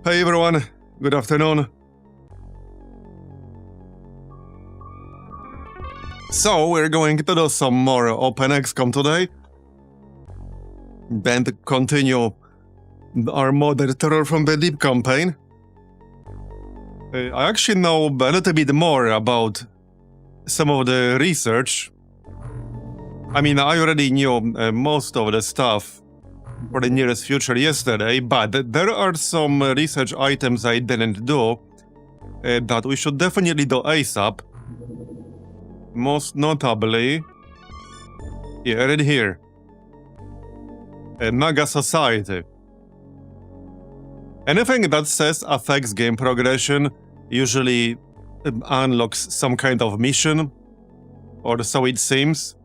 Hey everyone, good afternoon. So we're going to do some more OpenXcom today. Then to continue our modern terror from the Deep campaign. I actually know a little bit more about some of the research. I mean, I already knew most of the stuff for the nearest future yesterday, but there are some research items I didn't do that we should definitely do ASAP. Most notably, yeah, right here, Naga Society. Anything that says affects game progression usually unlocks some kind of mission, or so it seems.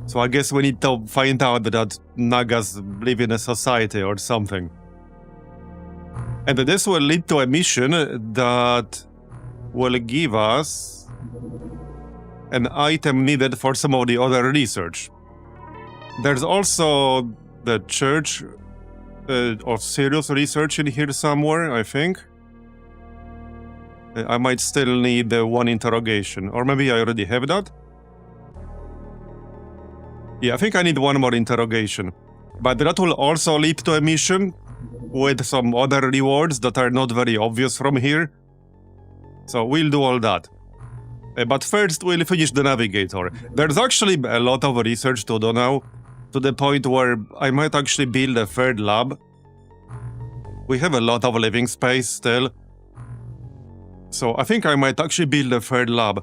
So I guess we need to find out that Nagas live in a society or something. And this will lead to a mission that will give us an item needed for some of the other research. There's also the Church of Serious Research in here somewhere, I think. I might still need one interrogation, or maybe I already have that. Yeah, I think I need one more interrogation. But that will also lead to a mission with some other rewards that are not very obvious from here. So we'll do all that. But first we'll finish the navigator. There's actually a lot of research to do now, to the point where I might actually build a third lab. We have a lot of living space still. So I think I might actually build a third lab.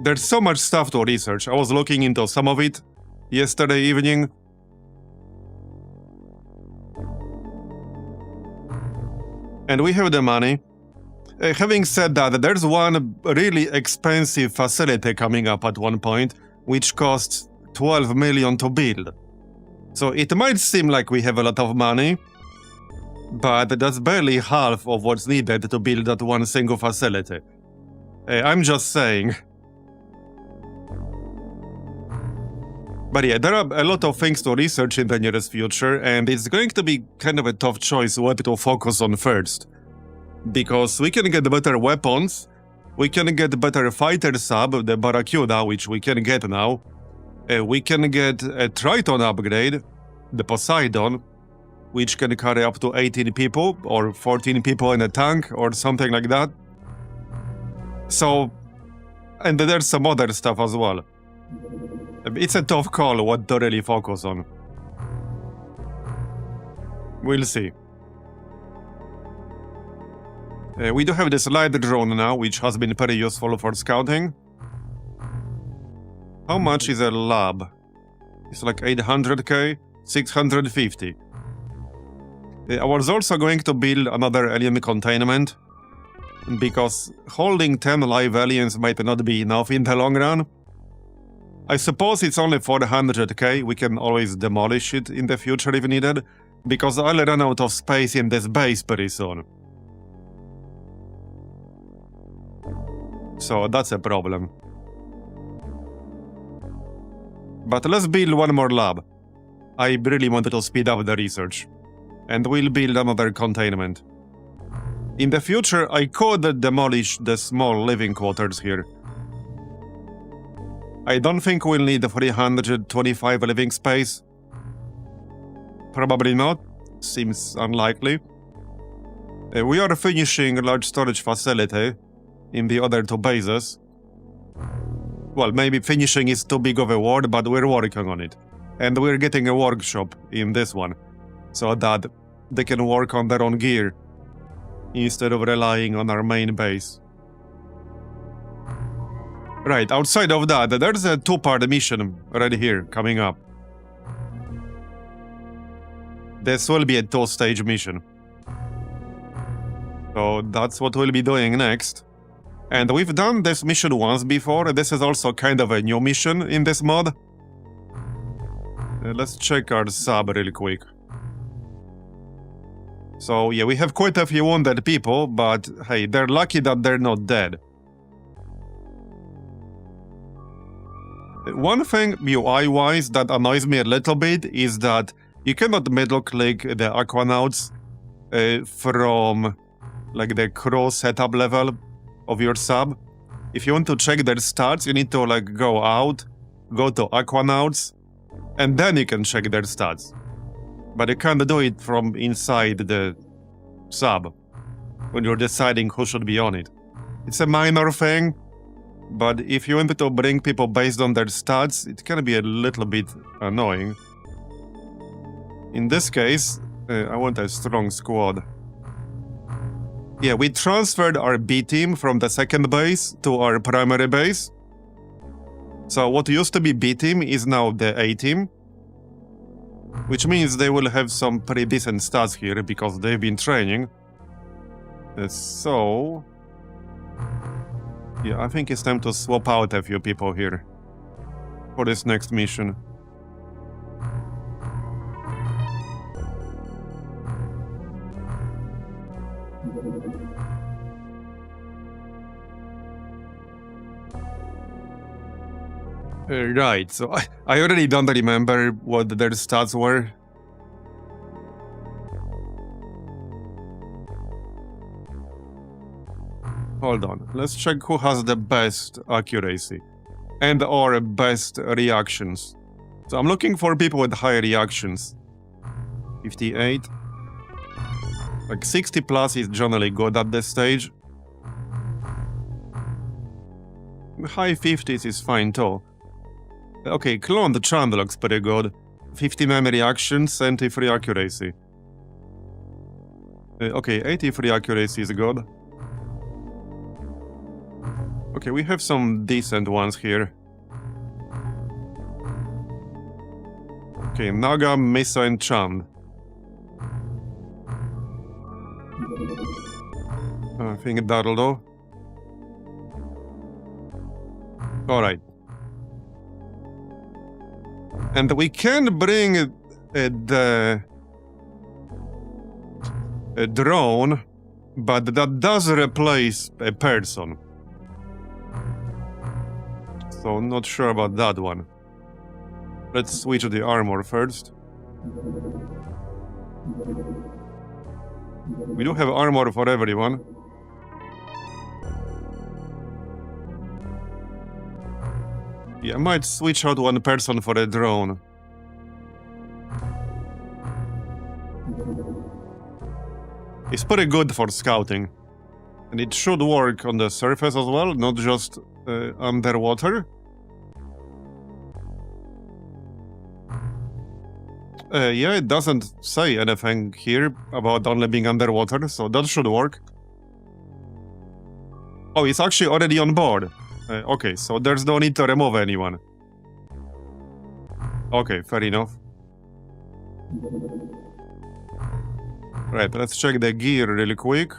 There's so much stuff to research. I was looking into some of it yesterday evening. And we have the money. Having said that, there's one really expensive facility coming up at one point, which costs 12 million to build. So it might seem like we have a lot of money, but that's barely half of what's needed to build that one single facility. I'm just saying. But yeah, there are a lot of things to research in the nearest future, and it's going to be kind of a tough choice what to focus on first. Because we can get better weapons, we can get better fighter sub, the Barracuda, which we can get now. We can get a Triton upgrade, the Poseidon, which can carry up to 18 people, or 14 people in a tank, or something like that. So, and there's some other stuff as well. It's a tough call what to really focus on. We'll see. We do have this light drone now, which has been very useful for scouting. How much is a lab? It's like 800k, 650. I was also going to build another alien containment, because holding 10 live aliens might not be enough in the long run. I suppose it's only 400k, we can always demolish it in the future if needed, because I'll run out of space in this base pretty soon. So that's a problem. But let's build one more lab. I really wanted to speed up the research. And we'll build another containment. In the future, I could demolish the small living quarters here. I don't think we'll need 325 living space. Probably not. Seems unlikely. We are finishing a large storage facility in the other two bases. Well, maybe finishing is too big of a word, but we're working on it. And we're getting a workshop in this one, so that they can work on their own gear, instead of relying on our main base. Right, outside of that, there's a two-part mission right here, coming up. This will be a two-stage mission. So that's what we'll be doing next. And we've done this mission once before. This is also kind of a new mission in this mod. Let's check our sub real quick. So yeah, we have quite a few wounded people, but hey, they're lucky that they're not dead. One thing UI-wise that annoys me a little bit is that you cannot middle-click the Aquanauts from like the crew setup level of your sub. If you want to check their stats, you need to like go out, go to Aquanauts, and then you can check their stats. But you can't do it from inside the sub when you're deciding who should be on it. It's a minor thing, but if you want to bring people based on their stats, it can be a little bit annoying. In this case, I want a strong squad. Yeah, we transferred our B team from the second base to our primary base. So what used to be B team is now the A team, which means they will have some pretty decent stats here because they've been training. So yeah, I think it's time to swap out a few people here for this next mission. Right, so I already don't remember what their stats were. Hold on, let's check who has the best accuracy and or best reactions. So I'm looking for people with high reactions. 58. Like 60 plus is generally good at this stage. High 50s is fine too. Okay, Clone the Chand looks pretty good. 59 reactions, 73 accuracy. Okay, 83 accuracy is good. Okay, we have some decent ones here. Okay, Naga, Miso, and Chand. I think that'll do. Alright. And we can bring the drone, but that does replace a person. So not sure about that one. Let's switch to the armor first. We do have armor for everyone. Yeah, I might switch out one person for a drone. It's pretty good for scouting. And it should work on the surface as well, not just underwater. Yeah, it doesn't say anything here about only being underwater, so that should work. Oh, it's actually already on board. Okay, so there's no need to remove anyone. Okay, fair enough. Right, let's check the gear really quick.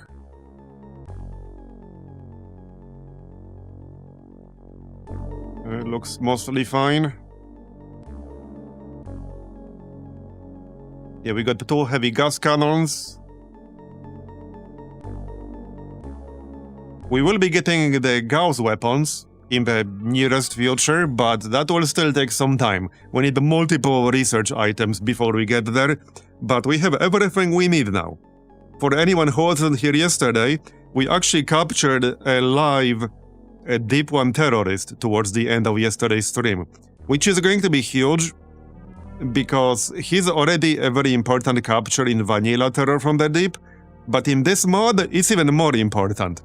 It looks mostly fine. Yeah, we got 2 heavy gas cannons. We will be getting the Gauss weapons in the nearest future, but that will still take some time. We need multiple research items before we get there, but we have everything we need now. For anyone who wasn't here yesterday, we actually captured a live Deep One terrorist towards the end of yesterday's stream, which is going to be huge, because he's already a very important capture in vanilla Terror from the Deep, but in this mod, it's even more important.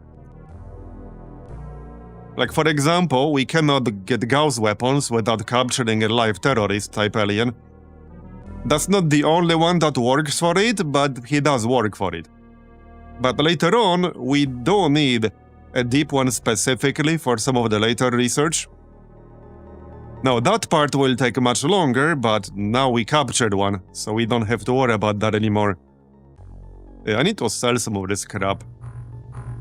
Like, for example, we cannot get Gauss weapons without capturing a live terrorist-type alien. That's not the only one that works for it, but he does work for it. But later on, we do need a deep one specifically for some of the later research. Now, that part will take much longer, but now we captured one, so we don't have to worry about that anymore. I need to sell some of this crap.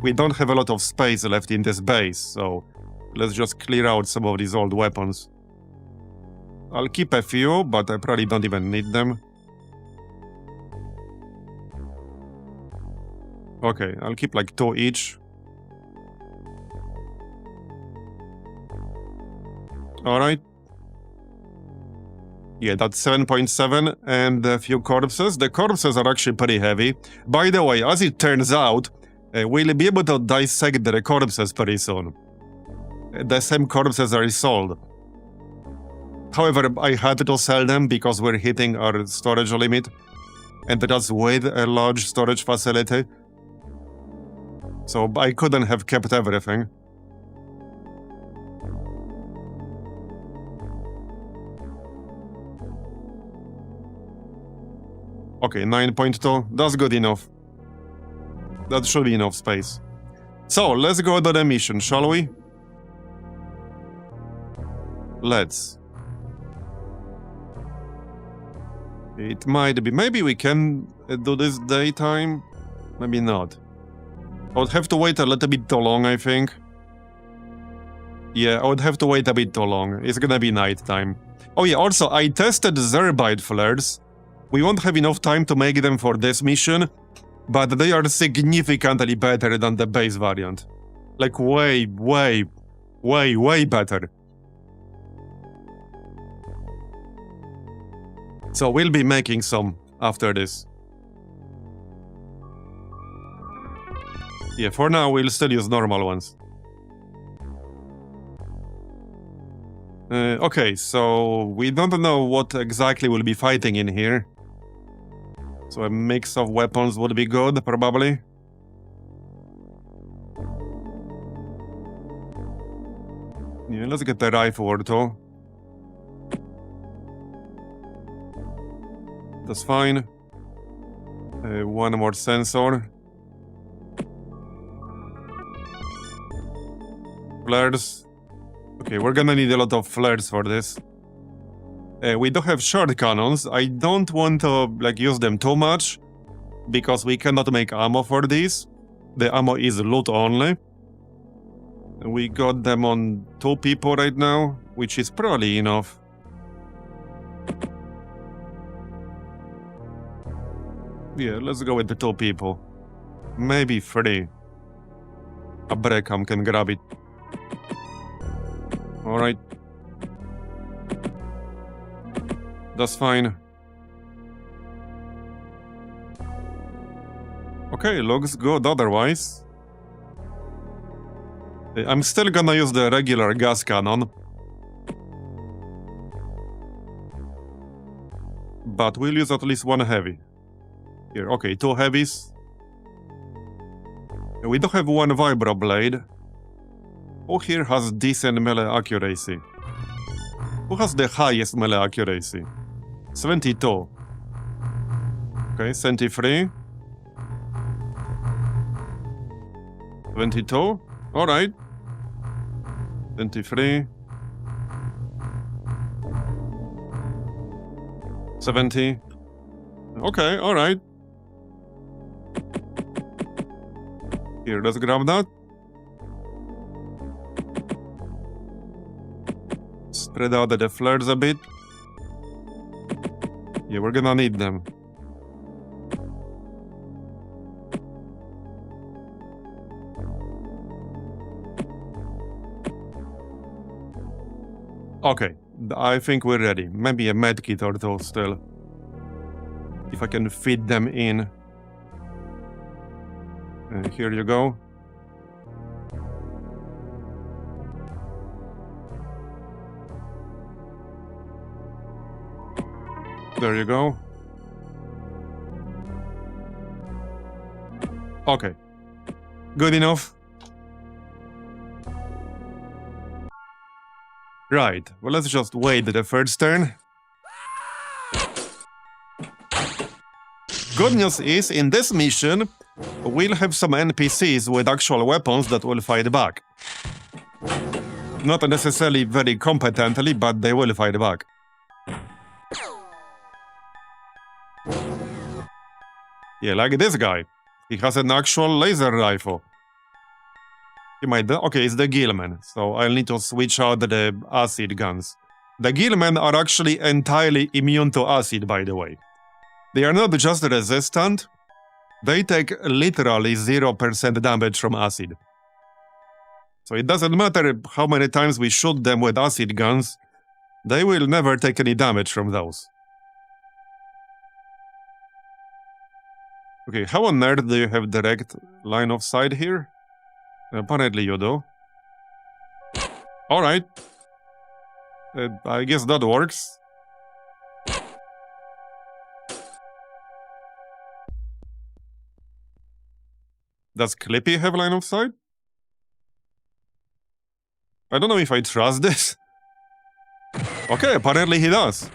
We don't have a lot of space left in this base, so let's just clear out some of these old weapons. I'll keep a few, but I probably don't even need them. Okay, I'll keep like 2 each. Alright. Yeah, that's 7.7 and a few corpses. The corpses are actually pretty heavy. By the way, as it turns out, we'll be able to dissect the corpses pretty soon. The same corpses are sold. However, I had to sell them because we're hitting our storage limit. And that's with a large storage facility. So I couldn't have kept everything. Okay, 9.2. That's good enough. That should be enough space. So, let's go to the mission, shall we? Let's. It might be. Maybe we can do this daytime. Maybe not. I would have to wait a little bit too long, I think. Yeah, I would have to wait a bit too long. It's gonna be nighttime. Oh yeah, also, I tested Zerbite flares. We won't have enough time to make them for this mission, but they are significantly better than the base variant. Like way better. So we'll be making some after this. Yeah, for now we'll still use normal ones. Okay, so we don't know what exactly we'll be fighting in here. So a mix of weapons would be good, probably. Yeah, let's get the rifle or two. That's fine. One more sensor. Flares. Okay, we're gonna need a lot of flares for this. We do have short cannons. I don't want to use them too much because we cannot make ammo for these. The ammo is loot only. We got them on 2 people right now, which is probably enough. Yeah, let's go with the 2 people. Maybe 3. A Breckham can grab it. Alright. That's fine. Okay, looks good otherwise. I'm still gonna use the regular gas cannon. But we'll use at least 1 heavy. Here, okay, 2 heavies. We do have 1 vibro blade. Who here has decent melee accuracy? Who has the highest melee accuracy? 72. Okay, 73. 22. Alright. 23. 70. Okay, alright. Here, let's grab that. Spread out the flares a bit. Yeah, we're gonna need them. Okay, I think we're ready. Maybe a medkit or 2 still. If I can fit them in. Here you go. There you go. Okay. Good enough. Right, well, let's just wait the first turn. Good news is, in this mission, we'll have some NPCs with actual weapons that will fight back. Not necessarily very competently, but they will fight back. Yeah, like this guy. He has an actual laser rifle. He might... Okay, it's the Gillmen, so I'll need to switch out the acid guns. The Gillmen are actually entirely immune to acid, by the way. They are not just resistant, they take literally 0% damage from acid. So it doesn't matter how many times we shoot them with acid guns, They will never take any damage from those. Okay, how on earth do you have direct line of sight here? Apparently you do. Alright. I guess that works. Does Clippy have line of sight? I don't know if I trust this. Okay, apparently he does.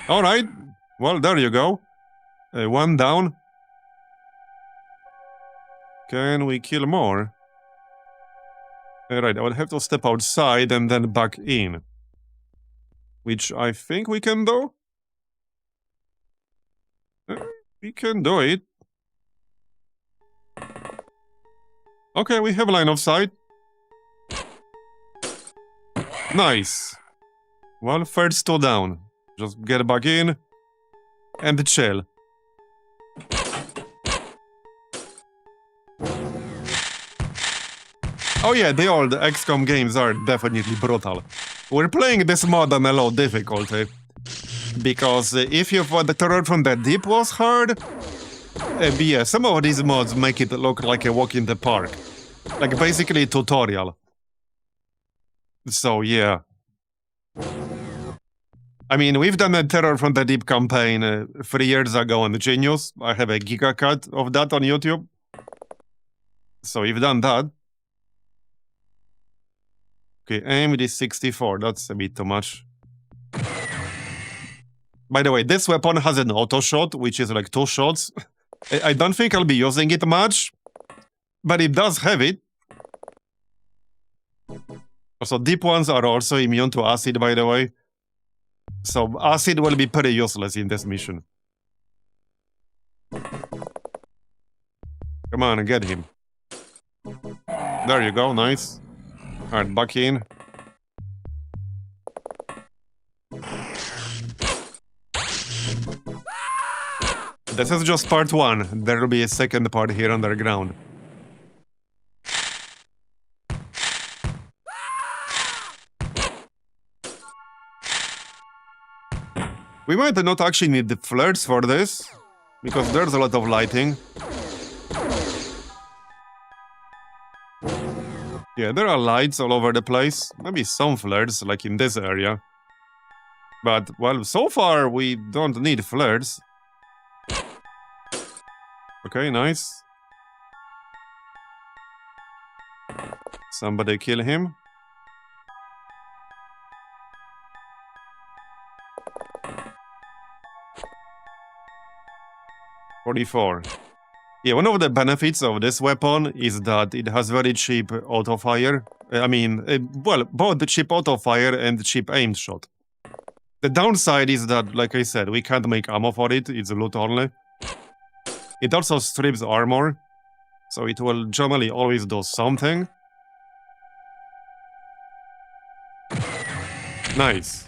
Alright. Well, there you go. One down. Can we kill more? Right, I would have to step outside and then back in. Which I think we can do. We can do it. Okay, we have line of sight. Nice. Well, first two down. Just get back in and chill. Oh yeah, the old XCOM games are definitely brutal. We're playing this mod on a low difficulty. Because if you thought the terror from the deep was hard, yeah, some of these mods make it look like a walk in the park. Like basically a tutorial. So yeah. I mean, we've done a Terror from the Deep campaign 3 years ago on Genius. I have a giga cut of that on YouTube. So we've done that. Okay, AMD 64, that's a bit too much. By the way, this weapon has an auto shot, which is like 2 shots. I don't think I'll be using it much, but it does have it. So deep ones are also immune to acid, by the way. So acid will be pretty useless in this mission. Come on, get him. There you go, nice. Alright, back in. This is just part 1. There will be a second part here underground. We might not actually need the flares for this, because there's a lot of lighting. Yeah, there are lights all over the place. Maybe some flares, like in this area. But, well, so far we don't need flares. Okay, nice. Somebody kill him. .44. Yeah, one of the benefits of this weapon is that it has very cheap auto-fire. I mean, well, both the cheap auto-fire and the cheap aimed shot. The downside is that, like I said, we can't make ammo for it, it's loot only. It also strips armor, so it will generally always do something. Nice.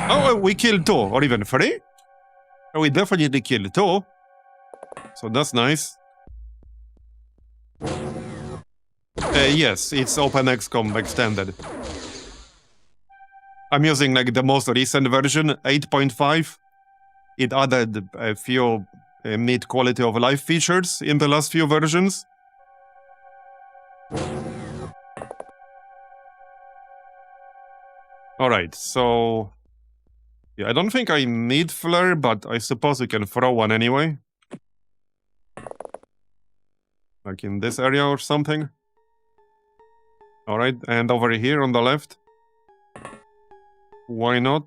Oh, we killed 2, or even 3? Oh, we definitely killed 2. So that's nice. Yes, it's OpenXcom extended. I'm using like the most recent version, 8.5. It added a few neat quality of life features in the last few versions. Alright, so... yeah, I don't think I need flare, but I suppose we can throw one anyway. Like in this area or something. Alright, and over here on the left. Why not?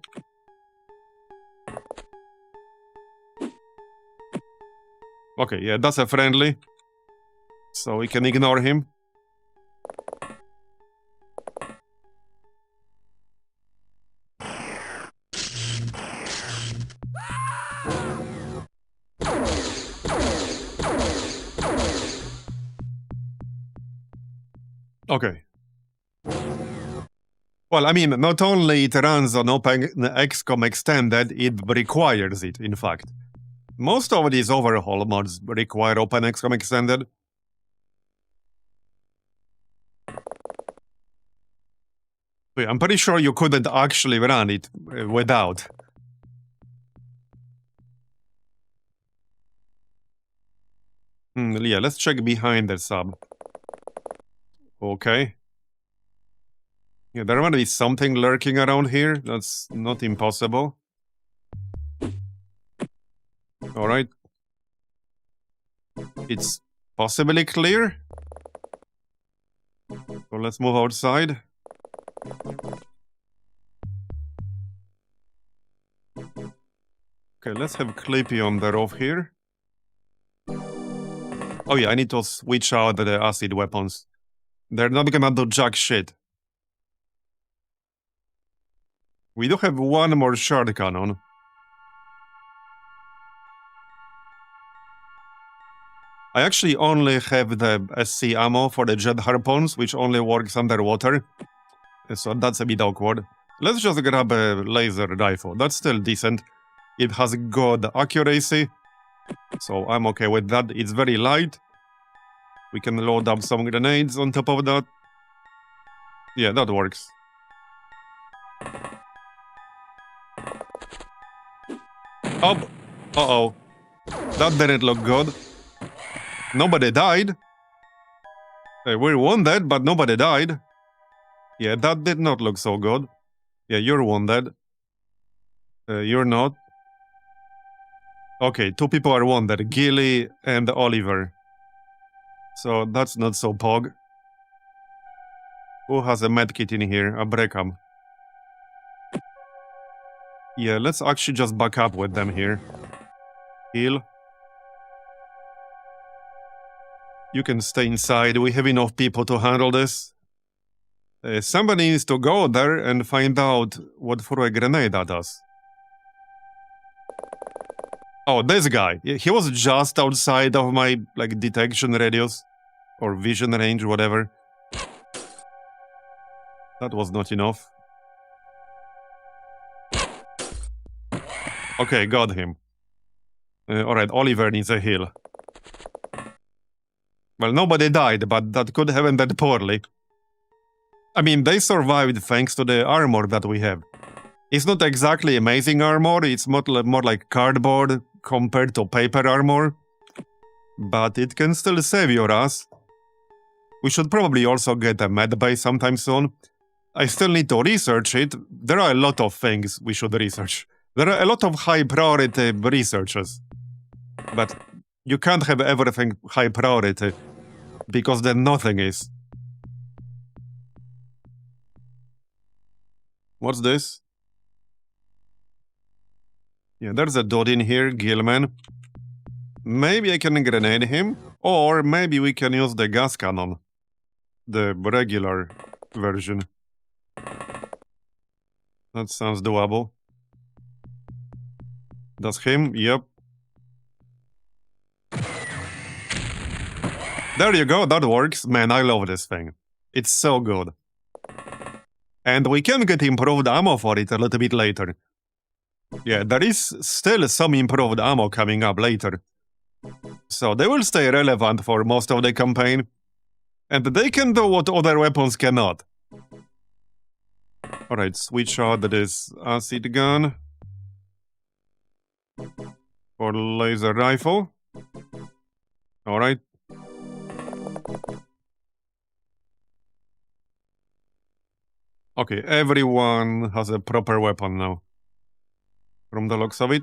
Okay, yeah, that's a friendly. So we can ignore him. Okay. Well, I mean, not only it runs on OpenXcom Extended, it requires it, in fact. Most of these overhaul mods require OpenXcom Extended. Wait, I'm pretty sure you couldn't actually run it without. Yeah, let's check behind the sub. Okay. Yeah, there might be something lurking around here. That's not impossible. Alright. It's possibly clear. So let's move outside. Okay, let's have Clippy on the roof here. Oh yeah, I need to switch out the acid weapons. They're not gonna do jack shit. We do have one more shard cannon. I actually only have the SC ammo for the jet harpoons, which only works underwater. So that's a bit awkward. Let's just grab a laser rifle. That's still decent. It has good accuracy. So I'm okay with that. It's very light. We can load up some grenades on top of that. Yeah, that works. Oh, uh-oh. That didn't look good. Nobody died. We're wounded, but nobody died. Yeah, that did not look so good. Yeah, you're wounded. You're not. Okay, 2 people are wounded. Gilly and Oliver. So that's not so pog. Who has a medkit in here? A Breckham. Yeah, let's actually just back up with them here. Heal. You can stay inside. We have enough people to handle this. Somebody needs to go there and find out what threw a grenade at us. Oh, this guy. He was just outside of my, detection radius. Or vision range, whatever. That was not enough. Okay, got him. Alright, Oliver needs a heal. Well, nobody died, but that could have ended poorly. I mean, they survived thanks to the armor that we have. It's not exactly amazing armor, it's more like cardboard compared to paper armor. But it can still save your ass. We should probably also get a medbay sometime soon. I still need to research it. There are a lot of things we should research. There are a lot of high priority researches. But you can't have everything high priority, because then nothing is. What's this? Yeah, there's a dude in here, Gilman. Maybe I can grenade him, or maybe we can use the gas cannon. The regular version. That sounds doable. That's him? Yep. There you go, that works. Man, I love this thing. It's so good. And we can get improved ammo for it a little bit later. Yeah, there is still some improved ammo coming up later. So they will stay relevant for most of the campaign. And they can do what other weapons cannot. Alright, switch out this acid gun. For laser rifle. Alright. Okay, everyone has a proper weapon now. From the looks of it.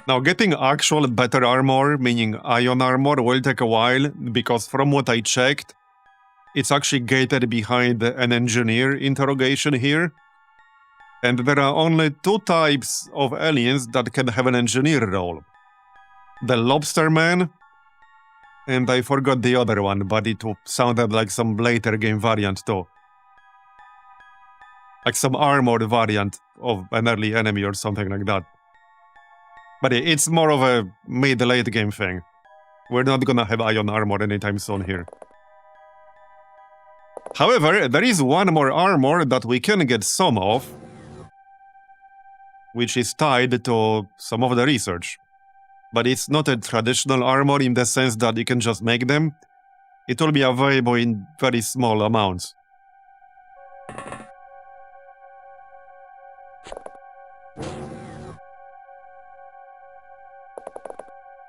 Now, getting actual better armor, meaning ion armor, will take a while, because from what I checked, it's actually gated behind an engineer interrogation here. And there are only 2 types of aliens that can have an engineer role. The Lobster Man, and I forgot the other one, but it sounded like some later game variant too. Like some armored variant of an early enemy or something like that. But it's more of a mid-late game thing. We're not gonna have ion armor anytime soon here. However, there is one more armor that we can get some of, which is tied to some of the research. But it's not a traditional armor in the sense that you can just make them. it will be available in very small amounts.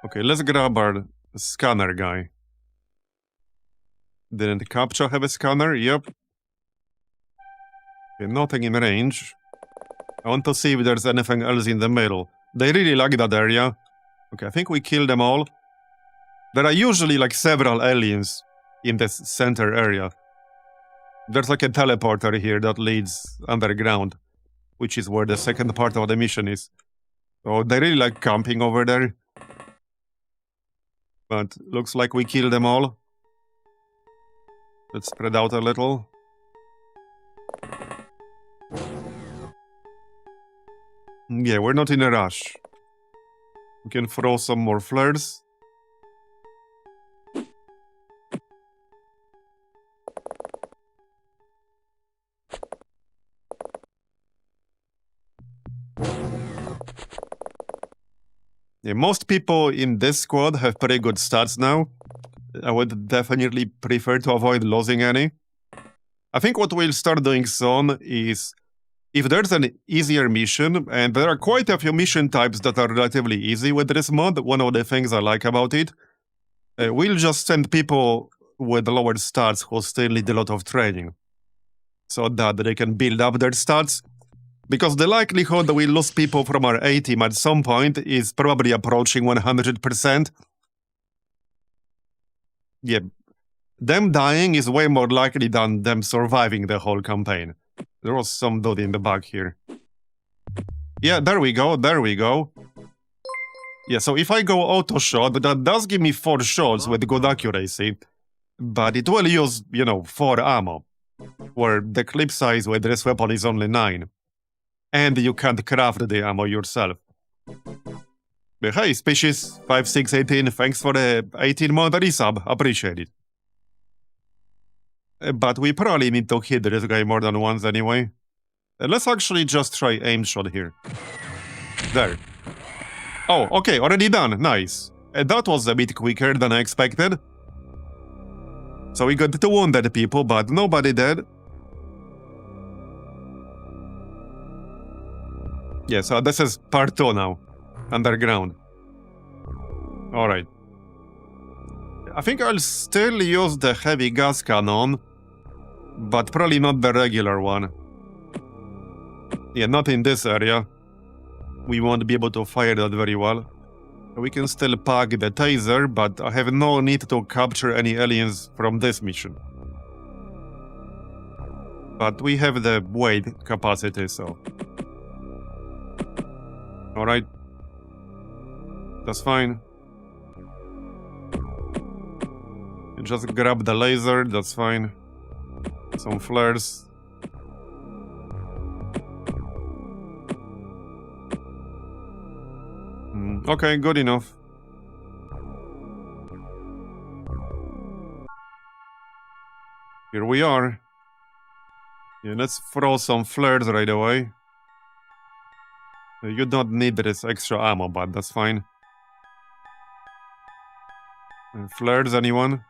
Okay, let's grab our scanner guy. Didn't Captcha have a scanner? Yep. Okay, nothing in range. I want to see if there's anything else in the middle. They really like that area. Okay, I think we killed them all. There are usually like several aliens in this center area. There's like a teleporter here that leads underground, which is where the second part of the mission is. So they really like camping over there. But looks like we killed them all. Let's spread out a little. Yeah, we're not in a rush. We can throw some more flares. Yeah, most people in this squad have pretty good stats now. I would definitely prefer to avoid losing any. I think what we'll start doing soon is, if there's an easier mission, and there are quite a few mission types that are relatively easy with this mod, one of the things I like about it, we'll just send people with lower stats who still need a lot of training, so that they can build up their stats. Because the likelihood that we lose people from our A team at some point is probably approaching 100%. Yeah, them dying is way more likely than them surviving the whole campaign. There was some dude in the back here. Yeah, there we go, there we go. Yeah, so if I go auto shot, that does give me 4 shots with good accuracy. But it will use, 4 ammo. Where the clip size with this weapon is only 9. And you can't craft the ammo yourself. But hey, Species 5618, thanks for the 18 month resub, appreciate it. But we probably need to hit this guy more than once anyway. Let's actually just try aim shot here. There. Oh, okay, already done, nice. That was a bit quicker than I expected. So we got 2 wounded people, but nobody dead. Yeah, so this is part 2 now. Underground. Alright. I think I'll still use the heavy gas cannon, but probably not the regular one. Yeah, not in this area. We won't be able to fire that very well. We can still pack the taser, but I have no need to capture any aliens from this mission. But we have the weight capacity, so... Alright. That's fine. You just grab the laser, that's fine. Some flares. Okay, good enough. Here we are. Yeah, let's throw some flares right away. You don't need this extra ammo, but that's fine. Flares, anyone?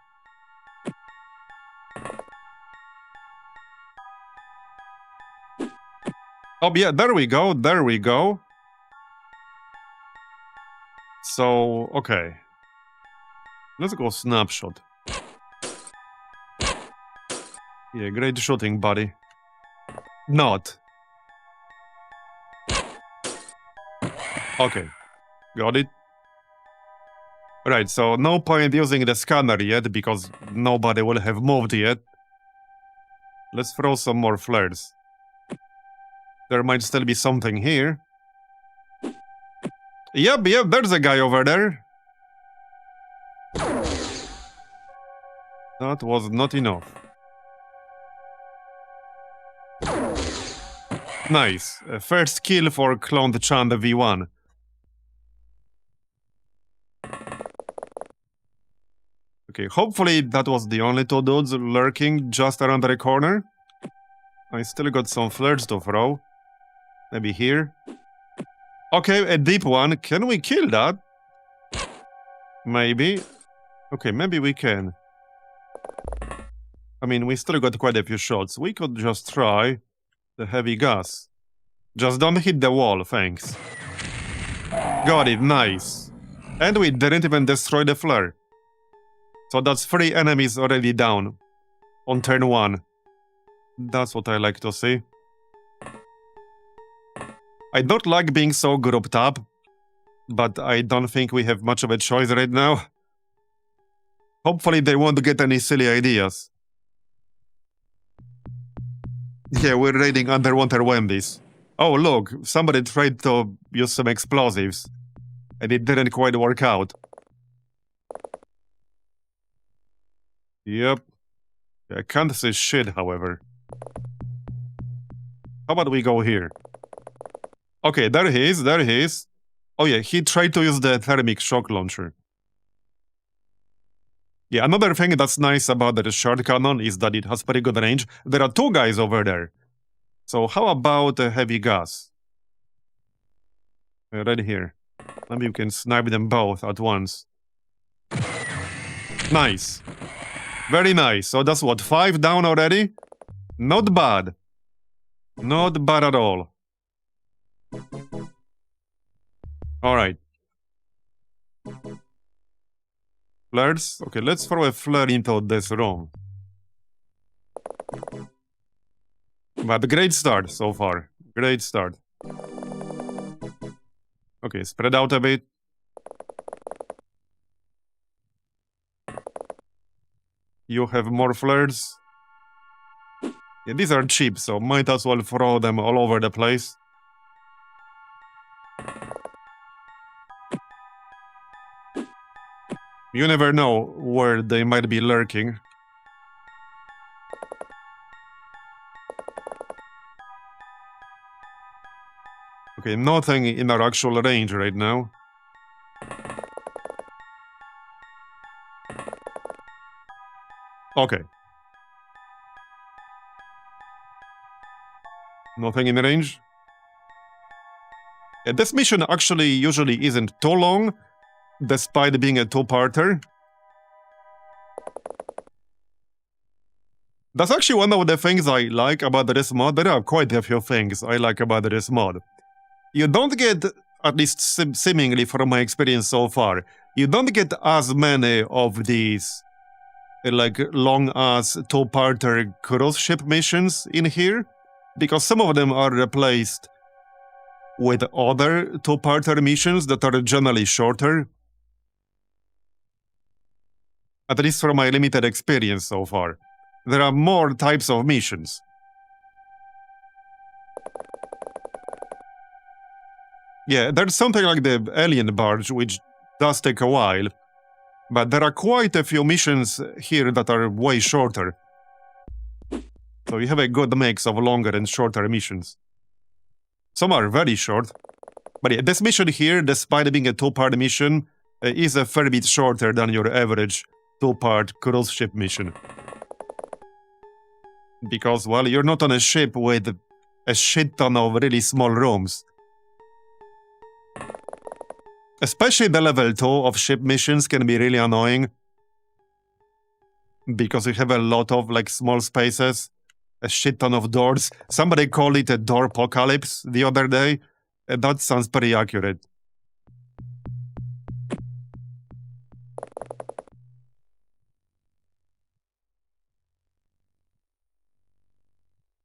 Oh yeah, there we go, there we go. So, okay. Let's go snapshot. Yeah, great shooting, buddy. Not. Okay, got it. Right, so no point using the scanner yet, because nobody will have moved yet. Let's throw some more flares. There might still be something here. Yep, there's a guy over there. That was not enough. Nice. First kill for Cloned Chand V1. Okay, hopefully that was the only 2 dudes lurking just around the corner. I still got some flares to throw. Maybe here. Okay, a deep one. Can we kill that? Maybe. Okay, maybe we can. I mean, we still got quite a few shots. We could just try the heavy gas. Just don't hit the wall, thanks. Got it, nice. And we didn't even destroy the flare. So that's 3 enemies already down on turn 1. That's what I like to see. I don't like being so grouped up, but I don't think we have much of a choice right now. Hopefully they won't get any silly ideas. Yeah, we're raiding underwater Wendy's. Oh, look, somebody tried to use some explosives, and it didn't quite work out. Yep. I can't see shit, however. How about we go here? Okay, there he is, there he is. Oh yeah, he tried to use the thermic shock launcher. Yeah, another thing that's nice about the short cannon is that it has pretty good range. There are 2 guys over there. So how about heavy gas? Right here. Maybe you can snipe them both at once. Nice. Very nice. So that's what, 5 down already? Not bad. Not bad at all. Alright. Flares? Okay, let's throw a flare into this room. But great start so far. Great start. Okay, spread out a bit. You have more flares. Yeah, these are cheap, so might as well throw them all over the place. You never know where they might be lurking. Okay, nothing in our actual range right now. Okay. Nothing in range. Yeah, this mission actually usually isn't too long, despite being a 2-parter. That's actually one of the things I like about this mod. There are quite a few things I like about this mod. You don't get, at least seemingly from my experience so far, you don't get as many of these like long-ass 2-parter cruise ship missions in here, because some of them are replaced with other 2-parter missions that are generally shorter. At least from my limited experience so far. There are more types of missions. Yeah, there's something like the alien barge, which does take a while. But there are quite a few missions here that are way shorter. So you have a good mix of longer and shorter missions. Some are very short. But yeah, this mission here, despite being a 2-part mission, is a fair bit shorter than your average 2-part cruise ship mission. Because, well, you're not on a ship with a shit ton of really small rooms. Especially the level 2 of ship missions can be really annoying. Because you have a lot of, like, small spaces. A shit ton of doors. Somebody called it a door apocalypse the other day. That sounds pretty accurate.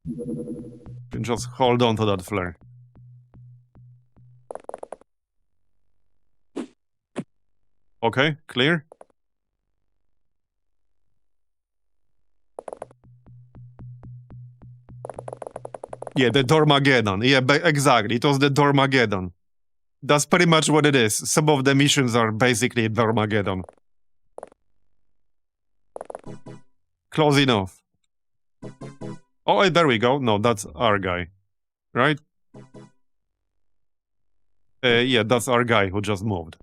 You can just hold on to that flare. Okay, clear? Yeah, the Dormageddon. Yeah, exactly. It was the Dormageddon. That's pretty much what it is. Some of the missions are basically Dormageddon. Close enough. Oh, there we go. No, that's our guy. Right? Yeah, that's our guy who just moved.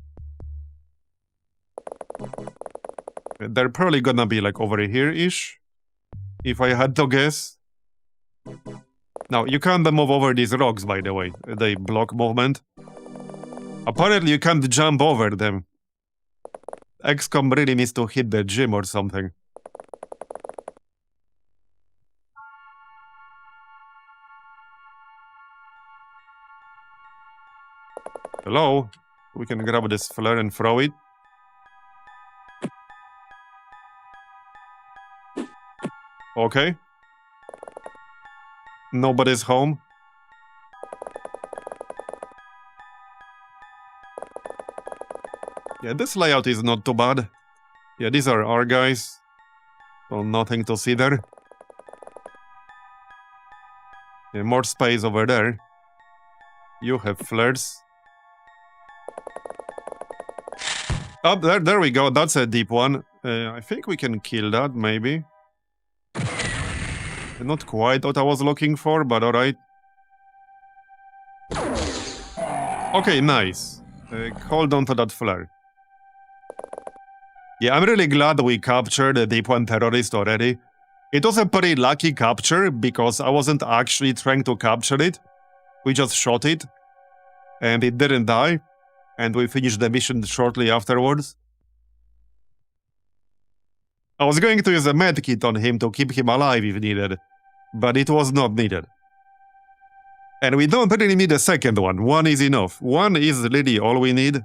They're probably gonna be like over here-ish, if I had to guess. Now, you can't move over these rocks, by the way. They block movement. Apparently, you can't jump over them. XCOM really needs to hit the gym or something. Hello? We can grab this flare and throw it. Okay. Nobody's home. Yeah, this layout is not too bad. Yeah, these are our guys. So nothing to see there. Yeah, more space over there. You have flares. Oh, there we go. That's a deep one. I think we can kill that, maybe. Not quite what I was looking for, but alright. Okay, nice. Hold on to that flare. Yeah, I'm really glad we captured the deep one terrorist already. It was a pretty lucky capture, because I wasn't actually trying to capture it. We just shot it, and it didn't die, and we finished the mission shortly afterwards. I was going to use a medkit on him to keep him alive if needed, but it was not needed. And we don't really need a second one. One is enough. One is really all we need.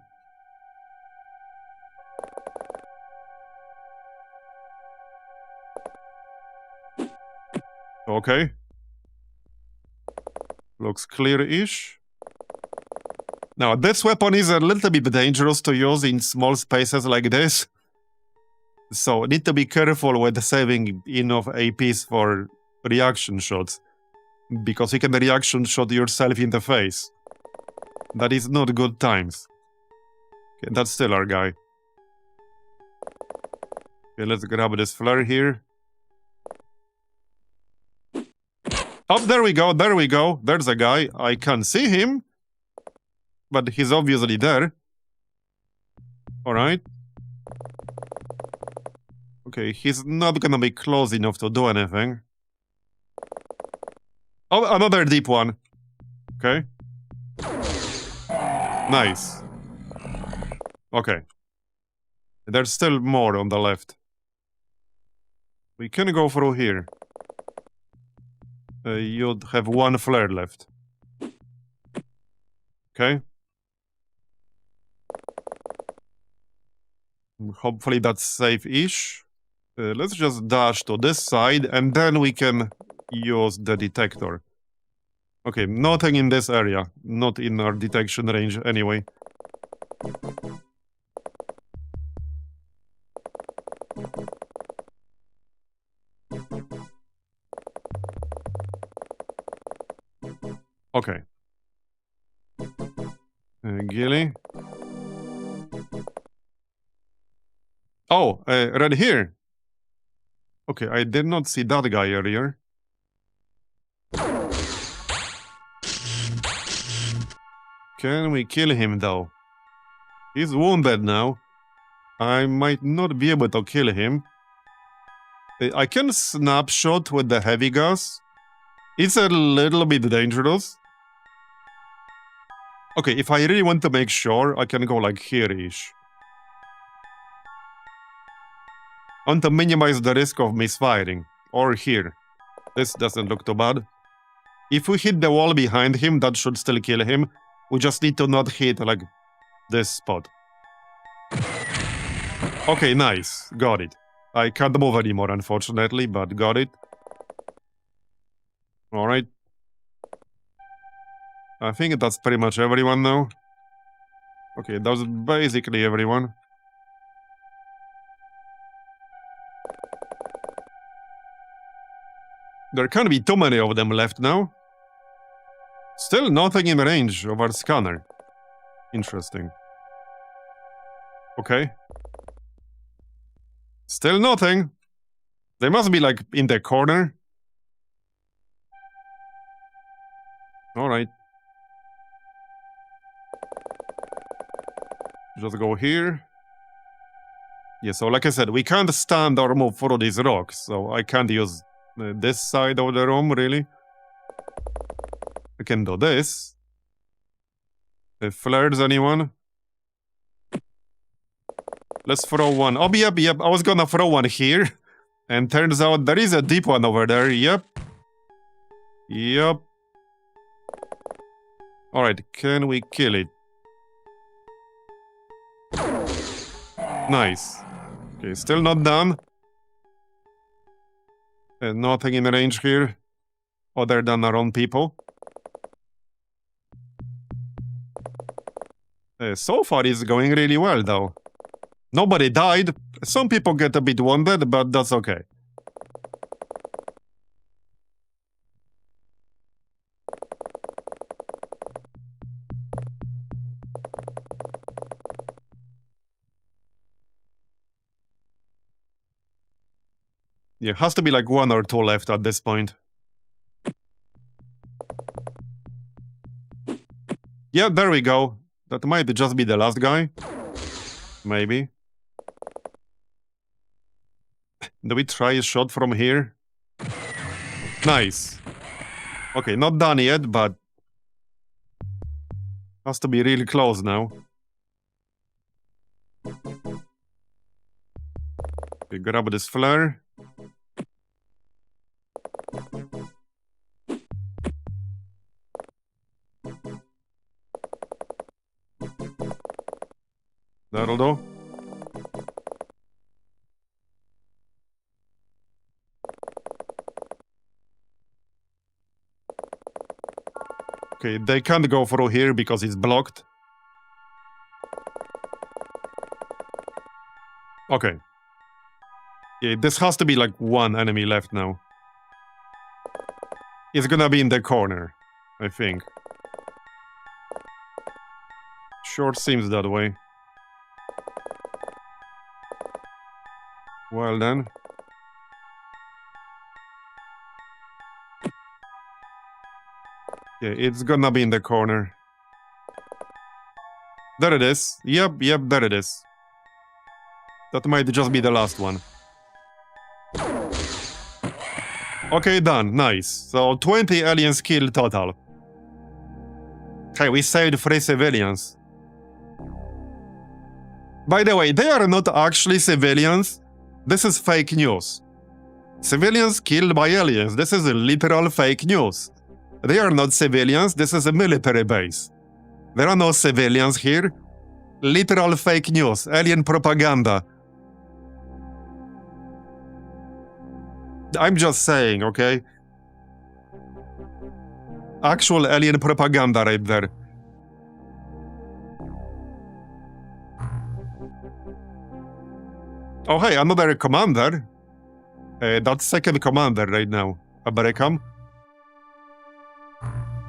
Okay. Looks clear-ish. Now, this weapon is a little bit dangerous to use in small spaces like this. So, need to be careful with saving enough APs for reaction shots. Because you can reaction shot yourself in the face. That is not good times. Okay, that's still our guy. Okay, let's grab this flare here. Oh, there we go, there we go. There's a guy. I can't see him. But he's obviously there. Alright. Okay, he's not gonna be close enough to do anything. Oh, another deep one. Okay. Nice. Okay. There's still more on the left. We can go through here. You'd have one flare left. Okay. Hopefully that's safe-ish. Let's just dash to this side, and then we can use the detector. Okay, nothing in this area. Not in our detection range, anyway. Okay. Gilly. Oh, right here. Okay, I did not see that guy earlier. Can we kill him, though? He's wounded now. I might not be able to kill him. I can snapshot with the heavy gas. It's a little bit dangerous. Okay, if I really want to make sure, I can go like here-ish. I want to minimize the risk of misfiring. Or here. This doesn't look too bad. If we hit the wall behind him, that should still kill him. We just need to not hit, like, this spot. Okay, nice. Got it. I can't move anymore, unfortunately, but got it. Alright. I think that's pretty much everyone now. Okay, that's basically everyone. There can't be too many of them left now. Still nothing in range of our scanner. Interesting. Okay. Still nothing. They must be like in the corner. Alright. Just go here. Yeah, so like I said, we can't stand or move through these rocks, so I can't use this side of the room, really. I can do this. Flares, anyone? Let's throw one. Oh, yep. I was gonna throw one here. And turns out there is a deep one over there. Yep. Alright, can we kill it? Nice. Okay, still not done. Nothing in range here, other than our own people. So far it's going really well, though. Nobody died. Some people get a bit wounded, but that's okay. Yeah, has to be like 1 or 2 left at this point. Yeah, there we go. That might just be the last guy. Maybe. Do we try a shot from here? Nice. Okay, not done yet, but has to be really close now. Okay, grab this flare. That'll do. Okay, they can't go through here because it's blocked. Okay. Yeah, this has to be like 1 enemy left now. It's gonna be in the corner, I think. Sure seems that way. Well then. Yeah, it's gonna be in the corner. There it is. Yep, there it is. That might just be the last one. Okay, done. Nice. So 20 aliens killed total. Hey, we saved 3 civilians. By the way, they are not actually civilians. This is fake news. Civilians killed by aliens. This is a literal fake news. They are not civilians. This is a military base. There are no civilians here. Literal fake news. Alien propaganda. I'm just saying, okay? Actual alien propaganda right there. Oh, hey, another commander. That's second commander right now. Abericam.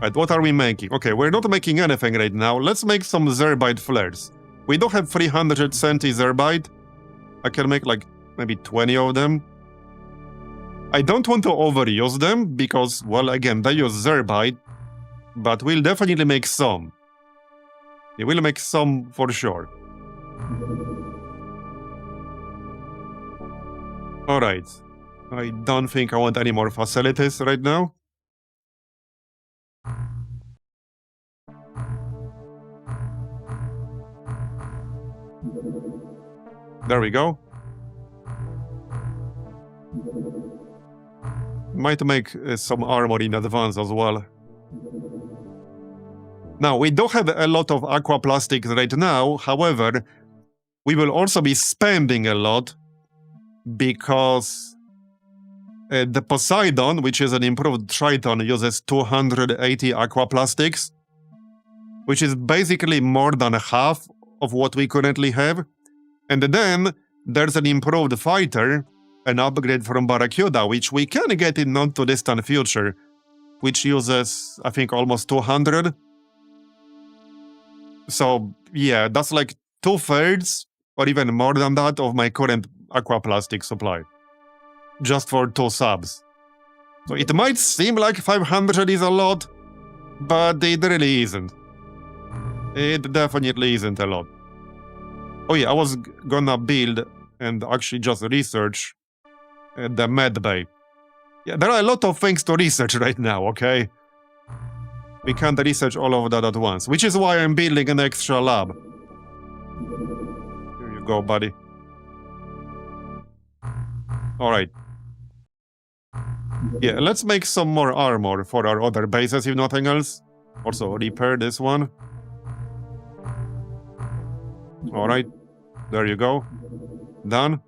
Right, what are we making? Okay, we're not making anything right now. Let's make some Zerbite flares. We don't have 370 Zerbite. I can make like maybe 20 of them. I don't want to overuse them because, well, again, they use Zerbite. But we'll definitely make some. Yeah, we'll make some for sure. Alright. I don't think I want any more facilities right now. There we go. Might make some armor in advance as well. Now, we don't have a lot of aquaplastics right now, however, we will also be spending a lot because the Poseidon, which is an improved Triton, uses 280 aquaplastics, which is basically more than half of what we currently have. And then there's an improved fighter, an upgrade from Barracuda, which we can get in not too distant future, which uses, I think, almost 200. So, yeah, that's like 2/3, or even more than that, of my current aquaplastic supply. Just for 2 subs. So it might seem like 500 is a lot, but it really isn't. It definitely isn't a lot. Oh yeah, I was gonna build and actually just research the med bay. Yeah, there are a lot of things to research right now, okay? We can't research all of that at once, which is why I'm building an extra lab. Here you go, buddy. Alright. Yeah, let's make some more armor for our other bases, if nothing else. Also, repair this one. Alright. There you go. Done.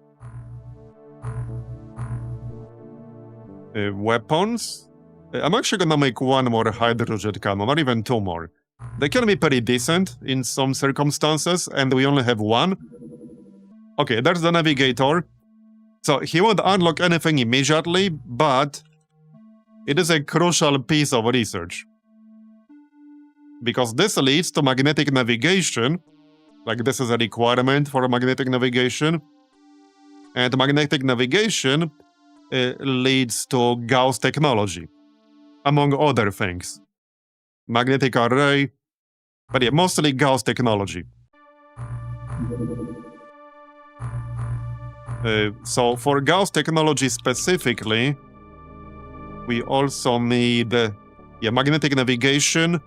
Weapons. I'm actually gonna make one more hydrogen cannon, or even two more. They can be pretty decent in some circumstances, and we only have one. Okay, there's the navigator. So he won't unlock anything immediately, but it is a crucial piece of research. Because this leads to magnetic navigation. Like, this is a requirement for magnetic navigation. And magnetic navigation leads to Gauss technology, among other things. Magnetic array, but yeah, mostly Gauss technology. So for Gauss technology specifically, we also need magnetic navigation,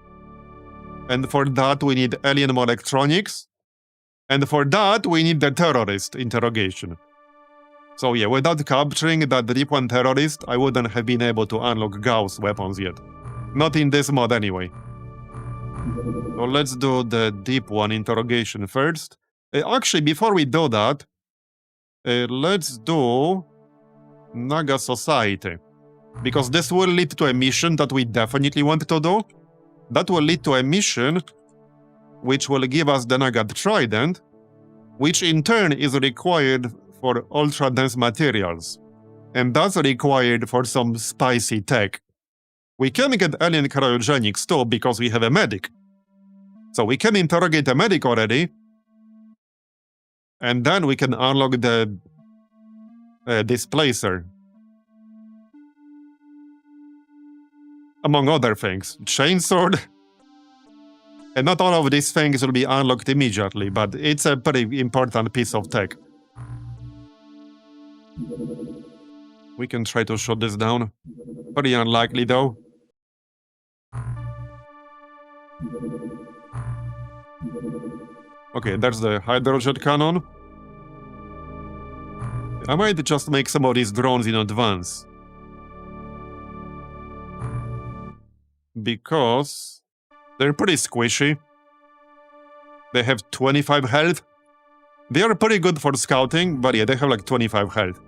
and for that we need alien electronics, and for that we need the terrorist interrogation. So yeah, without capturing that Deep One terrorist, I wouldn't have been able to unlock Gauss weapons yet. Not in this mod anyway. So let's do the Deep One interrogation first. Actually, before we do that, let's do Naga Society. Because this will lead to a mission that we definitely want to do. That will lead to a mission which will give us the Naga Trident, which in turn is required for ultra-dense materials. And that's required for some spicy tech. We can get alien cryogenics too because we have a medic. So we can interrogate a medic already, and then we can unlock the displacer. Among other things. Chainsword. And not all of these things will be unlocked immediately, but it's a pretty important piece of tech. We can try to shut this down. Pretty unlikely though. Okay, there's the hydrogen cannon. I might just make some of these drones in advance. Because they're pretty squishy. They have 25 health. They are pretty good for scouting, but yeah, they have like 25 health.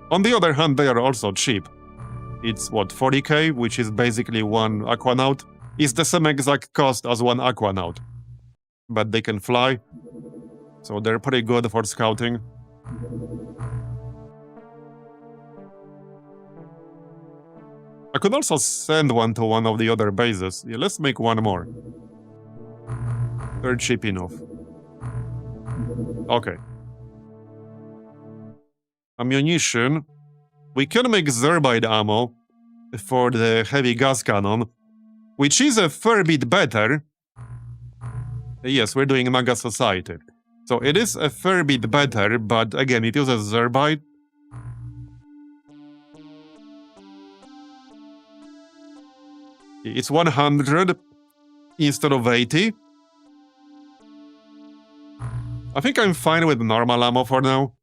On the other hand, they are also cheap. It's what, 40k, which is basically one Aquanaut. It's the same exact cost as one Aquanaut. But they can fly, so they're pretty good for scouting. I could also send one to one of the other bases. Yeah, let's make one more. They're cheap enough. Okay. Ammunition. We can make Zerbite ammo for the heavy gas cannon, which is a fair bit better. Yes, we're doing Naga Society. So it is a fair bit better, but again, it uses Zerbite. It's 100 instead of 80. I think I'm fine with normal ammo for now.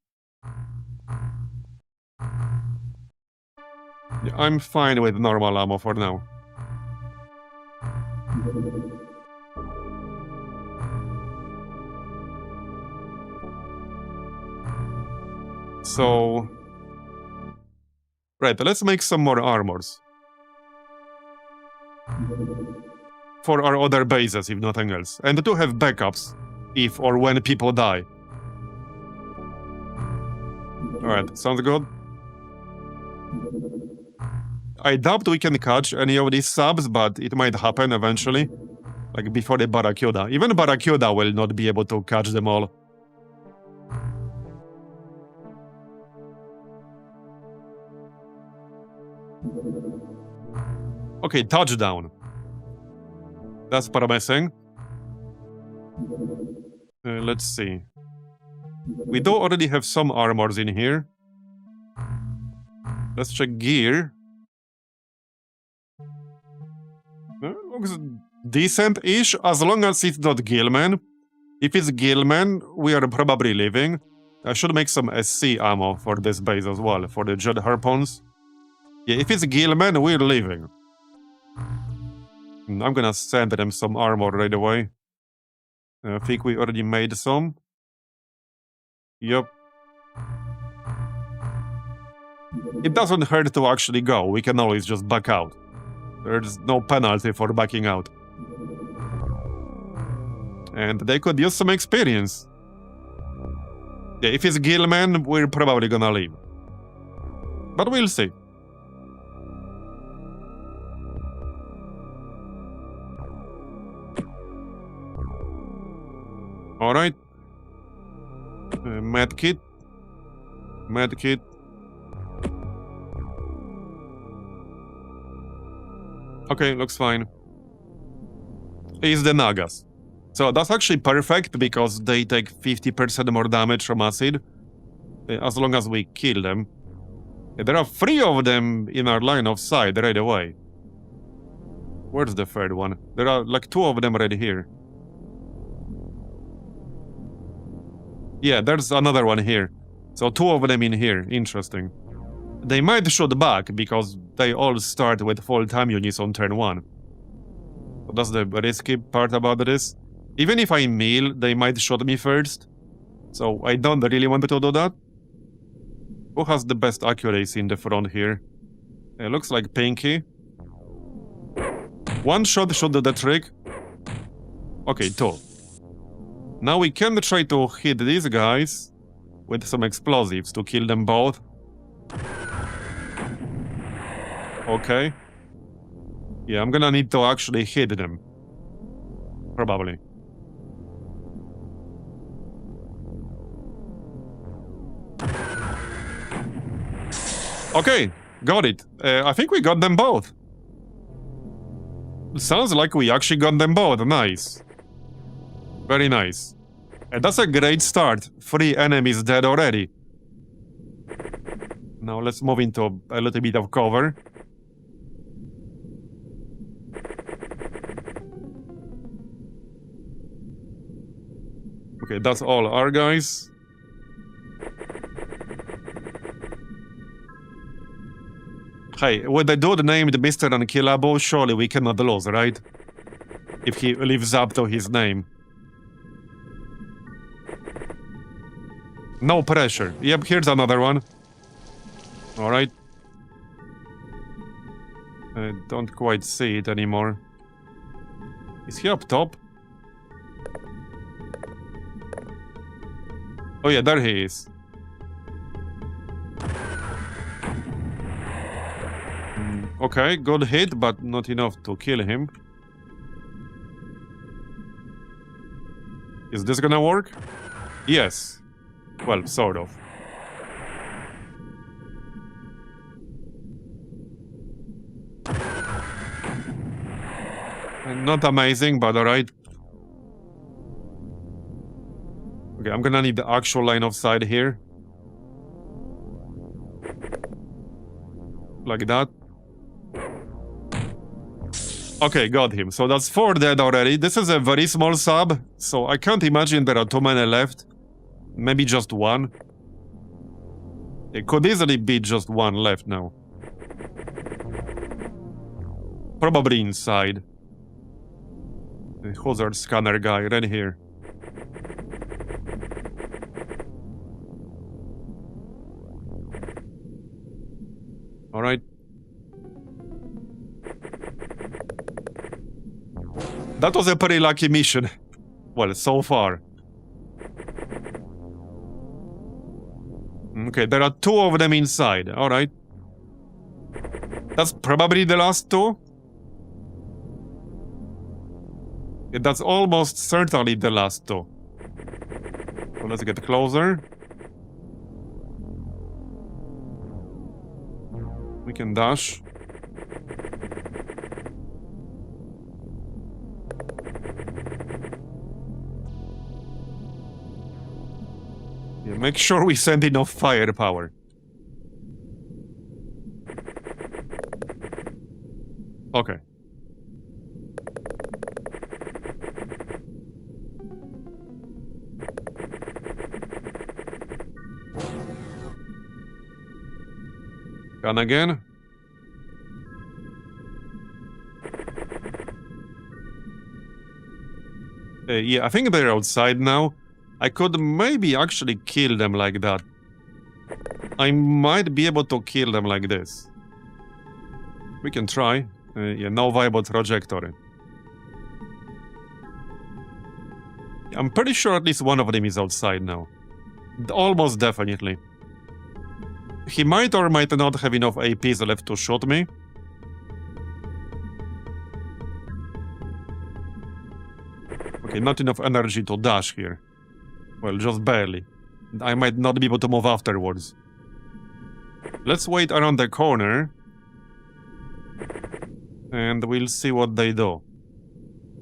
Yeah, I'm fine with normal ammo for now. So... Right, let's make some more armors. For our other bases, if nothing else. And to have backups, if or when people die. Alright, sounds good. I doubt we can catch any of these subs, but it might happen eventually. Like before the Barracuda. Even Barracuda will not be able to catch them all. Okay, touchdown. That's promising. Let's see. We do already have some armors in here. Let's check gear. Looks decent-ish, as long as it's not Gilman. If it's Gilman, we are probably leaving. I should make some SC ammo for this base as well, for the Jet Harpoons. Yeah, if it's Gilman, we're leaving. I'm gonna send them some armor right away. I think we already made some. Yup. It doesn't hurt to actually go. We can always just back out. There's no penalty for backing out. And they could use some experience. Yeah, if it's Gilman, we're probably gonna leave. But we'll see. Alright. Medkit. Medkit. Okay, looks fine. It's the Nagas. So that's actually perfect because they take 50% more damage from acid. As long as we kill them. There are 3 of them in our line of sight right away. Where's the third one? There are like 2 of them right here. Yeah, there's another one here. So 2 of them in here. Interesting. They might shoot back because they all start with full-time units on turn 1. So that's the risky part about this. Even if I meal, they might shoot me first. So I don't really want to do that. Who has the best accuracy in the front here? It looks like Pinky. 1 shot should do the trick. Okay, 2. Now we can try to hit these guys with some explosives to kill them both. Okay. Yeah, I'm gonna need to actually hit them. Probably. Okay, got it. I think we got them both. Sounds like we actually got them both. Nice. Very nice. And that's a great start. 3 enemies dead already. Now let's move into a little bit of cover. Okay, that's all our guys. Hey, with the dude named Mr. Unkillable, surely we cannot lose, right? If he lives up to his name. No pressure. Yep, here's another one. Alright. I don't quite see it anymore. Is he up top? Oh yeah, there he is. Okay, good hit, but not enough to kill him. Is this gonna work? Yes. Well, sort of. Not amazing, but alright. Okay, I'm gonna need the actual line of sight here. Like that. Okay, got him. So that's 4 dead already. This is a very small sub, so I can't imagine there are too many left. Maybe just 1. It could easily be just 1 left now. Probably inside. Who's our scanner guy? Right here. Alright. That was a pretty lucky mission. Well, so far. Okay, there are 2 of them inside. Alright. That's probably the last 2. Yeah, that's almost certainly the last 2. So let's get closer. We can dash. Yeah, make sure we send enough firepower. Okay. Gun again. Yeah, I think they're outside now. I could maybe actually kill them like that. I might be able to kill them like this. We can try. Yeah, no viable trajectory. I'm pretty sure at least one of them is outside now. Almost definitely. He might or might not have enough APs left to shoot me. Okay, not enough energy to dash here. Well, just barely. I might not be able to move afterwards. Let's wait around the corner. And we'll see what they do.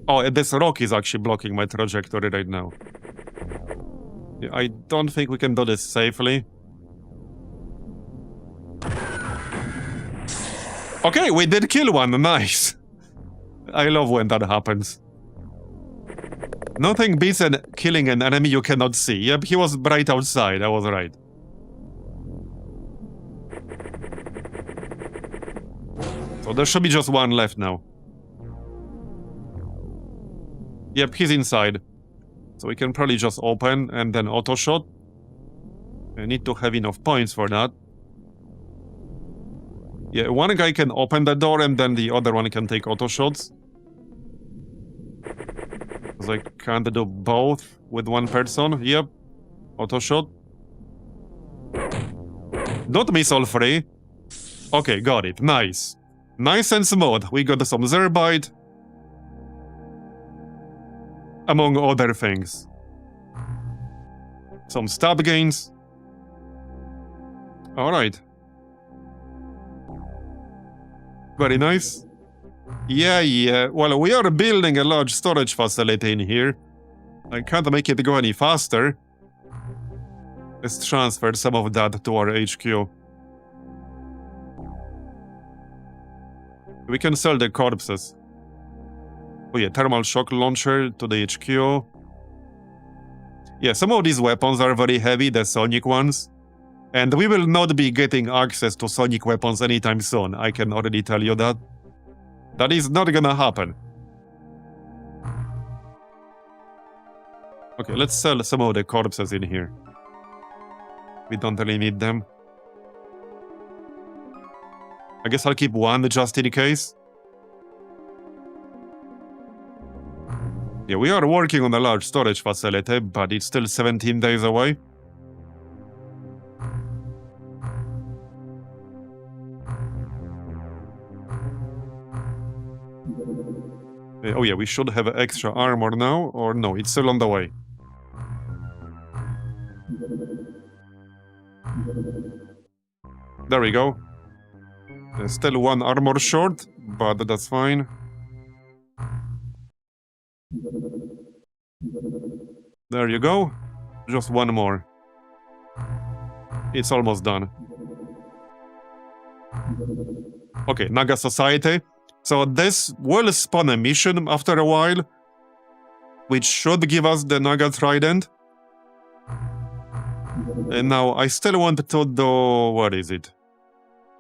Oh, this rock is actually blocking my trajectory right now. Yeah, I don't think we can do this safely. Okay, we did kill one. Nice. I love when that happens. Nothing beats killing an enemy you cannot see. Yep, he was right outside. I was right. So there should be just one left now. Yep, he's inside. So we can probably just open and then auto shot. I need to have enough points for that. Yeah, one guy can open the door and then the other one can take auto shots. Because I can't do both with one person. Yep. Auto shot. Not missile free. Okay, got it. Nice. Nice and smooth. We got some Zerbite. Among other things. Some stab gains. Alright. Very nice. Yeah. Well, we are building a large storage facility in here. I can't make it go any faster. Let's transfer some of that to our HQ. We can sell the corpses. Oh yeah, thermal shock launcher to the HQ. Yeah, some of these weapons are very heavy, the sonic ones. And we will not be getting access to sonic weapons anytime soon, I can already tell you that. That is not gonna happen. Okay, let's sell some of the corpses in here. We don't really need them. I guess I'll keep one just in case. Yeah, we are working on a large storage facility, but it's still 17 days away. Oh yeah, we should have extra armor now, or no, it's still on the way. There we go. There's still one armor short, but that's fine. There you go. Just one more. It's almost done. Okay, Naga Society. So this will spawn a mission after a while, which should give us the Naga Trident. And now I still want to do... what is it?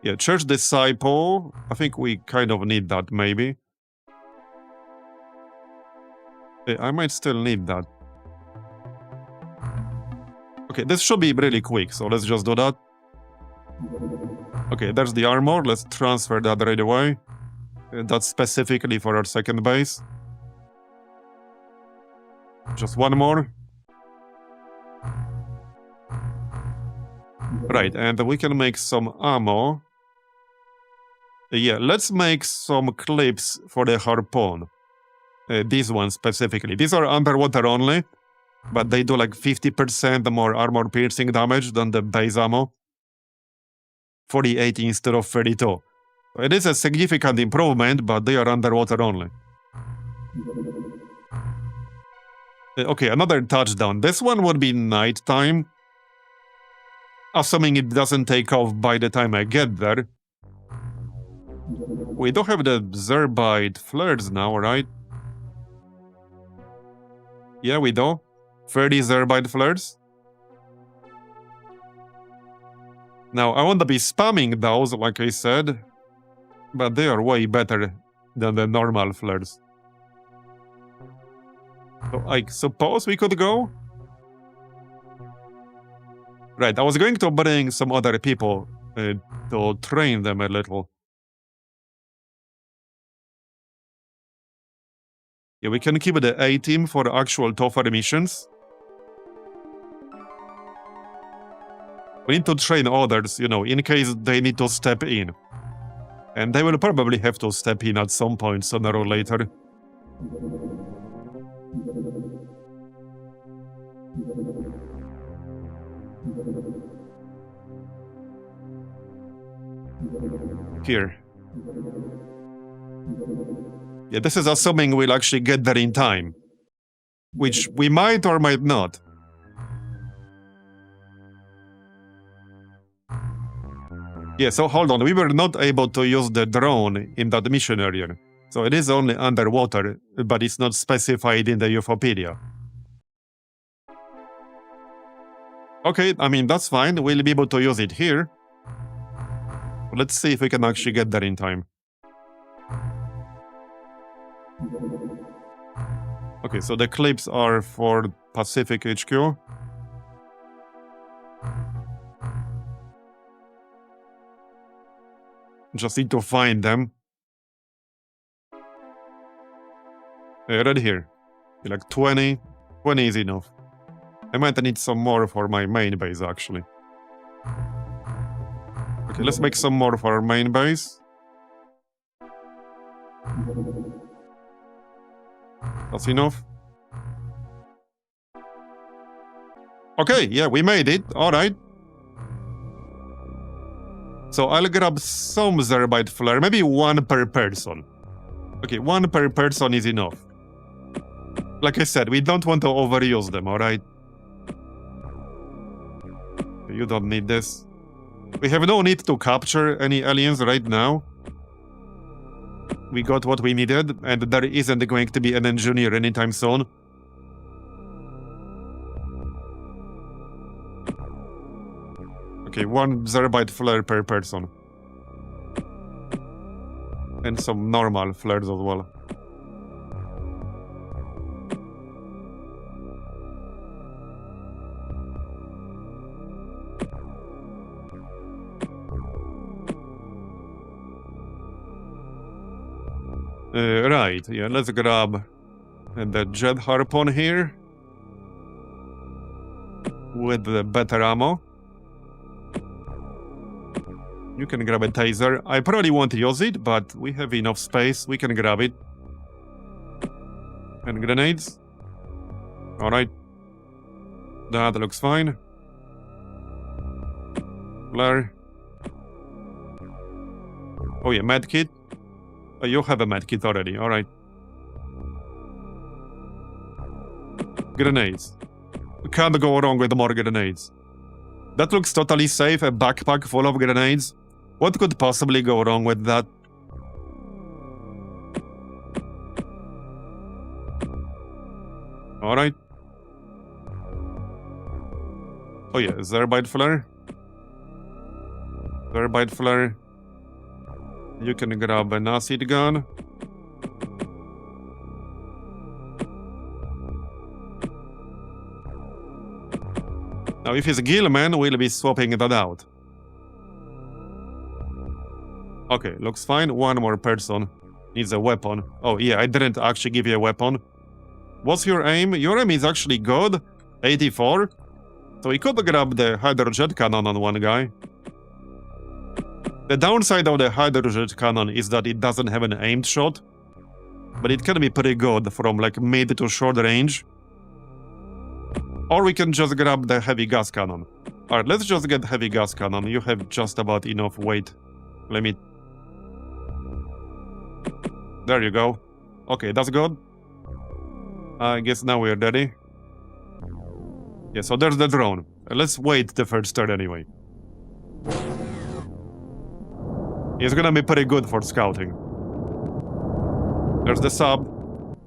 Yeah, Church Disciple. I think we kind of need that, maybe. I might still need that. Okay, this should be really quick, so let's just do that. Okay, there's the armor. Let's transfer that right away. That's specifically for our second base. Just one more. Right, and we can make some ammo. Yeah, let's make some clips for the harpoon. These ones specifically. These are underwater only, but they do like 50% more armor piercing damage than the base ammo. 48 instead of 32. It is a significant improvement, but they are underwater only. Okay, another touchdown. This one would be nighttime. Assuming it doesn't take off by the time I get there. We do have the Zerbite flares now, right? Yeah, we do. 30 Zerbite flares. Now, I want to be spamming those, like I said, but they are way better than the normal flares. So I suppose we could go? Right, I was going to bring some other people to train them a little. Yeah, we can keep the A team for actual tougher missions. We need to train others, you know, in case they need to step in. And they will probably have to step in at some point sooner or later. Here. Yeah, this is assuming we'll actually get there in time. Which we might or might not. Yeah, so hold on, we were not able to use the drone in that mission area. So it is only underwater, but it's not specified in the UFOpedia. Okay, I mean, that's fine, we'll be able to use it here. Let's see if we can actually get there in time. Okay, so the clips are for Pacific HQ. Just need to find them. Right here. Like 20. 20 is enough. I might need some more for my main base, actually. Okay, let's make some more for our main base. That's enough. Okay, yeah, we made it. Alright. So I'll grab some Zerbite flare, maybe one per person. Okay, one per person is enough. Like I said, we don't want to overuse them, alright? You don't need this. We have no need to capture any aliens right now. We got what we needed, and there isn't going to be an engineer anytime soon. Okay, one Zerbite flare per person. And some normal flares as well. Right, yeah, let's grab the jet harpoon here. With the better ammo. You can grab a taser. I probably won't use it, but we have enough space. We can grab it. And grenades. Alright. That looks fine. Flare. Oh yeah, medkit. Oh, you have a medkit already, alright. Grenades. Can't go wrong with more grenades. That looks totally safe, a backpack full of grenades. What could possibly go wrong with that? Alright. Oh yeah, Zerbite flare. Zerbite flare. You can grab an acid gun. Now if it's Gilman, we'll be swapping that out. Okay, looks fine. One more person needs a weapon. Oh yeah, I didn't actually give you a weapon. What's your aim? Your aim is actually good. 84. So we could grab the hydrojet cannon on one guy. The downside of the hydrojet cannon is that it doesn't have an aimed shot. But it can be pretty good from like mid to short range. Or we can just grab the heavy gas cannon. Alright, let's just get heavy gas cannon. You have just about enough weight. Let me... There you go. Okay, that's good. I guess now we're ready. Yeah, so there's the drone. Let's wait the first turn anyway. It's gonna be pretty good for scouting. There's the sub.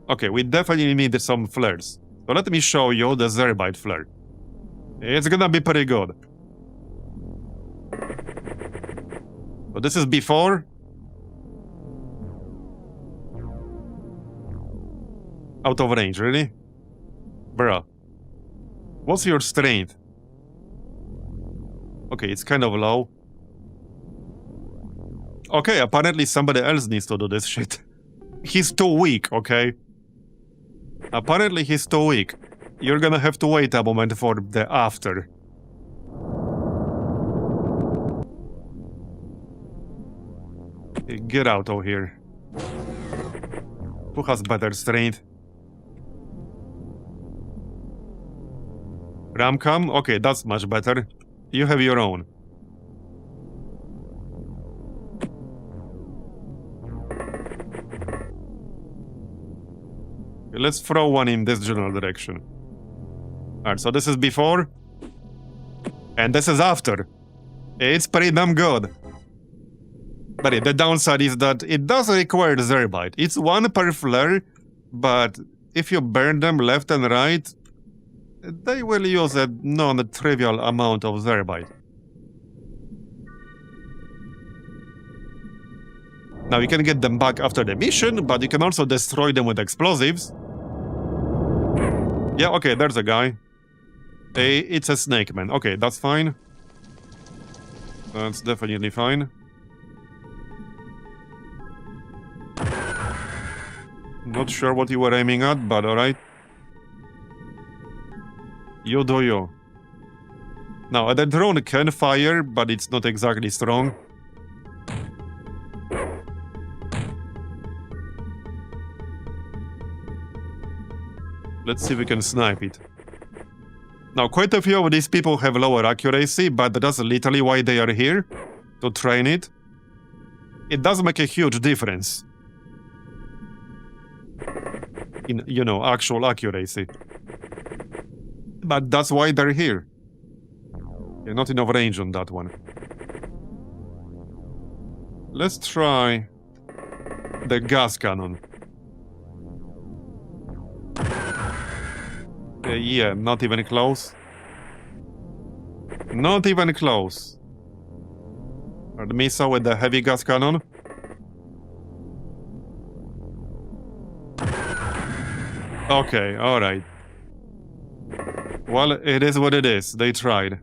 Okay, we definitely need some flares. So let me show you the Zerbite flare. It's gonna be pretty good. But this is before. Out of range, really? Bruh. What's your strength? Okay, it's kind of low. Okay, apparently somebody else needs to do this shit. He's too weak, okay? Apparently he's too weak. You're gonna have to wait a moment for the after. Get out of here. Who has better strength? Ramcam? Okay, that's much better. You have your own. Let's throw one in this general direction. Alright, so this is before. And this is after. It's pretty damn good. But yeah, the downside is that it does require Zerbite. It's one per flare, but if you burn them left and right, they will use a non-trivial amount of Zerbite. Now you can get them back after the mission, but you can also destroy them with explosives. Yeah, okay, there's a guy. It's a snake man. Okay, that's fine. That's definitely fine. Not sure what you were aiming at, but alright. You do you. Now, the drone can fire, but it's not exactly strong. Let's see if we can snipe it. Now, quite a few of these people have lower accuracy, but that's literally why they are here, to train it. It does make a huge difference in, you know, actual accuracy. But that's why they're here. Yeah, not enough range on that one. Let's try the gas cannon. Yeah, not even close. Not even close. Or the missile with the heavy gas cannon. Okay, alright. Well, it is what it is. They tried.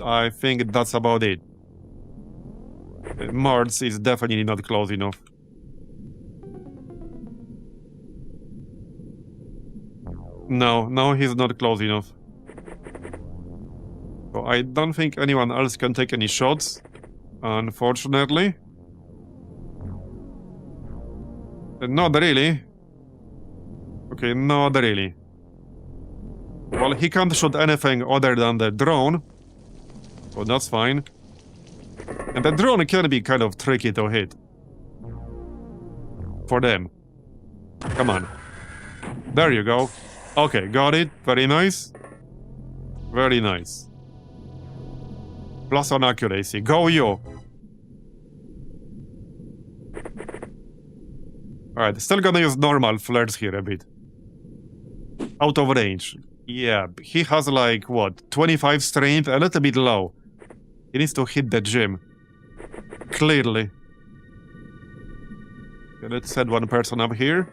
I think that's about it. Mars is definitely not close enough. No, he's not close enough. So I don't think anyone else can take any shots, unfortunately. Not really. Okay, not really. Well, he can't shoot anything other than the drone. So that's fine. And the drone can be kind of tricky to hit. For them. Come on. There you go. Okay, got it. Very nice. Very nice. Plus on accuracy. Go you. Alright, still gonna use normal flares here a bit. Out of range. Yeah, he has like, what, 25 strength? A little bit low. He needs to hit the gym. Clearly. Okay, let's set one person up here.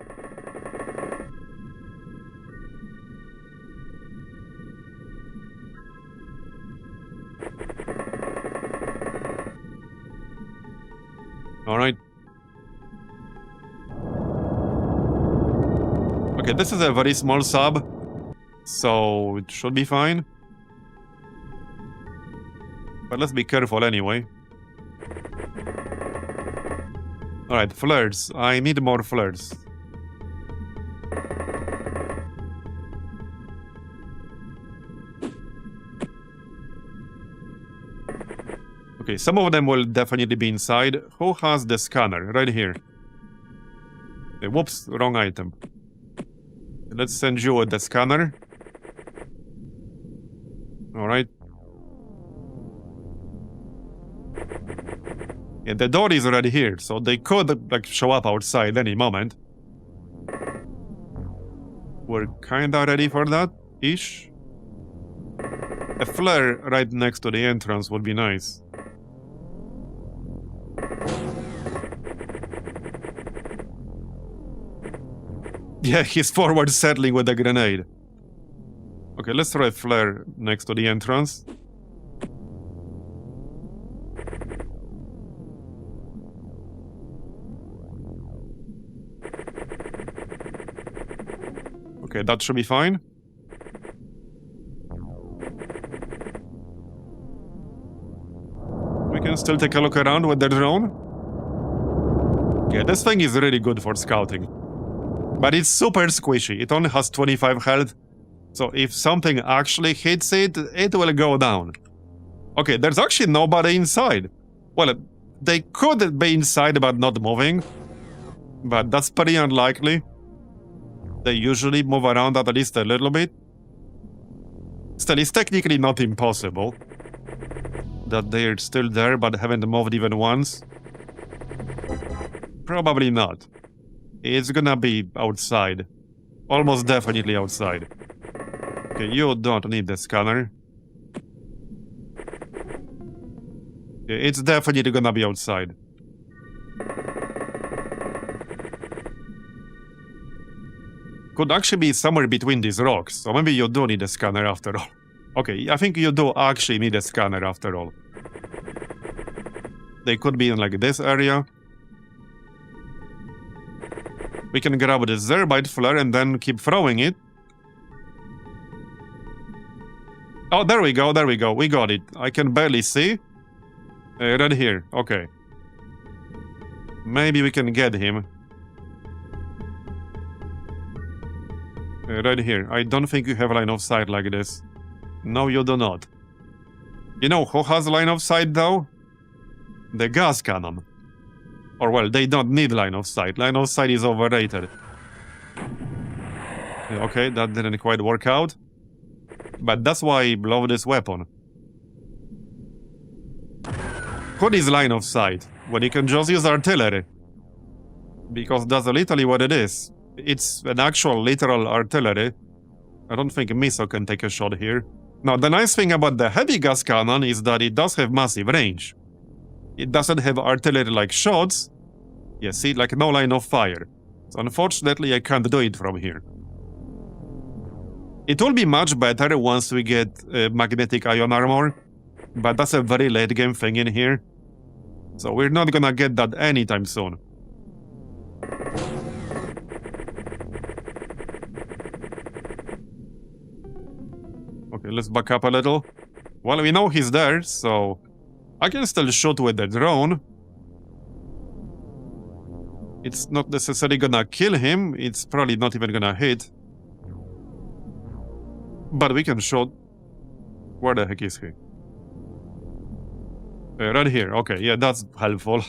Alright. Okay, this is a very small sub, so it should be fine. But let's be careful anyway. Alright, flares. I need more flares. Okay, some of them will definitely be inside. Who has the scanner? Right here. Whoops, wrong item. Let's send you with the scanner. Alright. Yeah, the door is already here, so they could like show up outside any moment. We're kinda ready for that, ish. A flare right next to the entrance would be nice. Yeah, he's forward settling with a grenade. Okay, let's throw a flare next to the entrance. Okay, that should be fine. We can still take a look around with the drone. Yeah, this thing is really good for scouting. But it's super squishy. It only has 25 health. So if something actually hits it, it will go down. Okay, there's actually nobody inside. Well, they could be inside but not moving. But that's pretty unlikely. They usually move around at least a little bit. Still, it's technically not impossible that they're still there but haven't moved even once. Probably not. It's gonna be outside. Almost definitely outside. Okay, you don't need the scanner. Okay, it's definitely gonna be outside. Could actually be somewhere between these rocks, so maybe you do need a scanner after all. Okay, I think you do actually need a scanner after all. They could be in like this area. We can grab the Zerbite flare and then keep throwing it. Oh, there we go, we got it. I can barely see. Right here, okay. Maybe we can get him. Right here. I don't think you have line of sight like this. No, you do not. You know who has line of sight though? The gas cannon. Or well, they don't need line of sight. Line of sight is overrated. Okay, that didn't quite work out. But that's why I love this weapon. What is line of sight? Well, you can just use artillery. Because that's literally what it is. It's an actual literal artillery. I don't think a missile can take a shot here. Now, the nice thing about the heavy gas cannon is that it does have massive range. It doesn't have artillery-like shots. Yeah, see, like no line of fire. So unfortunately, I can't do it from here. It will be much better once we get magnetic ion armor. But that's a very late game thing in here. So we're not gonna get that anytime soon. Okay, let's back up a little. Well, we know he's there, so I can still shoot with the drone. It's not necessarily gonna kill him, it's probably not even gonna hit. But we can shoot. Where the heck is he? Right here, okay, yeah, that's helpful.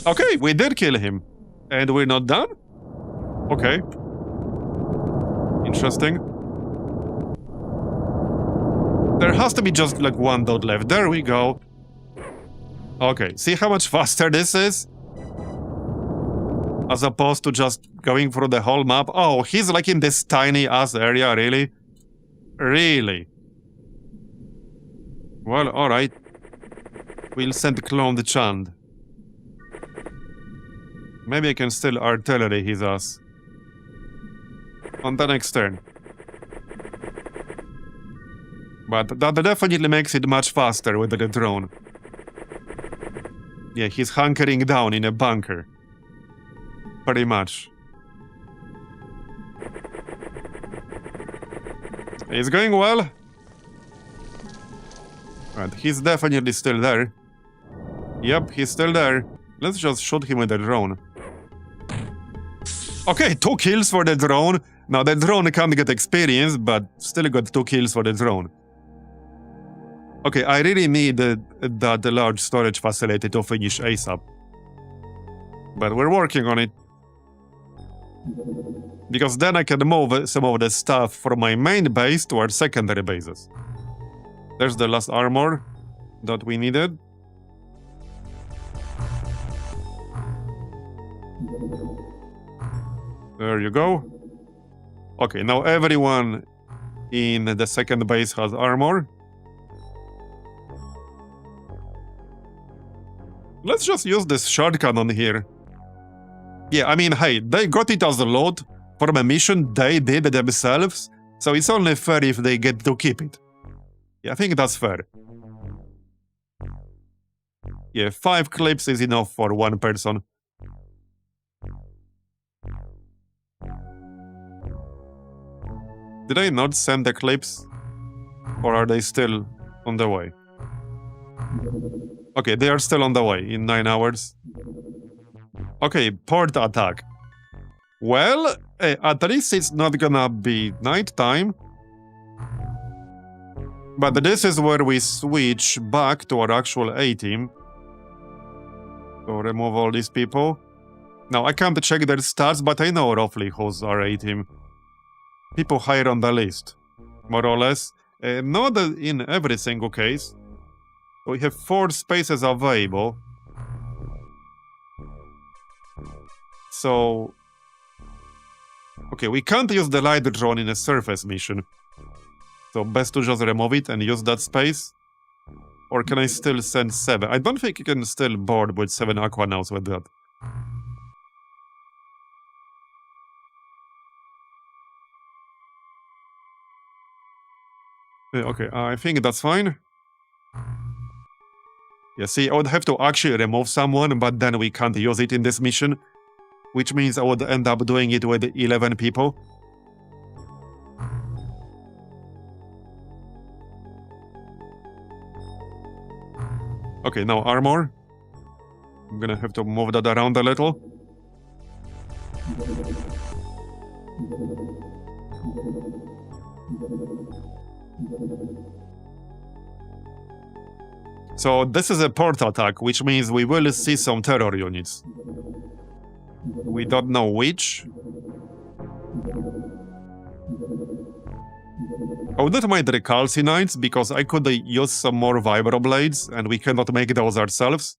Okay, we did kill him. And we're not done? Okay. Interesting. There has to be just like one dot left. There we go. Okay, see how much faster this is? As opposed to just going through the whole map. Oh, he's like in this tiny ass area, really? Really? Well, alright. We'll send Cloned Chand. Maybe I can still artillery his ass. On the next turn. But that definitely makes it much faster with the drone. Yeah, he's hunkering down in a bunker. Pretty much. It's going well. Right, he's definitely still there. Yep, he's still there. Let's just shoot him with the drone. Okay, 2 kills for the drone. Now, the drone can't get experience, but still got 2 kills for the drone. Okay, I really need that large storage facility to finish ASAP. But we're working on it. Because then I can move some of the stuff from my main base to our secondary bases. There's the last armor that we needed. There you go. Okay, now everyone in the second base has armor. Let's just use this shard cannon here. Yeah, I mean, hey, they got it as a load from a mission they did themselves, so it's only fair if they get to keep it. Yeah, I think that's fair. Yeah, 5 clips is enough for one person. Did I not send the clips? Or are they still on the way? Okay, they are still on the way in 9 hours. Okay, port attack. Well, at least it's not gonna be nighttime. But this is where we switch back to our actual A-team. So remove all these people. Now, I can't check their stats, but I know roughly who's our A-team. People higher on the list, more or less. Not in every single case. We have 4 spaces available. So... okay, we can't use the light drone in a surface mission. So best to just remove it and use that space. Or can I still send 7? I don't think you can still board with 7 Aquanauts with that. Okay, I think that's fine. Yeah, see, I would have to actually remove someone, but then we can't use it in this mission. Which means I would end up doing it with 11 people. Okay, now armor. I'm gonna have to move that around a little. So this is a port attack, which means we will see some terror units. We don't know which. I would not mind the calcinites, because I could use some more vibroblades, and we cannot make those ourselves.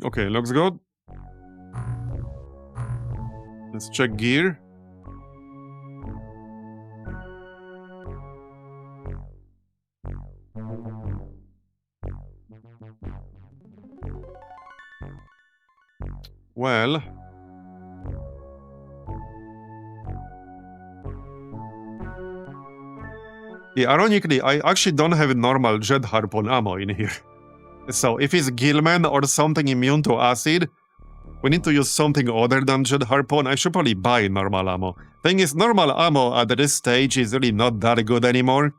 Okay, looks good. Let's check gear. Well... yeah, ironically, I actually don't have normal jet harpoon ammo in here. So if it's Gilman or something immune to acid, we need to use something other than jet harpoon. I should probably buy normal ammo. Thing is, normal ammo at this stage is really not that good anymore.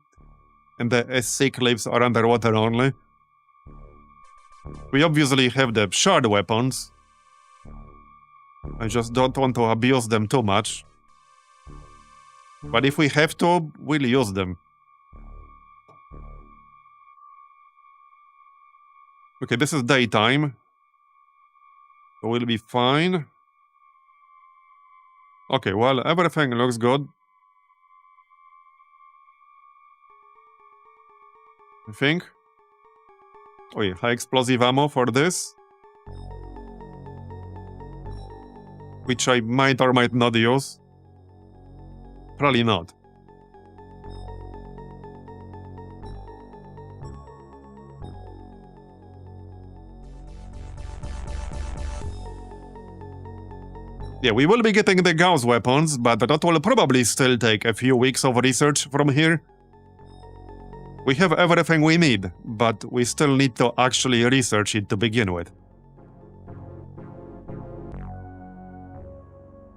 And the SC clips are underwater only. We obviously have the shard weapons. I just don't want to abuse them too much. But if we have to, we'll use them. Okay, this is daytime. So we'll be fine. Okay, well, everything looks good. I think. Oh yeah, high explosive ammo for this. Which I might or might not use. Probably not. Yeah, we will be getting the Gauss weapons, but that will probably still take a few weeks of research from here. We have everything we need, but we still need to actually research it to begin with.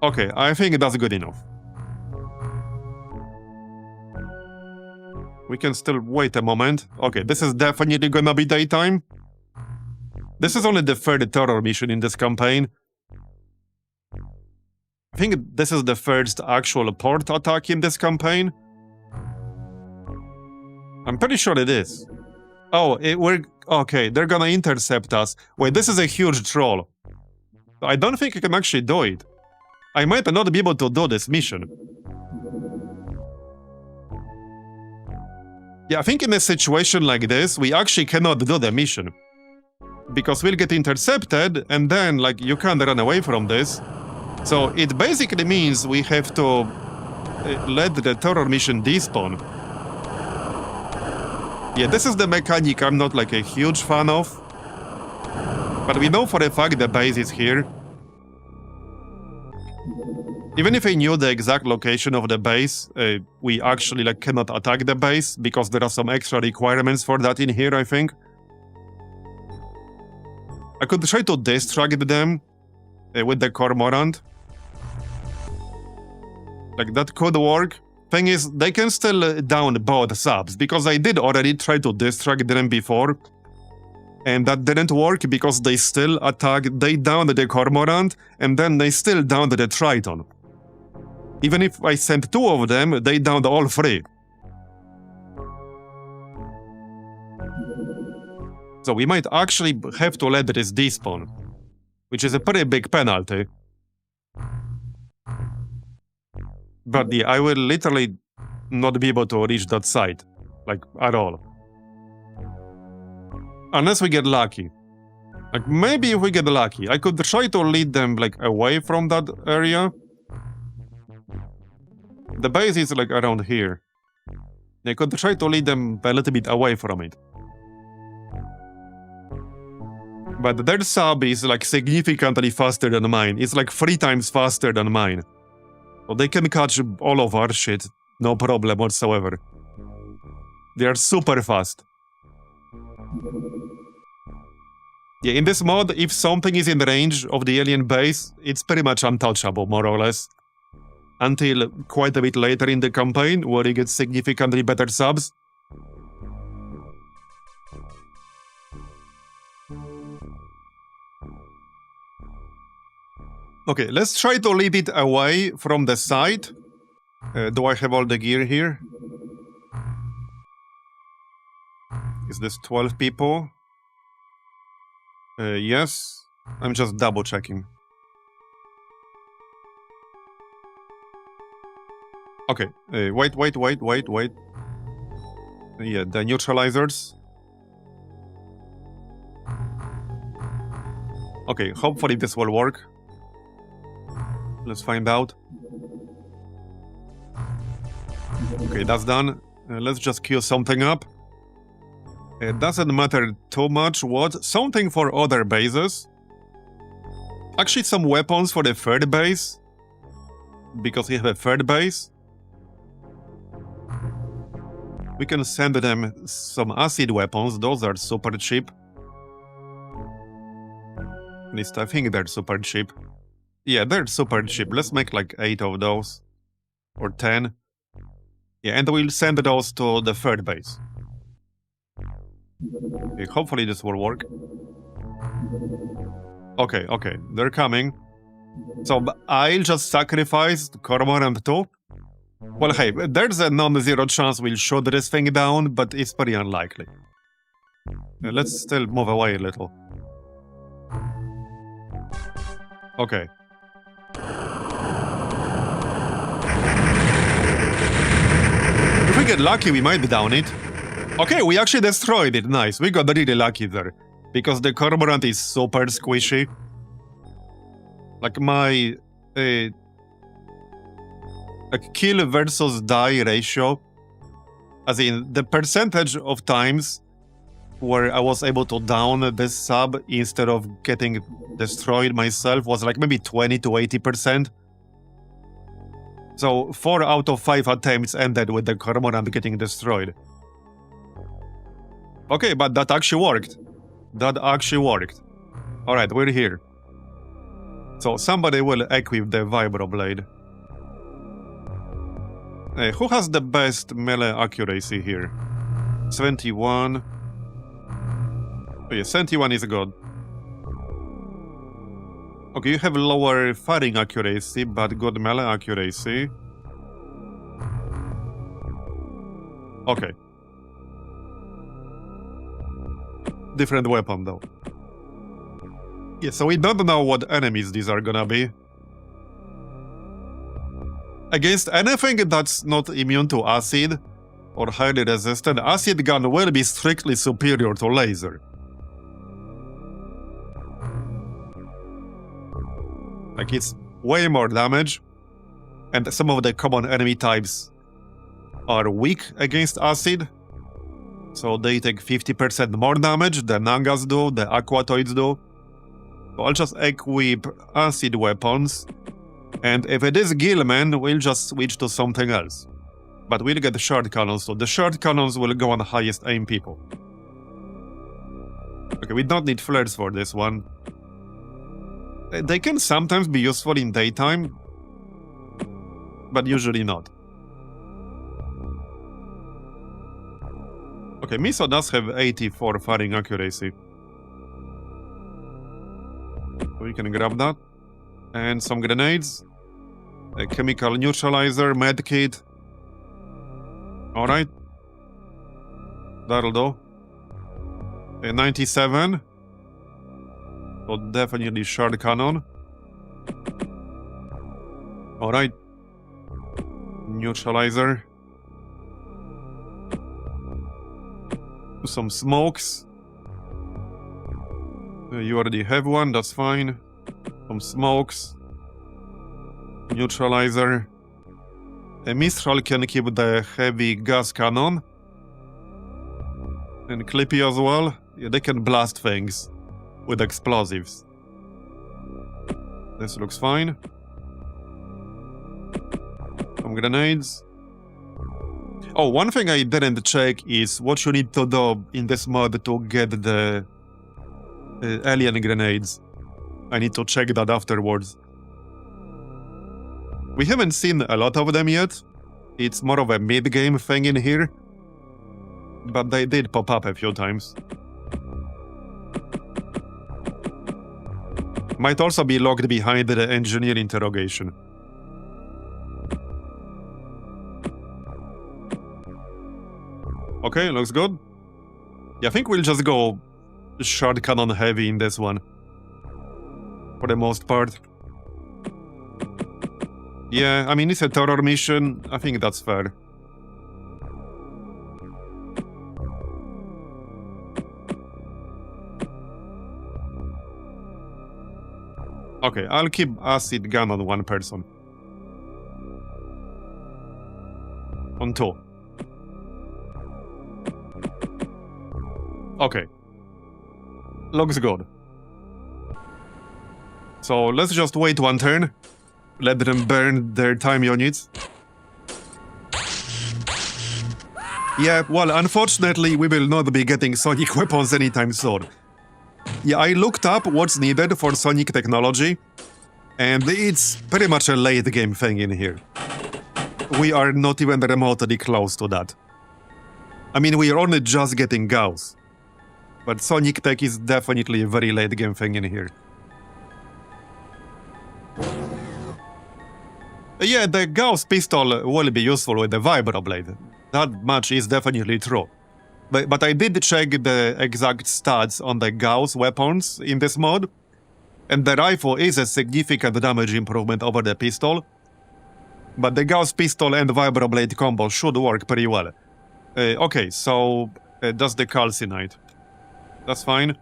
Okay, I think that's good enough. We can still wait a moment. Okay, this is definitely gonna be daytime. This is only the 3rd terror mission in this campaign. I think this is the 1st actual port attack in this campaign. I'm pretty sure it is. Oh, okay, they're gonna intercept us. Wait, this is a huge troll. I don't think I can actually do it. I might not be able to do this mission. Yeah, I think in a situation like this, we actually cannot do the mission. Because we'll get intercepted, and then, like, you can't run away from this. So it basically means we have to let the terror mission despawn. Yeah, this is the mechanic I'm not like a huge fan of. But we know for a fact the base is here. Even if I knew the exact location of the base, we actually like cannot attack the base because there are some extra requirements for that in here, I think. I could try to distract them with the Cormorant. Like, that could work. Thing is, they can still down both subs, because I did already try to distract them before. And that didn't work because they still attacked, they downed the Cormorant, and then they still downed the Triton. Even if I sent 2 of them, they downed all 3. So we might actually have to let this despawn, which is a pretty big penalty. But yeah, I will literally not be able to reach that site, like, at all. Unless we get lucky. Like, maybe if we get lucky, I could try to lead them, like, away from that area. The base is, like, around here. I could try to lead them a little bit away from it. But their sub is, like, significantly faster than mine. It's, like, 3 times faster than mine. So they can catch all of our shit, no problem whatsoever. They are super fast. Yeah, in this mod, if something is in range of the alien base, it's pretty much untouchable, more or less. Until quite a bit later in the campaign, where you get significantly better subs. Okay, let's try to lead it away from the side. Do I have all the gear here? Is this 12 people? Yes. I'm just double checking. Okay, wait. Yeah, the neutralizers. Okay, hopefully this will work. Let's find out. Okay, that's done. Let's just queue something up. It doesn't matter too much what. Something for other bases. Actually, some weapons for the 3rd base. Because we have a 3rd base. We can send them some acid weapons. Those are super cheap. At least I think they're super cheap. Yeah, they're super cheap. Let's make like 8 of those. Or 10. Yeah, and we'll send those to the 3rd base. Okay, hopefully this will work. Okay, they're coming. So I'll just sacrifice Cormorant too. Well, hey, there's a non-zero chance we'll shoot this thing down, but it's pretty unlikely. Let's still move away a little. Okay. If we get lucky, we might down it. Okay, we actually destroyed it. Nice. We got really lucky there. Because the Cormorant is super squishy. Like my... like kill versus die ratio. As in, the percentage of times where I was able to down this sub instead of getting destroyed myself was like maybe 20 to 80%. So 4 out of 5 attempts ended with the Cormorant getting destroyed. Okay, but that actually worked. That actually worked. Alright, we're here. So somebody will equip the Vibroblade. Hey, who has the best melee accuracy here? 71. Oh yeah, 71 is good. Okay, you have lower firing accuracy, but good melee accuracy. Okay. Different weapon, though. Yeah, so we don't know what enemies these are gonna be. Against anything that's not immune to acid or highly resistant, acid gun will be strictly superior to laser. Like, it's way more damage, and some of the common enemy types are weak against acid. So they take 50% more damage, the Nagas do, the Aquatoids do. So I'll just equip acid weapons. And if it is Gillman, we'll just switch to something else. But we'll get shard cannons, so the shard cannons will go on the highest aim people. Okay, we don't need flares for this one. They can sometimes be useful in daytime, but usually not. Okay, Miso does have 84 firing accuracy. So we can grab that. And some grenades. A chemical neutralizer, medkit. Alright. That'll do. A 97. So definitely shard cannon. Alright. Neutralizer. Some smokes. You already have one, that's fine. Some smokes. Neutralizer. A Mistral can keep the heavy gas cannon. And Clippy as well. Yeah, they can blast things with explosives. This looks fine. Some grenades. Oh, one thing I didn't check is what you need to do in this mod to get the alien grenades. I need to check that afterwards. We haven't seen a lot of them yet. It's more of a mid-game thing in here. But they did pop up a few times. Might also be locked behind the engineer interrogation. Okay, looks good. Yeah, I think we'll just go shard cannon heavy in this one. For the most part. Yeah, I mean, it's a terror mission. I think that's fair. Okay, I'll keep acid gun on one person. On two. Okay. Looks good. So let's just wait one turn. Let them burn their time units. Yeah, well, unfortunately, we will not be getting sonic weapons anytime soon. Yeah, I looked up what's needed for sonic technology, and it's pretty much a late game thing in here. We are not even remotely close to that. I mean, we are only just getting Gauss. But sonic tech is definitely a very late game thing in here. Yeah, the Gauss pistol will be useful with the vibroblade. That much is definitely true. But I did check the exact stats on the Gauss weapons in this mod, and the rifle is a significant damage improvement over the pistol. But the Gauss pistol and vibroblade combo should work pretty well. Okay, so that's the calcinite. That's fine.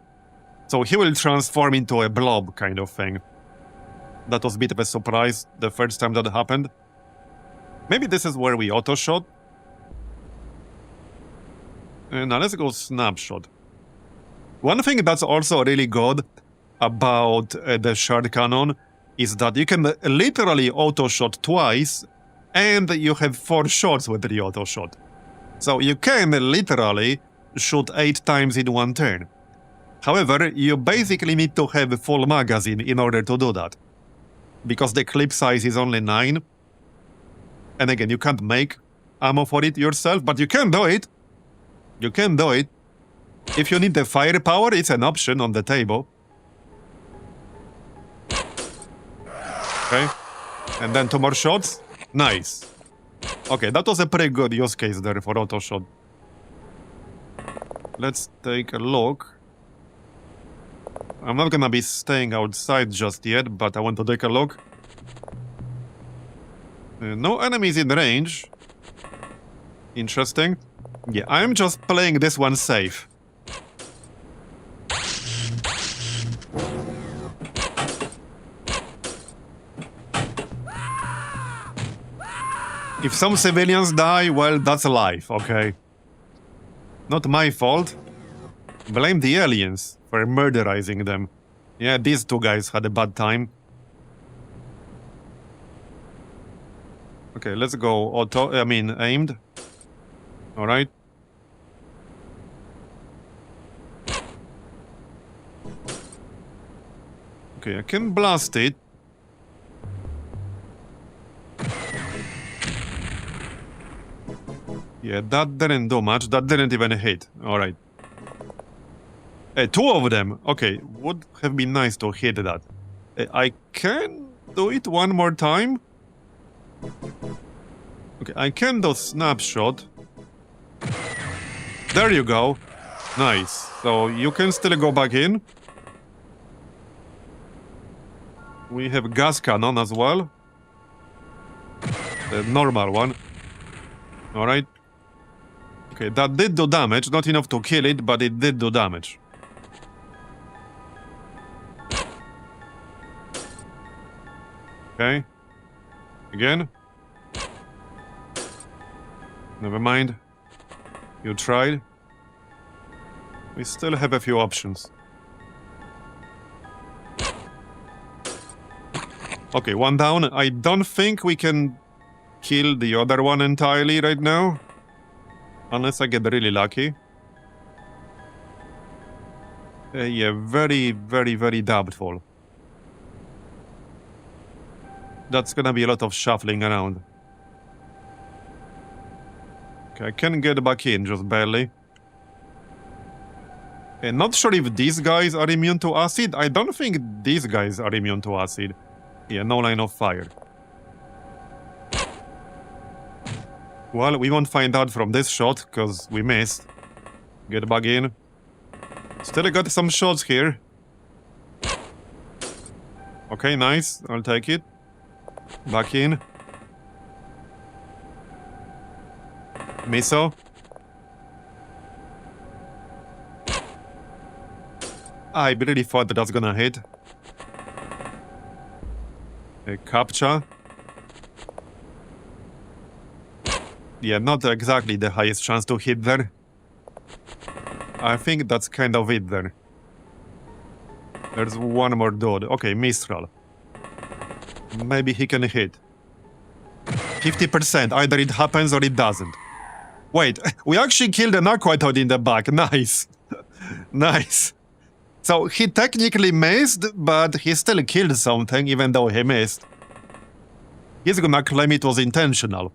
So he will transform into a blob kind of thing. That was a bit of a surprise the first time that happened. Maybe this is where we auto-shot. Now let's go snapshot. One thing that's also really good about the shard cannon is that you can literally auto-shot twice, and you have 4 shots with the auto-shot. So you can literally shoot 8 times in one turn. However, you basically need to have a full magazine in order to do that. Because the clip size is only 9. And again, you can't make ammo for it yourself, but you can do it. You can do it. If you need the firepower, it's an option on the table. Okay. And then 2 more shots. Nice. Okay, that was a pretty good use case there for auto shot. Let's take a look. I'm not gonna be staying outside just yet, but I want to take a look. No enemies in range. Interesting. Yeah, I'm just playing this one safe. If some civilians die, well, that's life, okay? Not my fault. Blame the aliens for murderizing them. Yeah, these two guys had a bad time. Okay, let's go aimed. Alright. Okay, I can blast it. Yeah, that didn't do much. That didn't even hit. Alright. Two of them. Okay, would have been nice to hit that. I can do it one more time. Okay, I can do snapshot. There you go. Nice. So you can still go back in. We have gas cannon as well. The normal one. Alright. Okay, that did do damage. Not enough to kill it, but it did do damage. Okay. Again. Never mind. You tried. We still have a few options. Okay, one down. I don't think we can kill the other one entirely right now. Unless I get really lucky. Yeah, very, very, very doubtful. That's gonna be a lot of shuffling around. Okay, I can get back in, just barely. Not sure if these guys are immune to acid. I don't think these guys are immune to acid. Yeah, no line of fire. Well, we won't find out from this shot, because we missed. Get back in. Still got some shots here. Okay, nice. I'll take it. Back in. Miso. I really thought that was gonna hit. A capture. Yeah, not exactly the highest chance to hit there. I think that's kind of it there. There's one more dude. Okay, Mistral. Maybe he can hit. 50%. Either it happens or it doesn't. Wait, we actually killed an Aquatoid in the back. Nice. Nice. So he technically missed, but he still killed something even though he missed. He's gonna claim it was intentional.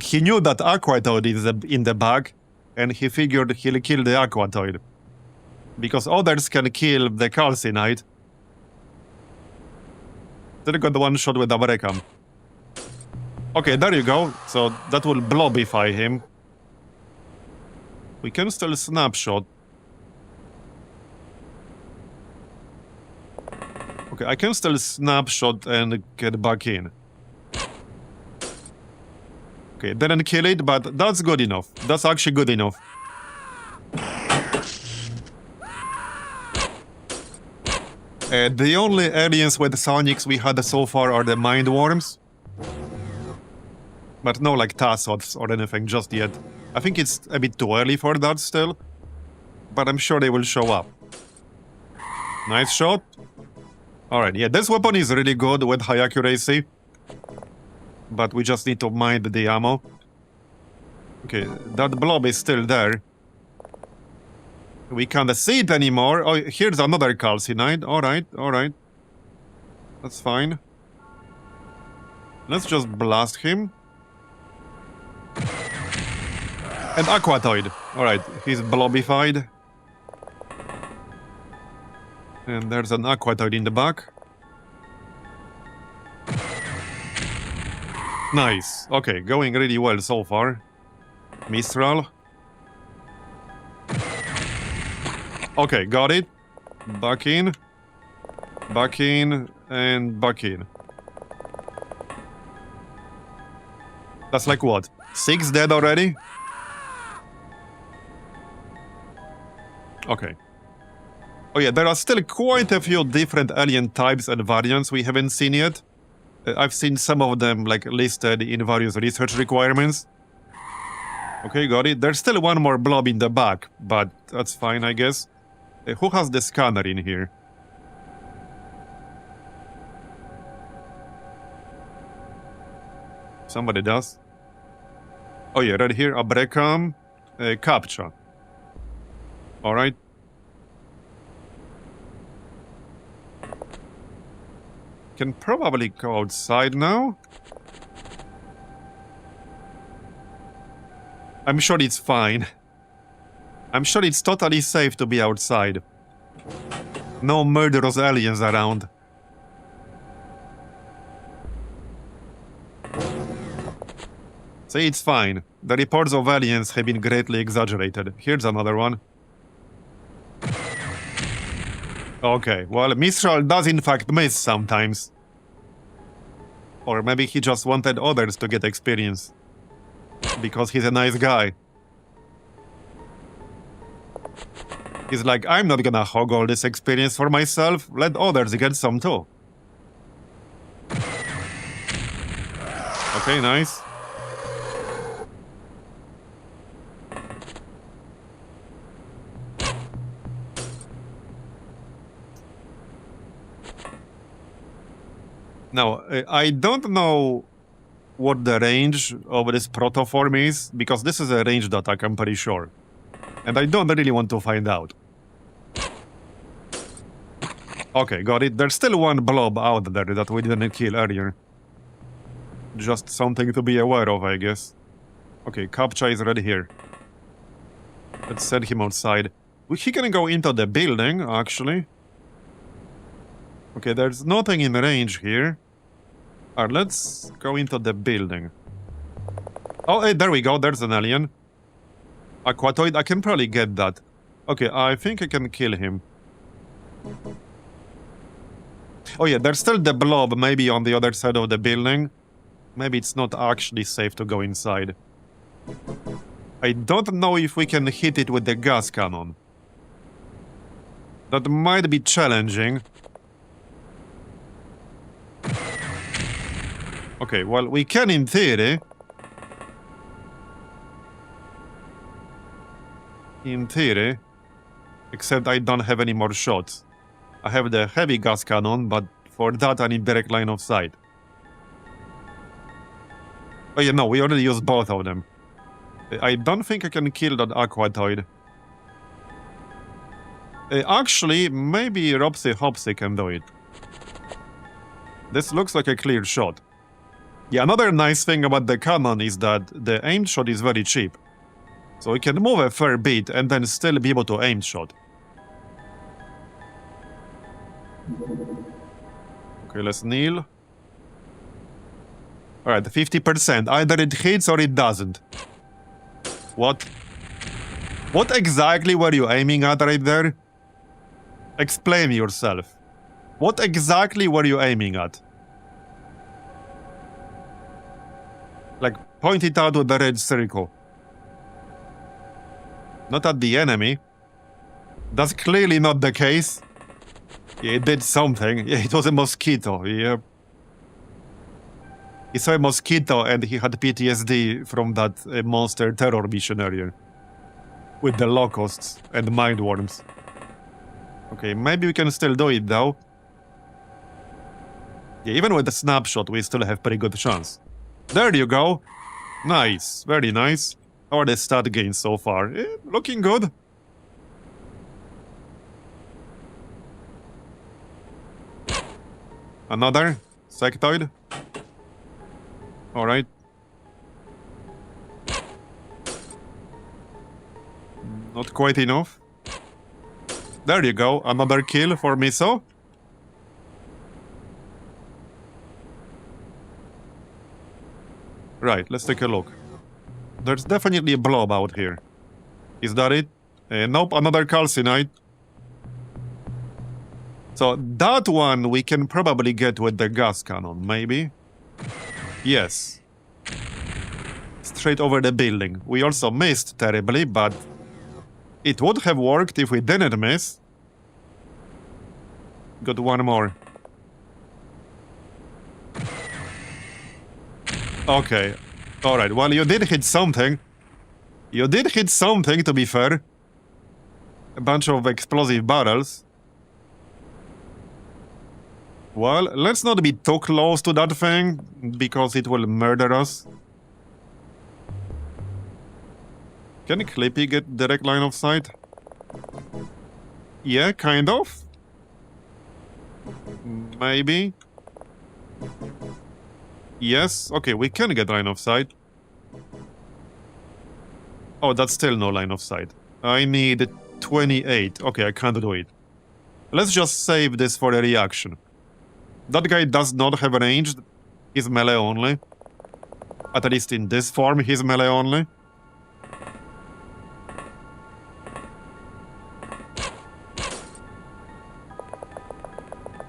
He knew that Aquatoid is in the back, and he figured he'll kill the Aquatoid. Because others can kill the Calcinite. Still got one shot with Abrekam. Okay, there you go. So that will blobify him. We can still snapshot. Okay, I can still snapshot and get back in. Okay, didn't kill it, but that's good enough. That's actually good enough. The only aliens with sonics we had so far are the mind worms. But no like Tassots or anything just yet. I think it's a bit too early for that still. But I'm sure they will show up. Nice shot. Alright, yeah, this weapon is really good with high accuracy. But we just need to mind the ammo. Okay, that blob is still there. We can't see it anymore. Oh, here's another calcinite. Alright, alright. That's fine. Let's just blast him. And Aquatoid. Alright, he's blobified. And there's an Aquatoid in the back. Nice. Okay, going really well so far. Mistral. Okay, got it. Back in. Back in. And back in. That's like what? 6 dead already? Okay. Oh yeah, there are still quite a few different alien types and variants we haven't seen yet. I've seen some of them like listed in various research requirements. Okay, got it. There's still one more blob in the back, but that's fine, I guess. Who has the scanner in here? Somebody does. Oh yeah, right here, Abrecam, Captcha. Alright. Can probably go outside now. I'm sure it's fine. I'm sure it's totally safe to be outside. No murderous aliens around. So it's fine. The reports of aliens have been greatly exaggerated. Here's another one. Okay, well, Mistral does in fact miss sometimes. Or maybe he just wanted others to get experience. Because he's a nice guy. He's like, I'm not gonna hog all this experience for myself, let others get some too. Okay, nice. Now, I don't know what the range of this protoform is, because this is a ranged attack, I'm pretty sure. And I don't really want to find out. Okay, got it. There's still one blob out there that we didn't kill earlier. Just something to be aware of, I guess. Okay, Captcha is right here. Let's send him outside. He can go into the building, actually. Okay, there's nothing in range here. Alright, let's go into the building. Oh, hey, there we go. There's an alien. Aquatoid, I can probably get that. Okay, I think I can kill him. Oh yeah, there's still the blob maybe on the other side of the building. Maybe it's not actually safe to go inside. I don't know if we can hit it with the gas cannon. That might be challenging. Okay, well, we can in theory. In theory. Except I don't have any more shots. I have the heavy gas cannon, but for that I need direct line of sight. Oh yeah, no, we already used both of them. I don't think I can kill that Aquatoid. Actually, maybe Ropsy Hopsy can do it. This looks like a clear shot. Yeah, another nice thing about the cannon is that the aimed shot is very cheap. So we can move a fair bit and then still be able to aim shot. Okay, let's kneel. Alright, 50%. Either it hits or it doesn't. What? What exactly were you aiming at right there? Explain yourself. What exactly were you aiming at? Like, point it out with the red circle. Not at the enemy. That's clearly not the case. Yeah, it did something. Yeah, it was a mosquito. Yeah. He saw a mosquito and he had PTSD from that monster terror mission earlier. With the locusts and mindworms. Okay, maybe we can still do it though. Yeah, even with the snapshot, we still have pretty good chance. There you go. Nice, very nice. How are the stat gains so far? Looking good. Another sectoid. Alright. Not quite enough. There you go, another kill for Miso. Right, let's take a look. There's definitely a blob out here. Is that it? Nope, another calcinite. So that one we can probably get with the gas cannon, maybe? Yes. Straight over the building. We also missed terribly, but it would have worked if we didn't miss. Got one more. Okay. Alright, well, you did hit something. You did hit something, to be fair. A bunch of explosive barrels. Well, let's not be too close to that thing, because it will murder us. Can Clippy get direct line of sight? Yeah, kind of. Maybe. Yes, okay, we can get line of sight. Oh, that's still no line of sight. I need 28. Okay, I can't do it. Let's just save this for a reaction. That guy does not have ranged. He's melee only. At least in this form, he's melee only.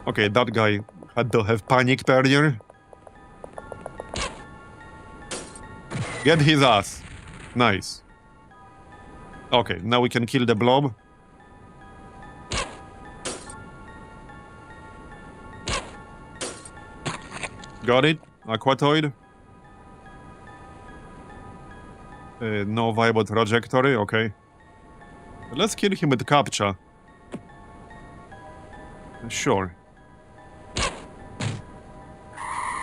Okay, that guy had to have panicked earlier. Get his ass. Nice. Okay, now we can kill the blob. Got it. Aquatoid. No viable trajectory, okay. Let's kill him with captcha. Sure.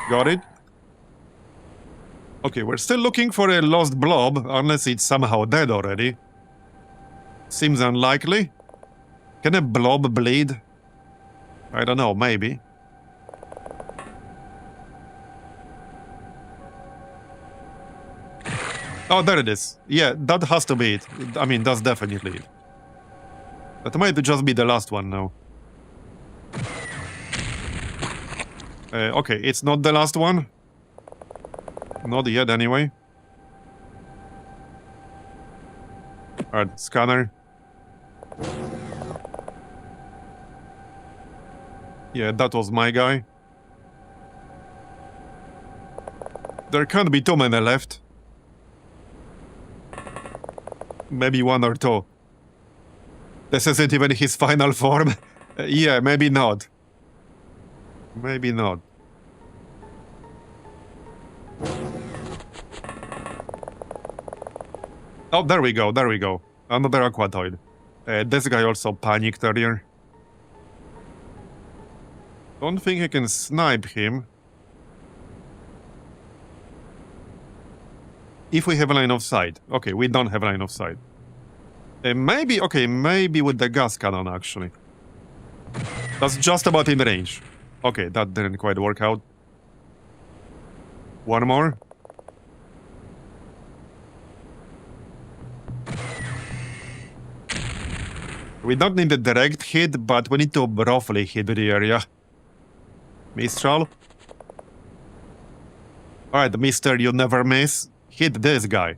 Got it. Okay, we're still looking for a lost blob, unless it's somehow dead already. Seems unlikely. Can a blob bleed? I don't know, maybe. Oh, there it is. Yeah, that has to be it. I mean, that's definitely it. That might just be the last one now. Okay, it's not the last one. Not yet, anyway. Alright, scanner. Yeah, that was my guy. There can't be too many left. Maybe one or two. This isn't even his final form. Yeah, maybe not. Maybe not. Oh, there we go, there we go. Another aquatoid. This guy also panicked earlier. Don't think I can snipe him. If we have a line of sight. Okay, we don't have a line of sight. Maybe, okay, maybe with the gas cannon, actually. That's just about in range. Okay, that didn't quite work out. One more. We don't need a direct hit, but we need to roughly hit the area. Mistral. Alright, mister, you never miss. Hit this guy.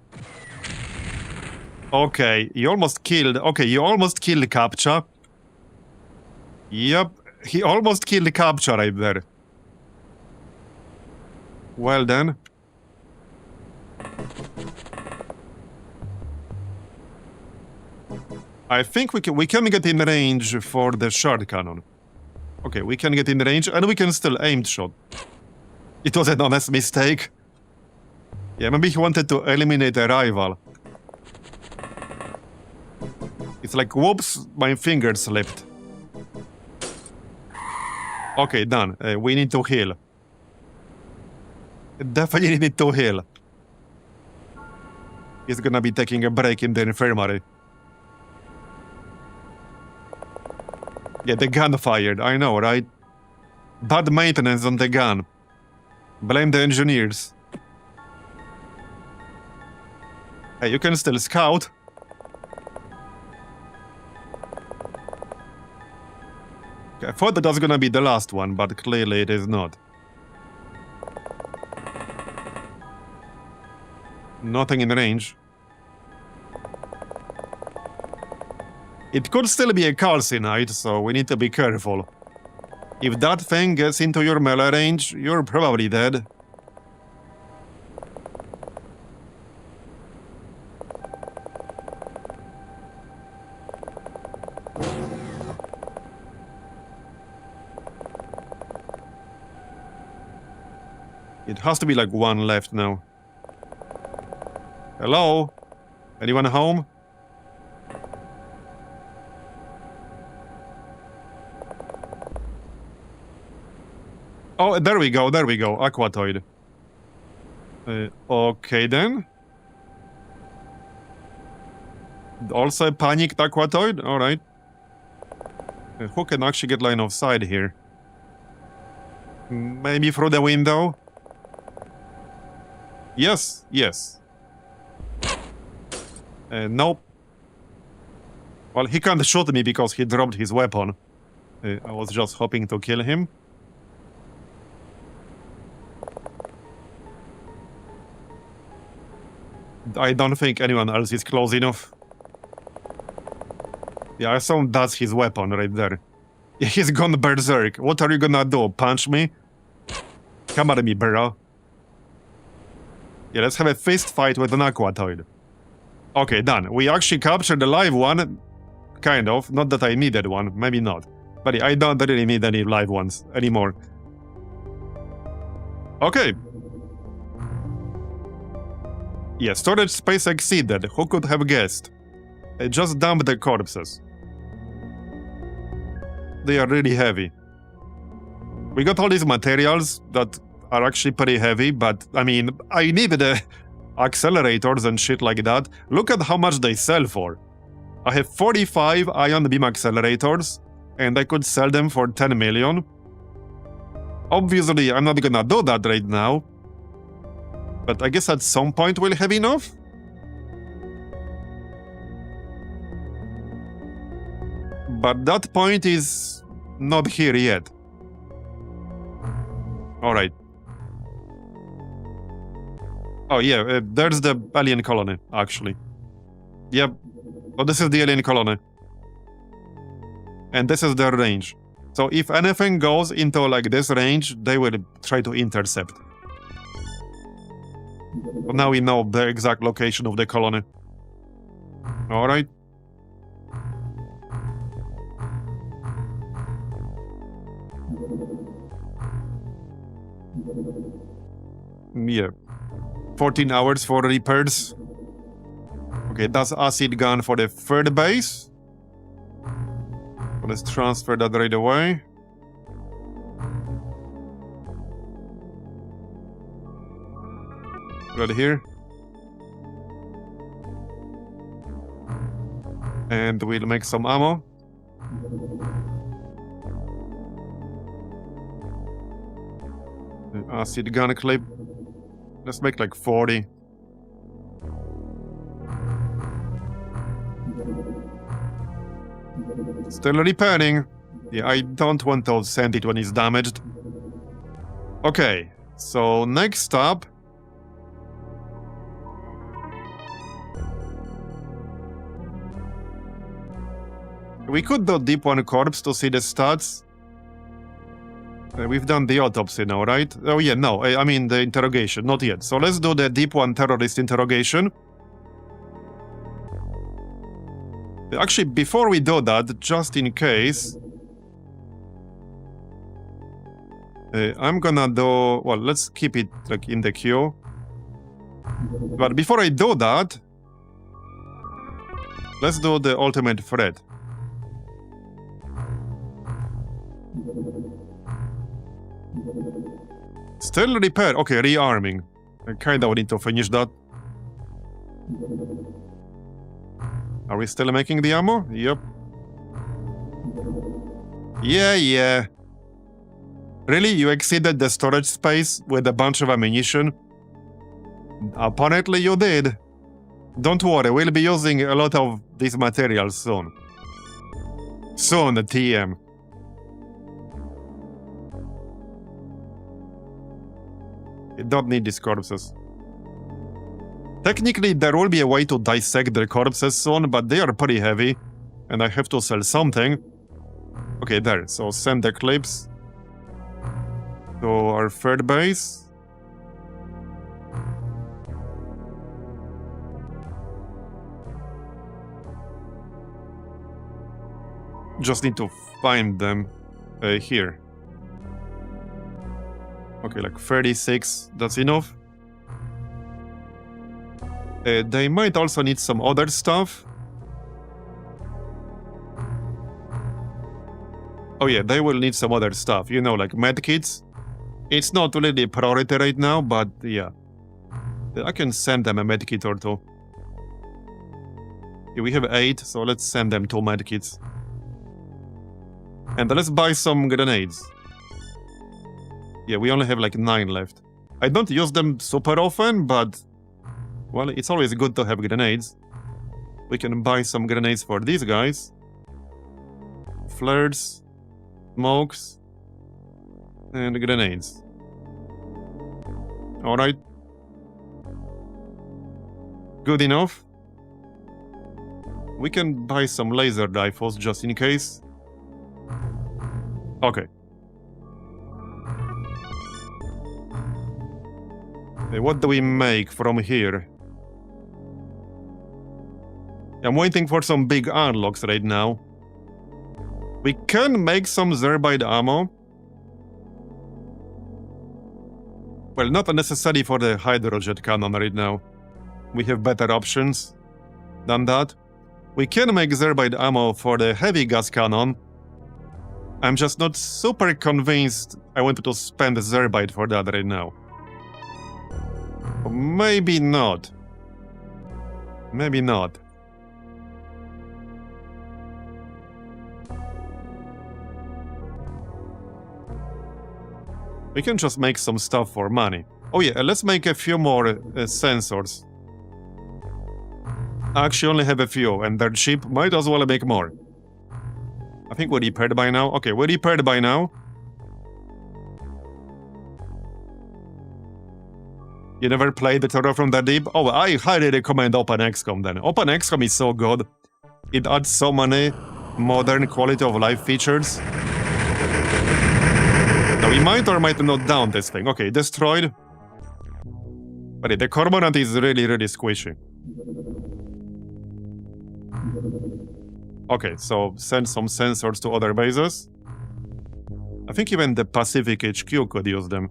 Okay, you almost killed... Okay, you almost killed captcha. Yep, he almost killed captcha right there. Well then. I think we can get in range for the shard cannon. Okay, we can get in range and we can still aim shot. It was an honest mistake. Yeah, maybe he wanted to eliminate a rival. It's like, whoops, my finger slipped. Okay, done. We need to heal. Definitely need to heal. He's gonna be taking a break in the infirmary. Yeah, the gun fired, I know, right? Bad maintenance on the gun. Blame the engineers. Hey, you can still scout. Okay, I thought that was gonna be the last one, but clearly it is not. Nothing in range. It could still be a calcinite, so we need to be careful. If that thing gets into your melee range, you're probably dead. It has to be like one left now. Hello? Anyone home? Oh, there we go, Aquatoid. Okay then. Also a panicked Aquatoid? Alright. Who can actually get line of sight here? Maybe through the window? Yes, yes. Nope. Well, he can't shoot me because he dropped his weapon. I was just hoping to kill him. I don't think anyone else is close enough. Yeah, I assume that's his weapon right there. He's gone berserk. What are you gonna do? Punch me? Come at me, bro. Yeah, let's have a fist fight with an Aquatoid. Okay, done. We actually captured a live one. Kind of. Not that I needed one. Maybe not. But I don't really need any live ones anymore. Okay. Yeah, storage space exceeded. Who could have guessed? Just dump the corpses. They are really heavy. We got all these materials that are actually pretty heavy, but I mean, I needed accelerators and shit like that. Look at how much they sell for. I have 45 ion beam accelerators, and I could sell them for 10 million. Obviously, I'm not gonna do that right now. But I guess at some point we'll have enough? But that point is not here yet. Alright. Oh yeah, there's the alien colony, actually. Yep. Oh, this is the alien colony. And this is their range. So if anything goes into like this range, they will try to intercept. But now we know the exact location of the colony. Alright. Yeah. 14 hours for repairs. Okay, that's acid gun for the third base. Let's transfer that right away. Right here. And we'll make some ammo. Acid gun clip. Let's make like 40. Still repairing. Yeah, I don't want to send it when it's damaged. Okay, so next up. We could do deep one corpse to see the stats. We've done the autopsy now, right? Oh yeah, no, I mean the interrogation, not yet. So let's do the deep one terrorist interrogation. Actually, before we do that, just in case, I'm gonna do, well, let's keep it like in the queue. But before I do that, let's do the ultimate threat. Still repair. Okay, rearming. I kinda need to finish that. Are we still making the ammo? Yep. Yeah. Really? You exceeded the storage space with a bunch of ammunition? Apparently you did. Don't worry, we'll be using a lot of these materials soon. Soon, the TM. You don't need these corpses. Technically, there will be a way to dissect the corpses soon, but they are pretty heavy, and I have to sell something. Okay, there. So send the clips to our third base. Just need to find them here. Okay, like 36, that's enough. They might also need some other stuff. Oh yeah, they will need some other stuff, you know, like medkits. It's not really a priority right now, but yeah. I can send them a medkit or two. Yeah, we have 8, so let's send them 2 medkits. And let's buy some grenades. Yeah, we only have like 9 left. I don't use them super often, but... well, it's always good to have grenades. We can buy some grenades for these guys. Flares, smokes, and grenades. Alright. Good enough. We can buy some laser rifles just in case. Okay. What do we make from here? I'm waiting for some big unlocks right now. We can make some Zerbite ammo. Well, not necessarily for the hydrojet cannon right now. We have better options than that. We can make Zerbite ammo for the heavy gas cannon. I'm just not super convinced I want to spend Zerbite for that right now. Or maybe not. Maybe not. We can just make some stuff for money. Oh yeah, let's make a few more sensors. I actually only have a few, and they're cheap, might as well make more. I think we're repaired by now. Okay, we're repaired by now. You never played the Terror from the Deep? Oh, I highly recommend OpenXcom then. OpenXcom is so good. It adds so many modern quality of life features. Now we might or might not down this thing. Okay, destroyed. But the Cormorant is really, really squishy. Okay, so send some sensors to other bases. I think even the Pacific HQ could use them.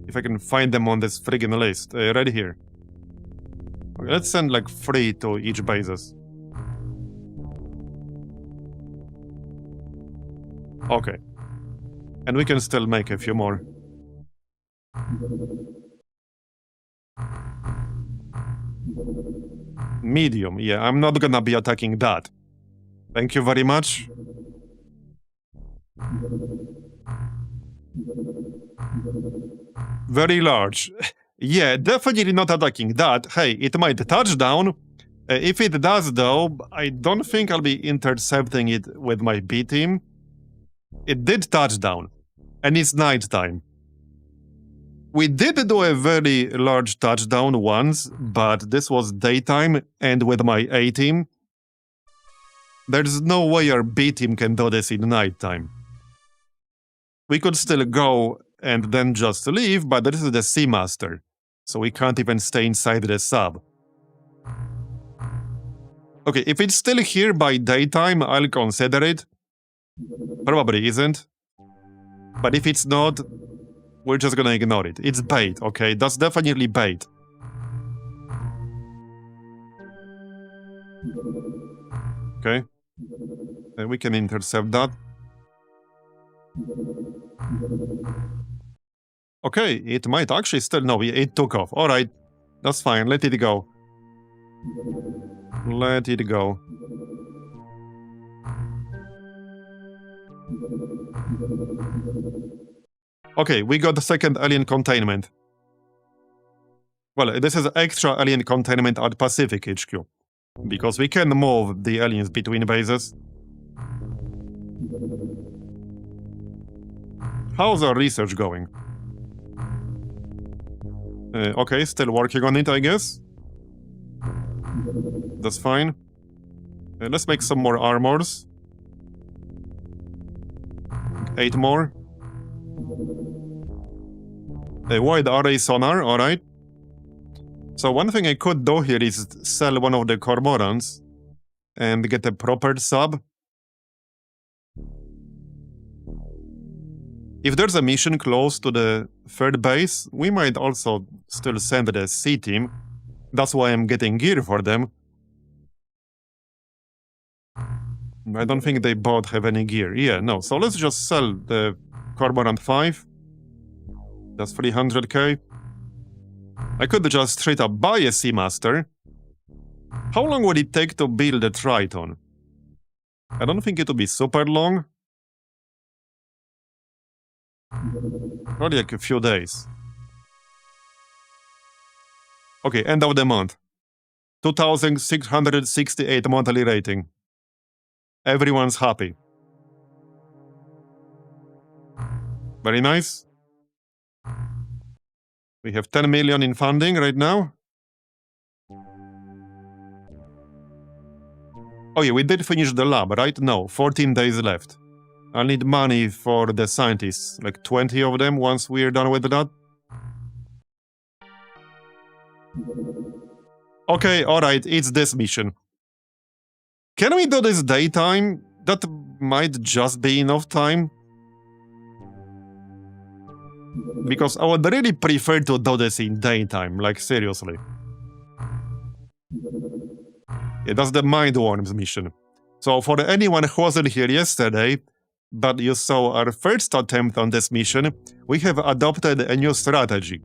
If I can find them on this friggin' list, right here. Okay, let's send like 3 to each bases. Okay. And we can still make a few more. Medium, yeah, I'm not gonna be attacking that. Thank you very much. Very large. Yeah, definitely not attacking that. Hey, it might touch down. If it does, though, I don't think I'll be intercepting it with my B team. It did touch down, and it's nighttime. We did do a very large touchdown once, but this was daytime and with my A team. There's no way our B team can do this in nighttime. We could still go and then just leave, but this is the Seamaster, so we can't even stay inside the sub. Okay, if it's still here by daytime, I'll consider it. Probably isn't. But if it's not, we're just gonna ignore it. It's bait, okay? That's definitely bait. Okay. And we can intercept that. Okay, it might actually still... no, it took off. Alright, that's fine. Let it go. Let it go. Okay, we got the second alien containment. Well, this is extra alien containment at Pacific HQ. Because we can move the aliens between bases. How's our research going? Okay, still working on it, I guess. That's fine. Let's make some more armors. 8 more. A wide array sonar, alright. So one thing I could do here is sell one of the Cormorants and get a proper sub. If there's a mission close to the third base, we might also still send the C team. That's why I'm getting gear for them. I don't think they both have any gear. Yeah, no. So let's just sell the Cormorant 5. That's 300k. I could just straight up buy a Seamaster. How long would it take to build a Triton? I don't think it would be super long. Probably like a few days. Okay, end of the month. 2,668 monthly rating. Everyone's happy. Very nice. We have 10 million in funding right now. Oh yeah, we did finish the lab, right? No, 14 days left. I'll need money for the scientists, like 20 of them once we're done with that. Okay, alright, it's this mission. Can we do this daytime? That might just be enough time. Because I would really prefer to do this in daytime, like seriously. Yeah, that's the Mind Worms mission. So for anyone who wasn't here yesterday, but you saw our first attempt on this mission, we have adopted a new strategy.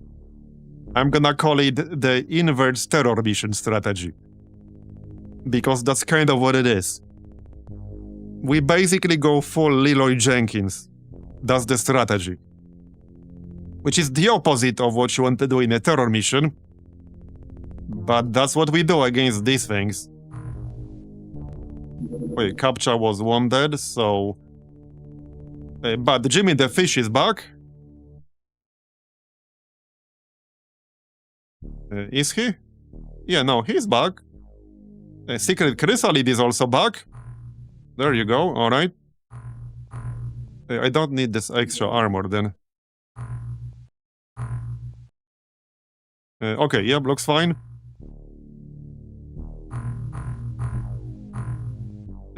I'm gonna call it the inverse terror mission strategy. Because that's kind of what it is. We basically go full Leroy Jenkins. That's the strategy. Which is the opposite of what you want to do in a terror mission. But that's what we do against these things. Wait, Captcha was wounded, so... but Jimmy the Fish is back? Is he? Yeah, no, he's back. Secret Chrysalid is also back. There you go, alright. I don't need this extra armor then. Okay, yep, looks fine.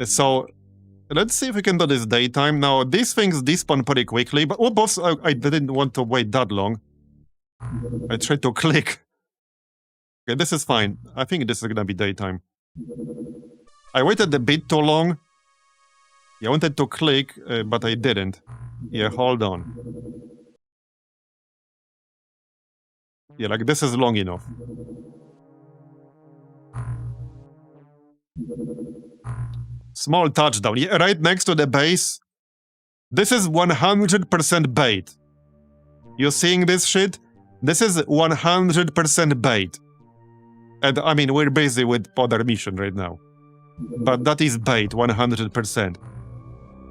So, let's see if we can do this daytime. Now, these things despawn pretty quickly, but oops, I didn't want to wait that long. I tried to click. Okay, this is fine. I think this is gonna be daytime. I waited a bit too long. Yeah, I wanted to click, but I didn't. Yeah, hold on. Yeah, like this is long enough. Small touchdown. Yeah, right next to the base. This is 100% bait. You seeing this shit? This is 100% bait. And I mean, we're busy with other mission right now. But that is bait, 100%.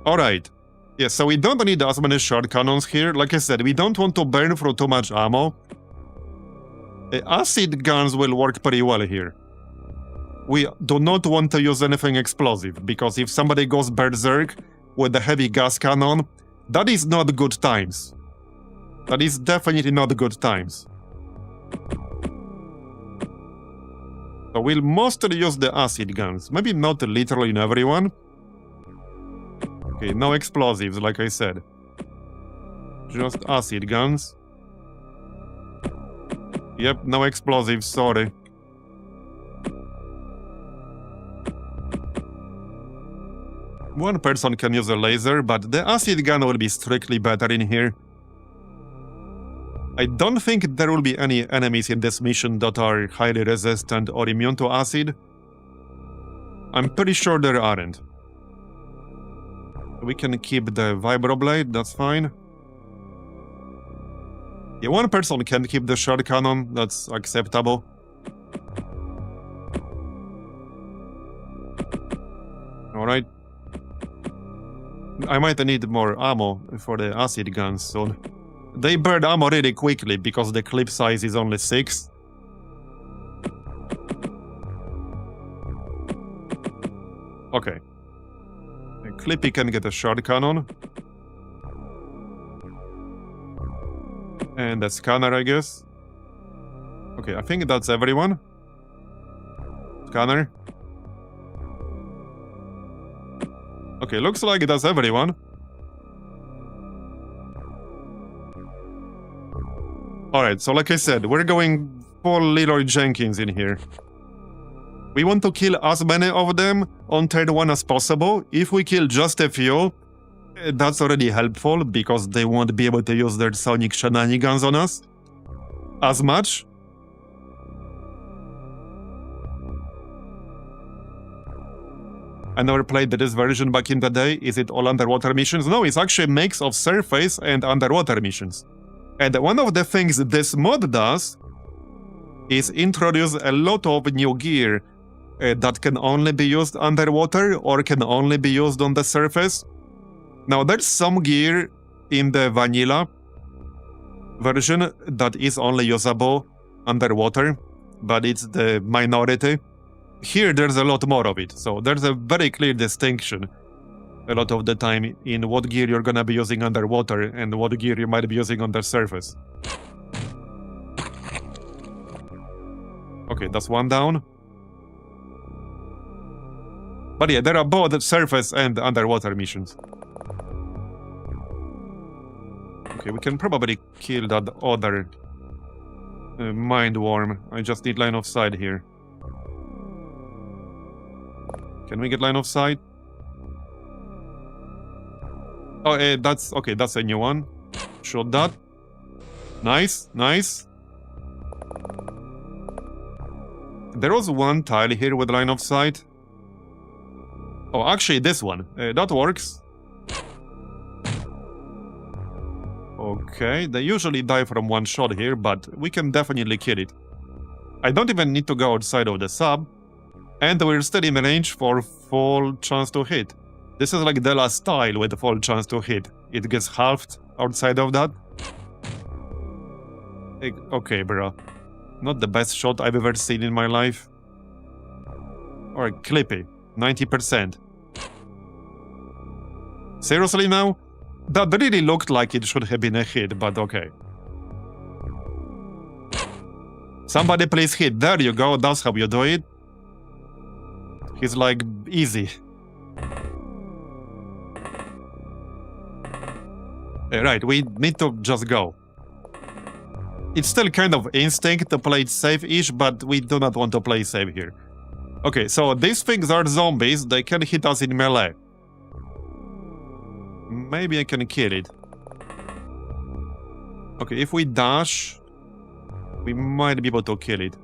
Alright. Yeah, so we don't need as many short cannons here. Like I said, we don't want to burn through too much ammo. Acid guns will work pretty well here. We do not want to use anything explosive, because if somebody goes berserk with a heavy gas cannon, that is not good times. That is definitely not good times. So we'll mostly use the acid guns. Maybe not literally in everyone. Okay, no explosives, like I said. Just acid guns. Yep, no explosives, sorry. One person can use a laser, but the acid gun will be strictly better in here. I don't think there will be any enemies in this mission that are highly resistant or immune to acid. I'm pretty sure there aren't. We can keep the vibroblade, that's fine. Yeah, one person can keep the short cannon, that's acceptable. Alright. I might need more ammo for the acid guns soon. They burn ammo really quickly because the clip size is only 6. Okay. Clippy can get a short cannon. And a scanner, I guess. Okay, I think that's everyone. Scanner. Okay, looks like that's everyone. Alright, so like I said, we're going full Leroy Jenkins in here. We want to kill as many of them on turn 1 as possible. If we kill just a few, that's already helpful, because they won't be able to use their sonic shenanigans on us as much. I never played this version back in the day. Is it all underwater missions? No, it's actually a mix of surface and underwater missions. And one of the things this mod does is introduce a lot of new gear that can only be used underwater or can only be used on the surface. Now, there's some gear in the vanilla version that is only usable underwater, but it's the minority. Here, there's a lot more of it, so there's a very clear distinction a lot of the time in what gear you're gonna be using underwater and what gear you might be using on the surface. Okay, that's one down. But yeah, there are both surface and underwater missions. Okay, we can probably kill that other mind worm. I just need line of sight here. Can we get line of sight? Oh, that's okay. That's a new one. Shot that. Nice, nice. There was one tile here with line of sight. Oh, actually, this one. That works. Okay, they usually die from one shot here, but we can definitely kill it. I don't even need to go outside of the sub, and we're still in range for full chance to hit. This is like the last tile with full chance to hit. It gets halved outside of that. Okay, bro. Not the best shot I've ever seen in my life. Alright, Clippy. 90%. Seriously now? That really looked like it should have been a hit, but okay. Somebody please hit. There you go, that's how you do it. He's like, easy. Right, we need to just go. It's still kind of instinct to play it safe-ish, but we do not want to play safe here. Okay, so these things are zombies. They can hit us in melee. Maybe I can kill it. Okay, if we dash, we might be able to kill it.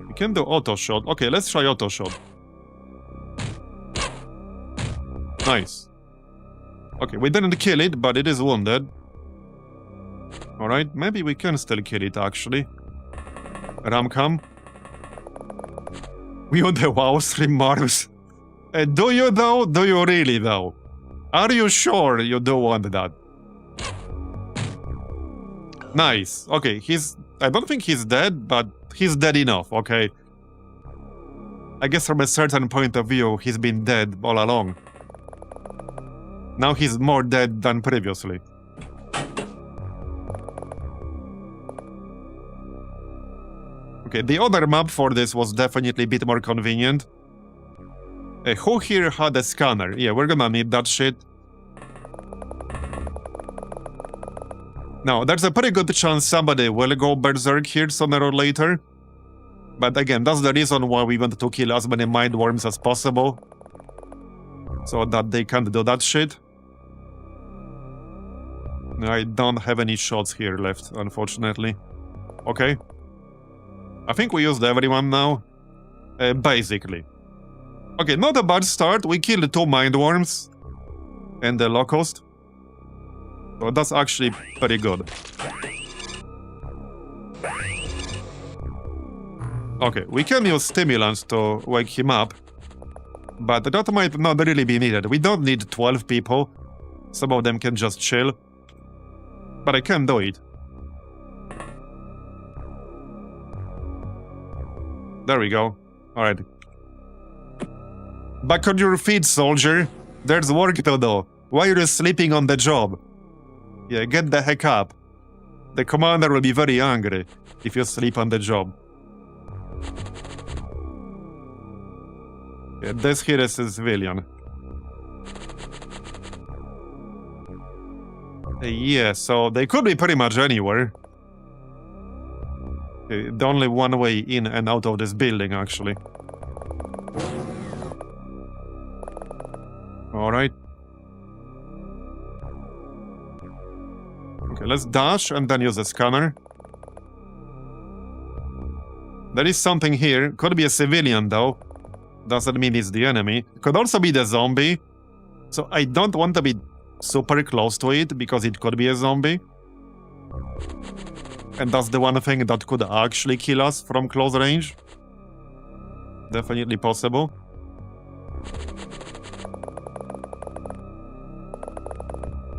We can do auto shot. Okay, let's try auto shot. Nice. Okay, we didn't kill it, but it is wounded. Alright, maybe we can still kill it, actually. Ramcam. We want the WoW stream Marbs. Do you though? Do you really though? Are you sure you do want that? Nice. Okay, I don't think he's dead, but he's dead enough, okay? I guess from a certain point of view, he's been dead all along. Now he's more dead than previously. Okay, the other map for this was definitely a bit more convenient. Who here had a scanner? Yeah, we're gonna need that shit. Now, there's a pretty good chance somebody will go berserk here sooner or later. But again, that's the reason why we want to kill as many mind worms as possible. So that they can't do that shit. I don't have any shots here left, unfortunately. Okay. I think we used everyone now. Basically. Okay, not a bad start. We killed 2 mind worms. And the locust. So that's actually pretty good. Okay, we can use stimulants to wake him up. But that might not really be needed. We don't need 12 people. Some of them can just chill. But I can do it. There we go. Alright. Back on your feet, soldier. There's work to do. Why are you sleeping on the job? Yeah, get the heck up. The commander will be very angry if you sleep on the job. Yeah, this here is a civilian. Yeah, so they could be pretty much anywhere. The only one way in and out of this building, actually. Alright. Okay, let's dash and then use a scanner. There is something here. Could be a civilian, though. Doesn't mean it's the enemy. Could also be the zombie. So I don't want to be super close to it, because it could be a zombie. And that's the one thing that could actually kill us from close range. Definitely possible.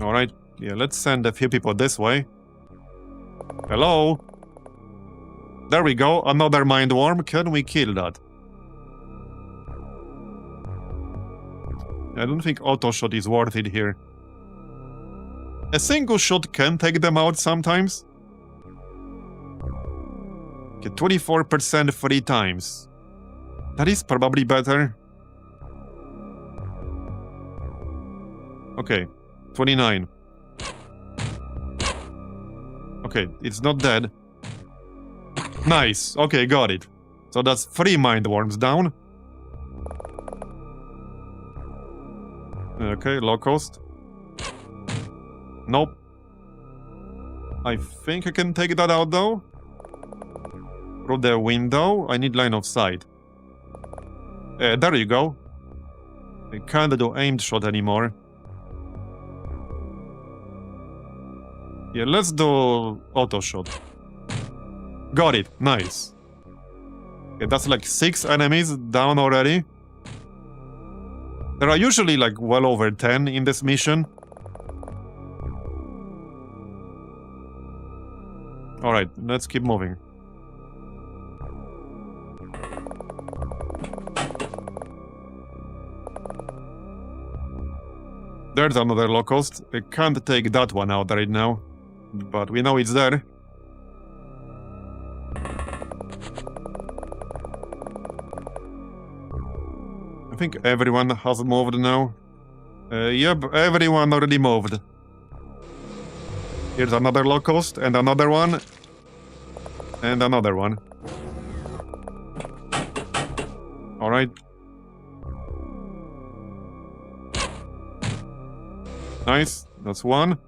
Alright, yeah, let's send a few people this way. Hello? There we go, another mind worm. Can we kill that? I don't think auto shot is worth it here. A single shot can take them out sometimes. Okay, 24% 3 times. That is probably better. Okay, 29. Okay, it's not dead. Nice, okay, got it. So that's 3 mind worms down. Okay, low cost. Nope. I think I can take that out though. Through the window. I need line of sight. There you go. I can't do aimed shot anymore. Yeah, let's do auto shot. Got it. Nice. Okay, that's like 6 enemies down already. There are usually like well over 10 in this mission. Alright, let's keep moving. There's another locust. I can't take that one out right now, but we know it's there. I think everyone has moved now. Yep, everyone already moved. Here's another locust, and another one. And another one. Alright. Nice, that's one.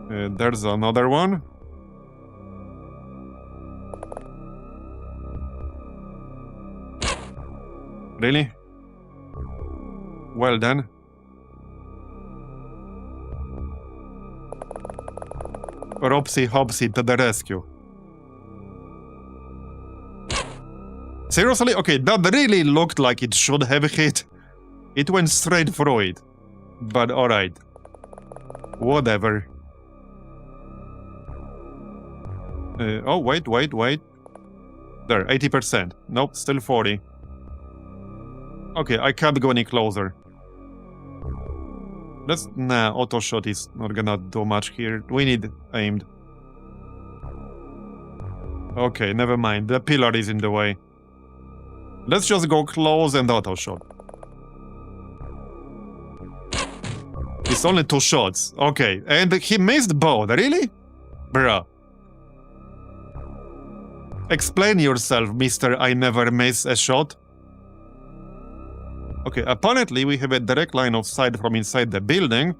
There's another one. Really? Well then. Ropsy Hopsy to the rescue. Seriously? Okay, that really looked like it should have hit. It went straight through it. But alright. Whatever. Oh, wait. There, 80%. Nope, still 40. Okay, I can't go any closer. Nah, auto shot is not gonna do much here. We need aimed. Okay, never mind. The pillar is in the way. Let's just go close and auto shot. It's only 2 shots. Okay, and he missed both. Really? Bruh. Explain yourself, Mr. I never miss a shot. Okay, apparently we have a direct line of sight from inside the building.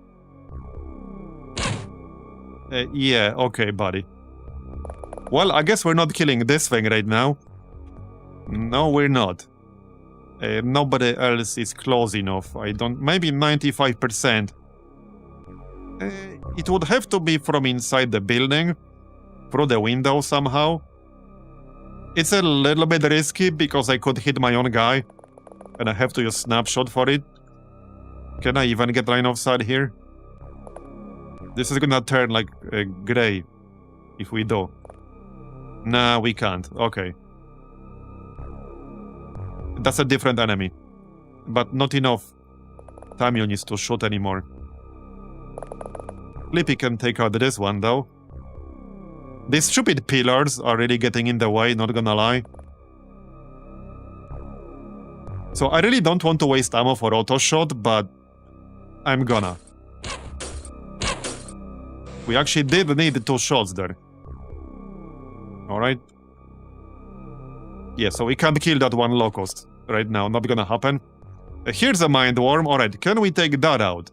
Yeah, okay, buddy. Well, I guess we're not killing this thing right now. No, we're not. Nobody else is close enough. Maybe 95%. It would have to be from inside the building. Through the window somehow. It's a little bit risky because I could hit my own guy. And I have to use snapshot for it. Can I even get line of sight here? This is gonna turn like gray if we do. Nah, we can't. Okay. That's a different enemy. But not enough time units to shoot anymore. Flippy can take out this one though. These stupid pillars are really getting in the way, not gonna lie. So I really don't want to waste ammo for auto shot, but I'm gonna. We actually did need 2 shots there. Alright. Yeah, so we can't kill that one locust right now. Not gonna happen. Here's a mind worm. Alright, can we take that out?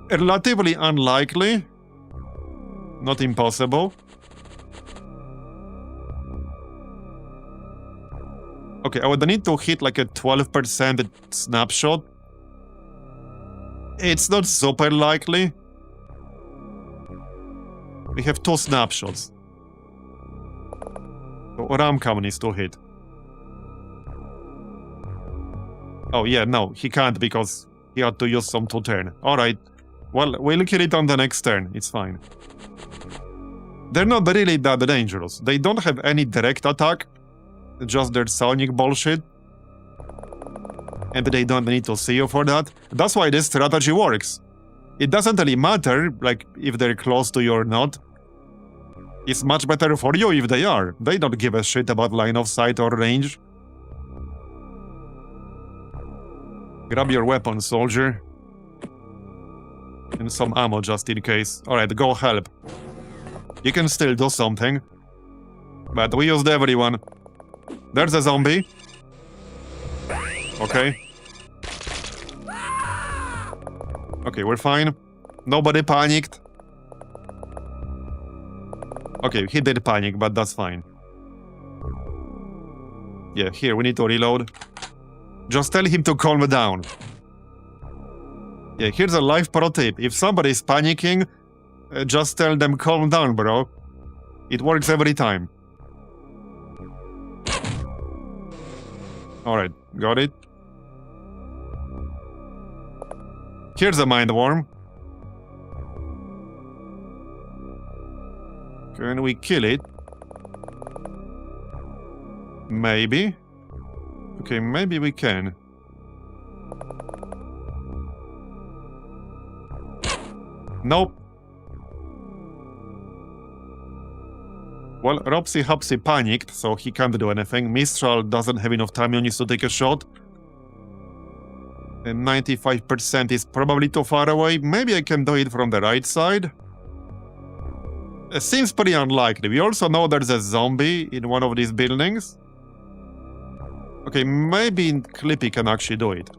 Relatively unlikely. Not impossible. Okay, I would need to hit like a 12% snapshot. It's not super likely. We have 2 snapshots. So Ramcam needs to hit. Oh yeah, no, he can't because he had to use some to turn. Alright. Well, we'll kill it on the next turn. It's fine. They're not really that dangerous. They don't have any direct attack. Just their sonic bullshit. And they don't need to see you for that. That's why this strategy works. It doesn't really matter, like, if they're close to you or not. It's much better for you if they are. They don't give a shit about line of sight or range. Grab your weapon, soldier. And some ammo just in case. Alright, go help. You can still do something. But we used everyone. There's a zombie. Okay. Okay, we're fine. Nobody panicked. Okay, he did panic, but that's fine. Yeah, here, we need to reload. Just tell him to calm down. Yeah, here's a life pro tip. If somebody is panicking, just tell them calm down, bro. It works every time. Alright, got it. Here's a mind worm. Can we kill it? Maybe. Okay, maybe we can. Nope. Well, Ropsy Hopsy panicked, so he can't do anything. Mistral doesn't have enough time, he needs to take a shot. And 95% is probably too far away. Maybe I can do it from the right side. It seems pretty unlikely. We also know there's a zombie in one of these buildings. Okay, maybe Clippy can actually do it.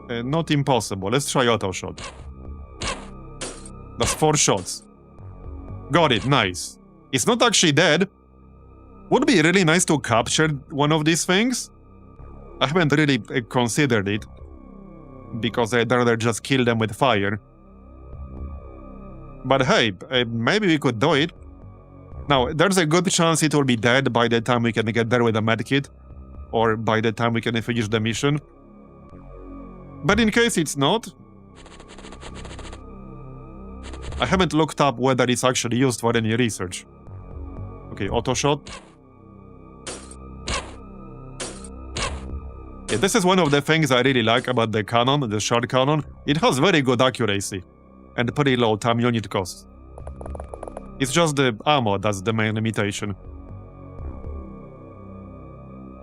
Not impossible. Let's try auto shot. That's 4 shots. Got it, nice. It's not actually dead. Would be really nice to capture one of these things. I haven't really considered it. Because I'd rather just kill them with fire. But hey, maybe we could do it. Now, there's a good chance it will be dead by the time we can get there with a medkit. Or by the time we can finish the mission. But in case it's not... I haven't looked up whether it's actually used for any research. Okay, auto shot. Yeah, this is one of the things I really like about the cannon, the short cannon. It has very good accuracy. And pretty low time unit cost. It's just the ammo that's the main limitation.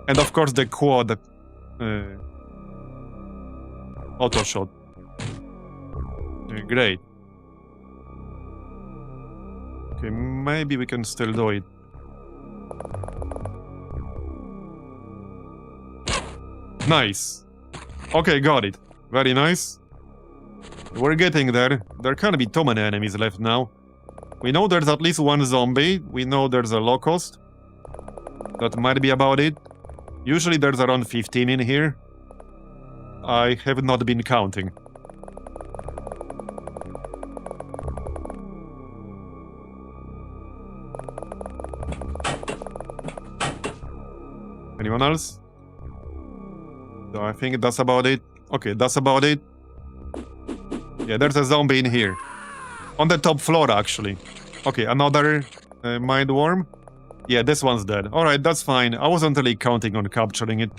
And of course the quad auto shot. Great. Okay, maybe we can still do it. Nice. Okay, got it. Very nice. We're getting there. There can't be too many enemies left now. We know there's at least 1 zombie. We know there's a locust. That might be about it. Usually there's around 15 in here. I have not been counting. Anyone else? So I think that's about it. Okay, that's about it. Yeah, there's a zombie in here. On the top floor, actually. Okay, another mind worm. Yeah, this one's dead. Alright, that's fine. I wasn't really counting on capturing it.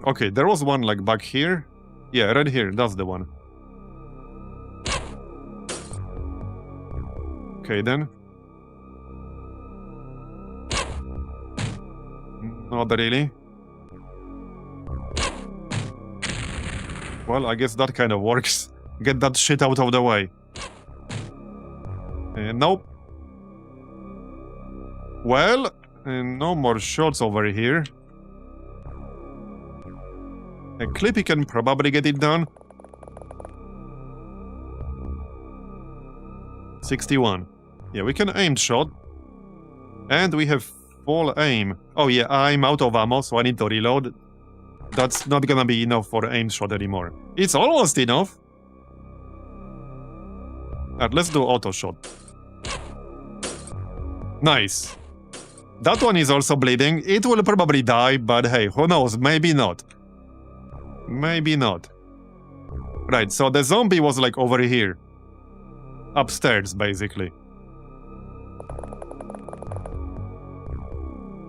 Okay, there was one like back here. Yeah, right here, that's the one. Okay, then. Not really. Well, I guess that kind of works. Get that shit out of the way. Nope. Well, no more shots over here. A Clippy can probably get it done. 61. Yeah, we can aim shot. And we have full aim. Oh yeah, I'm out of ammo, so I need to reload. That's not gonna be enough for aim shot anymore. It's almost enough. Alright, let's do auto shot. Nice. That one is also bleeding. It will probably die, but hey, who knows? Maybe not. Maybe not. Right, so the zombie was like over here. Upstairs, basically.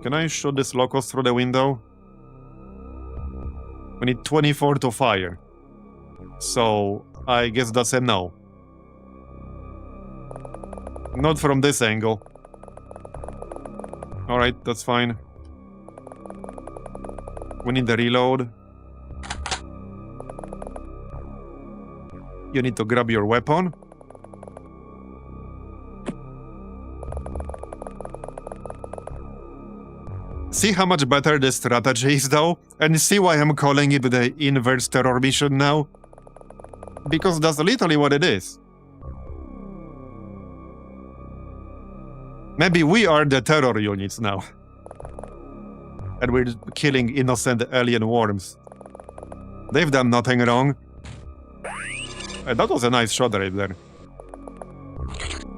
Can I shoot this locust through the window? We need 24 to fire. So, I guess that's a no. Not from this angle. Alright, that's fine. We need the reload. You need to grab your weapon. See how much better the strategy is though? And see why I'm calling it the inverse terror mission now? Because that's literally what it is. Maybe we are the terror units now. And we're killing innocent alien worms. They've done nothing wrong. That was a nice shot right there.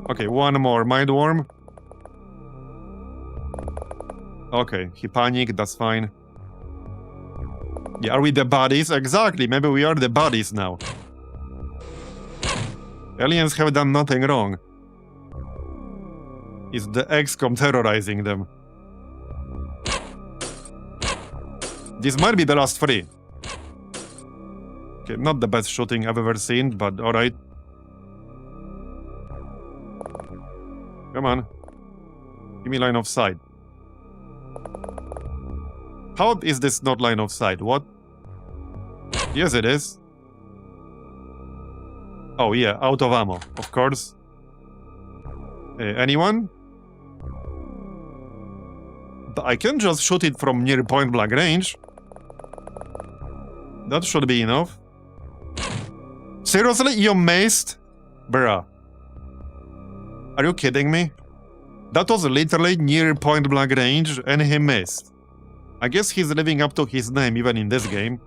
Okay, one more mind worm. Okay, he panicked, that's fine. Yeah, are we the bodies? Exactly, maybe we are the bodies now. Aliens have done nothing wrong. It's the XCOM terrorizing them. This might be the last three. Okay, not the best shooting I've ever seen, but alright. Come on. Give me line of sight. How is this not line of sight? What? Yes, it is. Oh yeah, out of ammo, of course. Anyone? I can just shoot it from near point blank range. That should be enough. Seriously? You missed? Bruh. Are you kidding me? That was literally near point blank range and he missed. I guess he's living up to his name even in this game.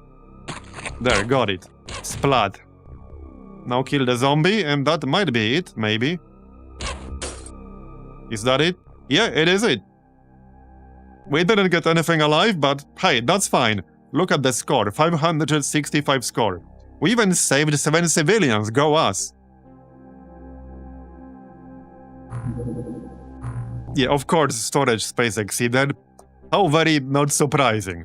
There, got it. Splat. Now kill the zombie and that might be it, maybe. Is that it? Yeah, it is it. We didn't get anything alive, but hey, that's fine. Look at the score, 565 score. We even saved 7 civilians, go us. Yeah, of course, storage space exceeded. How very not surprising.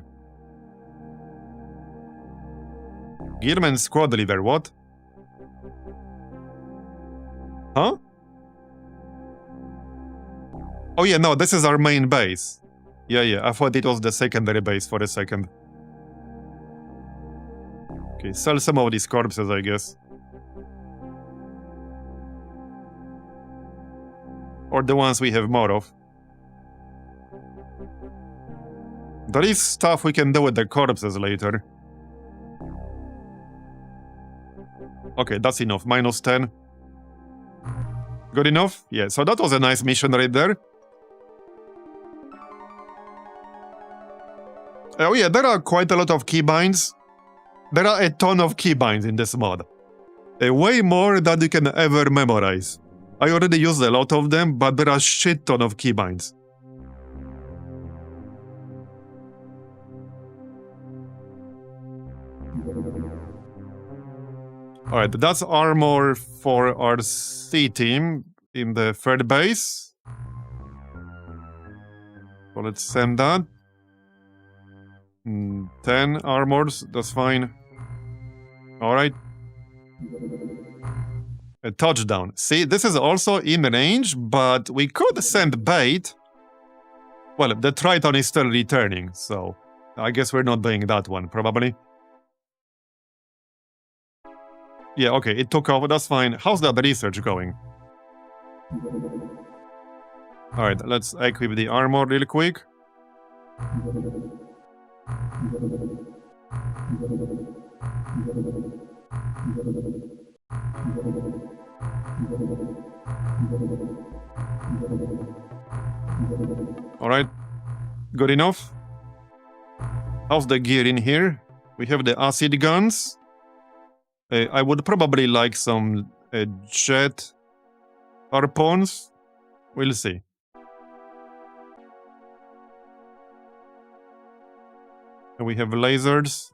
Gearman squad leader, what? Huh? Oh yeah, no, this is our main base. Yeah, I thought it was the secondary base for a second. Okay, sell some of these corpses, I guess. Or the ones we have more of. There is stuff we can do with the corpses later. Okay, that's enough. Minus 10. Good enough? Yeah, so that was a nice mission right there. Oh yeah, there are quite a lot of keybinds. There are a ton of keybinds in this mod. Way more than you can ever memorize. I already used a lot of them, but there are a shit ton of keybinds. Alright, that's armor for our C team in the third base. So let's send that. 10 armors, that's fine. Alright. A touchdown. See, this is also in range, but we could send bait. Well, the Triton is still returning, so I guess we're not doing that one, probably. Yeah, okay, it took off, that's fine. How's that research going? Alright, let's equip the armor real quick. Alright, good enough. How's the gear in here? We have the acid guns. I would probably like some jet harpoons. We'll see. We have lasers.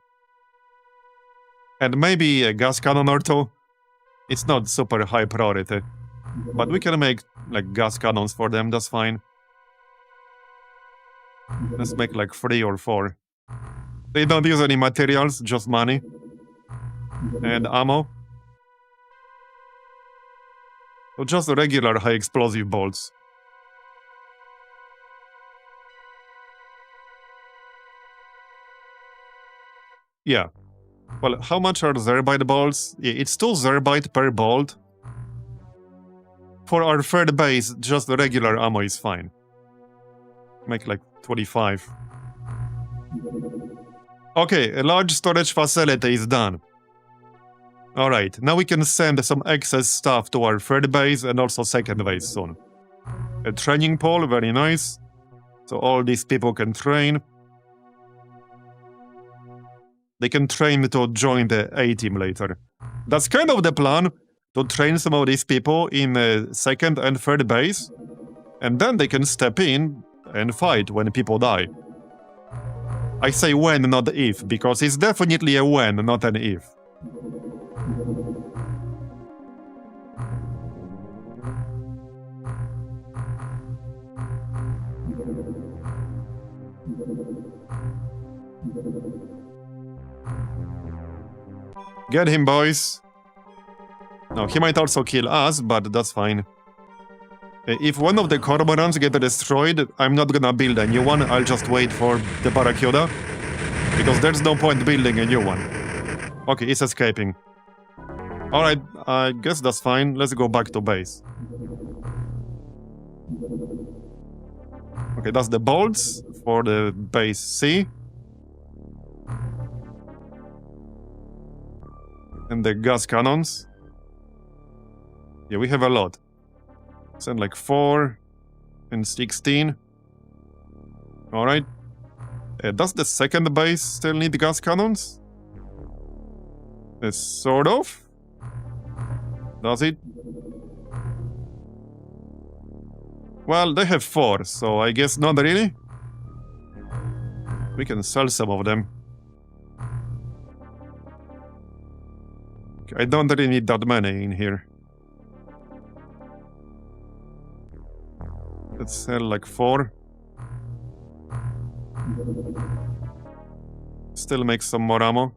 And maybe a gas cannon or two. It's not super high priority. But we can make like gas cannons for them, that's fine. Let's make like 3 or 4. They don't use any materials, just money. And ammo. So just regular high explosive bolts. Yeah. Well, how much are Zerbite bolts? Yeah, it's 2 Zerbite per bolt. For our third base, just the regular ammo is fine. Make like 25. Okay, a large storage facility is done. Alright, now we can send some excess stuff to our third base and also second base soon. A training pool, very nice. So all these people can train. They can train to join the A-team later. That's kind of the plan, to train some of these people in second and third base, and then they can step in and fight when people die. I say when, not if, because it's definitely a when, not an if. Get him, boys. No, he might also kill us, but that's fine. If one of the cormorants get destroyed, I'm not gonna build a new one, I'll just wait for the Barracuda. Because there's no point building a new one. Okay, it's escaping. Alright, I guess that's fine. Let's go back to base. Okay, that's the bolts for the base C. And the gas cannons. Yeah, we have a lot. Send like 4 and 16. Alright. Does the second base still need gas cannons? Sort of. Does it? Well, they have 4, so I guess not really. We can sell some of them. I don't really need that many in here. Let's sell like 4. Still make some more ammo.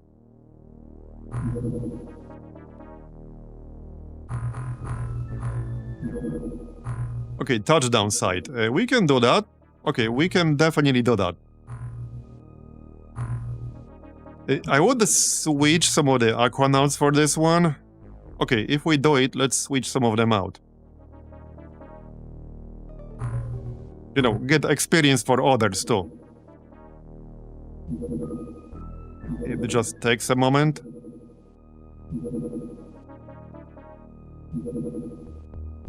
Okay, touchdown site. We can do that. Okay, we can definitely do that. I would switch some of the Aquanauts for this one. Okay, if we do it, let's switch some of them out. You know, get experience for others too. It just takes a moment.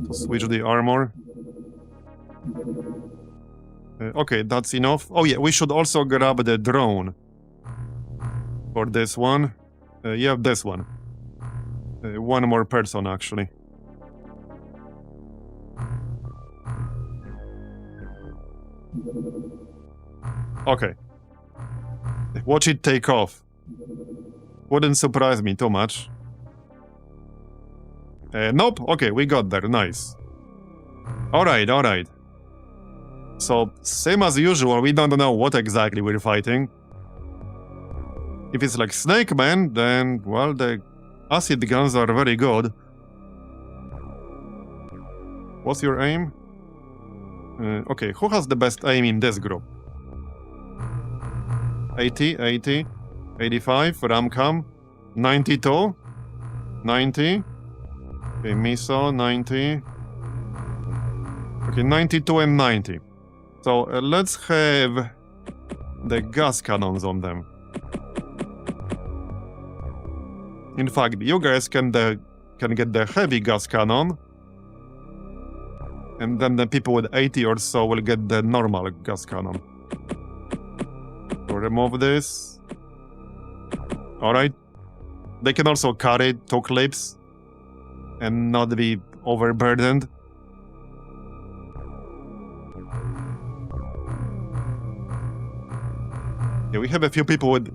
To switch the armor. Okay, that's enough. Oh yeah, we should also grab the drone. For this one. Yeah, this one. One more person, actually. Okay. Watch it take off. Wouldn't surprise me too much. Nope. Okay, we got there. Nice. Alright, alright. So, same as usual, we don't know what exactly we're fighting. If it's like Snake Man, then, well, the acid guns are very good. What's your aim? Okay, who has the best aim in this group? 80, 80, 85, Ramcam, 92, 90, okay, Miso, 90, okay, 92 and 90. So let's have the gas cannons on them. In fact, you guys can get the heavy gas cannon, and then the people with 80 or so will get the normal gas cannon. So remove this. Alright. They can also carry 2 clips and not be overburdened. Yeah, we have a few people with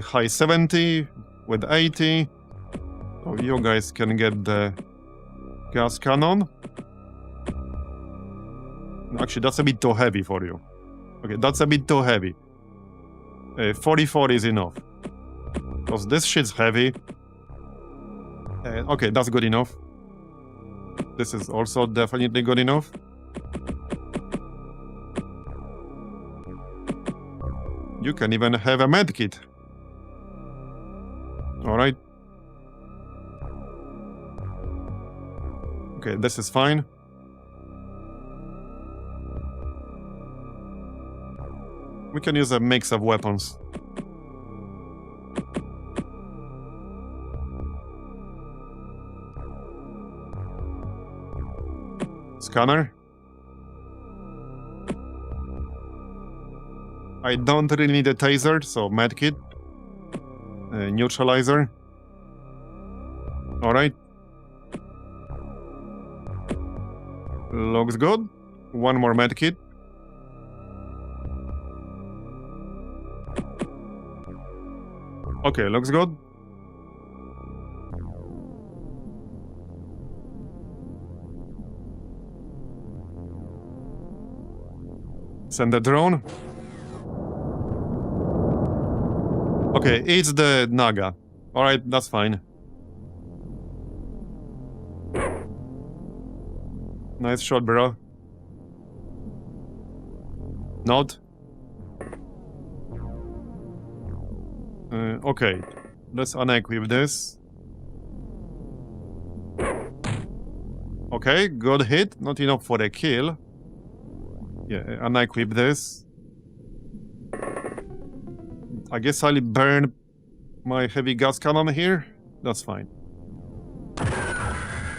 high 70, with 80. So you guys can get the gas cannon. Actually, that's a bit too heavy for you. Okay, that's a bit too heavy. 44 is enough. Because this shit's heavy. Okay, that's good enough. This is also definitely good enough. You can even have a medkit. Alright. Okay, this is fine. We can use a mix of weapons. Scanner. I don't really need a taser, so medkit. Neutralizer. Alright. Looks good. One more medkit. Okay, looks good. Send the drone. Okay, it's the Naga. Alright, that's fine. Nice shot, bro. Not? Okay, let's unequip this. Okay, good hit. Not enough for a kill. Yeah, unequip this. I guess I'll burn my heavy gas cannon here. That's fine.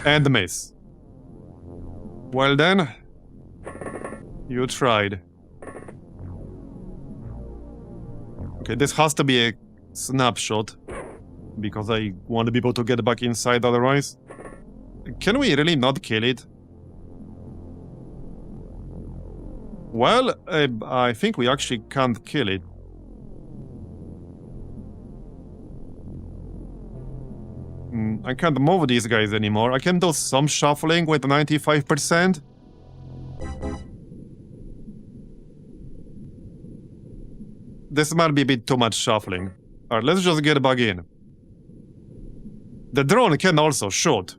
And miss. Well then, you tried. Okay, this has to be a snapshot, because I want people to get back inside otherwise. Can we really not kill it? Well, I think we actually can't kill it. I can't move these guys anymore. I can do some shuffling with 95%. This might be a bit too much shuffling. Alright, let's just get back in. The drone can also shoot.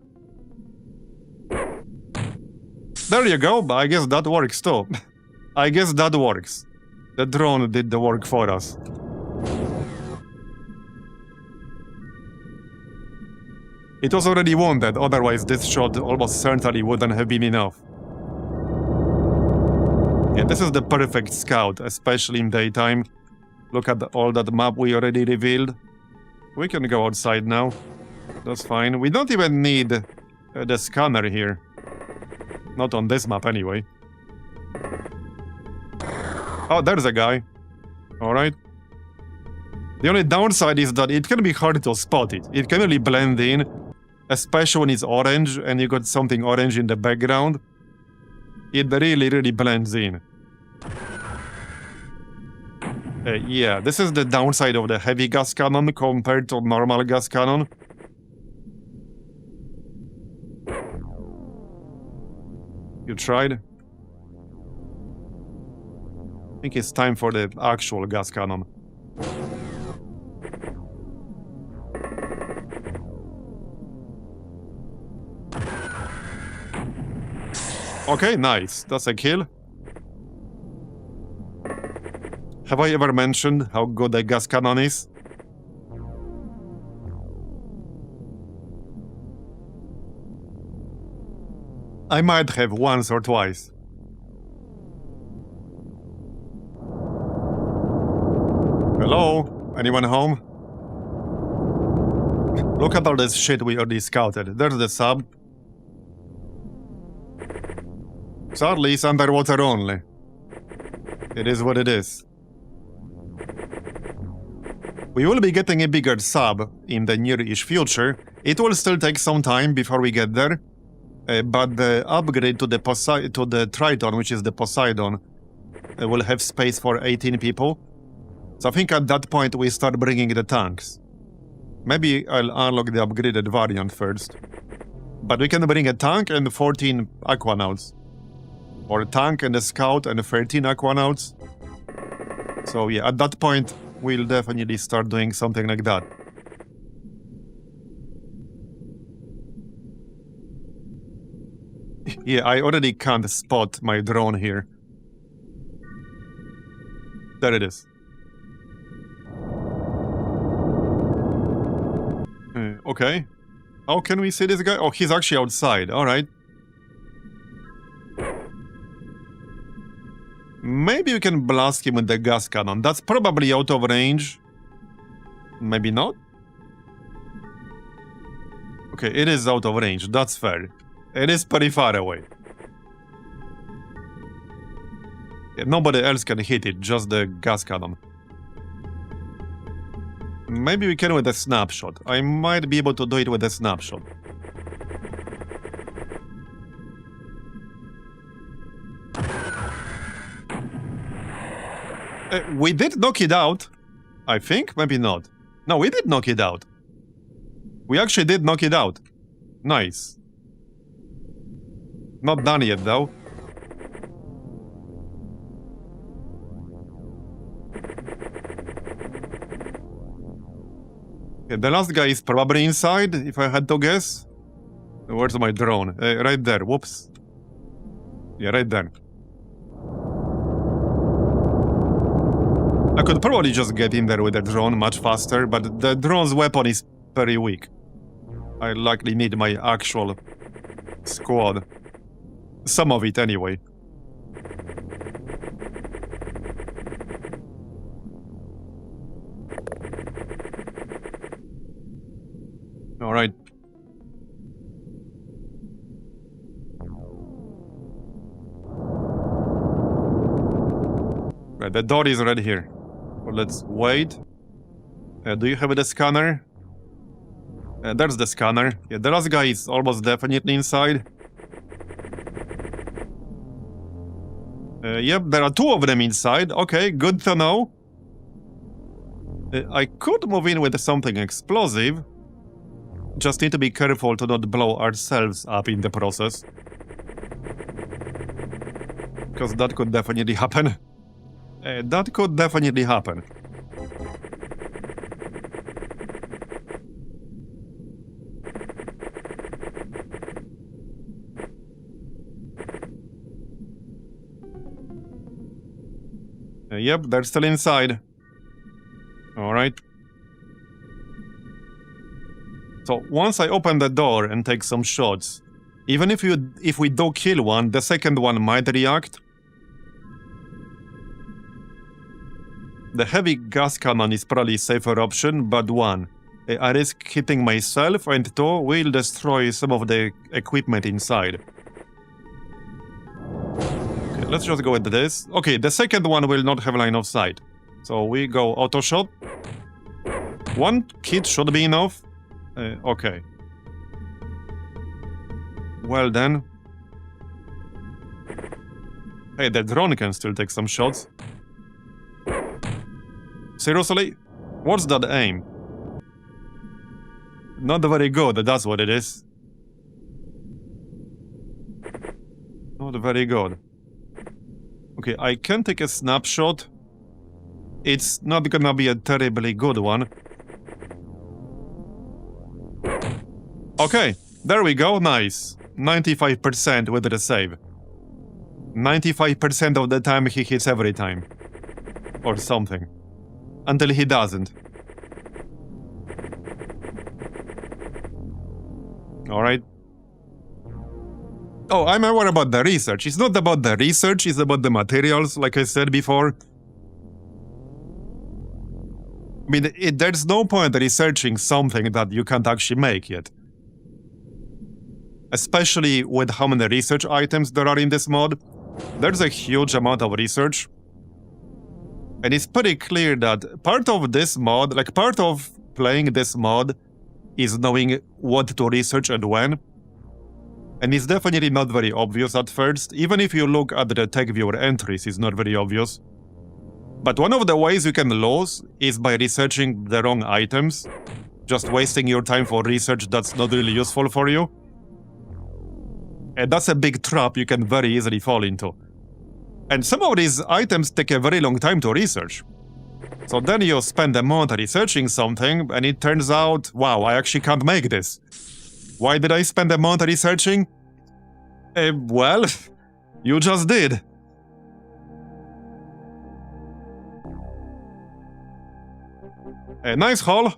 There you go, I guess that works too. I guess that works. The drone did the work for us. It was already wounded, otherwise this shot almost certainly wouldn't have been enough. Yeah, this is the perfect scout, especially in daytime. Look at all that map we already revealed. We can go outside now. That's fine. We don't even need the scanner here. Not on this map anyway. Oh, there's a guy. Alright. The only downside is that it can be hard to spot it. It can really blend in, especially when it's orange and you got something orange in the background. It really blends in. Yeah, this is the downside of the heavy gas cannon compared to normal gas cannon. You tried? I think it's time for the actual gas cannon. Okay, nice. That's a kill. Have I ever mentioned how good a gas cannon is? I might have once or twice. Hello? Anyone home? Look at all this shit we already scouted. There's the sub. Sadly, it's underwater only. It is what it is. We will be getting a bigger sub in the near-ish future. It will still take some time before we get there. But the upgrade to the Triton, which is the Poseidon, will have space for 18 people. So I think at that point we start bringing the tanks. Maybe I'll unlock the upgraded variant first. But we can bring a tank and 14 Aquanauts. Or a tank and a scout and 13 Aquanauts. So yeah, at that point we'll definitely start doing something like that. Yeah, I already can't spot my drone here. There it is. Okay. How can we see this guy? Oh, he's actually outside. Alright. Maybe we can blast him with the gas cannon. That's probably out of range. Maybe not? Okay, it is out of range. That's fair. It is pretty far away. Yeah, nobody else can hit it, just the gas cannon. Maybe we can with a snapshot. I might be able to do it with a snapshot. We did knock it out. I think, maybe not. No, we did knock it out. We actually did knock it out. Nice. Not done yet, though. Okay, the last guy is probably inside, if I had to guess. Where's my drone? Right there, whoops. Yeah, right there. I could probably just get in there with the drone much faster, but the drone's weapon is very weak. I likely need my actual squad. Some of it, anyway. Alright. Right, the door is right here. Well, let's wait. Do you have the scanner? There's the scanner. Yeah, the last guy is almost definitely inside. Yep, there are two of them inside. Okay, good to know. I could move in with something explosive. Just need to be careful to not blow ourselves up in the process. Because that could definitely happen. That could definitely happen. Yep, they're still inside. Alright. So, once I open the door and take some shots, even if we do kill one, the second one might react. The heavy gas cannon is probably a safer option, but one, I risk hitting myself, and two, will destroy some of the equipment inside. Okay, let's just go with this. Okay, the second one will not have line of sight. So we go auto shot. One hit should be enough. Okay. Well then. Hey, the drone can still take some shots. Seriously? What's that aim? Not very good, that's what it is. Not very good. Okay, I can take a snapshot. It's not gonna be a terribly good one. Okay, there we go, nice. 95% with the save. 95% of the time he hits every time. or something. Until he doesn't. Alright. Oh, I'm aware about the research. It's not about the research, it's about the materials, like I said before. I mean, there's no point researching something that you can't actually make yet. Especially with how many research items there are in this mod. There's a huge amount of research. And it's pretty clear that part of this mod, like part of playing this mod, is knowing what to research and when. And it's definitely not very obvious at first. Even if you look at the tech viewer entries, it's not very obvious. But one of the ways you can lose is by researching the wrong items. Just wasting your time for research that's not really useful for you. And that's a big trap you can very easily fall into. And some of these items take a very long time to research. So then you spend a month researching something, and it turns out, wow, I actually can't make this. Why did I spend a month researching? Well, you just did. A nice haul.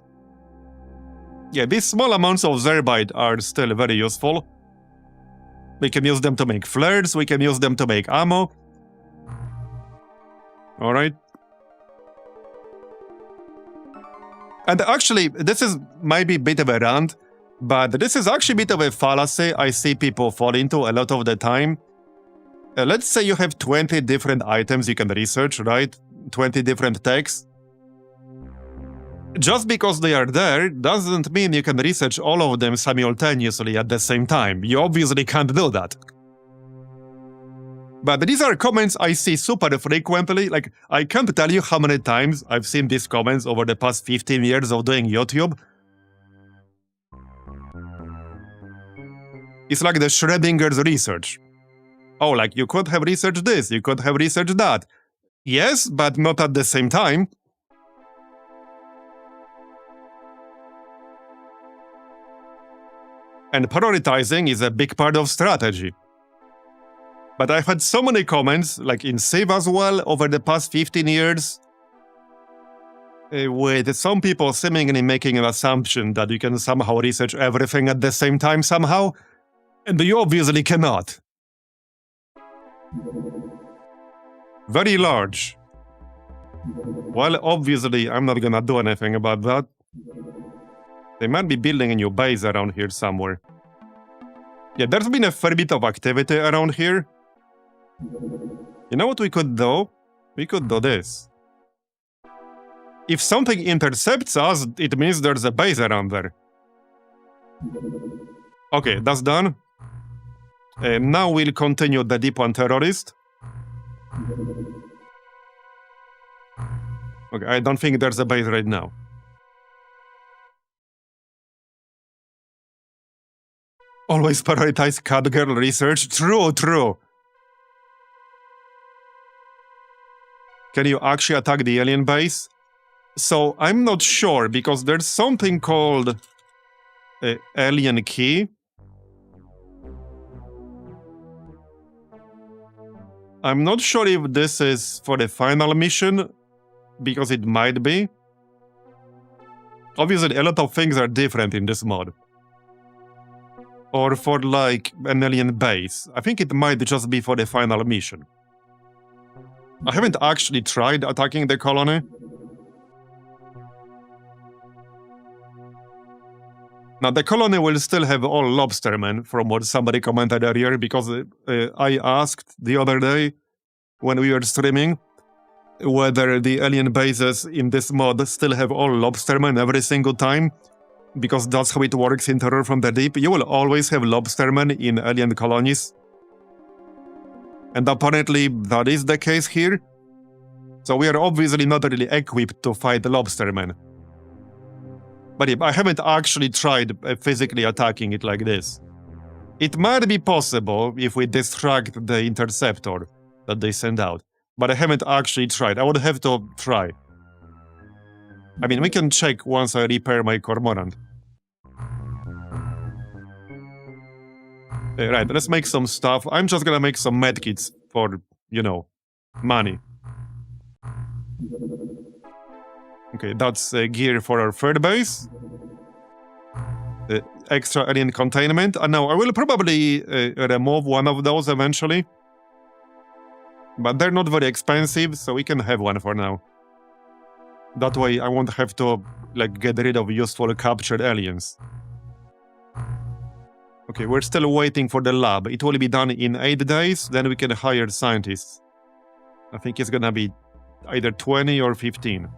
Yeah, these small amounts of zerbite are still very useful. We can use them to make flares, we can use them to make ammo. Alright. And actually, this is maybe a bit of a rant, but this is actually a bit of a fallacy I see people fall into a lot of the time. Let's say you have 20 different items you can research, right? 20 different techs. Just because they are there doesn't mean you can research all of them simultaneously at the same time. You obviously can't do that. But these are comments I see super frequently. Like, I can't tell you how many times I've seen these comments over the past 15 years of doing YouTube. It's like the Schrödinger's research. Oh, like, you could have researched this, you could have researched that. Yes, but not at the same time. And prioritizing is a big part of strategy. But I've had so many comments, like in Civ as well, over the past 15 years, with some people seemingly making an assumption that you can somehow research everything at the same time somehow, and you obviously cannot. Very large. Well, obviously, I'm not gonna do anything about that. They might be building a new base around here somewhere. Yeah, there's been a fair bit of activity around here. You know what we could do? We could do this. If something intercepts us, it means there's a base around there. Okay, that's done. Now we'll continue the Deep One Terrorist. Okay, I don't think there's a base right now. Always prioritize cat girl research. True, true. Can you actually attack the alien base? So, I'm not sure, because there's something called alien key. I'm not sure if this is for the final mission, because it might be. Obviously, a lot of things are different in this mod. Or for, like, an alien base. I think it might just be for the final mission. I haven't actually tried attacking the colony. Now, the colony will still have all lobstermen, from what somebody commented earlier, because I asked the other day, when we were streaming, whether the alien bases in this mod still have all lobstermen every single time, because that's how it works in Terror from the Deep. You will always have lobstermen in alien colonies. And apparently that is the case here. So we are obviously not really equipped to fight the lobstermen. But yeah, I haven't actually tried physically attacking it like this. It might be possible if we distract the interceptor that they send out. But I haven't actually tried. I would have to try. I mean, we can check once I repair my cormorant. Right, let's make some stuff. I'm just gonna make some medkits for, you know, money. Okay, that's gear for our third base. Extra alien containment. And now I will probably remove one of those eventually. But they're not very expensive, so we can have one for now. That way I won't have to like get rid of useful captured aliens. Okay, we're still waiting for the lab. It will be done in 8 days, then we can hire scientists. I think it's gonna be either 20 or 15.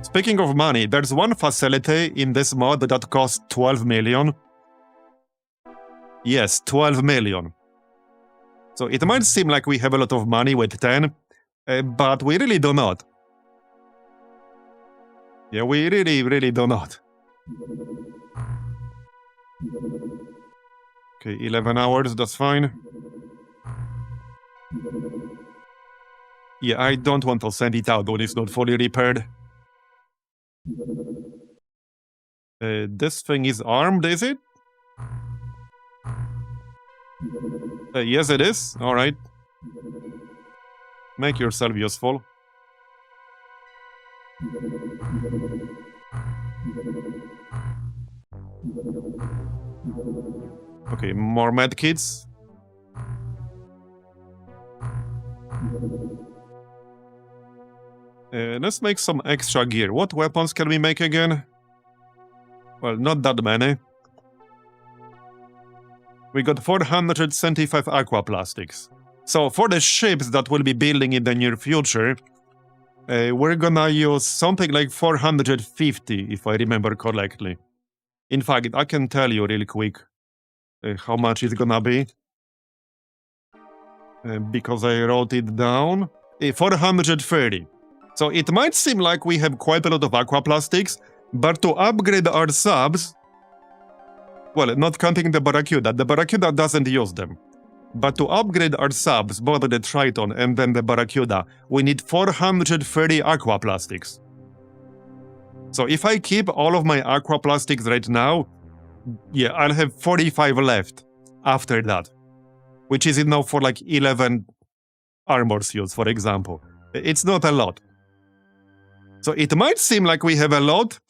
Speaking of money, there's one facility in this mod that costs 12 million. Yes, 12 million. So it might seem like we have a lot of money with 10, but we really do not. Yeah, we really do not. Okay, 11 hours, that's fine. Yeah, I don't want to send it out when it's not fully repaired. This thing is armed, is it? Yes, it is. Alright. Make yourself useful. Okay, more medkits. Let's make some extra gear. What weapons can we make again? Well, not that many. We got 475 aquaplastics. So for the ships that we'll be building in the near future, we're gonna use something like 450, if I remember correctly. In fact, I can tell you real quick how much it's gonna be. Because I wrote it down. 430. So it might seem like we have quite a lot of aquaplastics, but to upgrade our subs, well, not counting the Barracuda doesn't use them. But to upgrade our subs, both the Triton and then the Barracuda, we need 430 aquaplastics. So if I keep all of my aquaplastics right now, yeah, I'll have 45 left after that. Which is enough for like 11 armor suits, for example. It's not a lot. So it might seem like we have a lot,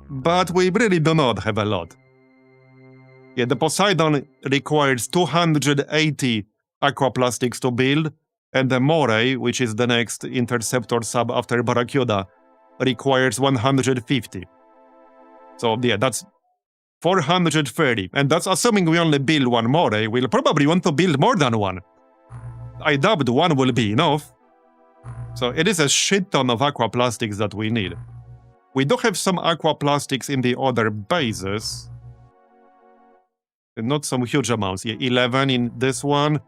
but we really do not have a lot. Yeah, the Poseidon requires 280 aquaplastics to build, and the Moray, which is the next interceptor sub after Barracuda, requires 150. So yeah, that's 430, and that's assuming we only build one Moray. We'll probably want to build more than one. I doubt one will be enough. So it is a shit ton of aquaplastics that we need. We do have some aquaplastics in the other bases. Not some huge amounts. Yeah, 11 in this one.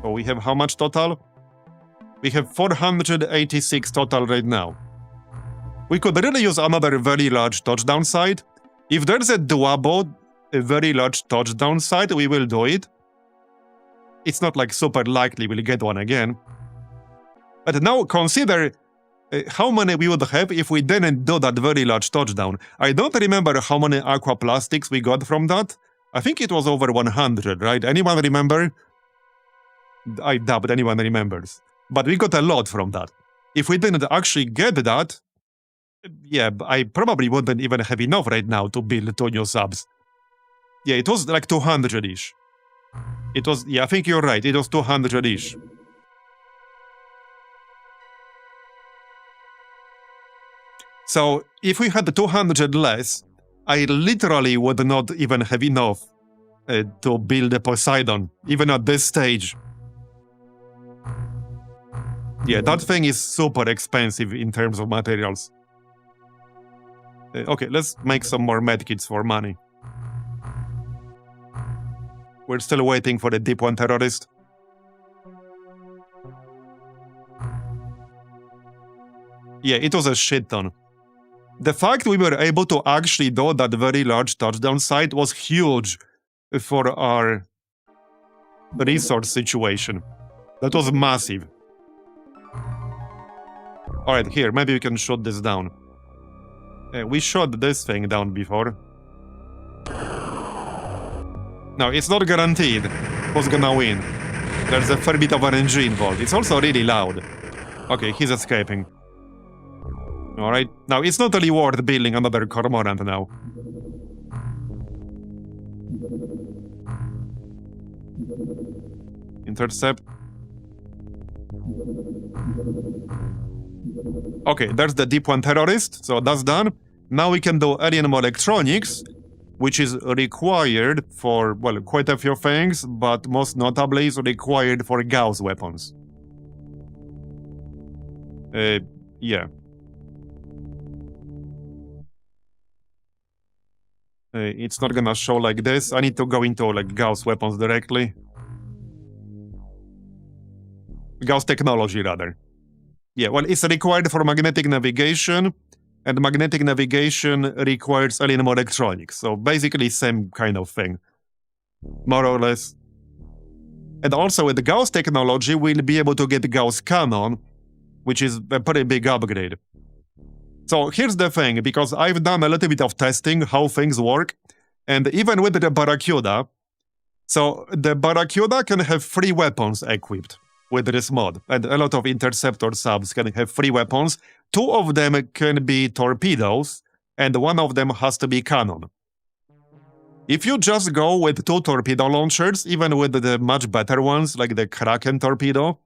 So we have how much total? We have 486 total right now. We could really use another very large touchdown site. If there's a doable, a very large touchdown site, we will do it. It's not like super likely we'll get one again. But now consider how many we would have if we didn't do that very large touchdown. I don't remember how many aquaplastics we got from that. I think it was over 100, right? Anyone remember? I doubt anyone remembers. But we got a lot from that. If we didn't actually get that, yeah, I probably wouldn't even have enough right now to build 2 new subs. Yeah, it was like 200-ish. It was, yeah, I think you're right, it was 200-ish. So, if we had 200 less, I literally would not even have enough to build a Poseidon, even at this stage. Yeah, that thing is super expensive in terms of materials. Okay, let's make some more medkits for money. We're still waiting for the Deep One terrorist. Yeah, it was a shit ton. The fact we were able to actually do that very large touchdown site was huge for our resource situation. That was massive. Alright, here, maybe we can shoot this down. We shot this thing down before. No, it's not guaranteed who's gonna win. There's a fair bit of RNG involved. It's also really loud. Okay, he's escaping. Alright, now it's not really worth building another cormorant now. Intercept. Okay, there's the Deep One terrorist, so that's done. Now we can do alien electronics, which is required for, well, quite a few things, but most notably is required for Gauss weapons. Yeah. It's not gonna show like this. I need to go into, like, Gauss weapons directly. Gauss technology, rather. Yeah, well, it's required for magnetic navigation, and magnetic navigation requires alien electronics. So basically same kind of thing, more or less. And also with the Gauss technology, we'll be able to get Gauss cannon, which is a pretty big upgrade. So here's the thing, because I've done a little bit of testing how things work, and even with the Barracuda, so the Barracuda can have 3 weapons equipped with this mod, and a lot of interceptor subs can have 3 weapons. 2 of them can be torpedoes, and 1 of them has to be cannon. If you just go with 2 torpedo launchers, even with the much better ones, like the Kraken torpedo,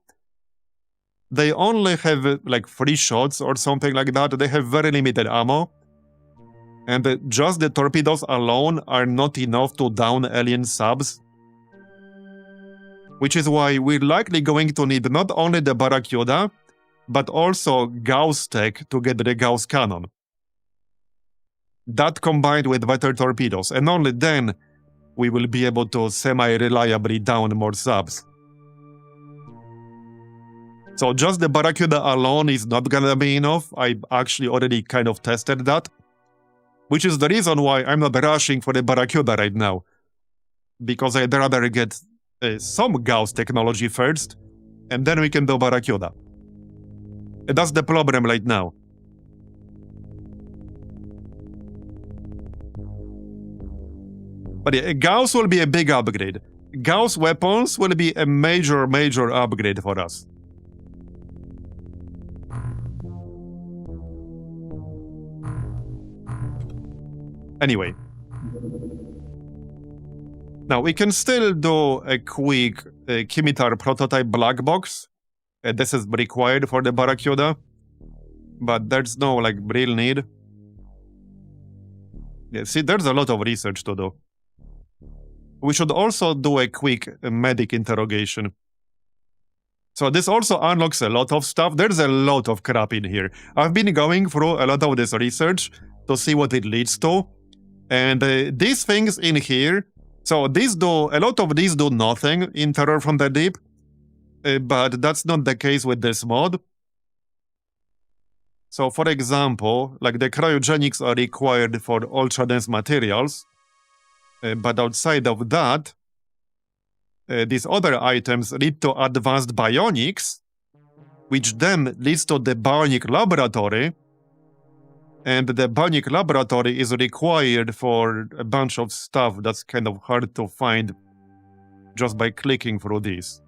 they only have like 3 shots or something like that. They have very limited ammo. And just the torpedoes alone are not enough to down alien subs. Which is why we're likely going to need not only the Barracuda, but also Gauss tech to get the Gauss cannon. That combined with better torpedoes, and only then we will be able to semi-reliably down more subs. So just the Barracuda alone is not gonna be enough. I actually already kind of tested that. Which is the reason why I'm not rushing for the Barracuda right now. Because I'd rather get some Gauss technology first, and then we can do Barracuda. And that's the problem right now. But yeah, Gauss will be a big upgrade. Gauss weapons will be a major upgrade for us. Anyway. Now, we can still do a quick Kimitar prototype black box. This is required for the Barracuda. But there's no, like, real need. Yeah, see, there's a lot of research to do. We should also do a quick medic interrogation. So this also unlocks a lot of stuff. There's a lot of crap in here. I've been going through a lot of this research to see what it leads to. And these things in here, so a lot of these do nothing in Terror from the Deep, but that's not the case with this mod. So for example, like the cryogenics are required for ultra-dense materials, but outside of that, these other items lead to advanced bionics, which then leads to the bionic laboratory, and the bionic laboratory is required for a bunch of stuff that's kind of hard to find just by clicking through this.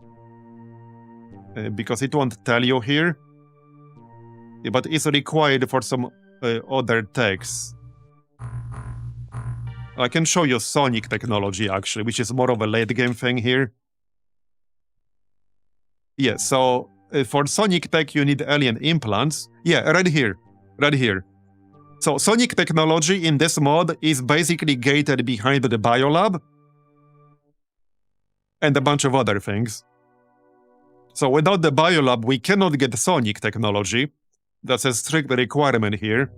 Because it won't tell you here, but it's required for some other techs. I can show you Sonic technology, actually, which is more of a late-game thing here. Yeah, so for Sonic tech, you need alien implants. Yeah, right here. So Sonic technology in this mod is basically gated behind the biolab and a bunch of other things. So without the biolab, we cannot get Sonic technology. That's a strict requirement here.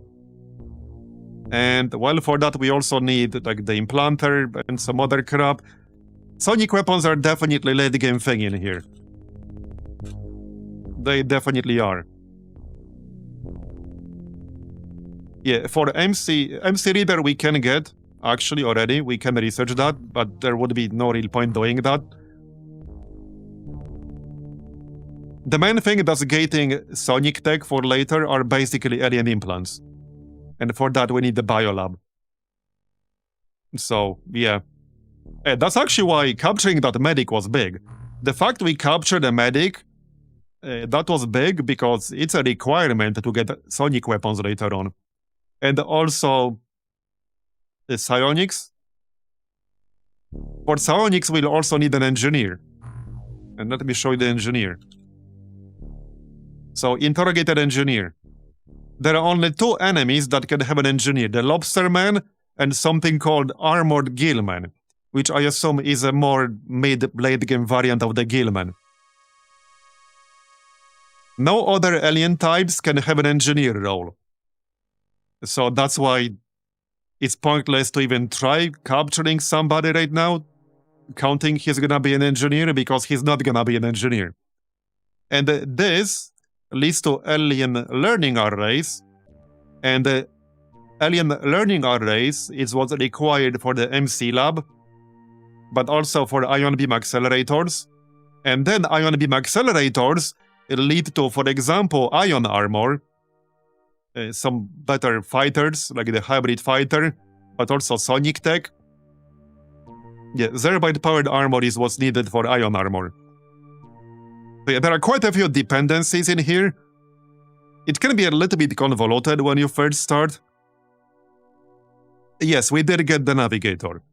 And, well, for that we also need, like, the implanter and some other crap. Sonic weapons are definitely late-game thing in here. They definitely are. Yeah, for MC Reader we can get, actually, already. We can research that, but there would be no real point doing that. The main thing that's gating Sonic tech for later are basically alien implants. And for that, we need the biolab. So, yeah. That's actually why capturing that medic was big. The fact we captured a medic, that was big because it's a requirement to get sonic weapons later on. And also, the psionics. For psionics, we'll also need an engineer. And let me show you the engineer. So, interrogated engineer. There are only 2 enemies that can have an engineer, the Lobsterman and something called Armored Gillman, which I assume is a more mid-blade game variant of the Gillman. No other alien types can have an engineer role. So that's why it's pointless to even try capturing somebody right now, counting he's gonna be an engineer, because he's not gonna be an engineer. And this leads to alien learning arrays, and alien learning arrays is what's required for the MC lab, but also for ion beam accelerators. And then ion beam accelerators lead to, for example, ion armor, some better fighters, like the hybrid fighter, but also sonic tech. Yeah, Zerbite-powered armor is what's needed for ion armor. So yeah, there are quite a few dependencies in here. It can be a little bit convoluted when you first start. Yes, we did get the navigator.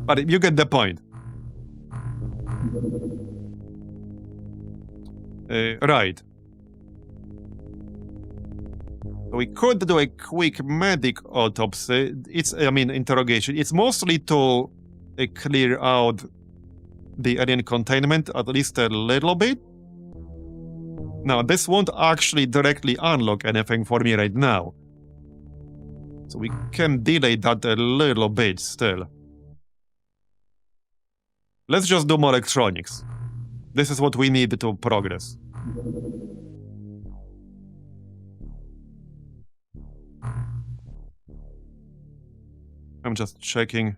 But you get the point. Right. We could do a quick medic autopsy. Interrogation. It's mostly to clear out the alien containment at least a little bit. Now, this won't actually directly unlock anything for me right now. So we can delay that a little bit still. Let's just do more electronics. This is what we need to progress. I'm just checking.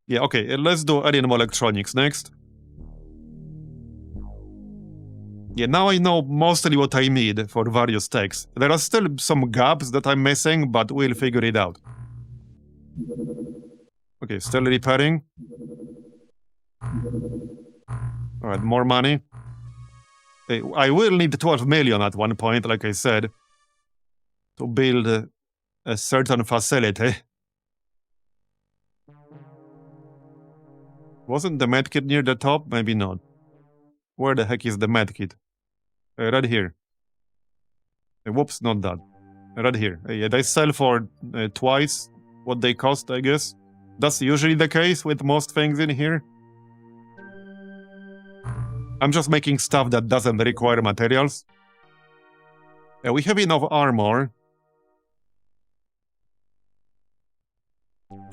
Yeah, okay, let's do alien electronics next. Yeah, now I know mostly what I need for various techs. There are still some gaps that I'm missing, but we'll figure it out. Okay, still repairing. Alright, more money. I will need 12 million at one point, like I said, to build a certain facility. Wasn't the medkit near the top? Maybe not. Where the heck is the medkit? Right here. Whoops, not that. Right here. Yeah, they sell for twice what they cost, I guess. That's usually the case with most things in here. I'm just making stuff that doesn't require materials. We have enough armor.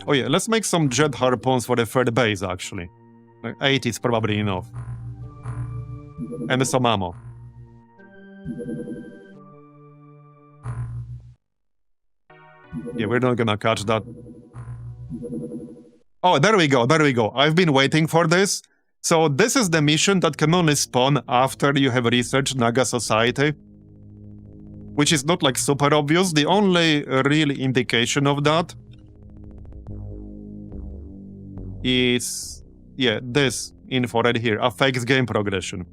Oh yeah, let's make some jet harpoons for the third base, actually. 8 is probably enough. And some ammo. Yeah, we're not gonna catch that. Oh, there we go, there we go. I've been waiting for this. So this is the mission that can only spawn after you have researched Naga society. Which is not like super obvious. The only real indication of that is, yeah, this info right here, affects game progression.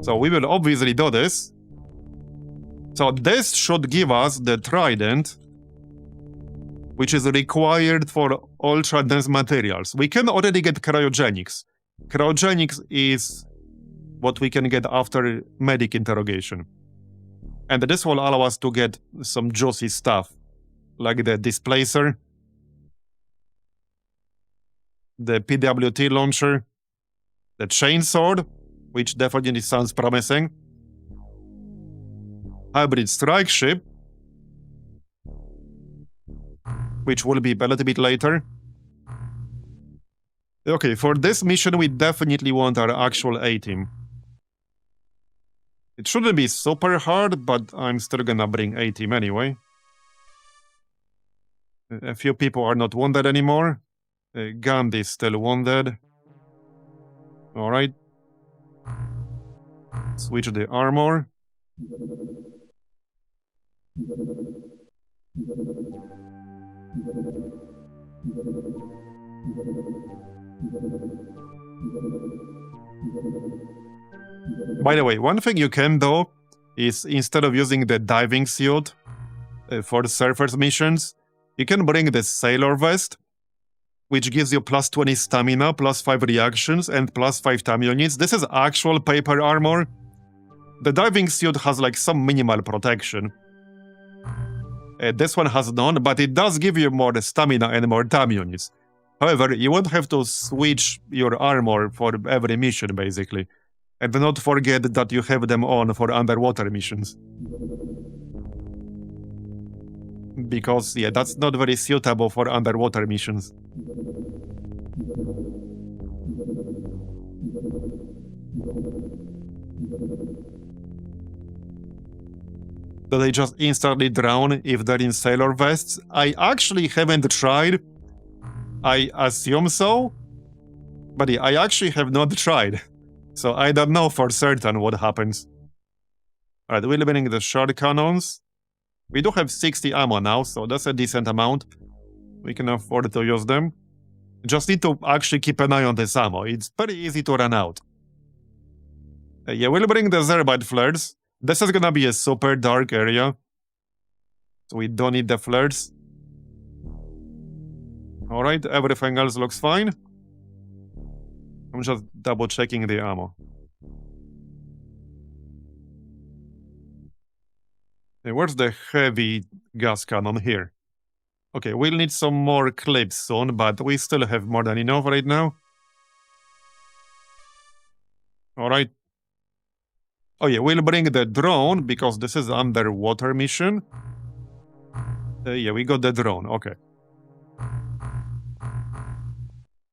So we will obviously do this. So this should give us the trident, which is required for ultra-dense materials. We can already get cryogenics. Cryogenics is what we can get after medic interrogation. And this will allow us to get some juicy stuff, like the displacer, the PWT launcher, the chainsword, which definitely sounds promising, hybrid strike ship, which will be a little bit later. Okay, for this mission, we definitely want our actual A-team. It shouldn't be super hard, but I'm still gonna bring A-team anyway. A few people are not wounded anymore. Gandhi is still wounded. Alright. Switch the armor. By the way, one thing you can do is instead of using the diving suit for the surface missions, you can bring the sailor vest, which gives you plus 20 stamina, plus 5 reactions, and plus 5 time units. This is actual paper armor. The diving suit has like some minimal protection. This one has none, but it does give you more stamina and more time units. However, you won't have to switch your armor for every mission, basically. And do not forget that you have them on for underwater missions. Because, yeah, that's not very suitable for underwater missions. Do they just instantly drown if they're in sailor vests? I actually haven't tried. I assume so. But yeah, I actually have not tried. So I don't know for certain what happens. Alright, we're bring the shard cannons. We do have 60 ammo now, so that's a decent amount. We can afford to use them. Just need to actually keep an eye on this ammo. It's pretty easy to run out. Yeah, we'll bring the Zerbite flares. This is gonna be a super dark area. So we don't need the flares. Alright, everything else looks fine. I'm just double checking the ammo. Hey, where's the heavy gas cannon here? Okay, we'll need some more clips soon, but we still have more than enough right now. Alright. Oh yeah, we'll bring the drone, because this is underwater mission. Yeah, we got the drone, okay.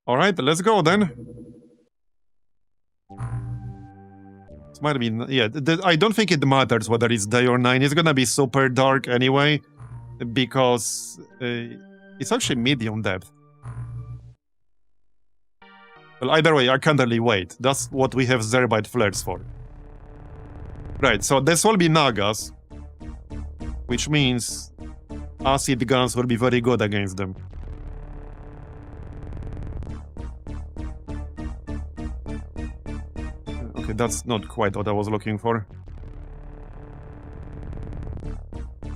Alright, let's go then. This might be, yeah, I don't think it matters whether it's day or night. It's gonna be super dark anyway, because it's actually medium depth. Well, either way, I can't really wait. That's what we have Zerbite flares for. Right, so this will be Nagas, which means acid guns will be very good against them. Okay, that's not quite what I was looking for.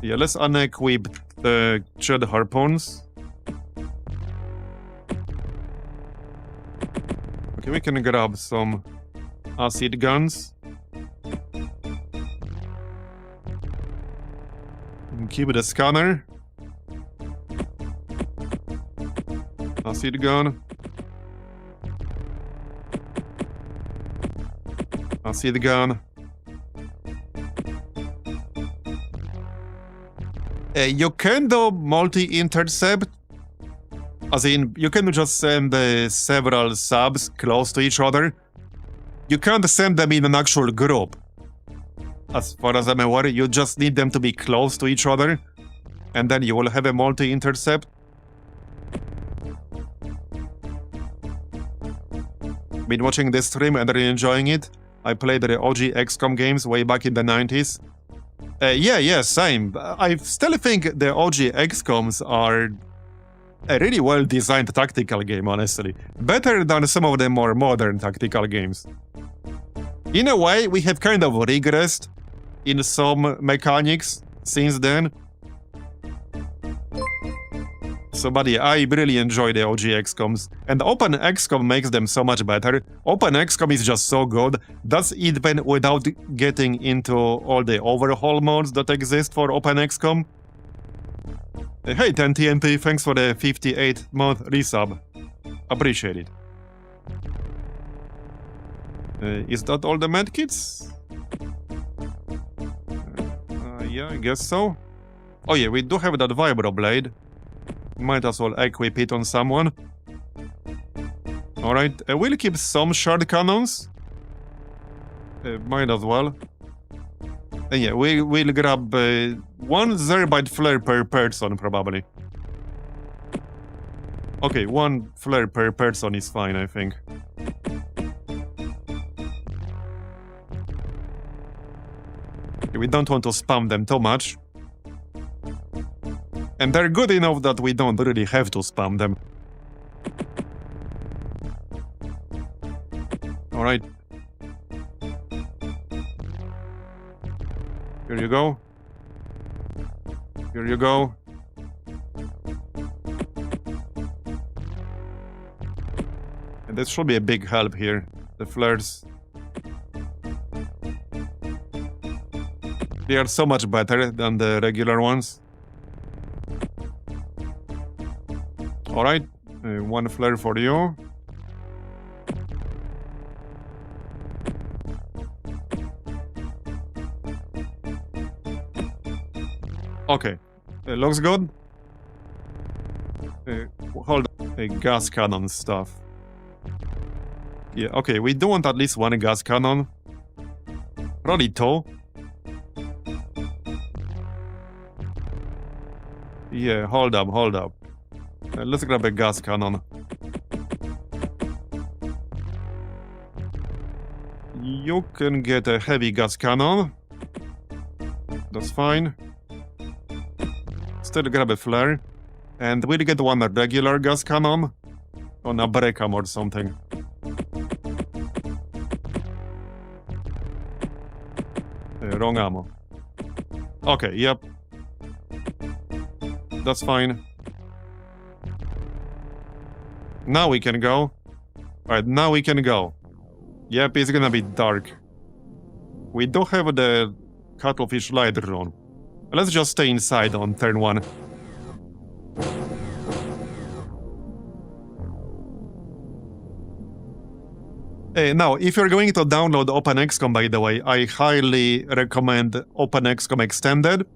Yeah, let's unequip the jet harpoons. Okay, we can grab some acid guns. Keep the scanner. Acid gun. Acid gun. You can do multi-intercept. As in, you can just send several subs close to each other. You can't send them in an actual group. As far as I'm aware, you just need them to be close to each other, and then you will have a multi-intercept. Been watching this stream and really enjoying it. I played the OG XCOM games way back in the 90s. Yeah, same. I still think the OG XCOMs are a really well-designed tactical game, honestly. Better than some of the more modern tactical games. In a way, we have kind of regressed in some mechanics since then. So, but yeah, I really enjoy the OG XCOMs, and OpenXcom makes them so much better. OpenXcom is just so good. That's even without getting into all the overhaul mods that exist for OpenXcom. Hey, 10TNT, thanks for the 58-month resub. Appreciate it. Is that all the medkits? Yeah, I guess so. Oh yeah, we do have that vibroblade. Might as well equip it on someone. Alright, we'll keep some shard cannons. Might as well. And yeah, we'll grab one Zerbite flare per person, probably. Okay, one flare per person is fine, I think. We don't want to spam them too much. And they're good enough that we don't really have to spam them. Alright. Here you go. Here you go. And this should be a big help here. The flares. They are so much better than the regular ones. Alright, one flare for you. Okay, looks good. Hold on, gas cannon stuff. Yeah, okay, we do want at least one gas cannon. Probably two. Yeah, hold up, hold up. Let's grab a gas cannon. You can get a heavy gas cannon. That's fine. Still grab a flare. And we'll get one regular gas cannon on a Brecam or something. Wrong ammo. Okay, yep. That's fine. Now we can go. Alright, now we can go. Yep, it's gonna be dark. We do have the cuttlefish light drone. Let's just stay inside on turn 1. Now, if you're going to download OpenXcom, by the way, I highly recommend OpenXcom Extended.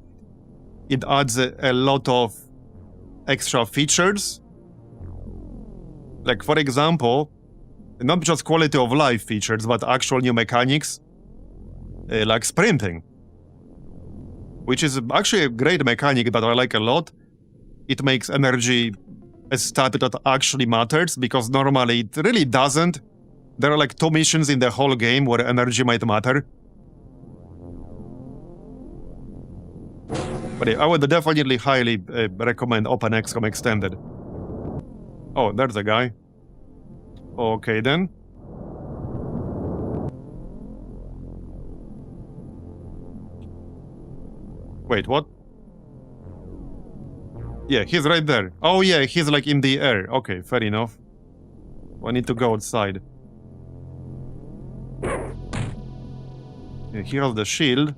It adds a lot of extra features. Like, for example, not just quality of life features, but actual new mechanics, like sprinting. Which is actually a great mechanic that I like a lot. It makes energy a stat that actually matters, because normally it really doesn't. There are like 2 missions in the whole game where energy might matter. But yeah, I would definitely highly recommend OpenXcom Extended. Oh, there's a guy. Okay then. Wait, what? Yeah, he's right there. Oh yeah, he's like in the air. Okay, fair enough. I need to go outside. Yeah, he has the shield.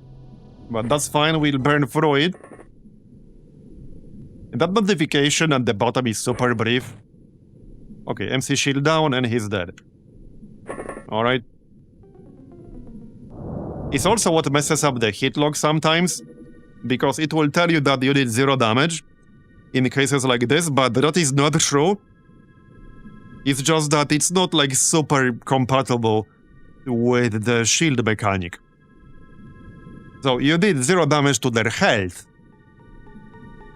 But that's fine, we'll burn through it. And that notification at the bottom is super brief. Okay, MC shield down and he's dead. Alright. It's also what messes up the hit log sometimes, because it will tell you that you did 0 damage in cases like this, but that is not true. It's just that it's not like super compatible with the shield mechanic. So you did 0 damage to their health,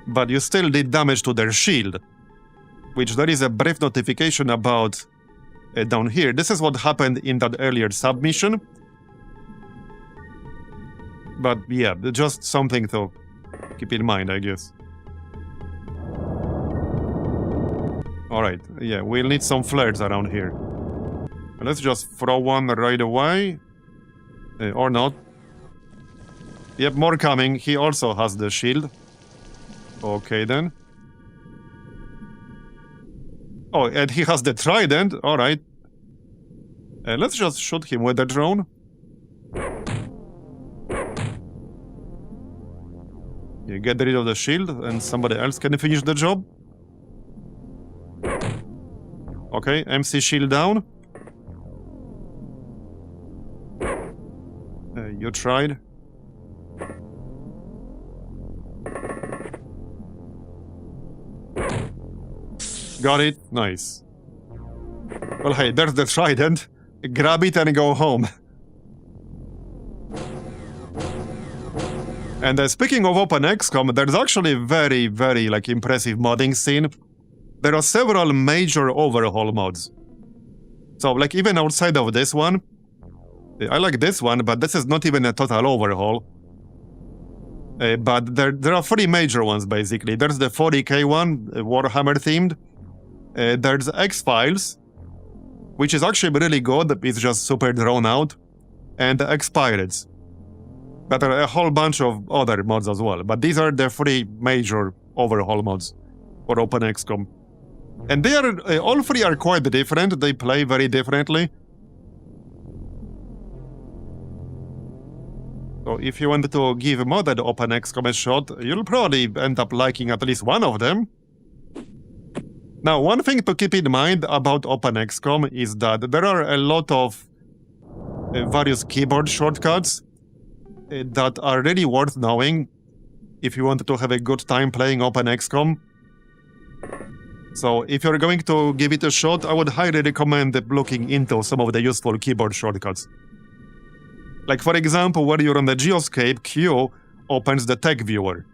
but you still did damage to their shield, which there is a brief notification about down here. This is what happened in that earlier submission. But yeah, just something to keep in mind, I guess. Alright, yeah, we'll need some flares around here. Let's just throw one right away. Or not. Yep, more coming. He also has the shield. Okay, then. Oh, and he has the trident. Alright. Let's just shoot him with the drone. You get rid of the shield and somebody else can finish the job. Okay, MC shield down. You tried. Got it. Nice. Well, hey, there's the trident. Grab it and go home. And speaking of OpenXcom, there's actually very, very like impressive modding scene. There are several major overhaul mods. So like even outside of this one, I like this one, but this is not even a total overhaul. But there are three major ones, basically. There's the 40k one, Warhammer themed. There's X-Files, which is actually really good. It's just super drawn out. And the X-Pirates. But there are a whole bunch of other mods as well. But these are the three major overhaul mods for OpenXcom. And they are, all three are quite different. They play very differently. So if you wanted to give modded OpenXcom a shot, you'll probably end up liking at least one of them. Now, one thing to keep in mind about OpenXcom is that there are a lot of various keyboard shortcuts that are really worth knowing if you wanted to have a good time playing OpenXcom. So if you're going to give it a shot, I would highly recommend looking into some of the useful keyboard shortcuts. Like, for example, when you're on the geoscape, Q opens the tech viewer.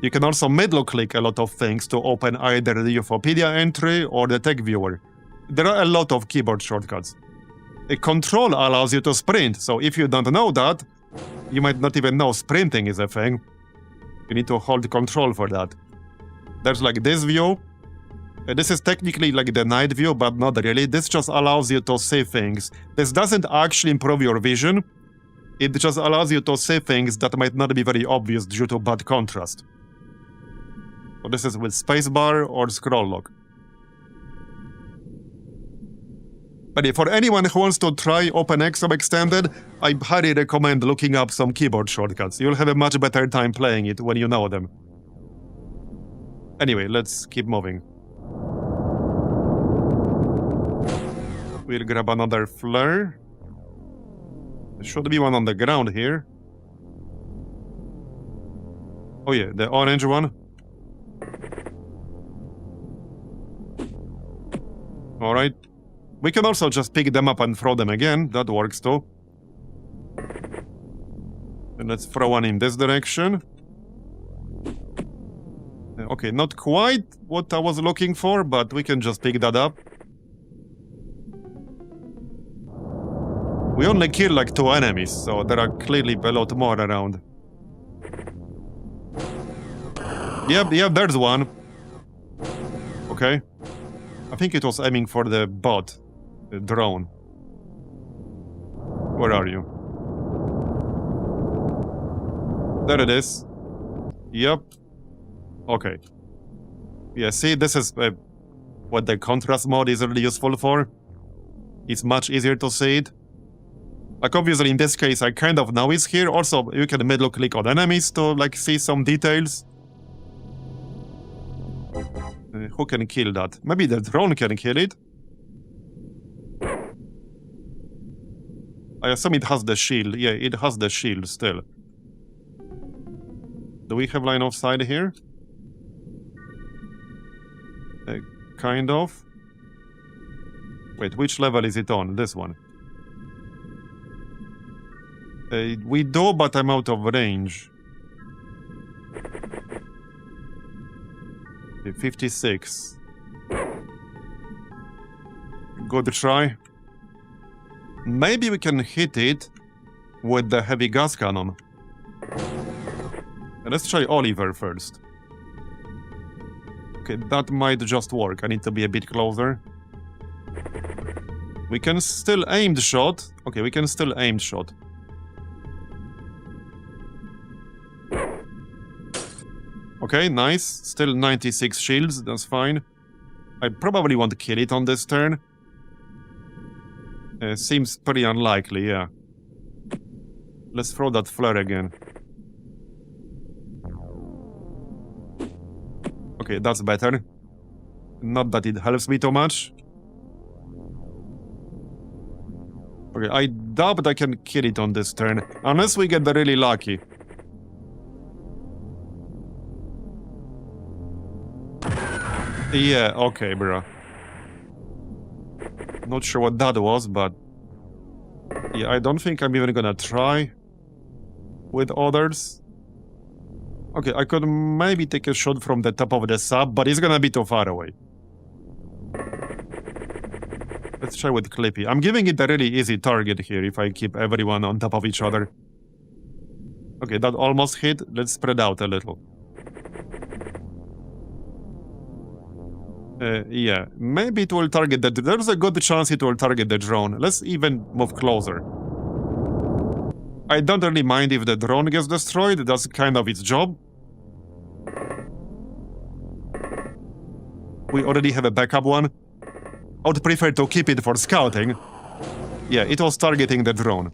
You can also middle-click a lot of things to open either the Ufopedia entry or the tech viewer. There are a lot of keyboard shortcuts. A control allows you to sprint, so if you don't know that, you might not even know sprinting is a thing. You need to hold control for that. There's like this view. This is technically like the night view, but not really. This just allows you to see things. This doesn't actually improve your vision. It just allows you to see things that might not be very obvious due to bad contrast. So this is with spacebar or scroll lock. But for anyone who wants to try OpenXcom Extended, I highly recommend looking up some keyboard shortcuts. You'll have a much better time playing it when you know them. Anyway, let's keep moving. We'll grab another flare. There should be one on the ground here. Oh yeah, the orange one. Alright. We can also just pick them up and throw them again. That works too. And let's throw one in this direction. Okay, not quite what I was looking for, but we can just pick that up. We only killed like 2 enemies, so there are clearly a lot more around. Yep, there's one. Okay. I think it was aiming for the bot. The drone. Where are you? There it is. Yep. Okay. Yeah, see, this is what the contrast mode is really useful for. It's much easier to see it. Like, obviously, in this case, I kind of know it's here. Also, you can middle click on enemies to, like, see some details. Who can kill that? Maybe the drone can kill it? I assume it has the shield. Yeah, it has the shield still. Do we have line of sight here? Kind of. Wait, which level is it on? This one. We do, but I'm out of range. 56. Good try. Maybe we can hit it with the heavy gas cannon. Let's try Oliver first. Okay, that might just work. I need to be a bit closer. We can still aim the shot. Okay, we can still aim shot. Okay, nice. Still 96 shields, that's fine. I probably won't kill it on this turn. Seems pretty unlikely, yeah. Let's throw that flare again. Okay, that's better. Not that it helps me too much. Okay, I doubt I can kill it on this turn, unless we get really lucky. Yeah, okay, bro. Not sure what that was, but... yeah, I don't think I'm even gonna try with others. Okay, I could maybe take a shot from the top of the sub, but it's gonna be too far away. Let's try with Clippy. I'm giving it a really easy target here if I keep everyone on top of each other. Okay, that almost hit. Let's spread out a little. Yeah, maybe it will target the... There's a good chance it will target the drone. Let's even move closer. I don't really mind if the drone gets destroyed. That's kind of its job. We already have a backup one. I would prefer to keep it for scouting. Yeah, it was targeting the drone.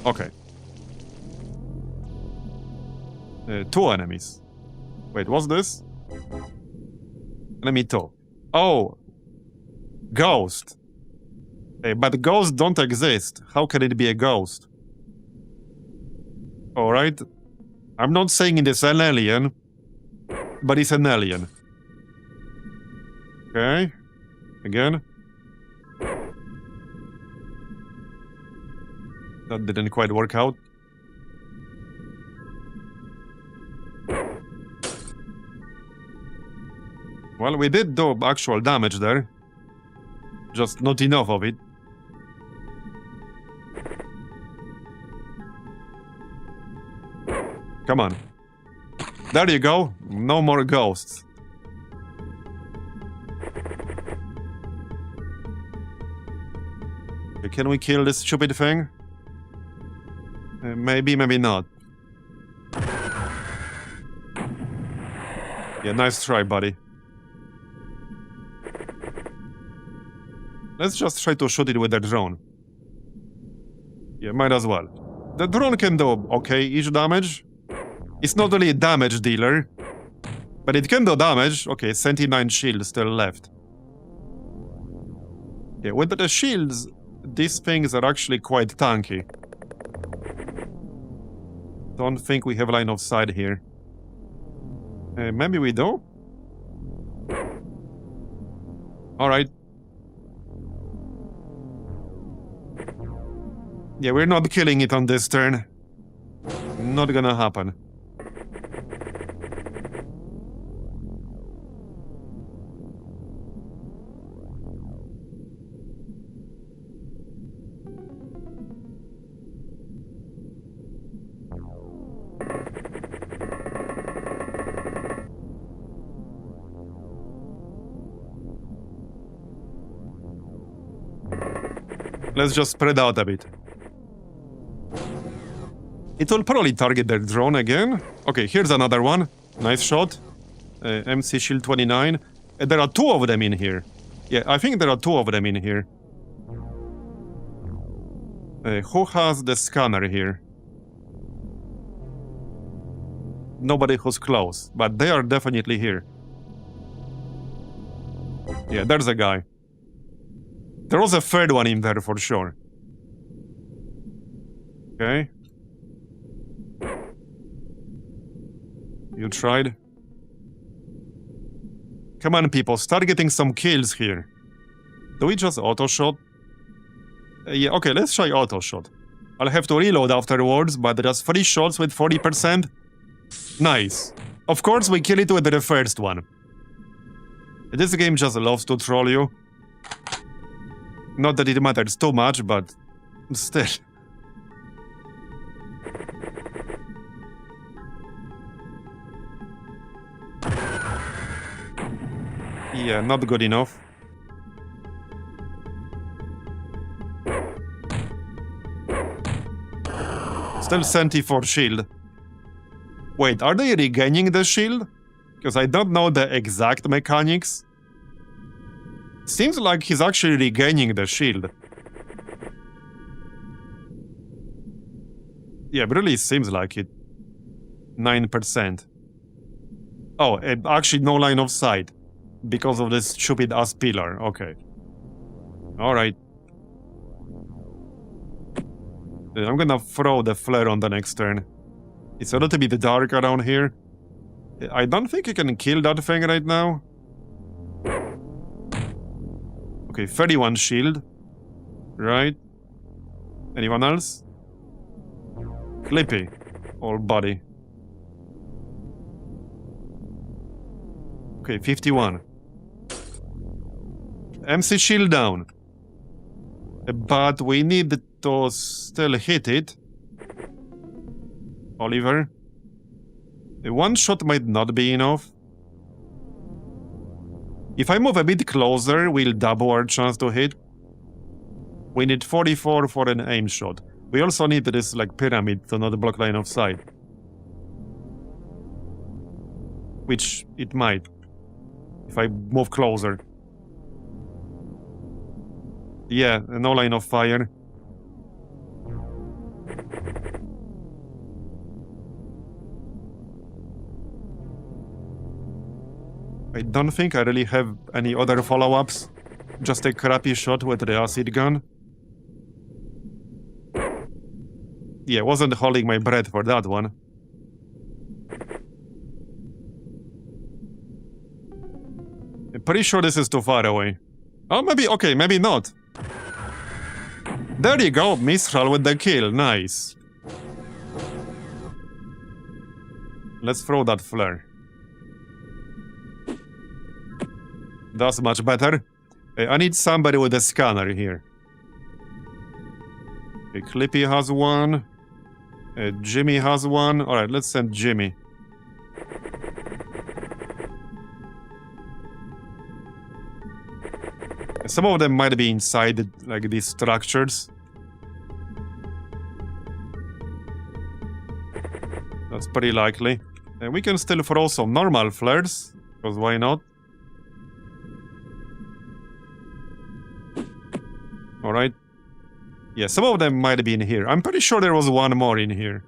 Okay. 2 enemies. Wait, what's this? Enemy 2. Oh! Ghost. But ghosts don't exist. How can it be a ghost? Alright. I'm not saying it is an alien, but it's an alien. Okay. Again. That didn't quite work out. Well, we did do actual damage there. Just not enough of it. Come on. There you go. No more ghosts. Can we kill this stupid thing? Maybe, maybe not. Yeah, nice try, buddy. Let's just try to shoot it with the drone. Yeah, might as well. The drone can do okay-ish damage. It's not really a damage dealer, but it can do damage. Okay, 79 shield still left. Yeah, with the shields, these things are actually quite tanky. Don't think we have line of sight here. Maybe we do? Alright. Yeah, we're not killing it on this turn. Not gonna happen. Let's just spread out a bit. It will probably target their drone again. Okay, here's another one. Nice shot. MC Shield 29. There are 2 of them in here. Yeah, I think there are 2 of them in here. Who has the scanner here? Nobody who's close, but they are definitely here. Yeah, there's a guy. There was a 3rd one in there for sure. Okay. You tried? Come on, people, start getting some kills here. Do we just auto-shot? Yeah, okay, let's try auto-shot. I'll have to reload afterwards, but there's 3 shots with 40%. Nice. Of course, we kill it with the first one. This game just loves to troll you. Not that it matters too much, but still. Yeah, not good enough. Still 74 shield. Wait, are they regaining the shield? Because I don't know the exact mechanics. Seems like he's actually regaining the shield. Yeah, it really seems like it. 9%. Oh, actually no line of sight. Because of this stupid ass pillar. Okay. Alright. I'm gonna throw the flare on the next turn. It's a little bit dark around here. I don't think you can kill that thing right now. Okay, 31 shield. Right. Anyone else? Clippy. Old body. Okay, 51. MC shield down. But we need to still hit it. Oliver. One shot might not be enough. If I move a bit closer, we'll double our chance to hit. We need 44 for an aim shot. We also need this like pyramid to not block line of sight. Which it might. If I move closer. Yeah, no line of fire. I don't think I really have any other follow-ups. Just a crappy shot with the acid gun. Yeah, wasn't holding my breath for that one. I'm pretty sure this is too far away. Oh, maybe, okay, maybe not. There you go, Mistral with the kill, nice. Let's throw that flare. That's much better. I need somebody with a scanner here. Okay, Clippy has one. Jimmy has one. Alright, let's send Jimmy. Some of them might be inside, like, these structures. That's pretty likely. And we can still throw some normal flares, because why not? Alright. Yeah, some of them might be in here. I'm pretty sure there was one more in here.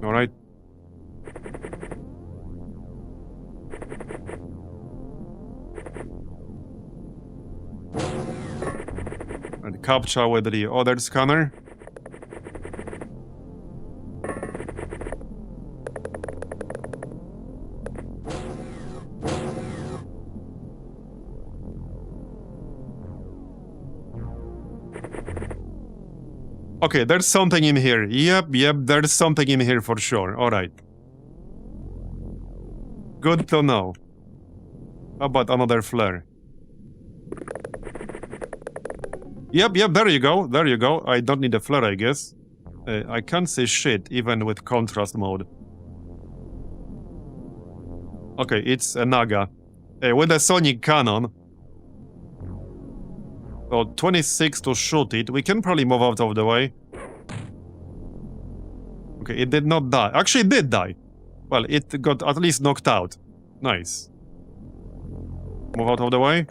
Alright. And capture with the other scanner. Okay, there's something in here. Yep, there's something in here for sure. Alright. Good to know. How about another flare? Yep, there you go. There you go. I don't need a flare, I guess. I can't see shit, even with contrast mode. Okay, it's a Naga. With a sonic cannon. So 26 to shoot it. We can probably move out of the way. Okay, it did not die. Actually, it did die. Well, it got at least knocked out. Nice. Move out of the way.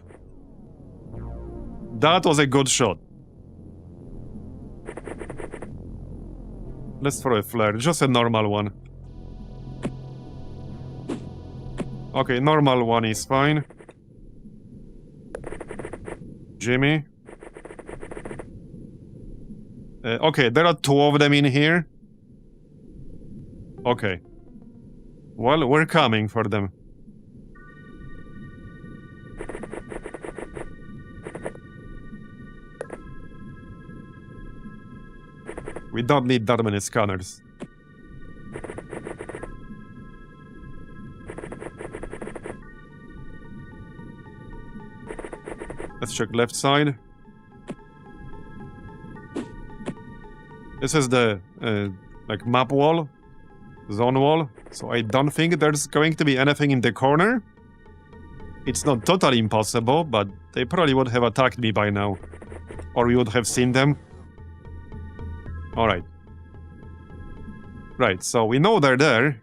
That was a good shot. Let's throw a flare. Just a normal one. Okay, normal one is fine. Jimmy. Okay, there are two of them in here. Okay. Well, we're coming for them. We don't need that many scanners. Let's check left side. This is the, like, map wall. Zone wall. So I don't think there's going to be anything in the corner. It's not totally impossible, but they probably would have attacked me by now. Or we would have seen them. Alright. Right, so we know they're there.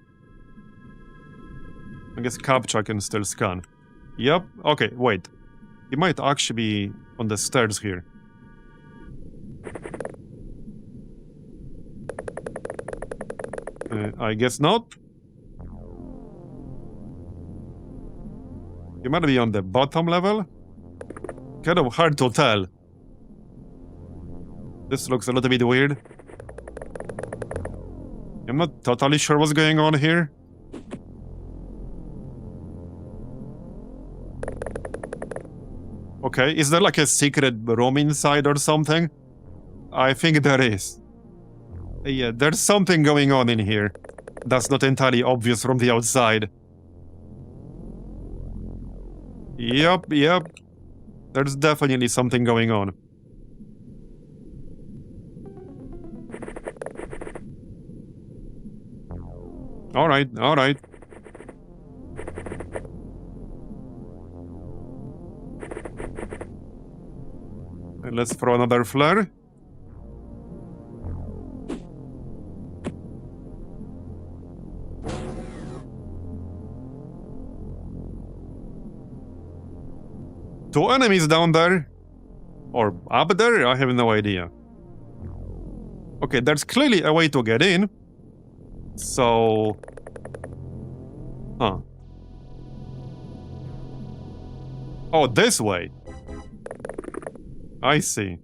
I guess Captcha can still scan. Yep, okay, wait. He might actually be on the stairs here. I guess not. He might be on the bottom level. Kind of hard to tell. This looks a little bit weird. I'm not totally sure what's going on here. Okay, is there like a secret room inside or something? I think there is. Yeah, there's something going on in here. That's not entirely obvious from the outside. Yep. There's definitely something going on. Alright. Let's throw another flare. Two enemies down there? Or up there? I have no idea. Okay, there's clearly a way to get in. So... Huh. Oh, this way. I see.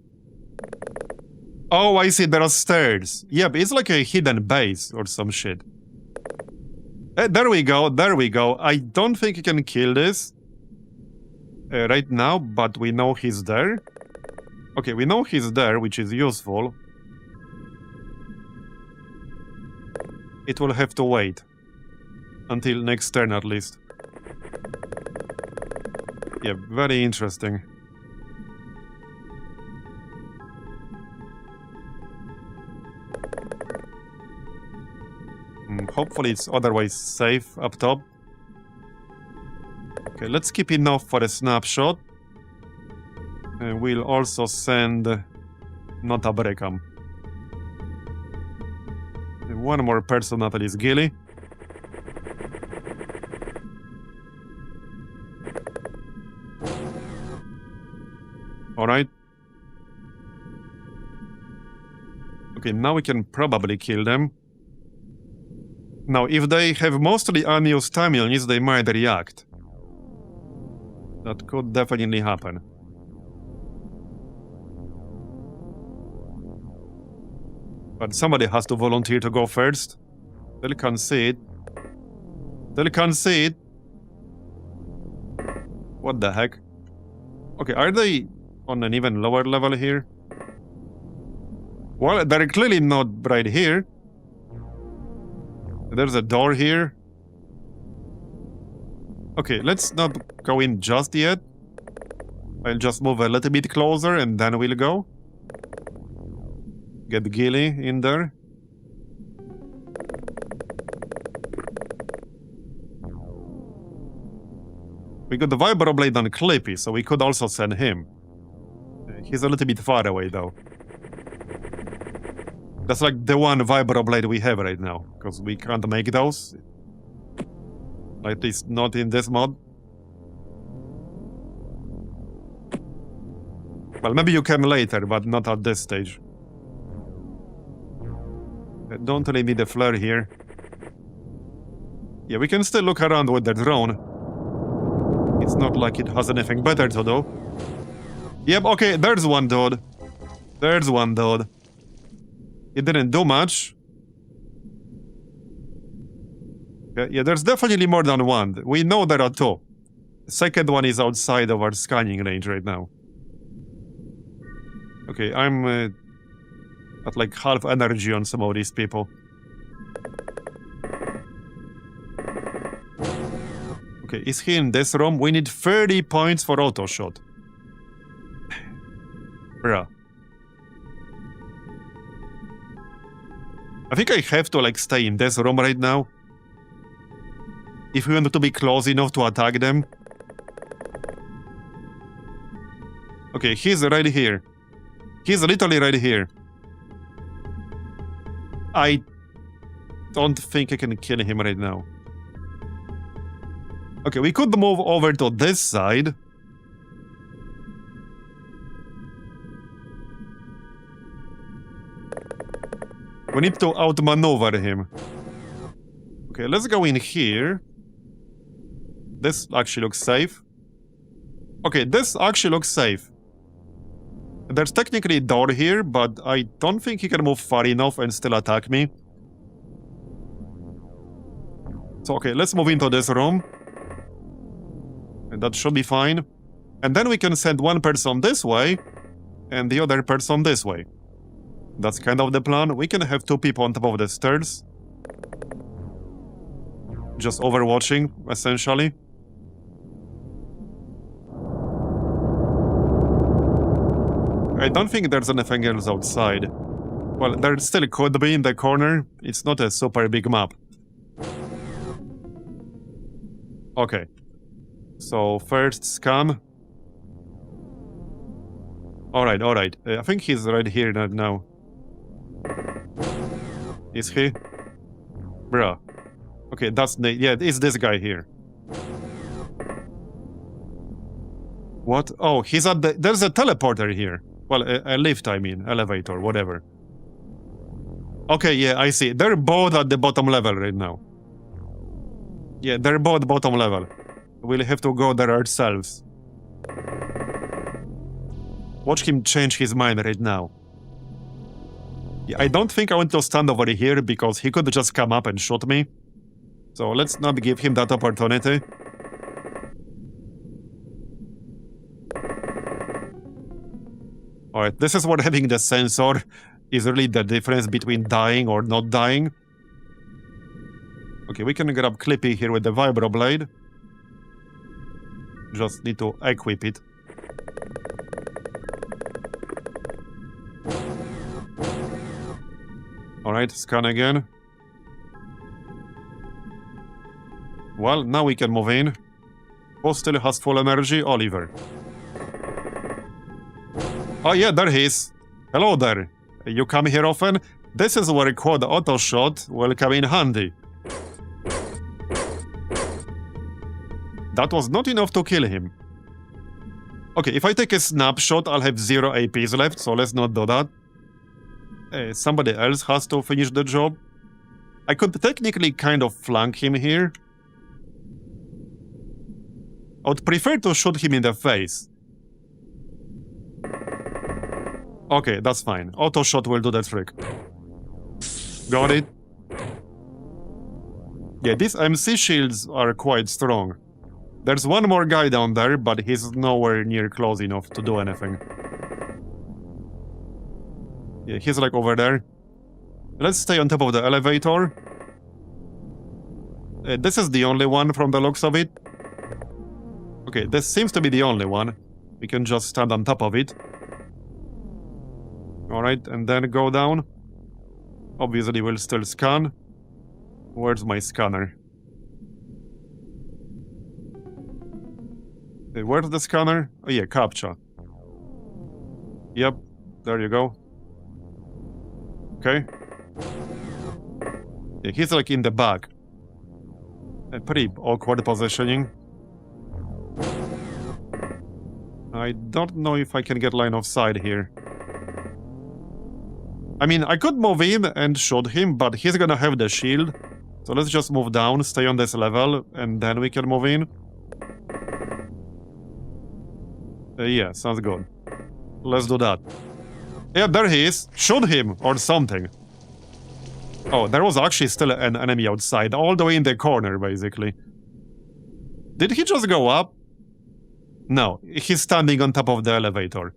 Oh, I see, there are stairs. Yep, it's like a hidden base or some shit. There we go. I don't think you can kill this right now, but we know he's there. Okay, we know he's there, which is useful. It will have to wait. Until next turn, at least. Yeah, very interesting. Hopefully it's otherwise safe up top. Okay, let's keep enough for a snapshot. And we'll also send not a Breckham. One more person, at least Gilly. Alright. Okay, now we can probably kill them. Now, if they have mostly unused time units, they might react. That could definitely happen. But somebody has to volunteer to go first. They'll concede. What the heck? Okay, are they on an even lower level here? Well, they're clearly not right here. There's a door here. Okay, let's not go in just yet. I'll just move a little bit closer and then we'll go. Get Gilly in there. We got the Vibroblade on Clippy, so we could also send him. He's a little bit far away, though. That's like the one Vibroblade we have right now, because we can't make those. At least not in this mod. Well, maybe you can later, but not at this stage. I don't really need a flare here. Yeah, we can still look around with the drone. It's not like it has anything better to do. Yep, okay, there's one dude. It didn't do much. Yeah, there's definitely more than one. We know there are two. The second one is outside of our scanning range right now. Okay, I'm at like half energy on some of these people. Okay, is he in this room? We need 30 points for auto shot. Bruh. I think I have to like stay in this room right now. If we want to be close enough to attack them. Okay, he's right here. He's literally right here. I don't think I can kill him right now. Okay, we could move over to this side. We need to outmaneuver him. Okay, let's go in here. This actually looks safe. Okay, this actually looks safe. There's technically a door here, but I don't think he can move far enough and still attack me. So, okay, let's move into this room. And that should be fine. And then we can send one person this way, and the other person this way. That's kind of the plan. We can have two people on top of the stairs. Just overwatching, essentially. I don't think there's anything else outside. Well, there still could be in the corner. It's not a super big map. Okay. So, first scan. Alright, alright. I think he's right here now. Is he? Bruh. Okay, that's... yeah, it's this guy here. What? Oh, he's at the... There's a teleporter here. Well, a lift, I mean. Elevator, whatever. Okay, yeah, I see. They're both at the bottom level right now. Yeah, they're both bottom level. We'll have to go there ourselves. Watch him change his mind right now. Yeah, I don't think I want to stand over here because he could just come up and shoot me. So let's not give him that opportunity. Alright, this is what having the sensor is really the difference between dying or not dying. Okay, we can grab Clippy here with the vibroblade. Just need to equip it. Alright, scan again. Well, now we can move in. Who still has full energy? Oliver. Oh yeah, there he is. Hello there. You come here often? This is where quad auto shot will come in handy. That was not enough to kill him. Okay, if I take a snapshot, I'll have 0 APs left, so let's not do that. Somebody else has to finish the job. I could technically kind of flank him here. I would prefer to shoot him in the face. Okay, that's fine. Auto shot will do the trick. Got it? Yeah, these MC shields are quite strong. There's one more guy down there, but he's nowhere near close enough to do anything. Yeah, he's like over there. Let's stay on top of the elevator. This is the only one from the looks of it. Okay, this seems to be the only one. We can just stand on top of it. Alright, and then go down. Obviously, we'll still scan. Where's my scanner? Where's the scanner? Oh yeah, CAPTCHA. Yep, there you go. Okay. Yeah, he's like in the back. A pretty awkward positioning. I don't know if I can get line of sight here. I mean, I could move in and shoot him, but he's gonna have the shield. So let's just move down, stay on this level, and then we can move in. Yeah, sounds good. Let's do that. Yeah, there he is. Shoot him, or something. Oh, there was actually still an enemy outside, all the way in the corner, basically. Did he just go up? No, he's standing on top of the elevator.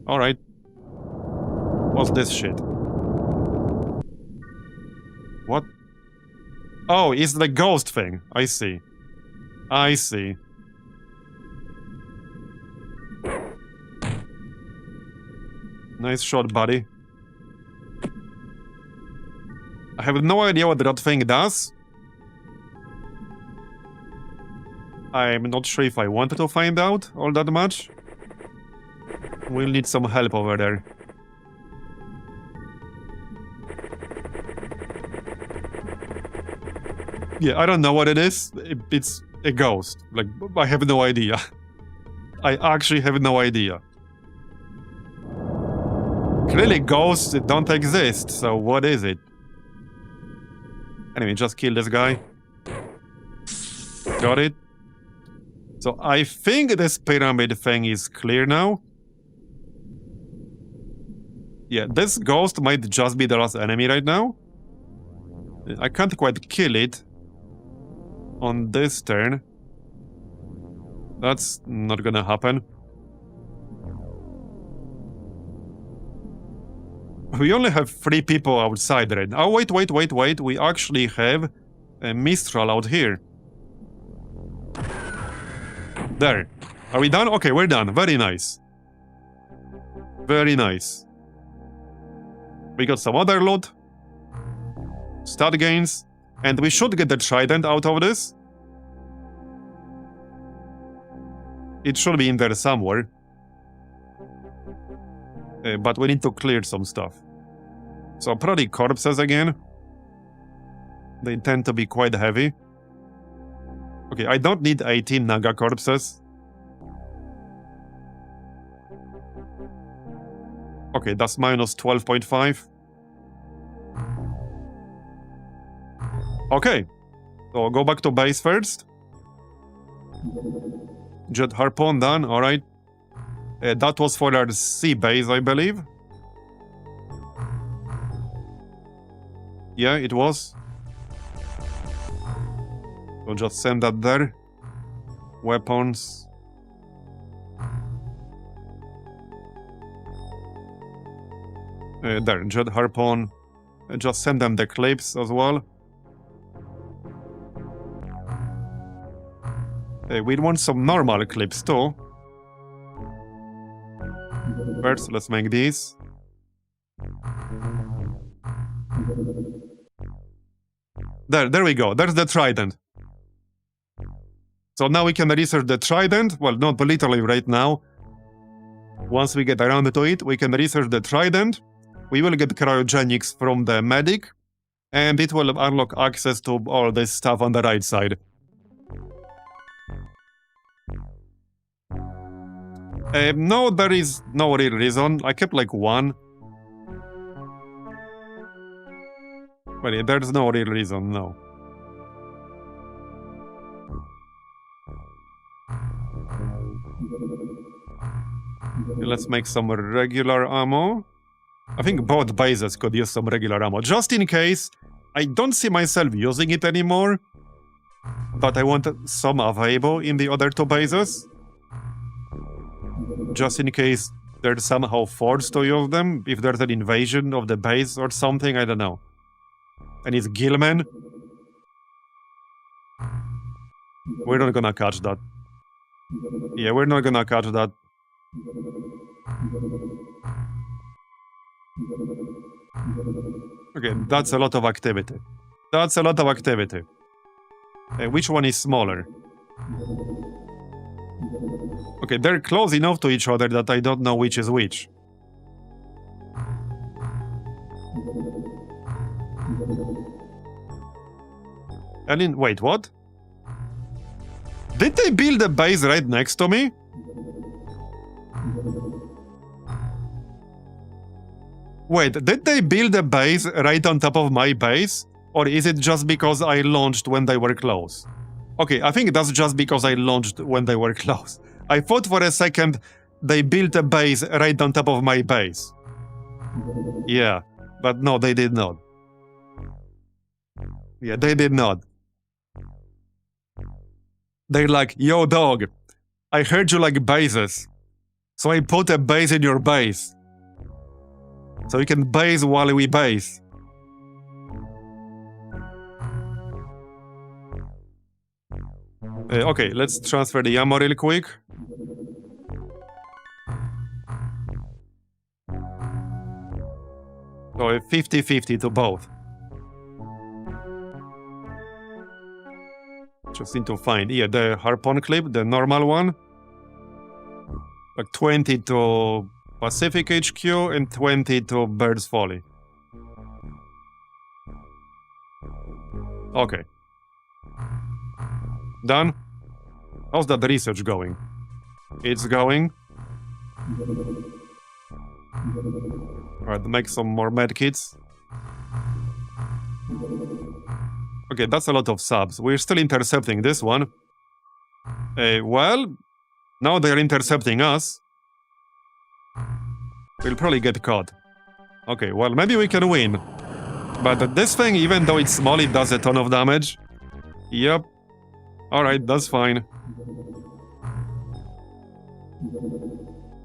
Alright. What's this shit? What? Oh, it's the ghost thing. I see. I see. Nice shot, buddy. I have no idea what that thing does. I'm not sure if I wanted to find out all that much. We'll need some help over there. Yeah, I don't know what it is. It's a ghost. Like, I have no idea. I actually have no idea. Clearly ghosts don't exist, so what is it? Anyway, just kill this guy. Got it? So I think this pyramid thing is clear now. Yeah, this ghost might just be the last enemy right now. I can't quite kill it on this turn. That's not gonna happen. We only have 3 people outside right now. Oh, wait. We actually have a Mistral out here. There. Are we done? Okay, we're done. Very nice. Very nice. We got some other loot. Stat gains. And we should get the trident out of this. It should be in there somewhere. But we need to clear some stuff. So probably corpses again. They tend to be quite heavy. Okay, I don't need 18 Naga corpses. Okay, that's minus 12.5. Okay, so go back to base first. Jet harpoon done, alright. That was for our sea base, I believe. Yeah, it was. So just send that there. Weapons. There, jet harpoon. Just send them the clips as well. We want some normal clips too. First, let's make these. There we go. There's the trident. So now we can research the trident. Well, not literally right now. Once we get around to it, we can research the trident. We will get cryogenics from the medic. And it will unlock access to all this stuff on the right side. No, there is no real reason. I kept like one. But yeah, there's no real reason, no. Let's make some regular ammo. I think both bases could use some regular ammo. Just in case, I don't see myself using it anymore. But I want some available in the other two bases. Just in case they're somehow forced to use them, if there's an invasion of the base or something, I don't know. And it's Gilman. We're not gonna catch that. Yeah, we're not gonna catch that. Okay, that's a lot of activity. That's a lot of activity. Which one is smaller? Okay, they're close enough to each other that I don't know which is which. Wait, what? Did they build a base right next to me? Wait, did they build a base right on top of my base? Or is it just because I launched when they were close? Okay, I think that's just because I launched when they were close. I thought for a second they built a base right on top of my base. Yeah, but no, they did not. Yeah, they did not. They're like, yo dog, I heard you like bases. So I put a base in your base. So you can base while we base. Okay, let's transfer the ammo real quick. So 50-50 to both. Just need to find, yeah, the harpoon clip, the normal one. Like 20 to Pacific HQ and 20 to Bird's Folly. Okay. Done? How's that research going? It's going. Alright, make some more medkits. Okay, that's a lot of subs. We're still intercepting this one. Well, now they're intercepting us. We'll probably get caught. Okay, well, maybe we can win. But this thing, even though it's small, it does a ton of damage. Yep. Alright, that's fine.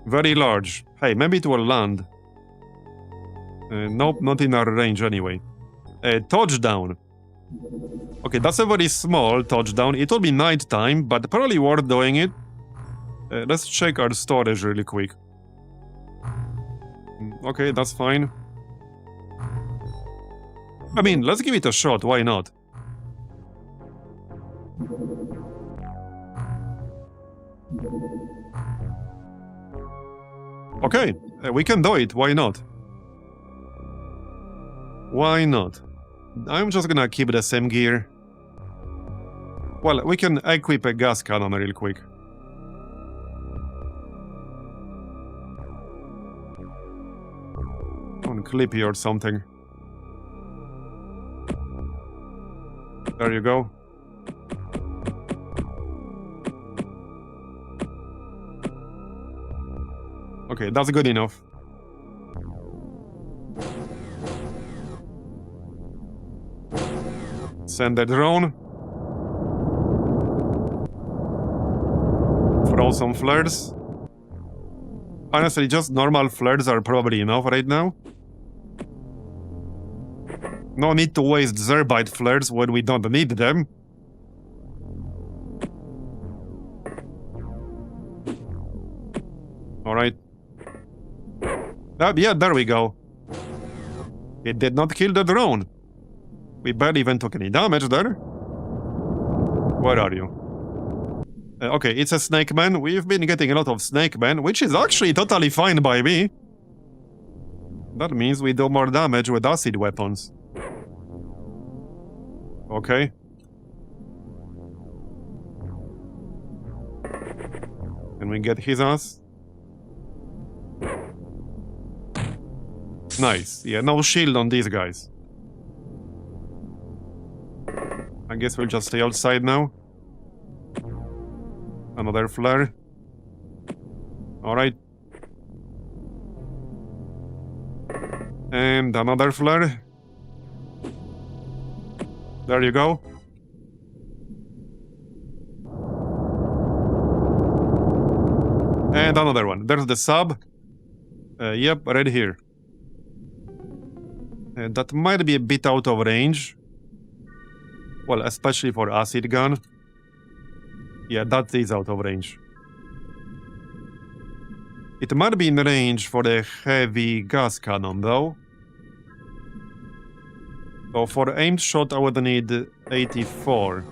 Very large. Hey, maybe it will land. Nope, not in our range anyway. Touchdown. Okay, that's a very small touchdown. It will be nighttime, but probably worth doing it. Let's check our storage really quick. Okay, that's fine. I mean, let's give it a shot, why not? Okay, we can do it, why not? Why not? I'm just gonna keep the same gear. Well, we can equip a gas cannon real quick. On Clippy or something. There you go. Okay, that's good enough. Send the drone. Throw some flares. Honestly, just normal flares are probably enough right now. No need to waste Zerbite flares when we don't need them. Alright. Yeah, there we go. It did not kill the drone. We barely even took any damage there. Where are you? Okay, it's a snake man. We've been getting a lot of snake men, which is actually totally fine by me. That means we do more damage with acid weapons. Okay. Can we get his ass? Nice. Yeah, no shield on these guys. I guess we'll just stay outside now. Another flare. Alright. And another flare. There you go. And another one. There's the sub. Yep, right here. That might be a bit out of range. Well, especially for acid gun. Yeah, that is out of range. It might be in range for the heavy gas cannon, though. So for aimed shot, I would need 84.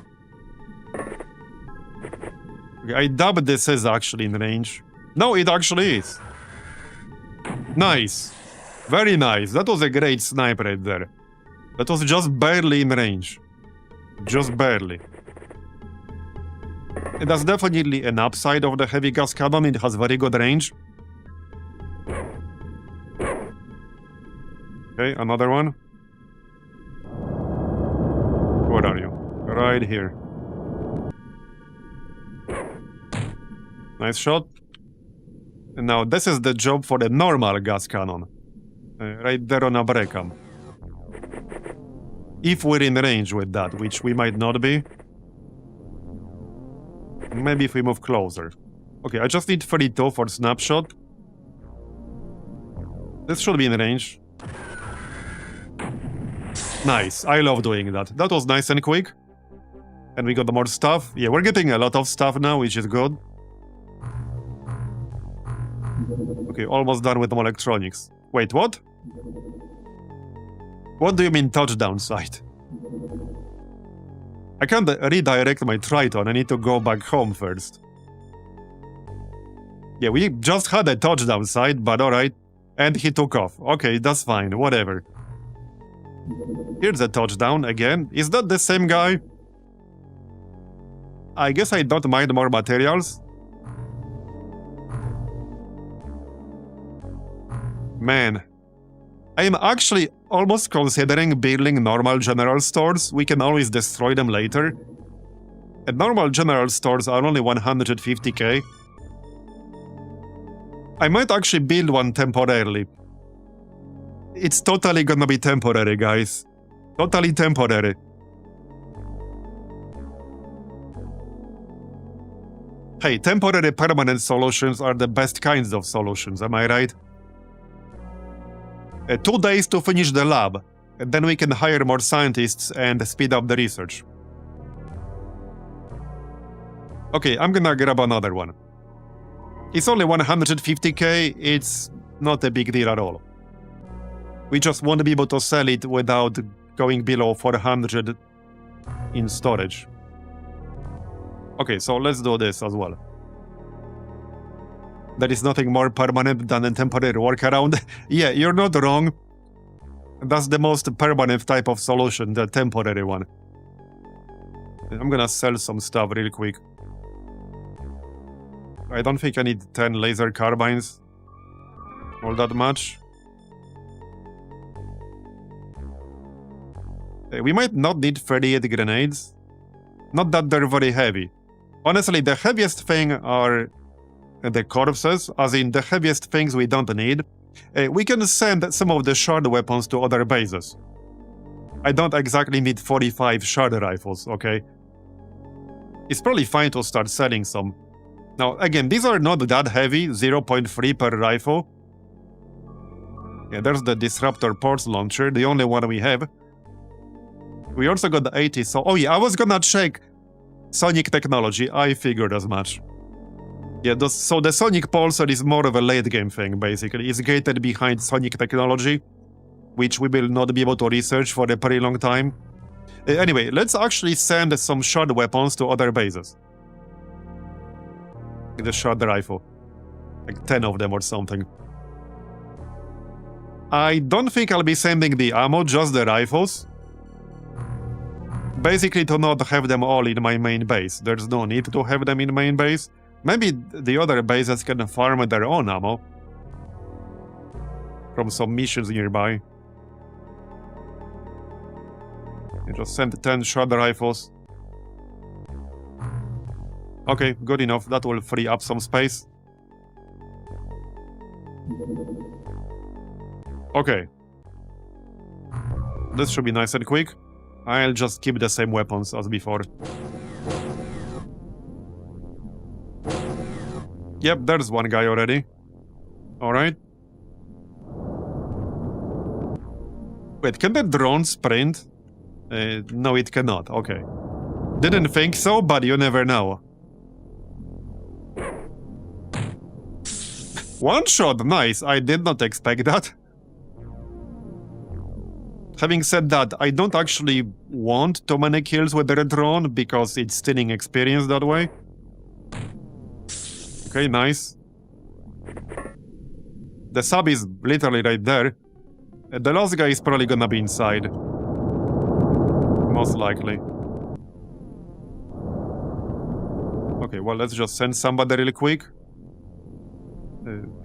Okay, I doubt this is actually in range. No, it actually is. Nice. Very nice. That was a great snipe right there. That was just barely in range. Just barely. And that's definitely an upside of the heavy gas cannon. It has very good range. Okay, another one. Where are you? Right here. Nice shot. And now this is the job for the normal gas cannon. Right there on a Abrekam. If we're in range with that, which we might not be. Maybe if we move closer. Okay, I just need 32 for snapshot. This should be in range. Nice, I love doing that. That was nice and quick. And we got more stuff. Yeah, we're getting a lot of stuff now, which is good. Okay, almost done with some electronics. Wait, what? What do you mean touchdown site? I can't redirect my Triton, I need to go back home first. Yeah, we just had a touchdown site, but alright. And he took off. Okay, that's fine, whatever. Here's a touchdown again. Is that the same guy? I guess I don't mind more materials. Man. I am actually almost considering building normal general stores. We can always destroy them later. And normal general stores are only 150k. I might actually build one temporarily. It's totally gonna be temporary, guys. Totally temporary. Hey, temporary permanent solutions are the best kinds of solutions, am I right? 2 days to finish the lab, and then we can hire more scientists and speed up the research. Okay, I'm gonna grab another one. It's only 150k, it's not a big deal at all. We just won't be able to sell it without going below 400 in storage. Okay, so let's do this as well. There is nothing more permanent than a temporary workaround. Yeah, you're not wrong. That's the most permanent type of solution, the temporary one. I'm gonna sell some stuff real quick. I don't think I need 10 laser carbines. All that much. We might not need 38 grenades. Not that they're very heavy. Honestly, the heaviest thing are the corpses, as in the heaviest things we don't need. We can send some of the shard weapons to other bases. I don't exactly need 45 shard rifles, okay? It's probably fine to start selling some. Now, again, these are not that heavy, 0.3 per rifle. Yeah, there's the Disruptor Pulse Launcher, the only one we have. We also got the 80, so... Oh yeah, I was gonna check Sonic technology, I figured as much. Yeah, so the Sonic Pulsar is more of a late-game thing, basically. It's gated behind Sonic technology, which we will not be able to research for a pretty long time. Anyway, let's actually send some shard weapons to other bases. The shard rifle. Like 10 of them or something. I don't think I'll be sending the ammo, just the rifles. Basically to not have them all in my main base. There's no need to have them in main base. Maybe the other bases can farm their own ammo from some missions nearby. You just send 10 shard rifles. Okay, good enough. That will free up some space. Okay. This should be nice and quick. I'll just keep the same weapons as before. Yep, there's one guy already. Alright. Wait, can the drone sprint? No, it cannot. Okay. Didn't think so, but you never know. One shot, nice. I did not expect that. Having said that, I don't actually want too many kills with the drone because it's stealing experience that way. Okay, nice. The sub is literally right there. The last guy is probably gonna be inside. Most likely. Okay, well, let's just send somebody really quick.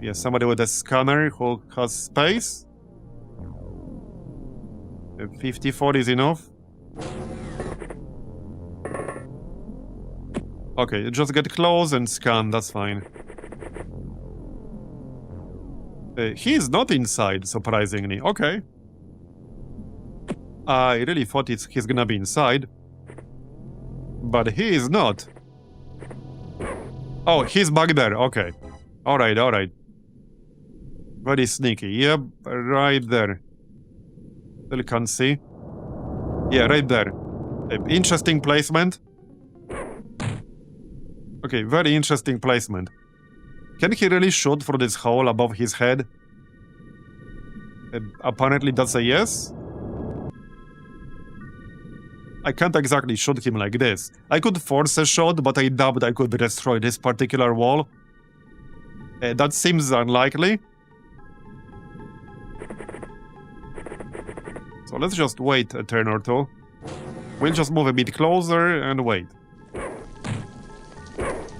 Yeah, somebody with a scanner who has space. 54 is enough. Okay, just get close and scan, that's fine. He is not inside, surprisingly. Okay. I really thought he's gonna be inside. But he is not. Oh, he's back there, okay. Alright, alright. Very sneaky. Yep, right there. Still can't see. Yeah, right there. Interesting placement. Okay, very interesting placement. Can he really shoot through this hole above his head? Apparently that's a yes. I can't exactly shoot him like this. I could force a shot, but I doubt I could destroy this particular wall. That seems unlikely. So let's just wait a turn or two. We'll just move a bit closer and wait.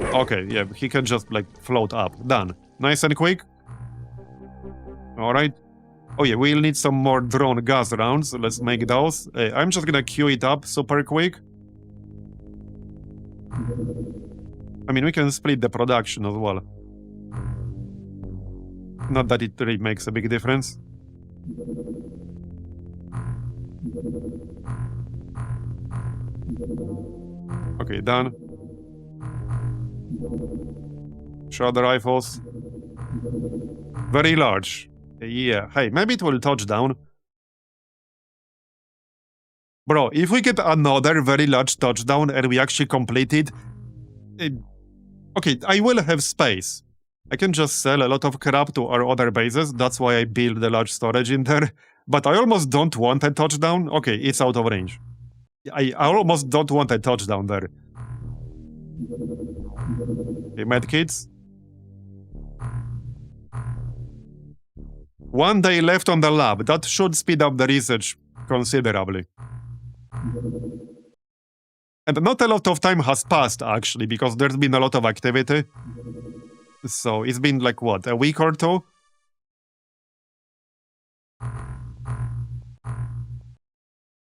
Okay, yeah, he can just, like, float up. Done. Nice and quick. Alright. Oh yeah, we'll need some more drone gas rounds. So let's make those. I'm just gonna queue it up super quick. I mean, we can split the production as well. Not that it really makes a big difference. Okay, done. Shard rifles. Very large. Yeah, hey, maybe it will touch down. Bro, if we get another very large touchdown and we actually complete it... okay, I will have space. I can just sell a lot of crap to our other bases. That's why I build the large storage in there. But I almost don't want a touchdown. Okay, it's out of range. I almost don't want a touchdown there. Okay, medkits. 1 day left on the lab. That should speed up the research considerably. And not a lot of time has passed, actually, because there's been a lot of activity. So it's been like, what, a week or two?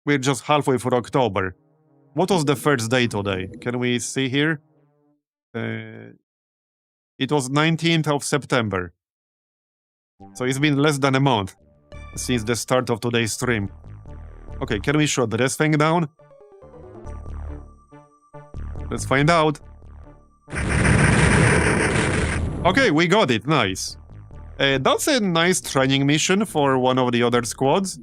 We're just halfway through October. What was the first day today? Can we see here? It was 19th of September. So it's been less than a month since the start of today's stream. Okay, can we shut this thing down? Let's find out. Okay, we got it, nice. That's a nice training mission for one of the other squads.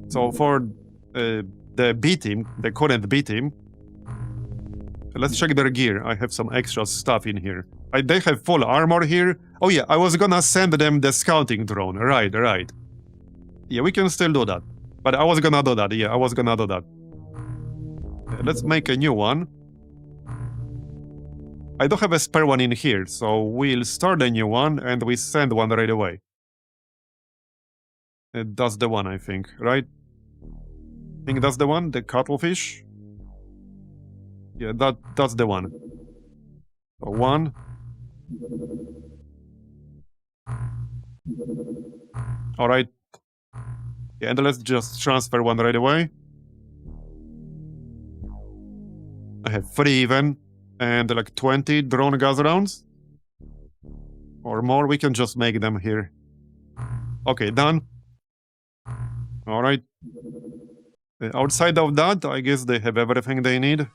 So for the B team, the current B team, let's check their gear. I have some extra stuff in here. They have full armor here. Oh yeah, I was gonna send them the scouting drone. Right. Yeah, we can still do that. But I was gonna do that. Yeah, I was gonna do that. Let's make a new one. I don't have a spare one in here, so we'll start a new one and we send one right away. That's the one, I think, right? I think that's the one, the cuttlefish. Yeah, that's the one. So one. Alright. Yeah, and let's just transfer one right away. I have 3 even, and like 20 drone gas rounds. Or more, we can just make them here. Okay, done. Alright. Outside of that, I guess they have everything they need.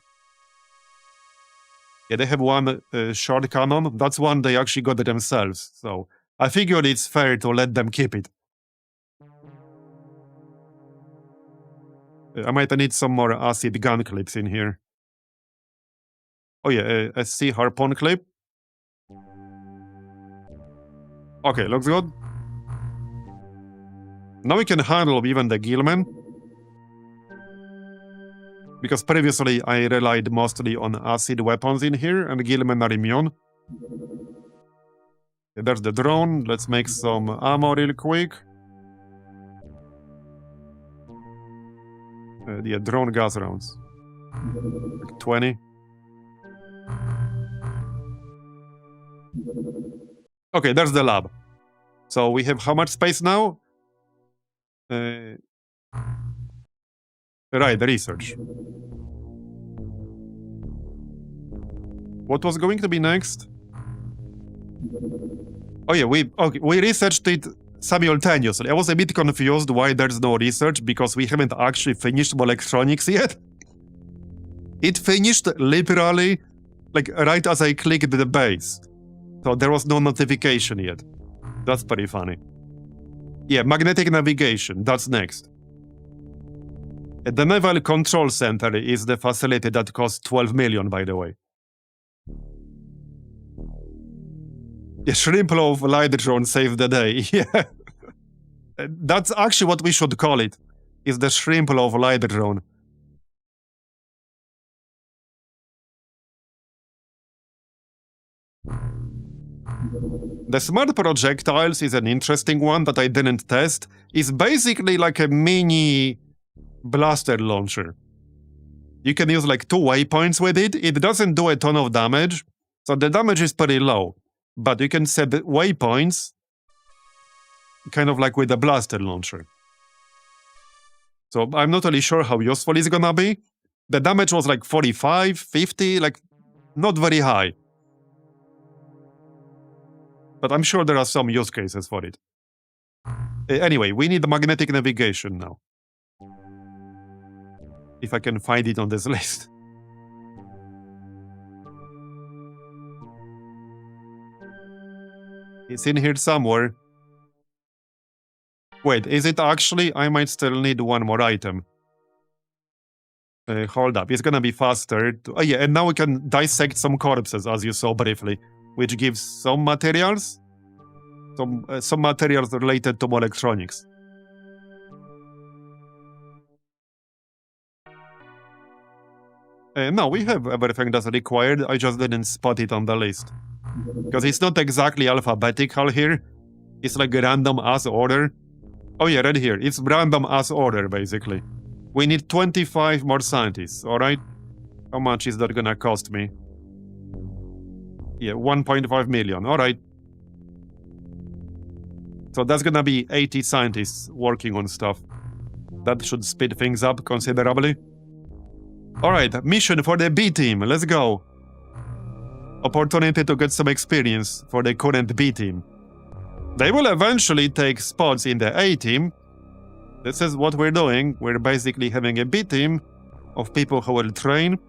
Yeah, they have one short cannon. That's one they actually got themselves, so I figured it's fair to let them keep it. I might need some more acid gun clips in here. Oh yeah, a SC harpoon clip. Okay, looks good. Now we can handle even the Gilman. Because previously I relied mostly on acid weapons in here, and Gilman are immune. Okay, there's the drone. Let's make some ammo real quick. Yeah, drone gas rounds. Like 20. Okay, there's the lab. So we have how much space now? Right, the research. What was going to be next? Oh yeah, we researched it simultaneously. I was a bit confused why there's no research, because we haven't actually finished electronics yet. It finished literally, like, right as I clicked the base. So there was no notification yet. That's pretty funny. Yeah, magnetic navigation, that's next. The Naval Control Center is the facility that costs 12 million, by the way. Yeah, shrimp loaf light drone saved the day, yeah. That's actually what we should call it, is the shrimp loaf light drone. The smart projectiles is an interesting one that I didn't test. It's basically like a mini blaster launcher. You can use like 2 waypoints with it. It doesn't do a ton of damage, so the damage is pretty low. But you can set waypoints kind of like with a blaster launcher. So I'm not really sure how useful it's gonna be. The damage was like 45, 50, like not very high. But I'm sure there are some use cases for it. Anyway, we need magnetic navigation now. If I can find it on this list. It's in here somewhere. Wait, is it actually? I might still need one more item. Hold up, it's gonna be faster. Oh yeah, and now we can dissect some corpses, as you saw briefly, which gives some materials. Some materials related to electronics. No, we have everything that's required. I just didn't spot it on the list. Because it's not exactly alphabetical here. It's like a random ass order. Oh yeah, right here. It's random ass order, basically. We need 25 more scientists, alright? How much is that gonna cost me? Yeah, 1.5 million, alright. So that's gonna be 80 scientists working on stuff. That should speed things up considerably. Alright, mission for the B team, let's go. Opportunity to get some experience for the current B team. They will eventually take spots in the A team. This is what we're doing. We're basically having a B team of people who will train,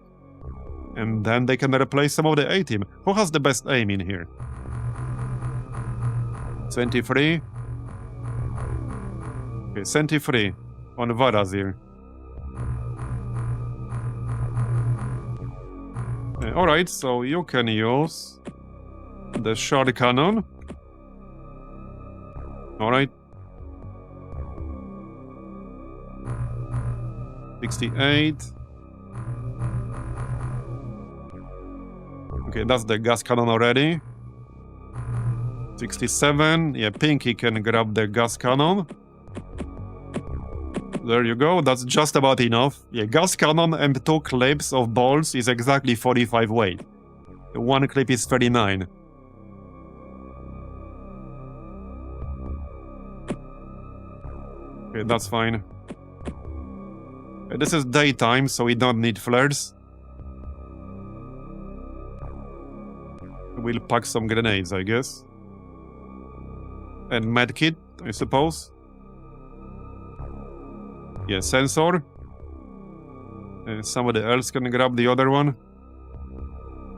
and then they can replace some of the A team. Who has the best aim in here? 23. Okay, 73 on Marbozir. Alright, so you can use the shard cannon. Alright. 68. Okay, that's the gas cannon already. 67. Yeah, Pinky can grab the gas cannon. There you go, that's just about enough. Yeah, gas cannon and 2 clips of balls is exactly 45 weight. 1 clip is 39. Okay, that's fine. This is daytime, so we don't need flares. We'll pack some grenades, I guess. And medkit, I suppose. Yeah, sensor. Somebody else can grab the other one.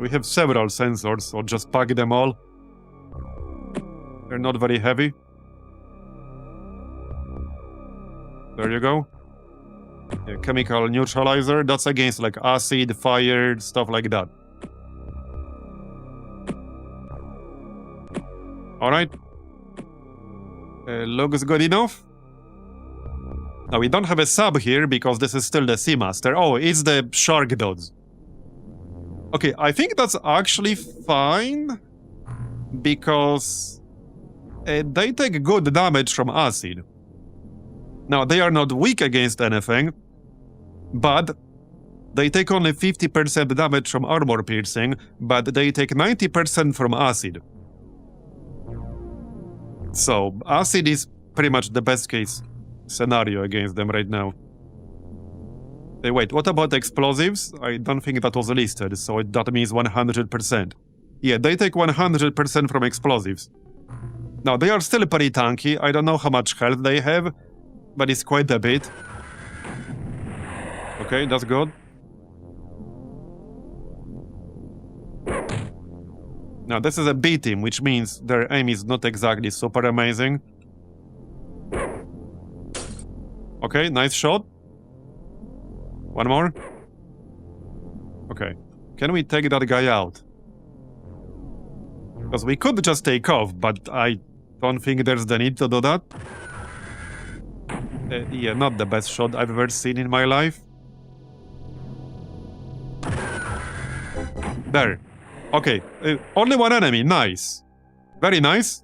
We have several sensors, so just pack them all. They're not very heavy. There you go. Yeah, chemical neutralizer. That's against like acid, fire, stuff like that. Alright. Looks good enough. Now, we don't have a sub here because this is still the Seamaster. Oh, it's the shark dudes. Okay, I think that's actually fine. Because they take good damage from acid. Now, they are not weak against anything. But they take only 50% damage from armor piercing. But they take 90% from acid. So, acid is pretty much the best case scenario against them right now. Hey, wait, what about explosives? I don't think that was listed, so that means 100%. Yeah, they take 100% from explosives. Now, they are still pretty tanky. I don't know how much health they have, but it's quite a bit. Okay, that's good. Now, this is a B team, which means their aim is not exactly super amazing. Okay, nice shot. One more. Okay. Can we take that guy out? Because we could just take off, but I don't think there's the need to do that. Yeah, not the best shot I've ever seen in my life. There. Okay, only one enemy, nice. Very nice.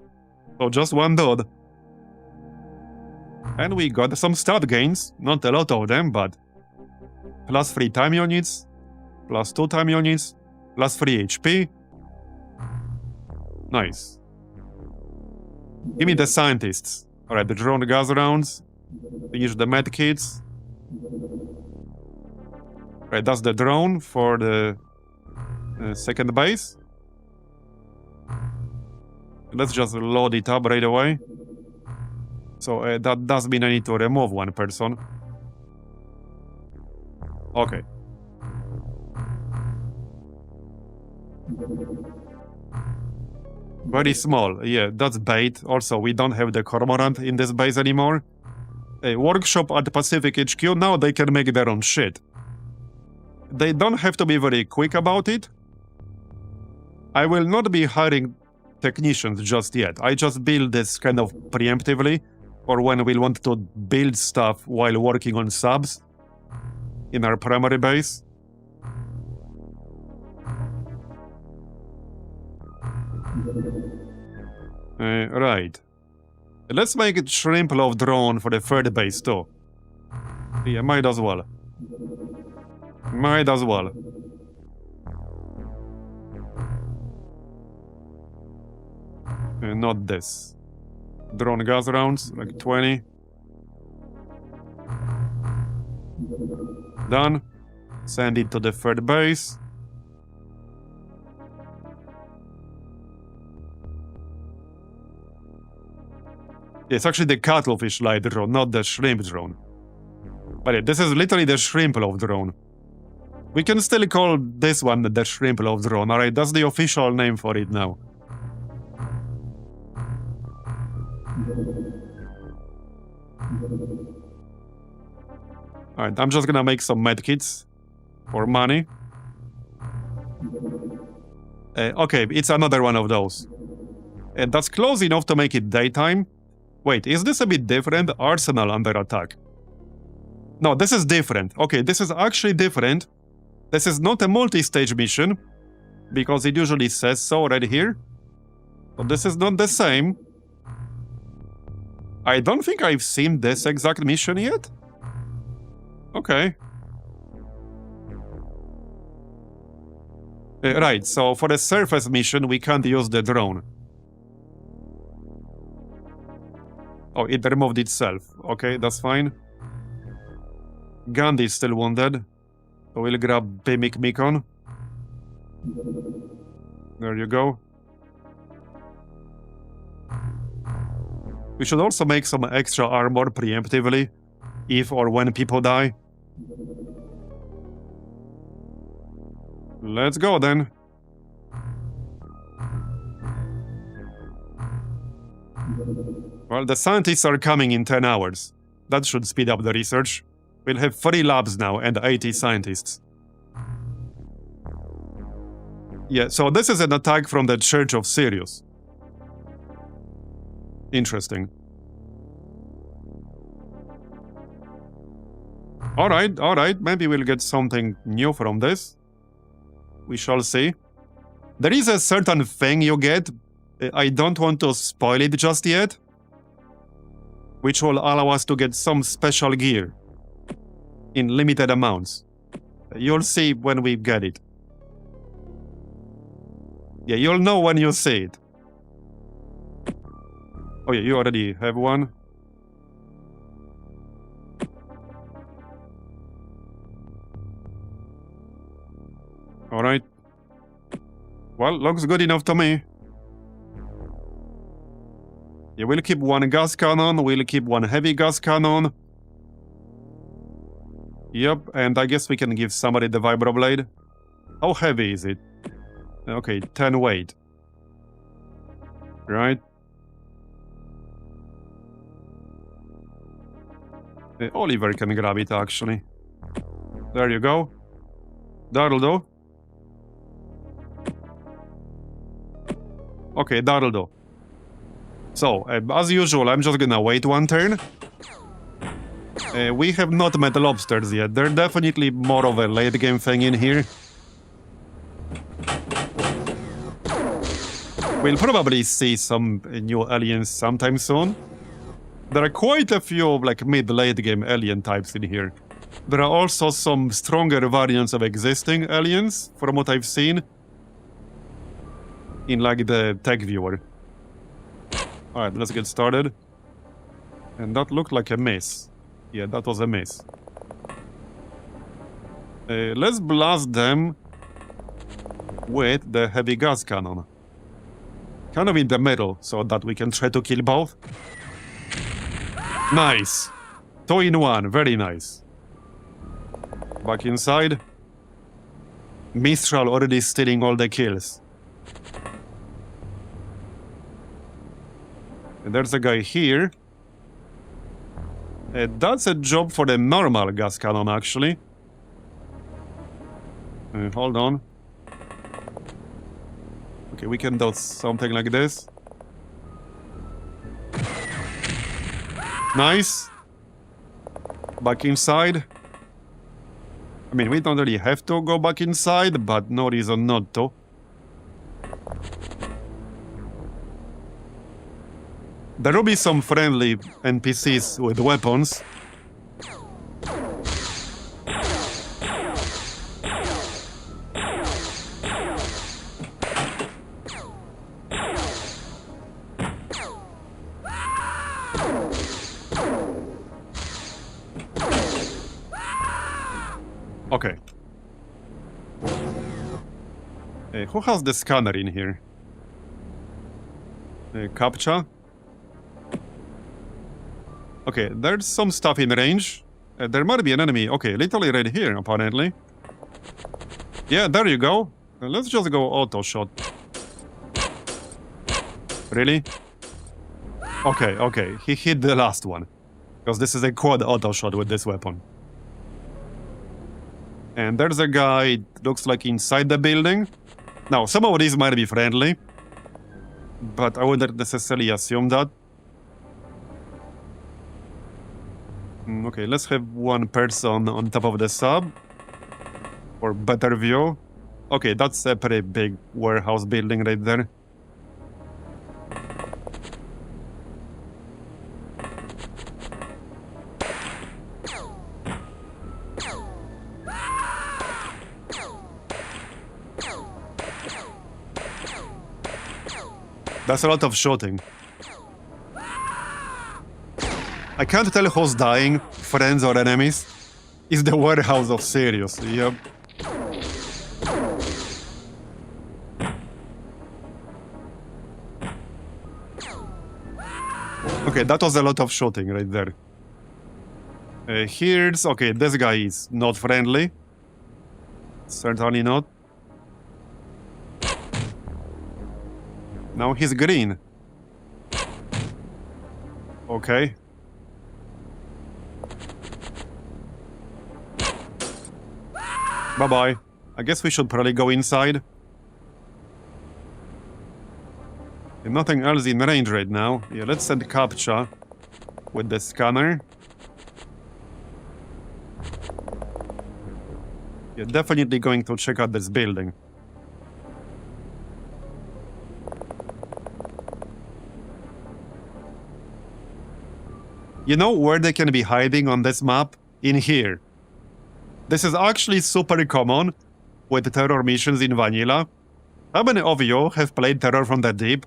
So just one dude. And we got some stat gains, not a lot of them, but plus 3 time units, plus 2 time units, plus 3 HP. Nice. Give me the scientists. Alright, the drone gas rounds. Finish the medkits. Right, that's the drone for the second base. Let's just load it up right away. So that does mean I need to remove one person. Okay. Very small. Yeah, that's bait. Also, we don't have the cormorant in this base anymore. A workshop at Pacific HQ, now they can make their own shit. They don't have to be very quick about it. I will not be hiring technicians just yet. I just build this kind of preemptively, or when we'll want to build stuff while working on subs in our primary base. Right. Let's make it shrimp love drone for the third base too. Yeah, might as well. Might as well. Not this. Drone gas rounds, like 20. Done. Send it to the third base. It's actually the cuttlefish light drone, not the shrimp drone. But yeah, this is literally the shrimp love drone. We can still call this one the shrimp love drone, alright? That's the official name for it now. Alright, I'm just gonna make some medkits for money. Okay, it's another one of those. And that's close enough to make it daytime. Wait, is this a bit different? Arsenal under attack. No, this is different. Okay, this is actually different. This is not a multi-stage mission, because it usually says so right here. But this is not the same. I don't think I've seen this exact mission yet. Okay. Right, so for the surface mission, we can't use the drone. Oh, it removed itself. Okay, that's fine. Gandhi is still wounded. So we'll grab Pimik Mikon. There you go. We should also make some extra armor preemptively, if or when people die. Let's go then. Well, the scientists are coming in 10 hours. That should speed up the research. We'll have 3 labs now and 80 scientists. Yeah, so this is an attack from the Church of Sirius. Interesting. Alright, maybe we'll get something new from this. We shall see. There is a certain thing you get. I don't want to spoil it just yet. Which will allow us to get some special gear. In limited amounts. You'll see when we get it. Yeah, you'll know when you see it. Oh yeah, you already have one. Alright. Well, looks good enough to me. Yeah, we'll keep one gas cannon, we'll keep one heavy gas cannon. Yep, and I guess we can give somebody the vibroblade. How heavy is it? Okay, 10 weight. Right. Oliver can grab it, actually. There you go. That'll do. Okay, that'll do. So, as usual, I'm just gonna wait one turn. We have not met lobsters yet. They're definitely more of a late game thing in here. We'll probably see some new aliens sometime soon. There are quite a few like mid-late game alien types in here. There are also some stronger variants of existing aliens, from what I've seen. In like the tech viewer. Alright, let's get started. And that looked like a miss. Yeah, that was a miss. Let's blast them with the heavy gas cannon. Kind of in the middle, so that we can try to kill both. Nice! 2 in 1, very nice. Back inside. Mistral already stealing all the kills. And there's a guy here. That's a job for the normal gas cannon, actually. Hold on. Okay, we can do something like this. Nice. Back inside. I mean, we don't really have to go back inside, but no reason not to. There will be some friendly NPCs with weapons. Okay. Who has the scanner in here? Captcha? Okay, there's some stuff in range. There might be an enemy. Okay, literally right here, apparently. Yeah, there you go. Let's just go auto shot. Really? Okay, okay. He hit the last one. Because this is a quad auto shot with this weapon. And there's a guy, looks like inside the building. Now, some of these might be friendly. But I wouldn't necessarily assume that. Okay, let's have one person on top of the sub. For better view. Okay, that's a pretty big warehouse building right there. That's a lot of shooting. I can't tell who's dying, friends or enemies. It's the warehouse of Sirius, yep. Okay, that was a lot of shooting right there. Here's... okay, this guy is not friendly. Certainly not. Now he's green. Okay. Bye-bye. I guess we should probably go inside. And nothing else in range right now. Yeah, let's send Captcha with the scanner. Yeah, definitely going to check out this building. You know where they can be hiding on this map? In here. This is actually super common with terror missions in vanilla. How many of you have played Terror from the Deep?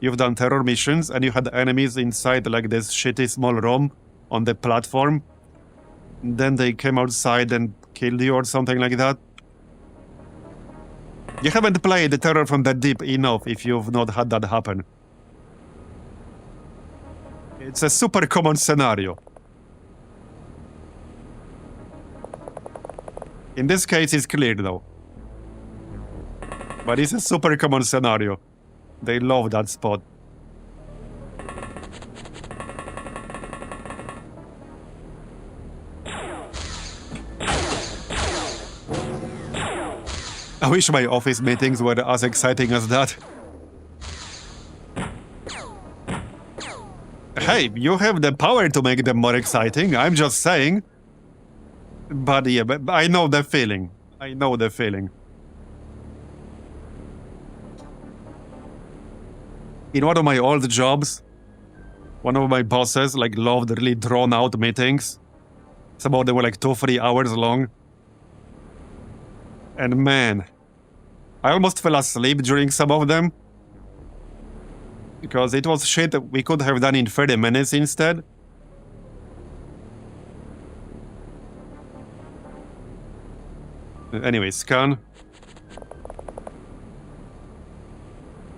You've done terror missions and you had enemies inside like this shitty small room on the platform. Then they came outside and killed you or something like that. You haven't played the Terror from the Deep enough if you've not had that happen. It's a super common scenario. In this case, it's clear though. But it's a super common scenario. They love that spot. I wish my office meetings were as exciting as that. Hey, you have the power to make them more exciting, I'm just saying. But yeah, but I know the feeling. I know the feeling. In one of my old jobs, one of my bosses like loved really drawn out meetings. Some of them were like 2-3 hours long. And man, I almost fell asleep during some of them. Because it was shit that we could have done in 30 minutes instead. Anyway, scan.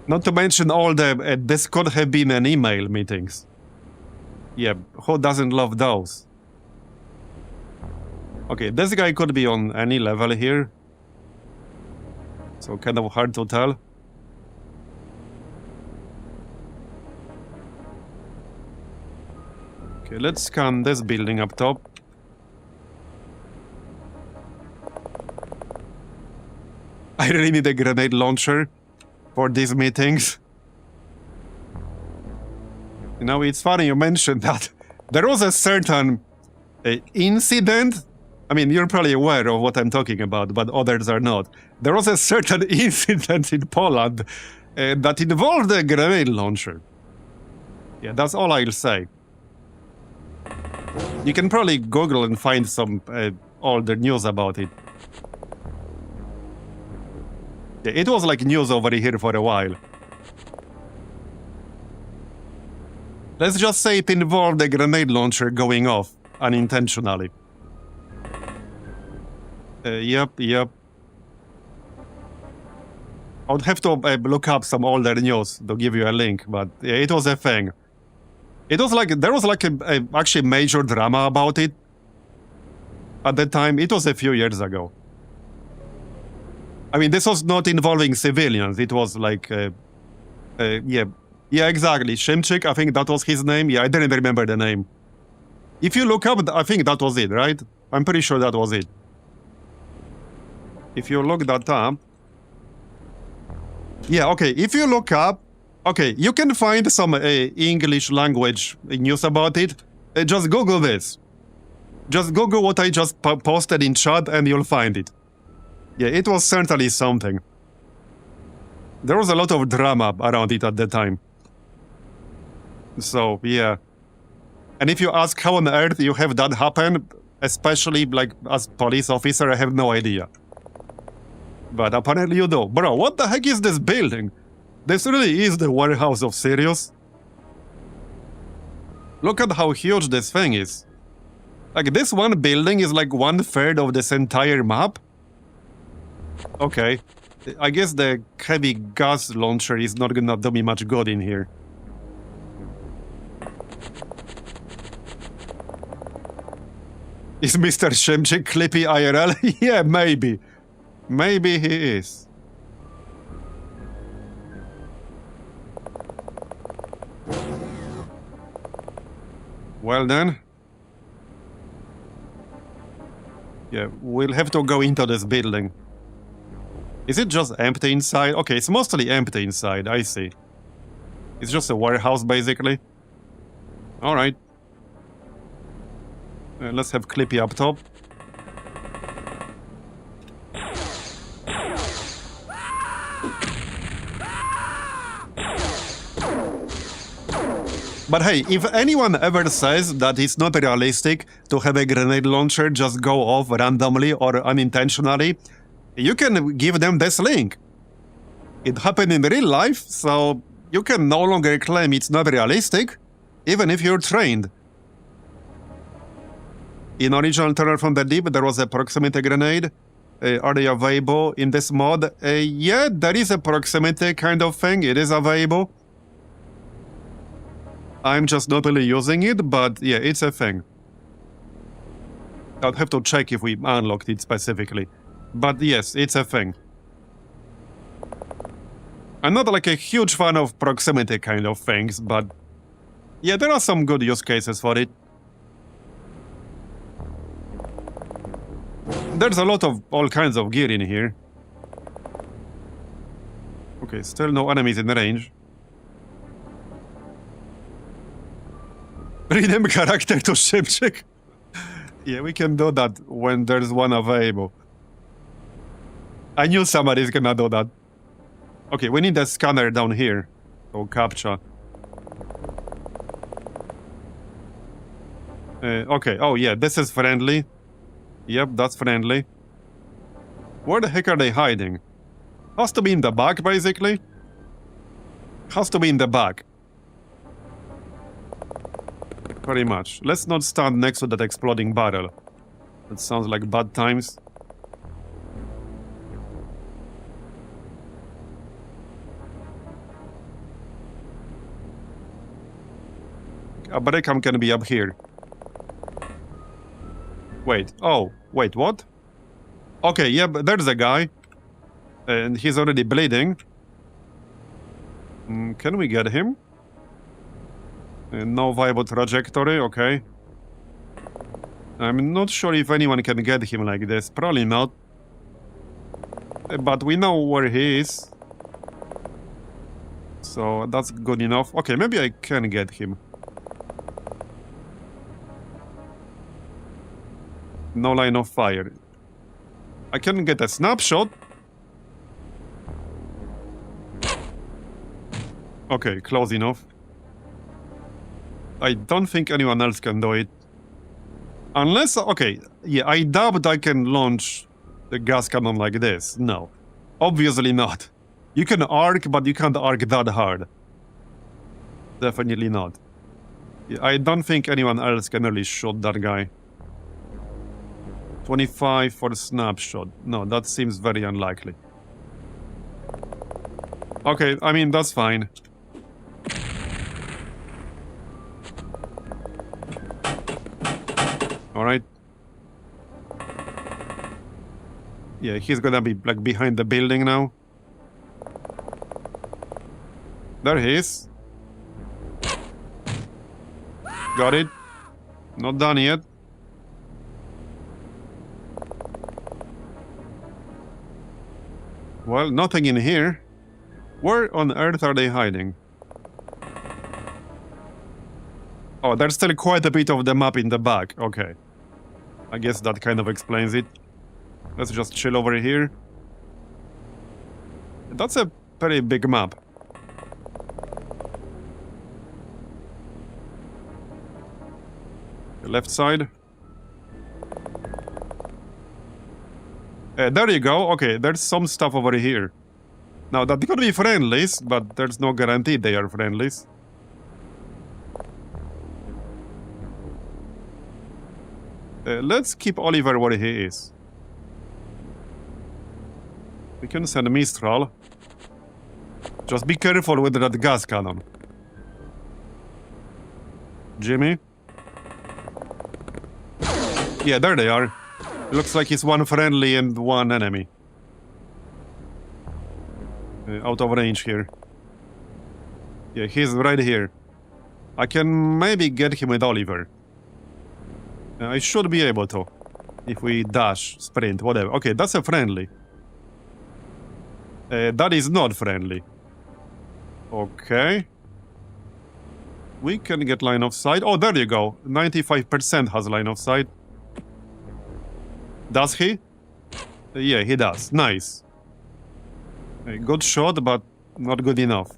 Not to mention all the... this could have been an email meetings. Yeah, who doesn't love those? Okay, this guy could be on any level here. So kind of hard to tell. Okay, let's scan this building up top. I really need a grenade launcher for these meetings. You know, it's funny you mentioned that. There was a certain incident. I mean, you're probably aware of what I'm talking about, but others are not. There was a certain incident in Poland that involved a grenade launcher. Yeah, that's all I'll say. You can probably Google and find some older news about it. Yeah, it was like news over here for a while. Let's just say it involved a grenade launcher going off unintentionally. Yep. I would have to look up some older news to give you a link, but yeah, it was a thing. It was like, there was like a actually major drama about it. At the time, it was a few years ago. I mean, this was not involving civilians. It was like, yeah, exactly. Shimchik, I think that was his name. Yeah, I didn't remember the name. If you look up, I think that was it, right? I'm pretty sure that was it. If you look that up. Yeah, okay, if you look up, okay, you can find some English language news about it. Just Google this. Just Google what I just posted in chat and you'll find it. Yeah, it was certainly something. There was a lot of drama around it at the time. So, yeah. And if you ask how on earth you have that happen, especially like as police officer, I have no idea. But apparently you do. Bro, what the heck is this building? This really is the warehouse of Sirius. Look at how huge this thing is. Like, this one building is like 1/3 of this entire map? Okay. I guess the heavy gas launcher is not gonna do me much good in here. Is Mr. Shimchik Clippy IRL? Yeah, maybe. Maybe he is. Well then. Yeah, we'll have to go into this building. Is it just empty inside? Okay, it's mostly empty inside, I see. It's just a warehouse, basically. Alright. Let's have Clippy up top. But hey, if anyone ever says that it's not realistic to have a grenade launcher just go off randomly or unintentionally, you can give them this link. It happened in real life, so you can no longer claim it's not realistic, even if you're trained. In original Terror from the Deep, there was a proximity grenade. Are they available in this mod? Yeah, there is a proximity kind of thing. It is available. I'm just not really using it, but yeah, it's a thing. I'll have to check if we unlocked it specifically. But yes, it's a thing. I'm not like a huge fan of proximity kind of things, but yeah, there are some good use cases for it. There's a lot of all kinds of gear in here. Okay, still no enemies in range. Rename character to Shimchik. Yeah, we can do that when there's one available. I knew somebody's gonna do that. Okay, we need a scanner down here. So captcha. Okay, oh yeah, this is friendly. Yep, that's friendly. Where the heck are they hiding? Has to be in the back, basically. Has to be in the back. Pretty much. Let's not stand next to that exploding barrel. That sounds like bad times. A Breakam can be up here. Wait, oh, wait, what? Okay, yeah, but there's a guy. And he's already bleeding. Can we get him? No viable trajectory, okay. I'm not sure if anyone can get him like this. Probably not. But we know where he is. So that's good enough. Okay, maybe I can get him. No line of fire. I can get a snapshot. Okay, close enough. I don't think anyone else can do it. Unless, okay, yeah, I doubt I can launch the gas cannon like this. No, obviously not. You can arc, but you can't arc that hard. Definitely not. Yeah, I don't think anyone else can really shoot that guy. 25 for a snapshot. No, that seems very unlikely. Okay, I mean, that's fine. Alright. Yeah, he's gonna be, like, behind the building now. There he is. Got it. Not done yet. Well, nothing in here. Where on earth are they hiding? Oh, there's still quite a bit of the map in the back. Okay. I guess that kind of explains it. Let's just chill over here. That's a pretty big map. The left side. There you go. Okay, there's some stuff over here. Now, that could be friendlies, but there's no guarantee they are friendlies. Let's keep Oliver where he is. We can send Mistral. Just be careful with that gas cannon. Jimmy? Yeah, there they are. Looks like it's one friendly and one enemy. Out of range here. Yeah, he's right here. I can maybe get him with Oliver. I should be able to. If we dash, sprint, whatever. Okay, that's a friendly. That is not friendly. Okay. We can get line of sight. Oh, there you go. 95% has line of sight. Does he? Yeah, he does. Nice. Good shot, but not good enough.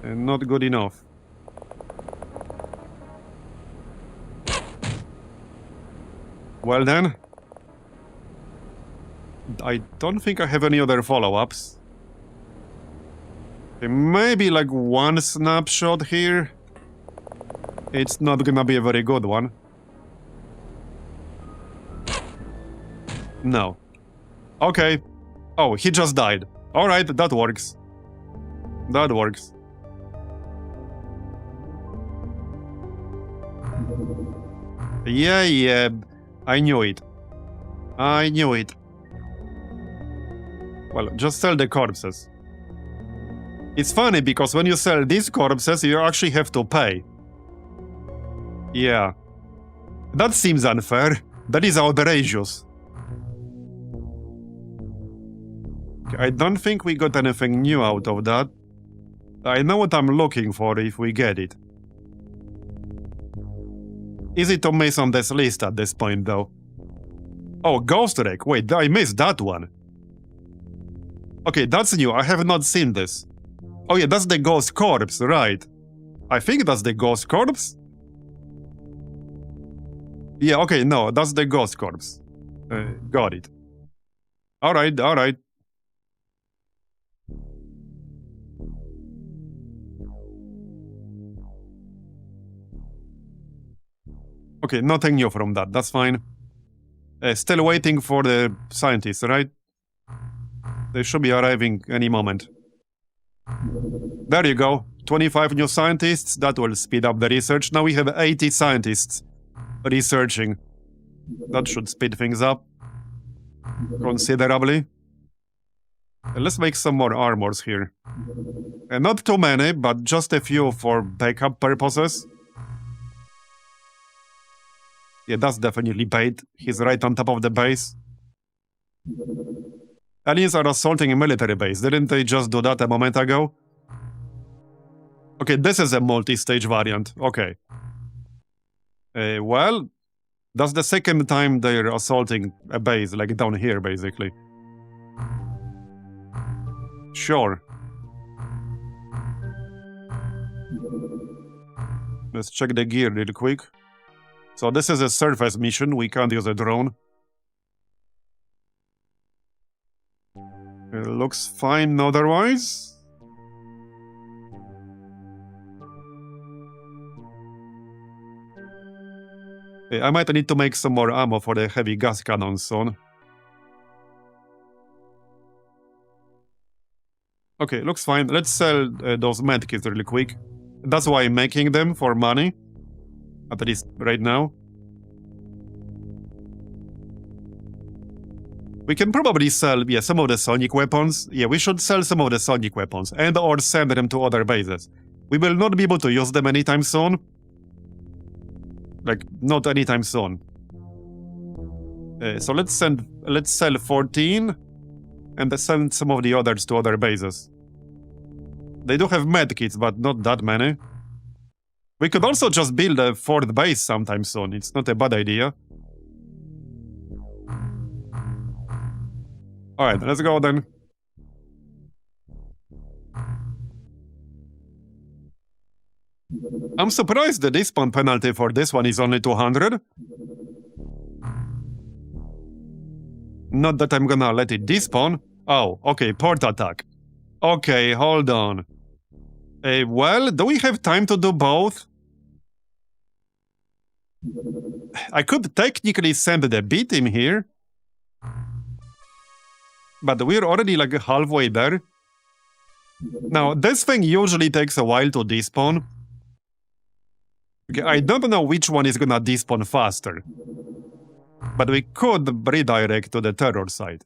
Not good enough. Well then. I don't think I have any other follow-ups. Maybe like one snapshot here. It's not gonna be a very good one. No. Okay. Oh, he just died. Alright, that works. That works. Yeah, I knew it. I knew it. Well, just sell the corpses. It's funny because when you sell these corpses, you actually have to pay. Yeah. That seems unfair. That is outrageous. I don't think we got anything new out of that. I know what I'm looking for if we get it. Easy to miss on this list at this point, though. Oh, Ghost Wreck. Wait, I missed that one. Okay, that's new. I have not seen this. Oh yeah, that's the Ghost Corpse, right. I think that's the Ghost Corpse? Yeah, okay, no, that's the Ghost Corpse. Got it. Alright, alright. Okay, nothing new from that, that's fine. Still waiting for the scientists, right? They should be arriving any moment. There you go. 25 new scientists, that will speed up the research. Now we have 80 scientists researching. That should speed things up considerably. Let's make some more armors here. Not too many, but just a few for backup purposes. Yeah, that's definitely bait. He's right on top of the base. Aliens are assaulting a military base. Didn't they just do that a moment ago? Okay, this is a multi-stage variant. Okay. Well, that's the second time they're assaulting a base, like down here, basically. Sure. Let's check the gear real quick. So this is a surface mission. We can't use a drone. It looks fine otherwise. I might need to make some more ammo for the heavy gas cannon soon. Okay, looks fine. Let's sell those medkits really quick. That's why I'm making them, for money. At least right now. We can probably sell, some of the sonic weapons. Yeah, we should sell some of the sonic weapons and or send them to other bases. We will not be able to use them anytime soon. Like, not anytime soon. So let's sell 14 and send some of the others to other bases. They do have medkits, but not that many. We could also just build a fourth base sometime soon. It's not a bad idea. Alright, let's go then. I'm surprised the despawn penalty for this one is only 200. Not that I'm gonna let it despawn. Oh, okay, port attack. Okay, hold on. Well, do we have time to do both? I could technically send the B-team here. But we're already like halfway there. Now, this thing usually takes a while to despawn. Okay, I don't know which one is gonna despawn faster. But we could redirect to the terror side.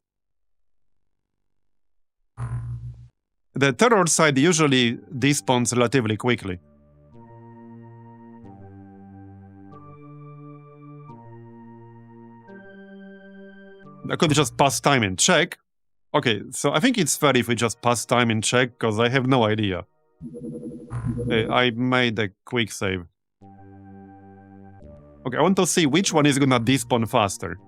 The terror side usually despawns relatively quickly. I could just pass time and check. Okay, so I think it's fair if we just pass time and check, because I have no idea. I made a quick save. Okay, I want to see which one is gonna despawn faster.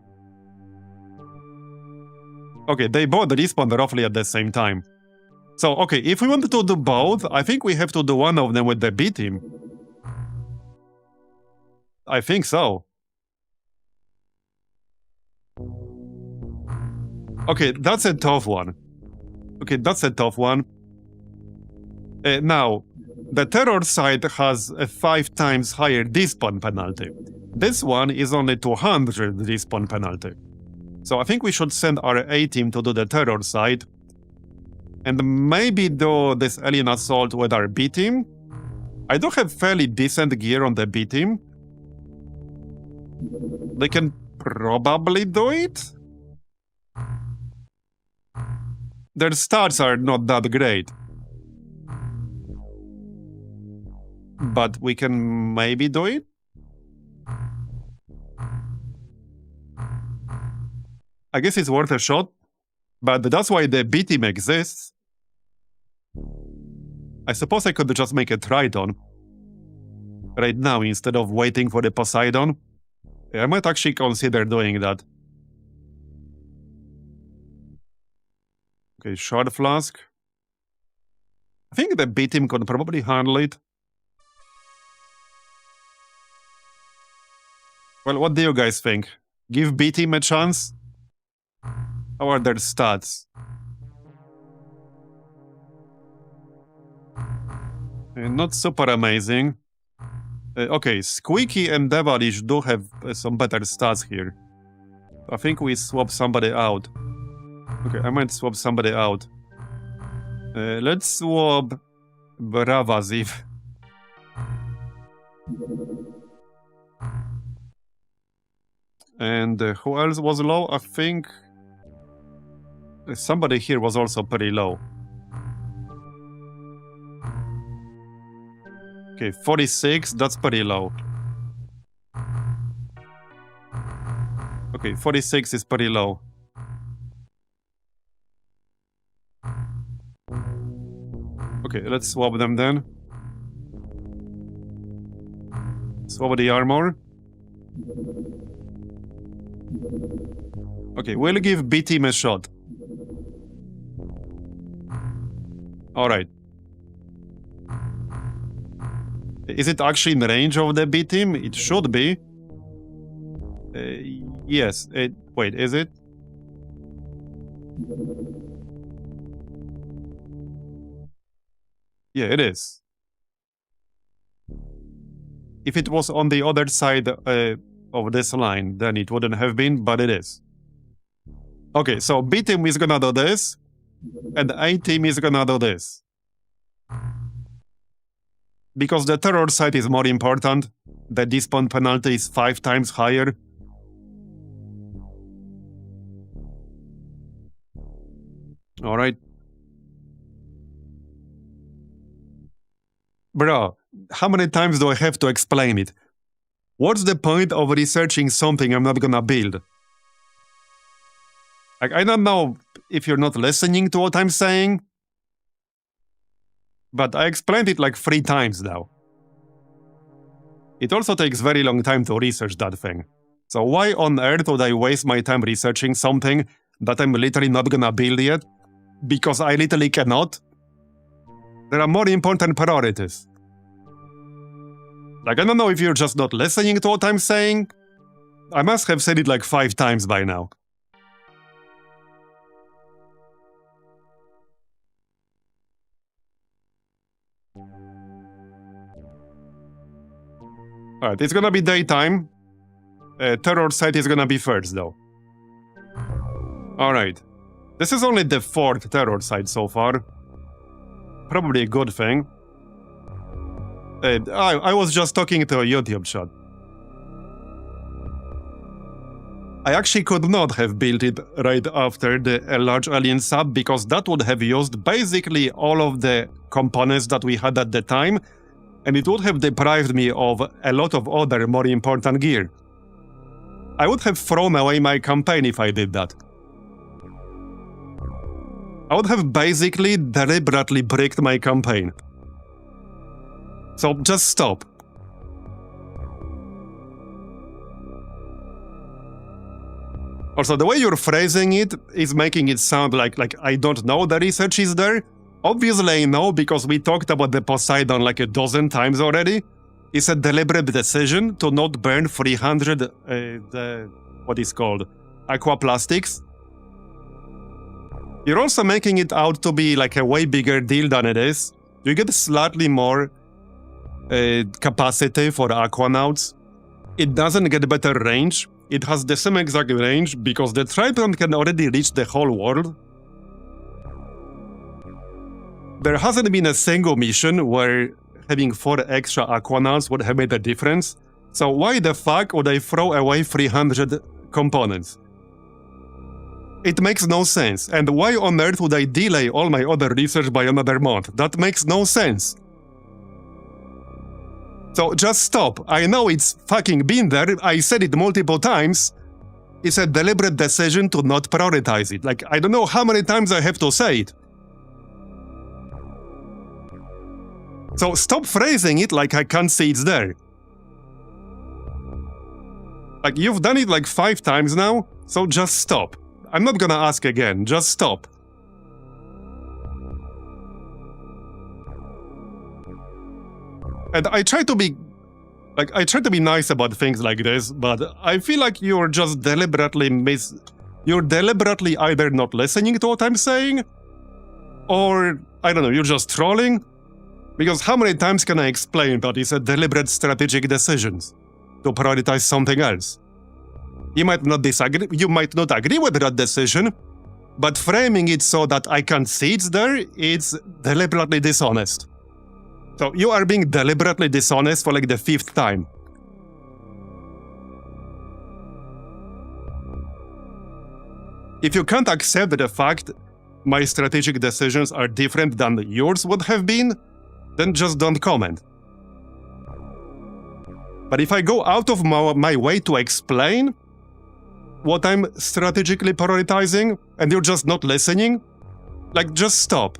Okay, they both despawn roughly at the same time. So, okay, if we want to do both, I think we have to do one of them with the B-team. I think so. Okay, that's a tough one. Okay, that's a tough one. Now, the terror side has a 5 times higher despawn penalty. This one is only 200 despawn penalty. So I think we should send our A-team to do the terror side. And maybe do this alien assault with our B-team. I do have fairly decent gear on the B-team. They can probably do it. Their stats are not that great. But we can maybe do it? I guess it's worth a shot. But that's why the B-team exists. I suppose I could just make a Triton right now instead of waiting for the Poseidon. I might actually consider doing that. Okay, shard flask. I think the B-team could probably handle it. Well, what do you guys think? Give B-team a chance? How are their stats? Not super amazing. Okay, Squeaky and Devilish do have some better stats here. I think we swap somebody out. Okay, I might swap somebody out. Let's swap Marbozir. And who else was low? I think somebody here was also pretty low. Okay, 46, that's pretty low. Okay, 46 is pretty low. Okay, let's swap them then. Swap the armor. Okay, we'll give B-team a shot. Alright. Is it actually in range of the B team? It should be. Yes. Wait, is it? Yeah, it is. If it was on the other side of this line, then it wouldn't have been, but it is. Okay, so B team is gonna do this, and A team is gonna do this. Because the terror site is more important, the despawn penalty is 5 times higher. Alright. Bro, how many times do I have to explain it? What's the point of researching something I'm not gonna build? Like, I don't know if you're not listening to what I'm saying, but I explained it like 3 times now. It also takes very long time to research that thing. So why on earth would I waste my time researching something that I'm literally not gonna build yet? Because I literally cannot? There are more important priorities. Like, I don't know if you're just not listening to what I'm saying. I must have said it like 5 times by now. Alright, it's gonna be daytime. Terror site is gonna be first, though. Alright. This is only the 4th terror site so far. Probably a good thing. I was just talking to a YouTube chat. I actually could not have built it right after the large alien sub, because that would have used basically all of the components that we had at the time, and it would have deprived me of a lot of other more important gear. I would have thrown away my campaign if I did that. I would have basically deliberately bricked my campaign. So just stop. Also, the way you're phrasing it is making it sound like I don't know the research is there. Obviously I know, because we talked about the Poseidon like a dozen times already. It's a deliberate decision to not burn 300, what is called, aquaplastics. You're also making it out to be like a way bigger deal than it is. You get slightly more capacity for aquanauts. It doesn't get better range. It has the same exact range because the Triton can already reach the whole world. There hasn't been a single mission where having 4 extra aquanauts would have made a difference. So why the fuck would I throw away 300 components? It makes no sense. And why on earth would I delay all my other research by another month? That makes no sense. So just stop. I know it's fucking been there. I said it multiple times. It's a deliberate decision to not prioritize it. Like, I don't know how many times I have to say it. So stop phrasing it like I can't see it's there. Like, you've done it like 5 times now, so just stop. I'm not gonna ask again, just stop. And I try to be nice about things like this, but I feel like you're just deliberately you're deliberately either not listening to what I'm saying, or, I don't know, you're just trolling. Because how many times can I explain that it's a deliberate strategic decision to prioritize something else? You might not disagree, you might not agree with that decision, but framing it so that I can't see it's there, it's deliberately dishonest. So you are being deliberately dishonest for like the 5th time. If you can't accept the fact my strategic decisions are different than yours would have been, then just don't comment. But if I go out of my way to explain what I'm strategically prioritizing, and you're just not listening, like, just stop.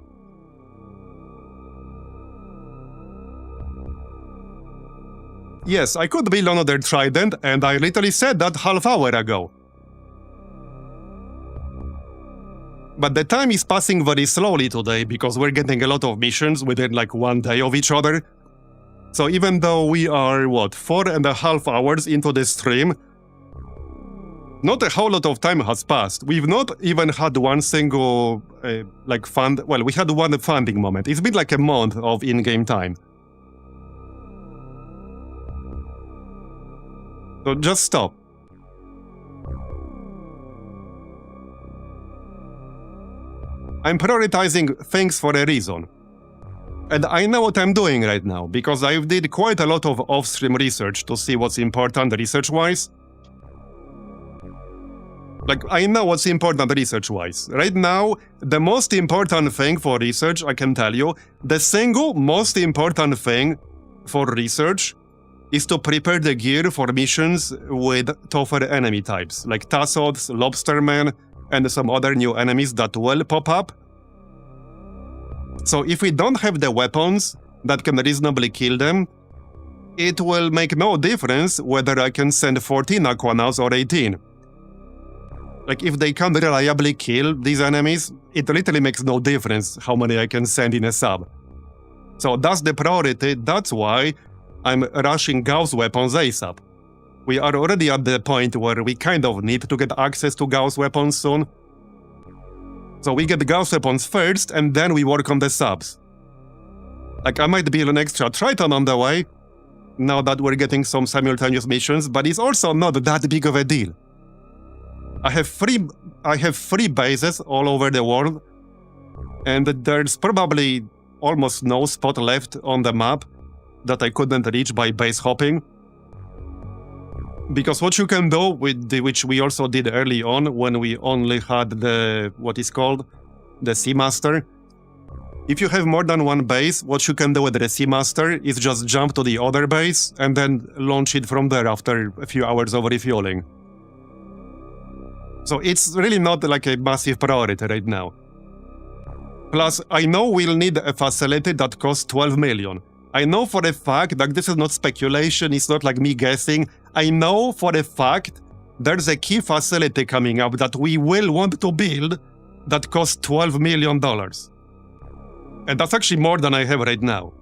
Yes, I could build another trident, and I literally said that half hour ago. But the time is passing very slowly today because we're getting a lot of missions within like 1 day of each other. So even though we are, what, 4.5 hours into this stream, not a whole lot of time has passed. We've not even had one single, we had one funding moment. It's been like a month of in-game time. So just stop. I'm prioritizing things for a reason. And I know what I'm doing right now, because I did quite a lot of off-stream research to see what's important research-wise. Like, I know what's important research-wise. Right now, the most important thing for research, I can tell you, the single most important thing for research is to prepare the gear for missions with tougher enemy types, like Tassods, Lobstermen, and some other new enemies that will pop up. So if we don't have the weapons that can reasonably kill them, it will make no difference whether I can send 14 Aquanaus or 18. Like, if they can't reliably kill these enemies, it literally makes no difference how many I can send in a sub. So that's the priority, that's why I'm rushing Gauss weapons ASAP. We are already at the point where we kind of need to get access to Gauss weapons soon. So we get Gauss weapons first, and then we work on the subs. Like, I might build an extra Triton on the way, now that we're getting some simultaneous missions, but it's also not that big of a deal. I have three bases all over the world, and there's probably almost no spot left on the map that I couldn't reach by base hopping. Because what you can do, which we also did early on when we only had the, what is called, the Seamaster. If you have more than one base, what you can do with the Seamaster is just jump to the other base and then launch it from there after a few hours of refueling. So it's really not like a massive priority right now. Plus, I know we'll need a facility that costs 12 million. I know for a fact that this is not speculation, it's not like me guessing. I know for a fact there's a key facility coming up that we will want to build that costs $12 million. And that's actually more than I have right now.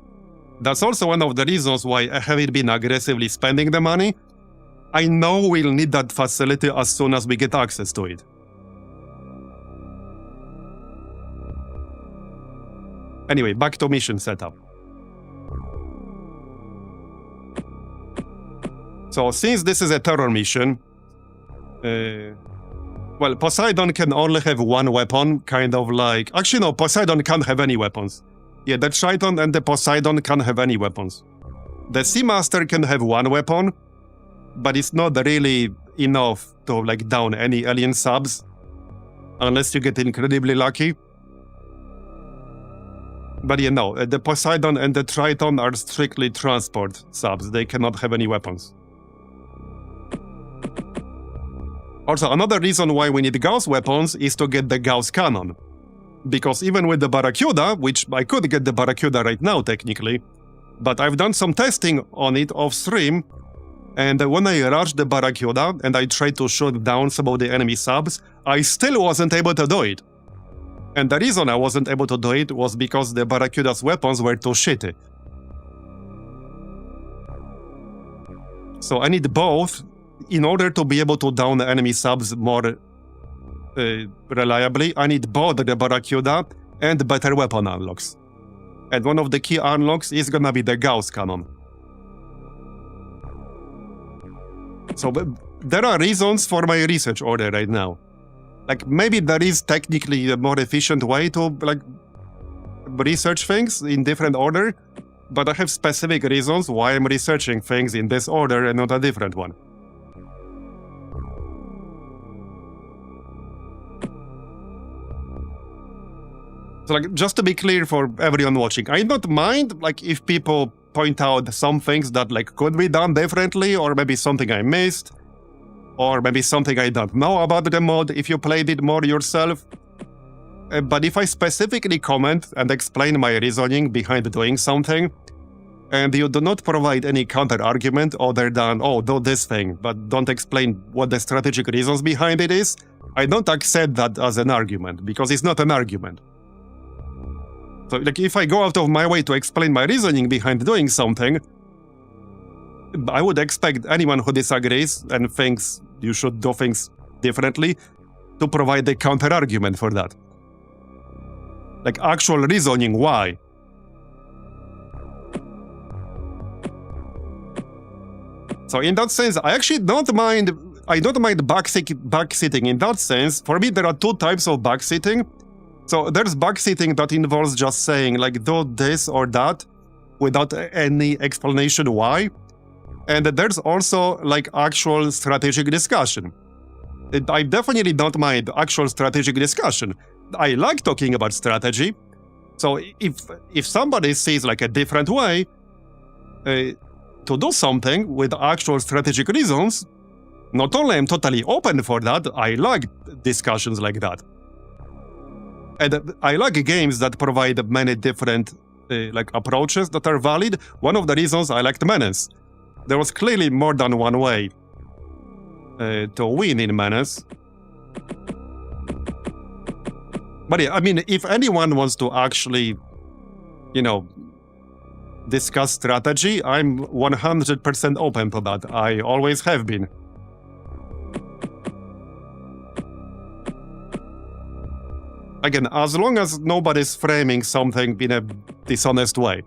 That's also one of the reasons why I haven't been aggressively spending the money. I know we'll need that facility as soon as we get access to it. Anyway, back to mission setup. So since this is a terror mission, well, Poseidon can only have one weapon, kind of like... Actually, no, Poseidon can't have any weapons. Yeah, the Triton and the Poseidon can't have any weapons. The Seamaster can have one weapon, but it's not really enough to like down any alien subs, unless you get incredibly lucky. But you know, the Poseidon and the Triton are strictly transport subs, they cannot have any weapons. Also, another reason why we need Gauss weapons is to get the Gauss cannon. Because even with the Barracuda, which I could get the Barracuda right now technically, but I've done some testing on it off stream, and when I rushed the Barracuda and I tried to shoot down some of the enemy subs, I still wasn't able to do it. And the reason I wasn't able to do it was because the Barracuda's weapons were too shitty. So I need both in order to be able to down the enemy subs more reliably. I need both the Barracuda and better weapon unlocks. And one of the key unlocks is gonna be the Gauss cannon. So there are reasons for my research order right now. Like, maybe there is technically a more efficient way to like research things in different order, but I have specific reasons why I'm researching things in this order and not a different one. So like, just to be clear for everyone watching, I don't mind like if people point out some things that like could be done differently, or maybe something I missed, or maybe something I don't know about the mod if you played it more yourself. But if I specifically comment and explain my reasoning behind doing something, and you do not provide any counter-argument other than, oh, do this thing, but don't explain what the strategic reasons behind it is, I don't accept that as an argument, because it's not an argument. So like, if I go out of my way to explain my reasoning behind doing something, I would expect anyone who disagrees and thinks you should do things differently to provide a counter-argument for that. Like actual reasoning why. So in that sense, I actually don't mind backseating in that sense. For me, there are two types of backseating. So there's backseating that involves just saying like do this or that without any explanation why. And there's also like actual strategic discussion. I definitely don't mind actual strategic discussion. I like talking about strategy. So if somebody sees like a different way to do something with actual strategic reasons, not only I'm totally open for that, I like discussions like that. And I like games that provide many different like approaches that are valid. One of the reasons I liked Menace. There was clearly more than one way to win in Menace. But yeah, I mean, if anyone wants to actually, you know, discuss strategy, I'm 100% open to that. I always have been. Again, as long as nobody's framing something in a dishonest way.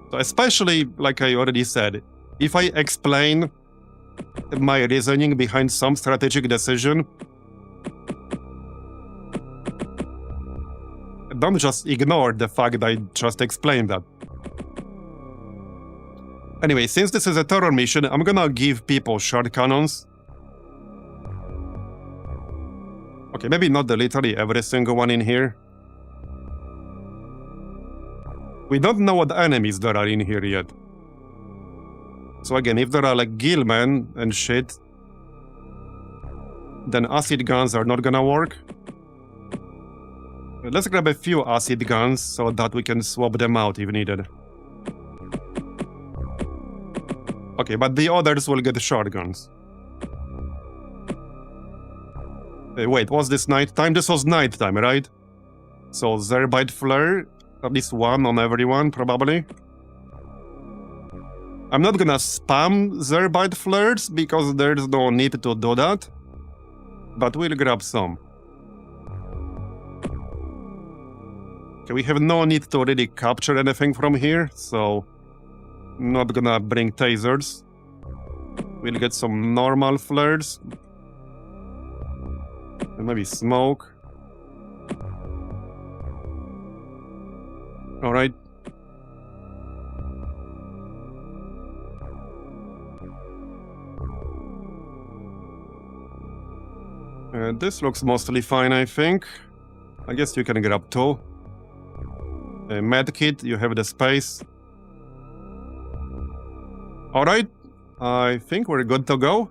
So especially, like I already said, if I explain my reasoning behind some strategic decision, don't just ignore the fact that I just explained that. Anyway, since this is a terror mission, I'm gonna give people short cannons. Okay, maybe not literally every single one in here. We don't know what enemies there are in here yet. So again, if there are like gillmen and shit, then acid guns are not gonna work. Let's grab a few acid guns so that we can swap them out if needed. Okay, but the others will get shotguns. Wait, was this nighttime? This was nighttime, right? So Zerbite Flare, at least one on everyone, probably. I'm not gonna spam Zerbite Flares because there's no need to do that. But we'll grab some. Okay, we have no need to really capture anything from here, so not gonna bring tasers. We'll get some normal flares. And maybe smoke. Alright. This looks mostly fine, I think. I guess you can grab two. Medkit, you have the space. Alright, I think we're good to go.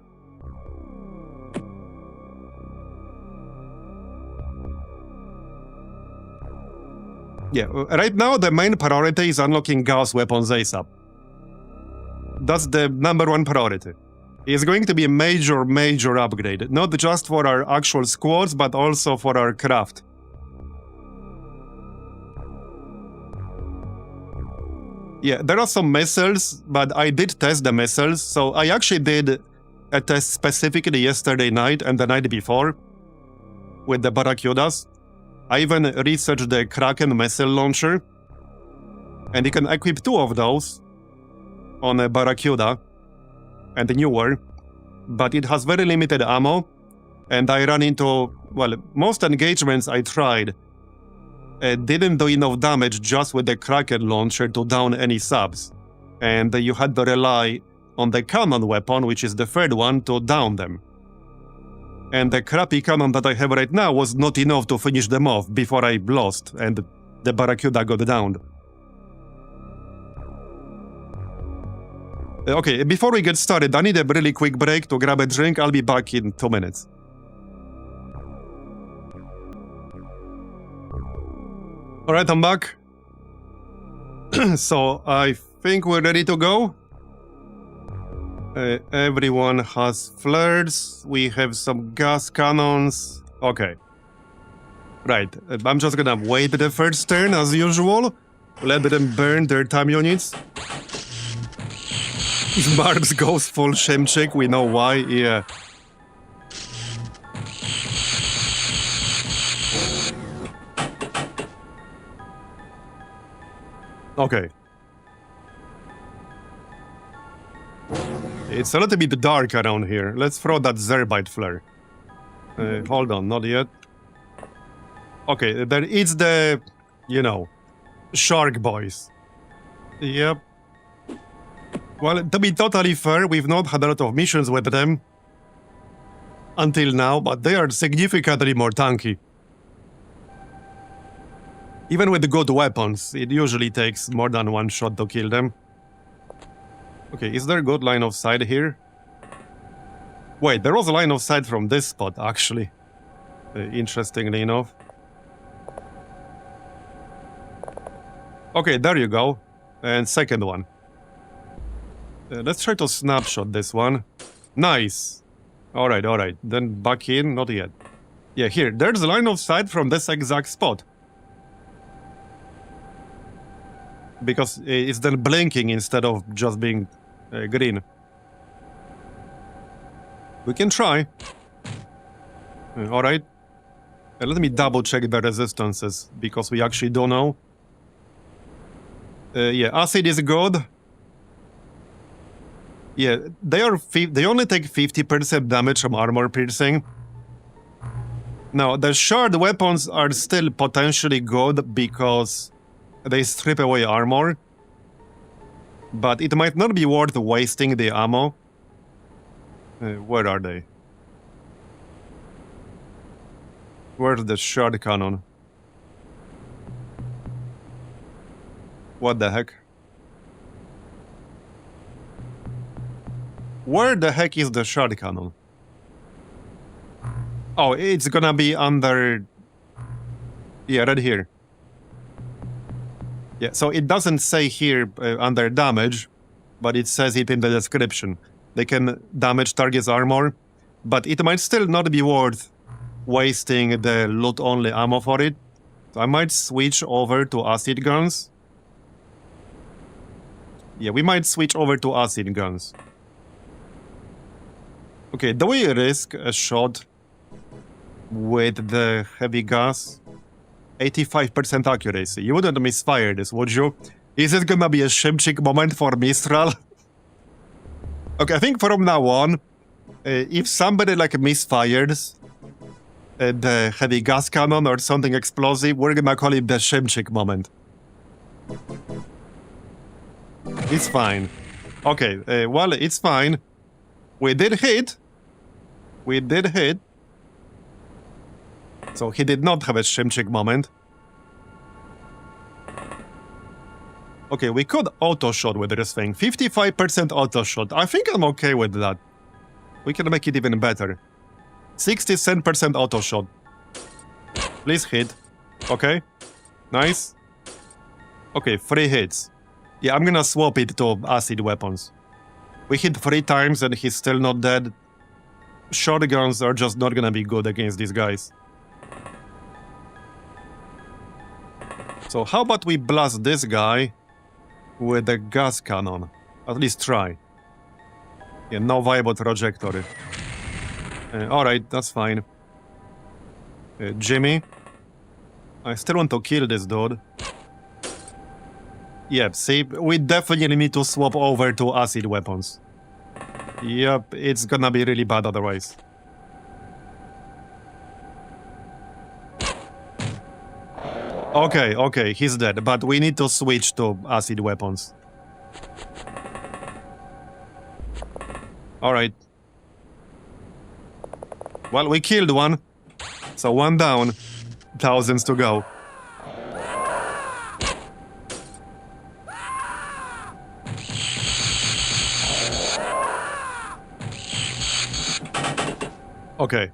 Yeah, right now the main priority is unlocking Gauss weapons ASAP. That's the #1 priority. It's going to be a major upgrade, not just for our actual squads, but also for our craft. Yeah, there are some missiles, but I did test the missiles, so I actually did a test specifically yesterday night and the night before with the Barracudas. I even researched the Kraken missile launcher, and you can equip 2 of those on a Barracuda and newer, but it has very limited ammo, and I ran into, well, most engagements I tried didn't do enough damage just with the Kraken launcher to down any subs, and you had to rely on the cannon weapon, which is the third one, to down them. And the crappy cannon that I have right now was not enough to finish them off before I lost, and the Barracuda got downed. Okay, before we get started, I need a really quick break to grab a drink. I'll be back in 2 minutes. Alright, I'm back. So, I think we're ready to go. Everyone has flares. We have some gas cannons. Okay. Right, I'm just gonna wait the first turn as usual. Let them burn their time units. If Barbs goes full Shimchick, we know why, yeah. Okay. It's a little bit dark around here. Let's throw that Zerbite flare. Hold on, not yet. Okay, there it's the, you know, shark boys. Yep. Well, to be totally fair, we've not had a lot of missions with them until now, but they are significantly more tanky. Even with the good weapons, it usually takes more than one shot to kill them. Okay, is there a good line of sight here? Wait, there was a line of sight from this spot, actually. Interestingly enough. Okay, there you go. And second one. Let's try to snapshot this one. Nice. Alright. Then back in, not yet. Yeah, here, there's a line of sight from this exact spot. Because it's then blinking instead of just being green. We can try. Alright. Let me double check the resistances, because we actually don't know. Yeah, acid is good. Yeah, they only take 50% damage from armor piercing. Now, the shard weapons are still potentially good because they strip away armor. But it might not be worth wasting the ammo. Where are they? Where's the shard cannon? What the heck? Where the heck is the shard cannon? Oh, it's gonna be under... Yeah, right here. Yeah, so it doesn't say here under damage, but it says it in the description. They can damage target's armor, but it might still not be worth wasting the loot-only ammo for it. So I might switch over to acid guns. Yeah, we might switch over to acid guns. Okay, do we risk a shot with the heavy gas? 85% accuracy. You wouldn't misfire this, would you? Is it gonna be a Shimchick moment for Mistral? Okay, I think from now on, if somebody like misfires the heavy gas cannon or something explosive, we're gonna call it the Shimchick moment. It's fine. Okay, well, it's fine. We did hit. We did hit. So he did not have a Shimchick moment. Okay, we could auto-shot with this thing. 55% auto-shot. I think I'm okay with that. We can make it even better. 67% auto-shot. Please hit. Okay. Nice. Okay, 3 hits. Yeah, I'm gonna swap it to acid weapons. We hit 3 times and he's still not dead. Shotguns are just not gonna be good against these guys. So how about we blast this guy with a gas cannon? At least try. Yeah, no viable trajectory. Alright, that's fine. Jimmy. I still want to kill this dude. Yep, see, we definitely need to swap over to acid weapons. Yep, it's gonna be really bad otherwise. Okay, he's dead, but we need to switch to acid weapons. Alright. Well, we killed one. So 1 down. Thousands to go. Okay.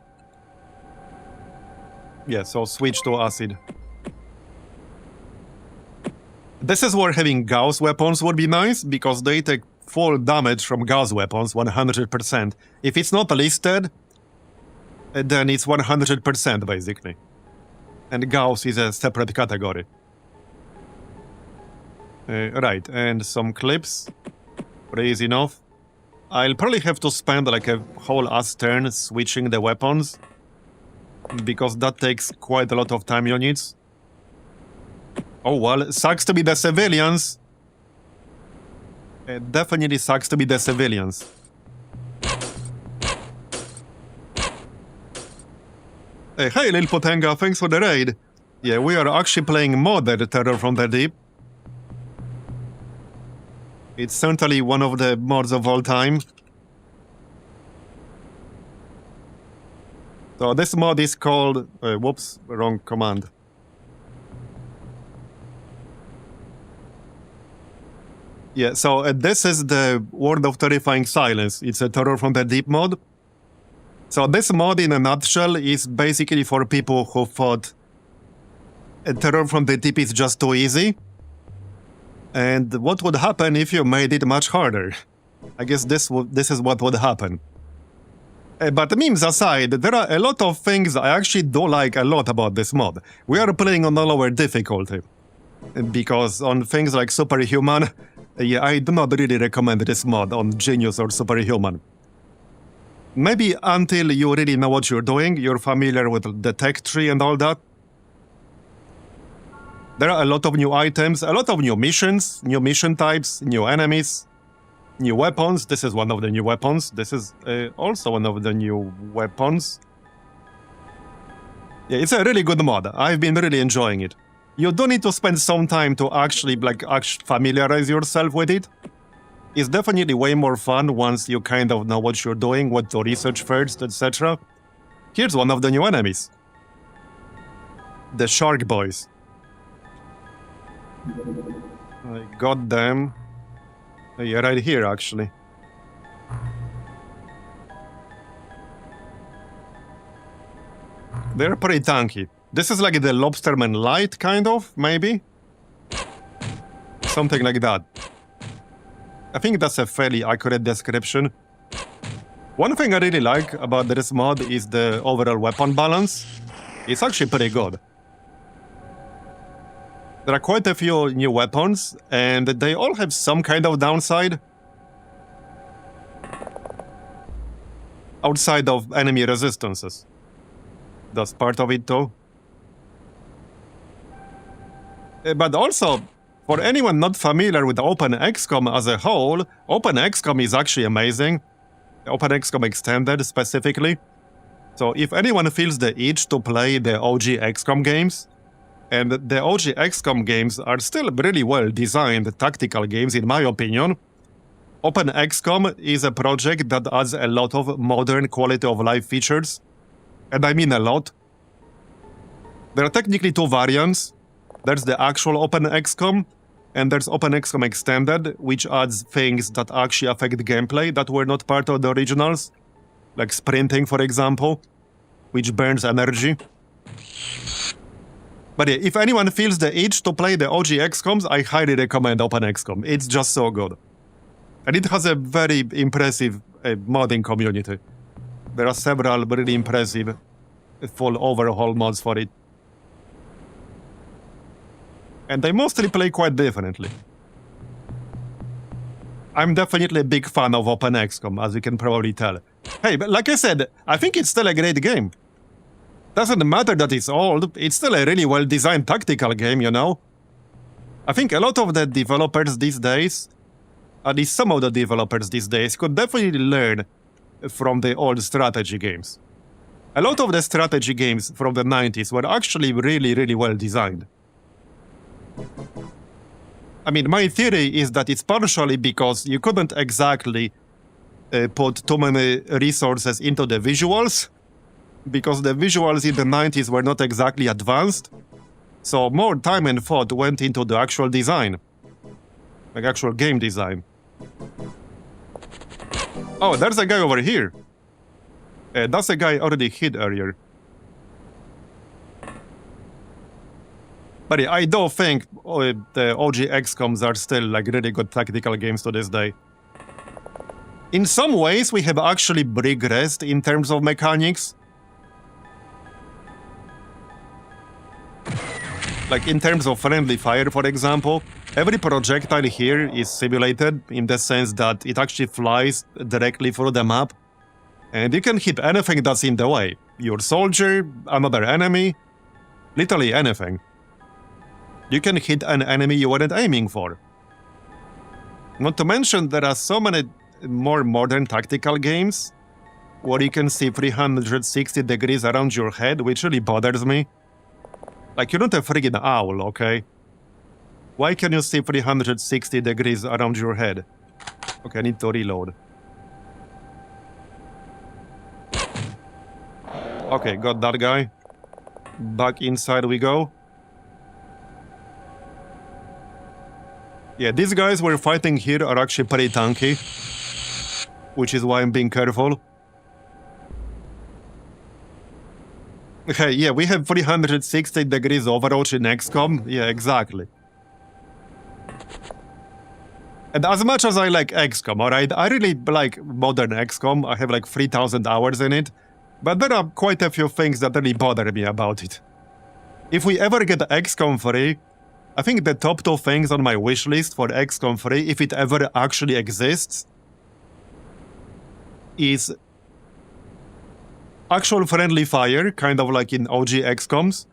Yeah, so switch to acid. This is where having Gauss weapons would be nice, because they take full damage from Gauss weapons, 100%. If it's not listed, then it's 100% basically. And Gauss is a separate category. Right, and some clips. Pretty easy enough. I'll probably have to spend like a whole ass turn switching the weapons, because that takes quite a lot of time units. Oh well, sucks to be the civilians. It definitely sucks to be the civilians. Hey, Lil Potenga, thanks for the raid. Yeah, we are actually playing modded Terror from the Deep. It's certainly one of the mods of all time. So this mod is called... whoops, wrong command. Yeah, so this is the World of Terrifying Silence. It's a Terror from the Deep mod. So this mod, in a nutshell, is basically for people who thought Terror from the Deep is just too easy. And what would happen if you made it much harder? I guess this is what would happen. But memes aside, there are a lot of things I actually do like a lot about this mod. We are playing on a lower difficulty. Because on things like Superhuman, yeah, I do not really recommend this mod on Genius or Superhuman. Maybe until you really know what you're doing, you're familiar with the tech tree and all that. There are a lot of new items, a lot of new missions, new mission types, new enemies, new weapons. This is one of the new weapons. This is also one of the new weapons. Yeah, it's a really good mod. I've been really enjoying it. You do need to spend some time to actually familiarize yourself with it. It's definitely way more fun once you kind of know what you're doing, what to research first, etc. Here's one of the new enemies. The Shark Boys. I got them. Yeah, right here, actually. They're pretty tanky. This is like the Lobsterman Light, kind of, maybe? Something like that. I think that's a fairly accurate description. One thing I really like about this mod is the overall weapon balance. It's actually pretty good. There are quite a few new weapons, and they all have some kind of downside. Outside of enemy resistances. That's part of it too. But also, for anyone not familiar with OpenXcom as a whole, OpenXcom is actually amazing. OpenXcom Extended specifically. So if anyone feels the itch to play the OG XCOM games, and the OG XCOM games are still really well designed tactical games in my opinion, OpenXcom is a project that adds a lot of modern quality of life features. And I mean a lot. There are technically two variants. There's the actual OpenXcom, and there's OpenXcom Extended, which adds things that actually affect the gameplay that were not part of the originals, like sprinting, for example, which burns energy. But yeah, if anyone feels the itch to play the OG XComs, I highly recommend OpenXcom. It's just so good. And it has a very impressive modding community. There are several really impressive full overhaul mods for it. And they mostly play quite differently. I'm definitely a big fan of OpenXcom, as you can probably tell. Hey, but like I said, I think it's still a great game. Doesn't matter that it's old, it's still a really well-designed tactical game, you know? I think a lot of the developers these days, at least some of the developers these days, could definitely learn from the old strategy games. A lot of the strategy games from the 90s were actually really, really well designed. I mean, my theory is that it's partially because you couldn't exactly put too many resources into the visuals, because the visuals in the 90s were not exactly advanced, so more time and thought went into the actual design, like actual game design. Oh, there's a guy over here. That's a guy I already hit earlier. But yeah, I do think the OG XComs are still like really good tactical games to this day. In some ways, we have actually regressed in terms of mechanics. Like in terms of friendly fire, for example, every projectile here is simulated in the sense that it actually flies directly through the map. And you can hit anything that's in the way. Your soldier, another enemy, literally anything. You can hit an enemy you weren't aiming for. Not to mention, there are so many more modern tactical games where you can see 360 degrees around your head, which really bothers me. Like, you're not a friggin' owl, okay? Why can you see 360 degrees around your head? Okay, I need to reload. Okay, got that guy. Back inside we go. Yeah, these guys we're fighting here are actually pretty tanky, which is why I'm being careful. Okay, yeah, we have 360 degrees Overwatch in XCOM. Yeah, exactly. And as much as I like XCOM, alright, I really like modern XCOM. I have like 3,000 hours in it. But there are quite a few things that really bother me about it. If we ever get XCOM 3, I think the top 2 things on my wish list for XCOM 3, if it ever actually exists, is actual friendly fire, kind of like in OG XCOMs,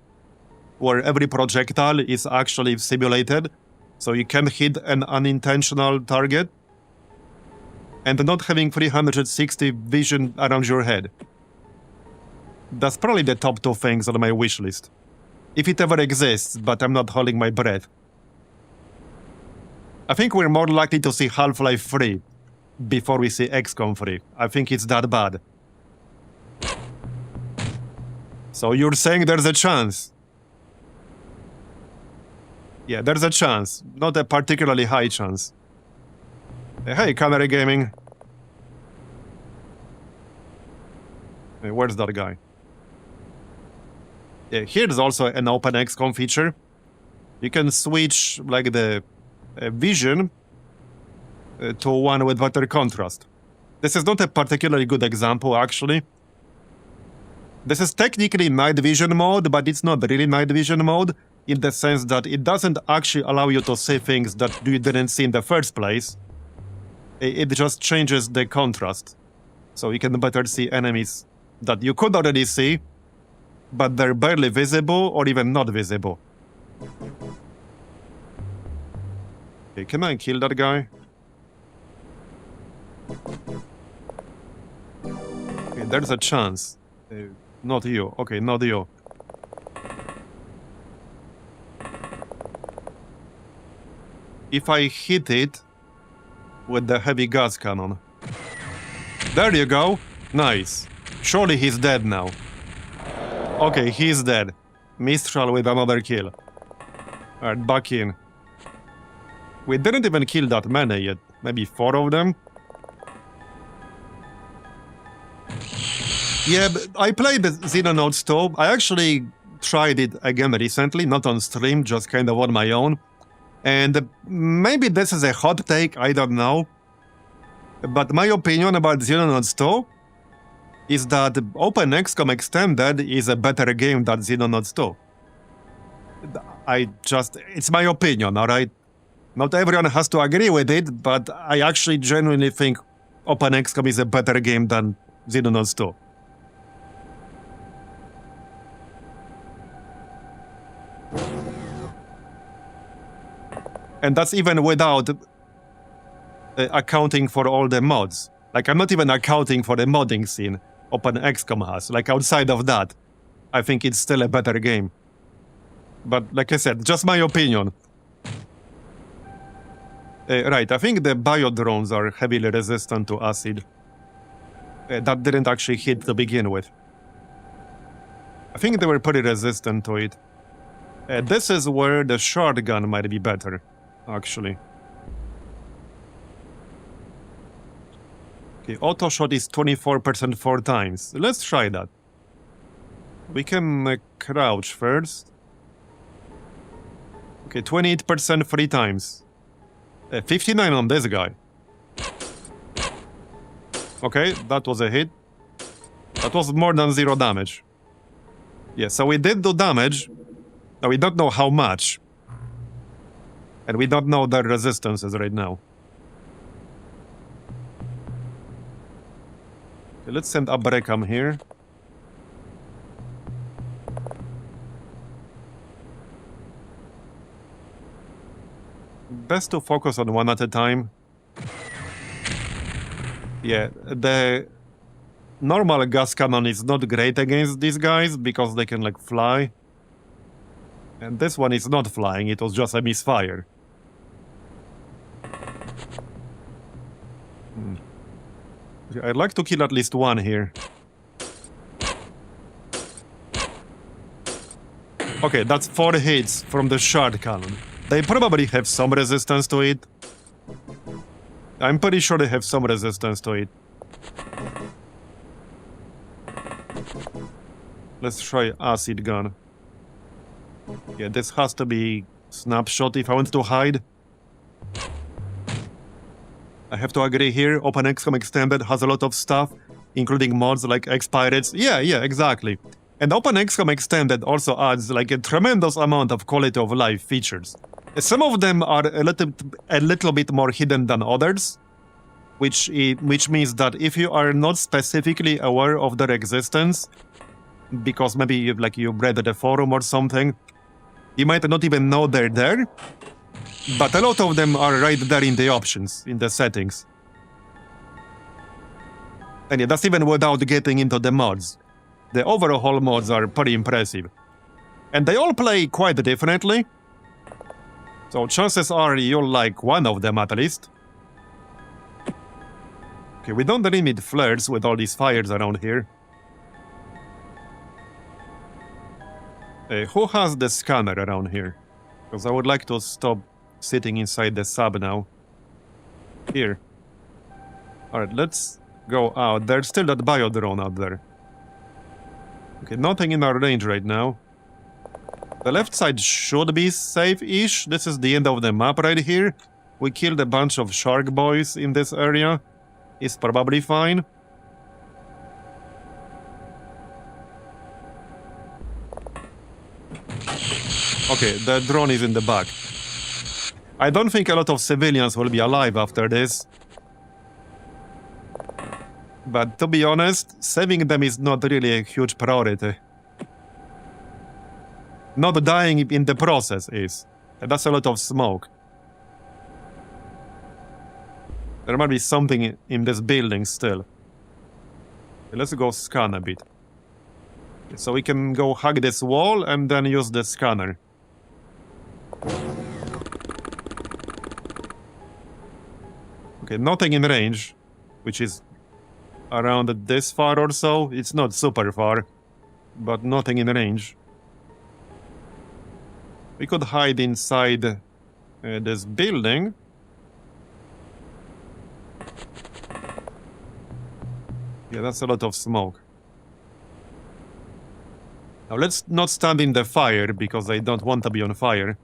where every projectile is actually simulated, so you can hit an unintentional target, and not having 360 vision around your head. That's probably the top 2 things on my wish list. If it ever exists, but I'm not holding my breath. I think we're more likely to see Half-Life 3 before we see XCOM 3. I think it's that bad. So you're saying there's a chance? Yeah, there's a chance. Not a particularly high chance. Hey, Canary Gaming. Hey, where's that guy? Yeah, here's also an OpenXcom feature. You can switch like the vision to one with better contrast. This is not a particularly good example, actually. This is technically night vision mode, but it's not really night vision mode in the sense that it doesn't actually allow you to see things that you didn't see in the first place. It just changes the contrast. So you can better see enemies that you could already see, but they're barely visible or even not visible. Okay, can I kill that guy? Okay, there's a chance. Not you. Okay, not you. If I hit it with the heavy gas cannon. There you go. Nice. Surely he's dead now. Okay, he's dead. Mistral with another kill. Alright, back in. We didn't even kill that many yet. Maybe 4 of them? Yeah, but I played the Xenonauts 2. I actually tried it again recently, not on stream, just kind of on my own. And maybe this is a hot take, I don't know. But my opinion about Xenonauts 2 is that OpenXcom Extended is a better game than Xenonauts 2. It's my opinion, alright? Not everyone has to agree with it, but I actually genuinely think OpenXcom is a better game than Xenonauts 2. And that's even without accounting for all the mods. Like, I'm not even accounting for the modding scene OpenXcom has. Like, outside of that, I think it's still a better game. But, like I said, just my opinion. Right, I think the bio-drones are heavily resistant to acid. That didn't actually hit to begin with. I think they were pretty resistant to it. This is where the shotgun might be better, actually. Okay, auto shot is 24% 4 times. Let's try that. We can crouch first. Okay, 28% 3 times. 59 on this guy. Okay, that was a hit. That was more than 0 damage. Yeah, so we did do damage. Now, we don't know how much. And we don't know their resistances right now. Okay, let's send Abrekam here. Best to focus on one at a time. Yeah, the normal gas cannon is not great against these guys because they can, like, fly. And this one is not flying, it was just a misfire. I'd like to kill at least one here. Okay, that's 4 hits from the shard cannon. They probably have some resistance to it. I'm pretty sure they have some resistance to it. Let's try acid gun. Yeah, this has to be snapshot if I want to hide. I have to agree here, OpenXcom Extended has a lot of stuff, including mods like X-Pirates. Yeah, exactly. And OpenXcom Extended also adds like a tremendous amount of quality of life features. Some of them are a little bit more hidden than others, which means that if you are not specifically aware of their existence, because maybe you read the forum or something, you might not even know they're there. But a lot of them are right there in the options, in the settings. And yeah, that's even without getting into the mods. The overhaul mods are pretty impressive. And they all play quite differently. So chances are you'll like one of them at least. Okay, we don't really need flares with all these fires around here. Who has the scanner around here? Because I would like to stop sitting inside the sub now. Here. Alright, let's go out. There's still that bio drone out there. Okay, nothing in our range right now. The left side should be safe-ish. This is the end of the map right here. We killed a bunch of shark boys in this area. It's probably fine. Okay, the drone is in the back. I don't think a lot of civilians will be alive after this. But to be honest, saving them is not really a huge priority. Not dying in the process is. And that's a lot of smoke. There might be something in this building still. Okay, let's go scan a bit. Okay, so we can go hug this wall and then use the scanner. Okay, nothing in range, which is around this far or so. It's not super far, but nothing in range. We could hide inside this building. Yeah, that's a lot of smoke. Now let's not stand in the fire, because I don't want to be on fire.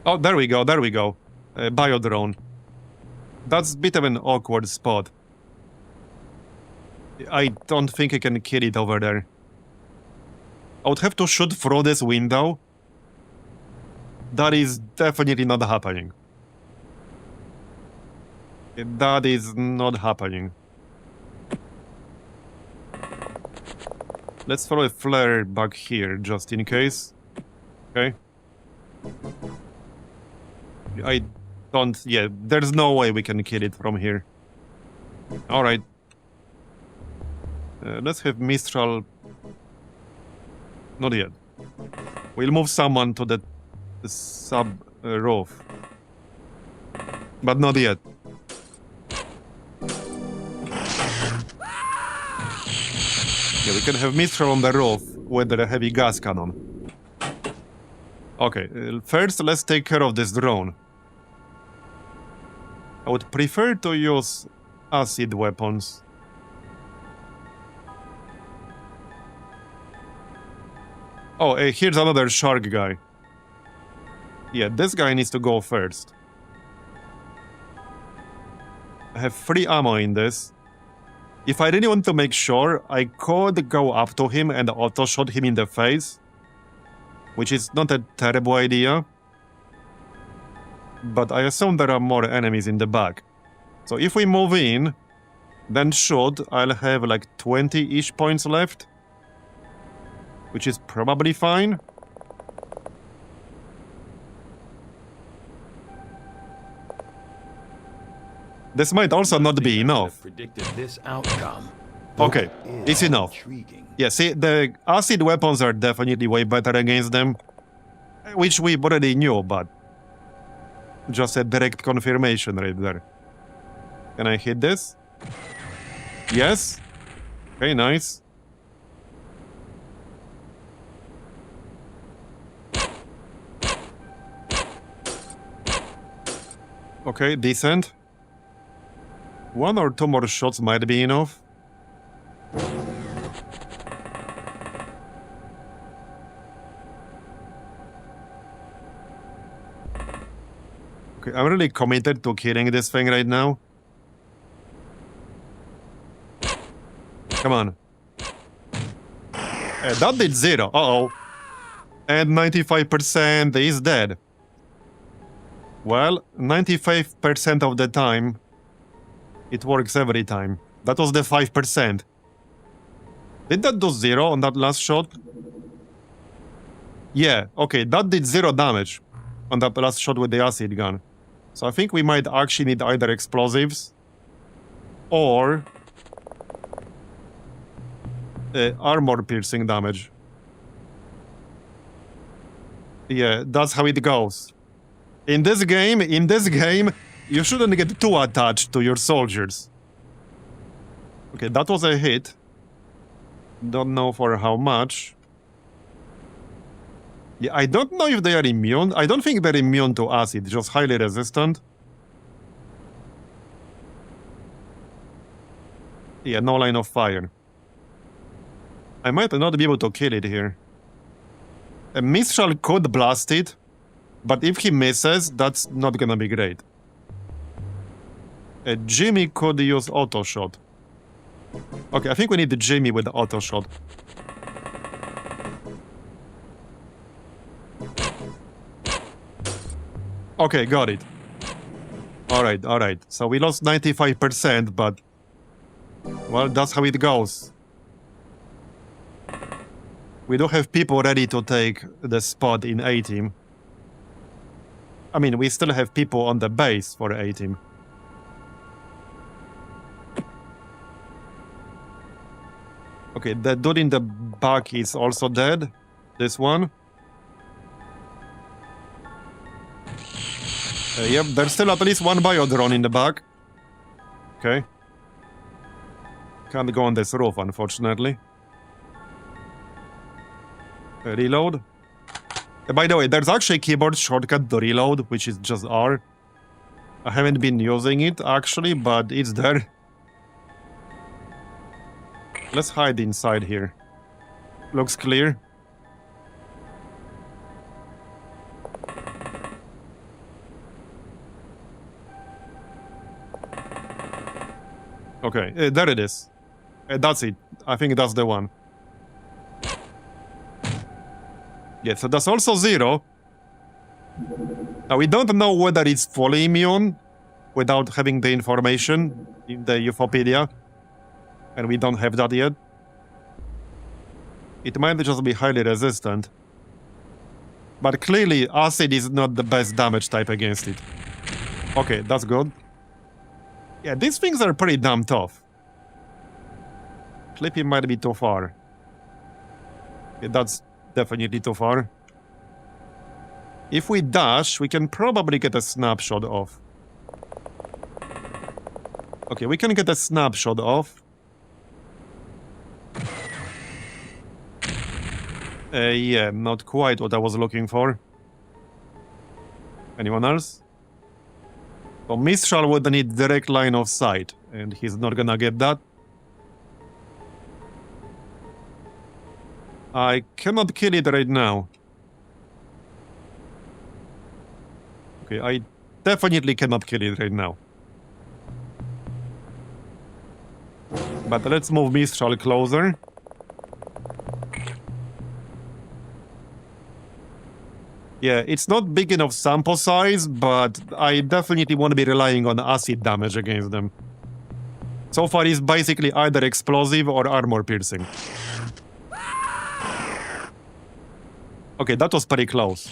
Oh, there we go, there we go. Bio drone. That's a bit of an awkward spot. I don't think I can kill it over there. I would have to shoot through this window. That is definitely not happening. That is not happening. Let's throw a flare back here, just in case. Okay. I don't... Yeah, there's no way we can kill it from here. Alright. Let's have Mistral... Not yet. We'll move someone to the sub-roof. But not yet. Yeah, we can have Mistral on the roof with a heavy gas cannon. Okay, first let's take care of this drone. I would prefer to use acid weapons. Oh, here's another shark guy. Yeah, this guy needs to go first. I have free ammo in this. If I really want to make sure, I could go up to him and auto-shot him in the face, which is not a terrible idea. But I assume there are more enemies in the back. So if we move in, then shoot, I'll have like 20-ish points left, which is probably fine. This might also not be enough. Predicted this outcome. Okay, it's enough. Yeah, see, the acid weapons are definitely way better against them, which we already knew, but just a direct confirmation right there. Can I hit this? Yes. Okay, nice. Okay, decent. One or two more shots might be enough. Okay, I'm really committed to killing this thing right now. Come on. That did 0. Uh-oh. And 95% is dead. Well, 95% of the time, it works every time. That was the 5%. Did that do 0 on that last shot? Yeah, okay, that did 0 damage on that last shot with the acid gun. So I think we might actually need either explosives or armor piercing damage. Yeah, that's how it goes. In this game, you shouldn't get too attached to your soldiers. Okay, that was a hit. Don't know for how much. Yeah, I don't know if they are immune. I don't think they're immune to acid, just highly resistant. Yeah, no line of fire. I might not be able to kill it here. A Mistral could blast it, but if he misses, that's not gonna be great. A Jimmy could use auto shot. Okay, I think we need the Jimmy with the auto shot. Okay, got it. Alright. So we lost 95%, but... well, that's how it goes. We do have people ready to take the spot in A-Team. I mean, we still have people on the base for A-Team. Okay, the dude in the back is also dead. This one. Yep, there's still at least one bio drone in the back. Okay. Can't go on this roof, unfortunately. Reload. By the way, there's actually a keyboard shortcut to reload, which is just R. I haven't been using it, actually, but it's there. Let's hide inside here. Looks clear. Okay, there it is. That's it. I think that's the one. Yeah, so that's also 0. Now, we don't know whether it's fully immune without having the information in the Euphopedia. And we don't have that yet. It might just be highly resistant. But clearly, acid is not the best damage type against it. Okay, that's good. Yeah, these things are pretty damn tough. Clipping might be too far. Yeah, that's definitely too far. If we dash, we can probably get a snapshot off. Okay, we can get a snapshot off. Yeah, not quite what I was looking for. Anyone else? So Mistral would need direct line of sight, and he's not gonna get that. I cannot kill it right now. Okay, I definitely cannot kill it right now. But let's move Mistral closer. Yeah, it's not big enough sample size, but I definitely won't be relying on acid damage against them. So far, it's basically either explosive or armor piercing. Okay, that was pretty close.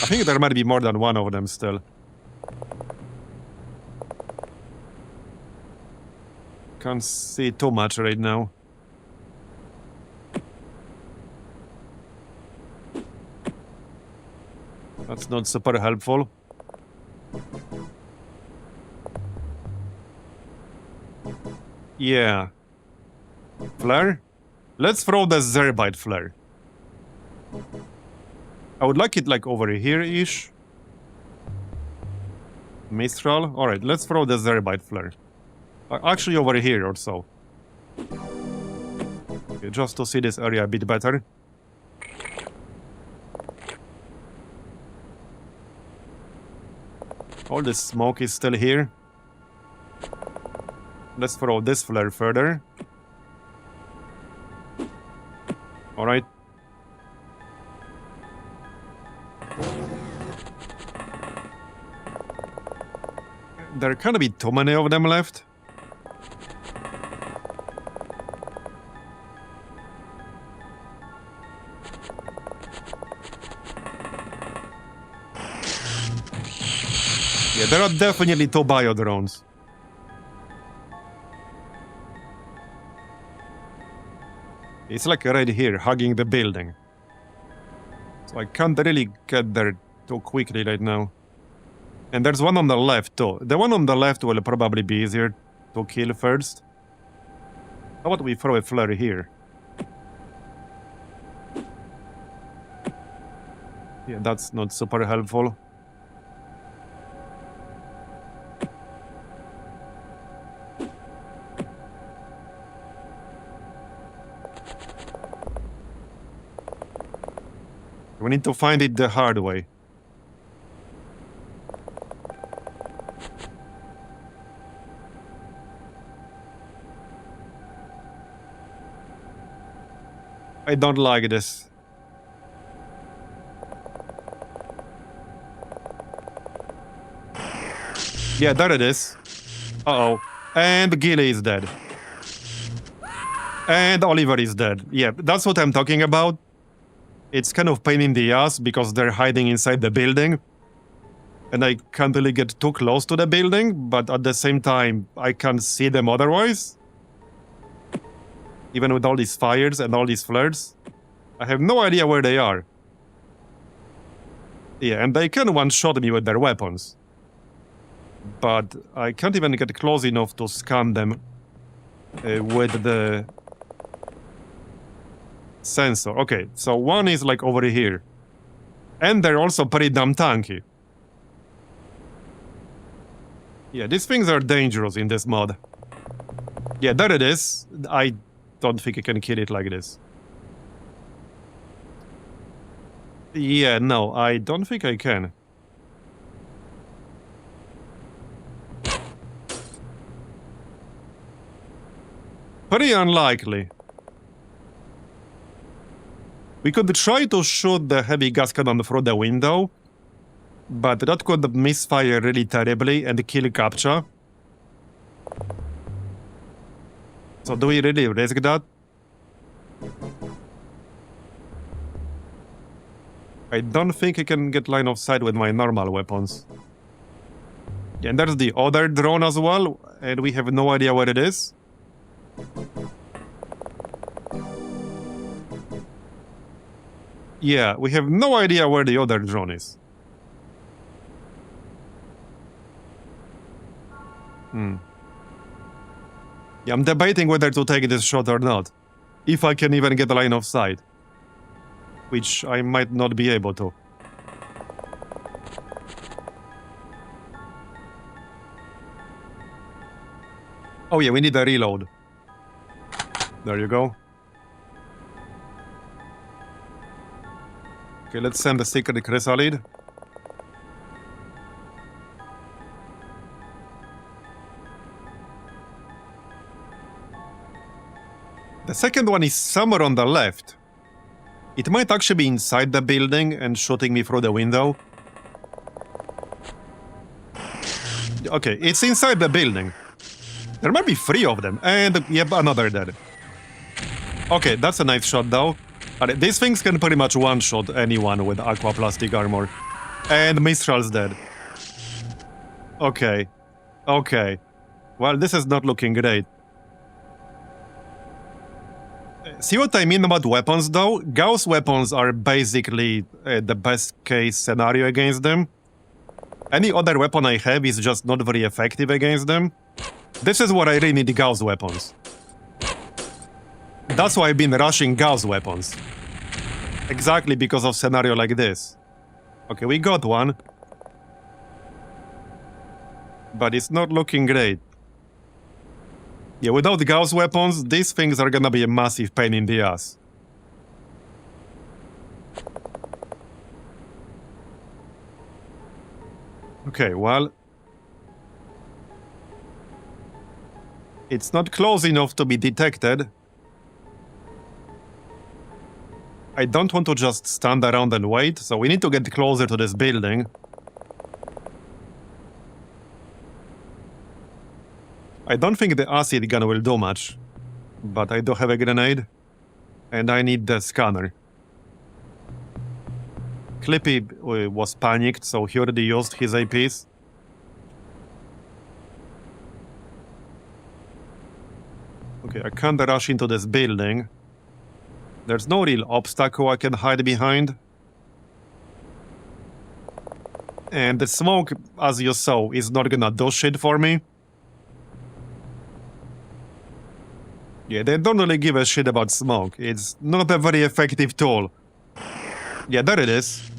I think there might be more than one of them still. Can't see too much right now. That's not super helpful. Yeah. Flare? Let's throw the Zerbite flare. I would like it like over here-ish. Mistral? Alright, let's throw the Zerbite flare. Actually over here or so. Okay, just to see this area a bit better. All this smoke is still here. Let's throw this flare further. Alright. There can't be too many of them left. Yeah, there are definitely two bio drones. It's like right here, hugging the building. So I can't really get there too quickly right now. And there's one on the left too. The one on the left will probably be easier to kill first. How about we throw a flare here? Yeah, that's not super helpful. We need to find it the hard way. I don't like this. Yeah, there it is. Uh-oh. And Gilly is dead. And Oliver is dead. Yeah, that's what I'm talking about. It's kind of pain in the ass because they're hiding inside the building. And I can't really get too close to the building, but at the same time, I can't see them otherwise. Even with all these fires and all these flares. I have no idea where they are. Yeah, and they can one-shot me with their weapons. But I can't even get close enough to scan them with the sensor. Okay, so one is like over here. And they're also pretty damn tanky. Yeah, these things are dangerous in this mod. Yeah, there it is. I don't think I can kill it like this. Yeah, no, I don't think I can. Pretty unlikely. We could try to shoot the heavy gas cannon through the window, but that could misfire really terribly and kill Captcha. So do we really risk that? I don't think I can get line of sight with my normal weapons. Yeah, and there's the other drone as well, and we have no idea where it is. Yeah, we have no idea where the other drone is. Yeah, I'm debating whether to take this shot or not. If I can even get a line of sight. Which I might not be able to. Oh yeah, we need a reload. There you go. Okay, let's send the secret chrysalid. The second one is somewhere on the left. It might actually be inside the building and shooting me through the window. Okay, it's inside the building. There might be 3 of them, and yep, another dead. Okay, that's a nice shot though. These things can pretty much one-shot anyone with aqua plastic armor. And Mistral's dead. Okay. Okay. Well, this is not looking great. See what I mean about weapons though? Gauss weapons are basically the best case scenario against them. Any other weapon I have is just not very effective against them. This is what I really need, Gauss weapons. That's why I've been rushing Gauss weapons. Exactly because of scenario like this. Okay, we got one. But it's not looking great. Yeah, without Gauss weapons, these things are gonna be a massive pain in the ass. Okay, well... it's not close enough to be detected. I don't want to just stand around and wait, so we need to get closer to this building. I don't think the acid gun will do much, but I do have a grenade, and I need the scanner. Clippy was panicked, so he already used his APs. Okay, I can't rush into this building. There's no real obstacle I can hide behind. And the smoke, as you saw, is not gonna do shit for me. Yeah, they don't really give a shit about smoke. It's not a very effective tool. Yeah, there it is.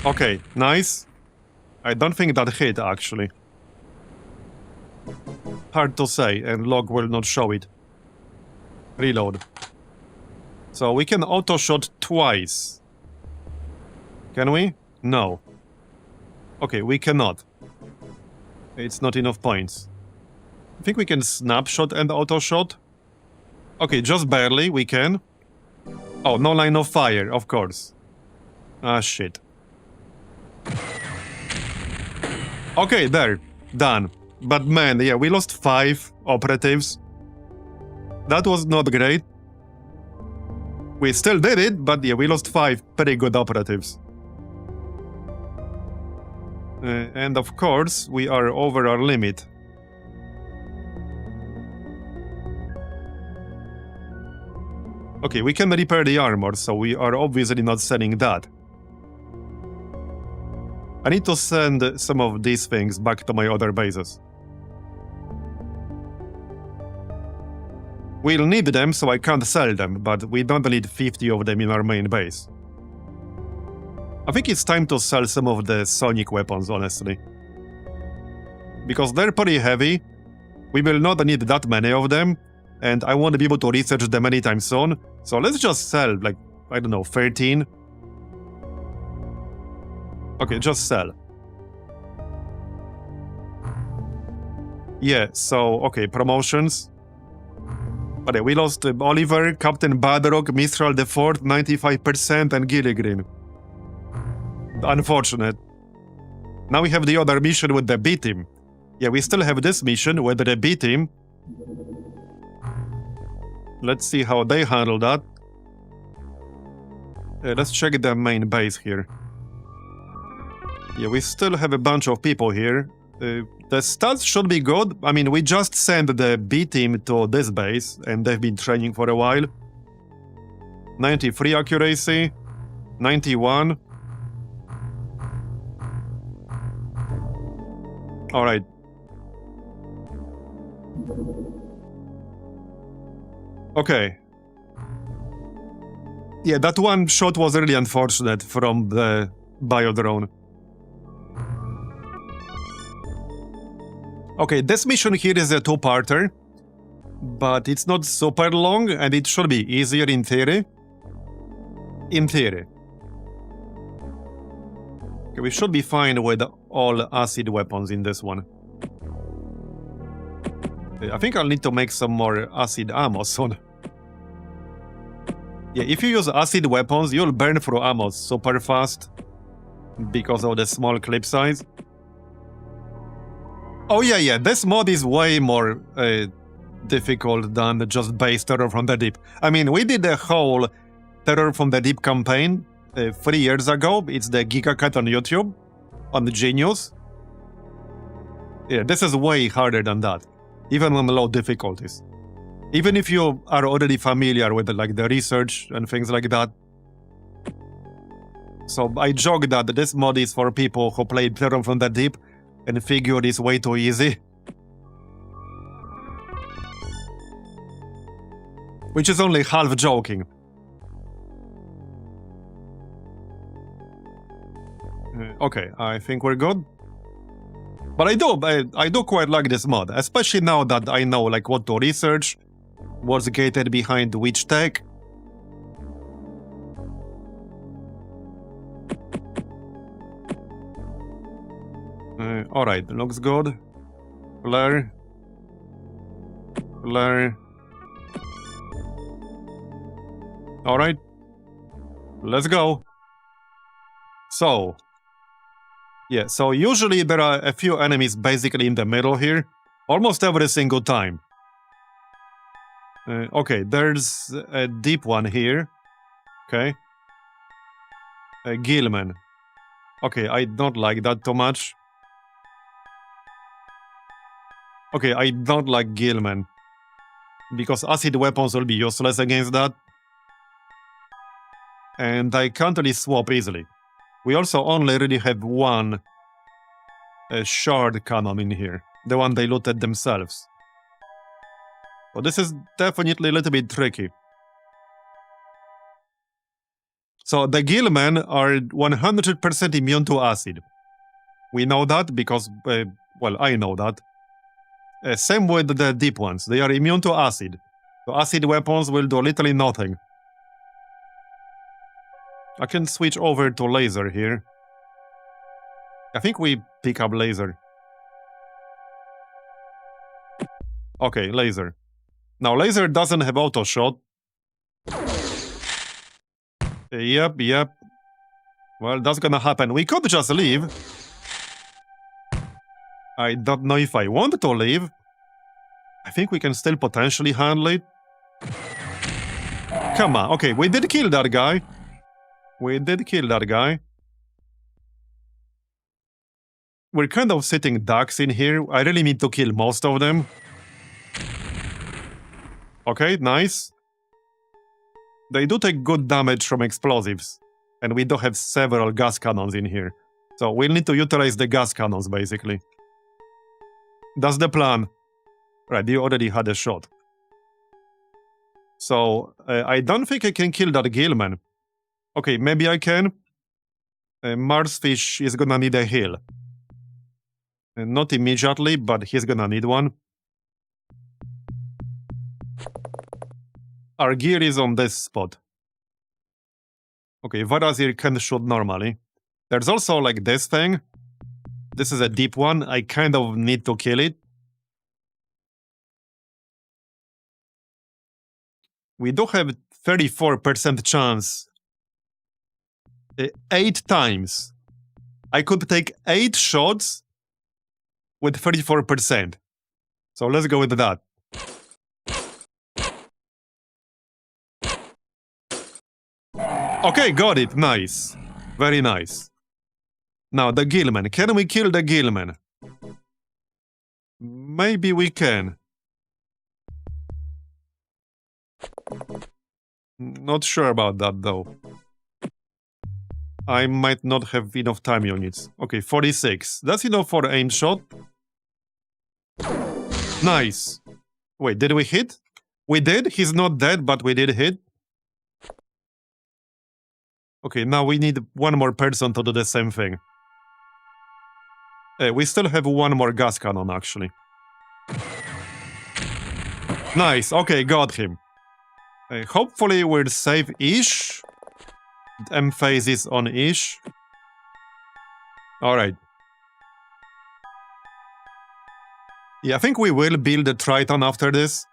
Okay, nice. I don't think that hit, actually. Hard to say, and log will not show it. Reload. So we can auto-shot twice. Can we? No. Okay, we cannot. It's not enough points. I think we can snapshot and auto-shot. Okay, just barely, we can. Oh, no line of fire, of course. Ah, shit. Okay, there. Done. But man, yeah, we lost 5 operatives. That was not great. We still did it, but yeah, we lost 5 pretty good operatives. And of course, we are over our limit. Okay, we can repair the armor, so we are obviously not selling that. I need to send some of these things back to my other bases. We'll need them, so I can't sell them, but we don't need 50 of them in our main base. I think it's time to sell some of the sonic weapons, honestly. Because they're pretty heavy, we will not need that many of them, and I won't be able to research them anytime soon, so let's just sell, like, I don't know, 13? Okay, just sell. Yeah, so, okay, promotions. Okay, we lost Oliver, Captain Badrock, Mistral the 4th, 95%, and Gilligreen. Unfortunate. Now we have the other mission with the B-Team. Yeah, we still have this mission with the B-Team. Let's see how they handle that. Let's check the main base here. Yeah, we still have a bunch of people here. The stats should be good. I mean, we just sent the B-Team to this base, and they've been training for a while. 93 accuracy, 91. Alright. Okay. Yeah, that one shot was really unfortunate from the biodrone. Okay, this mission here is a 2-parter, but it's not super long and it should be easier in theory. In theory. Okay, we should be fine with all acid weapons in this one. I think I'll need to make some more acid ammo soon. Yeah, if you use acid weapons, you'll burn through ammo super fast because of the small clip size. Oh yeah, this mod is way more difficult than just base Terror from the Deep. I mean, we did the whole Terror from the Deep campaign 3 years ago. It's the Gigacat on YouTube, on the Genius. Yeah, this is way harder than that, even on low difficulties. Even if you are already familiar with like the research and things like that. So I joke that this mod is for people who played Terror from the Deep and figure it's way too easy. Which is only half joking. Okay, I think we're good. But I do quite like this mod, especially now that I know like what to research, what's gated behind which tech. Alright, looks good. Flare. Flare. Alright. Let's go. So. Yeah, so usually there are a few enemies basically in the middle here. Almost every single time. Okay, there's a deep one here. Okay. A Gilman. Okay, I don't like that too much. Okay, I don't like Gilman. Because acid weapons will be useless against that. And I can't really swap easily. We also only really have one shard cannon in here. The one they looted themselves. So this is definitely a little bit tricky. So the Gilmen are 100% immune to acid. We know that because, well, I know that. Same with the deep ones. They are immune to acid. So acid weapons will do literally nothing. I can switch over to laser here. I think we pick up laser. Okay, laser. Now laser doesn't have auto shot. Yep. Well, that's gonna happen. We could just leave. I don't know if I want to leave. I think we can still potentially handle it. Come on. Okay, we did kill that guy. We're kind of sitting ducks in here. I really need to kill most of them. Okay, nice. They do take good damage from explosives. And we do have several gas cannons in here. So we'll need to utilize the gas cannons, basically. That's the plan. Right, you already had a shot. So, I don't think I can kill that Gilman. Okay, maybe I can. Marsfish is gonna need a heal. Not immediately, but he's gonna need one. Our gear is on this spot. Okay, Marbozir can shoot normally. There's also like this thing. This is a deep one. I kind of need to kill it. We do have 34% chance. 8 times. I could take 8 shots with 34%. So let's go with that. Okay, got it. Nice. Very nice. Now, the Gilman. Can we kill the Gilman? Maybe we can. Not sure about that, though. I might not have enough time units. Okay, 46. That's enough for aim shot. Nice. Wait, did we hit? We did? He's not dead, but we did hit. Okay, now we need one more person to do the same thing. We still have one more gas cannon, actually. Nice, okay, got him. Hopefully we're safe-ish. Emphasis on ish. Alright. Yeah, I think we will build a Triton after this.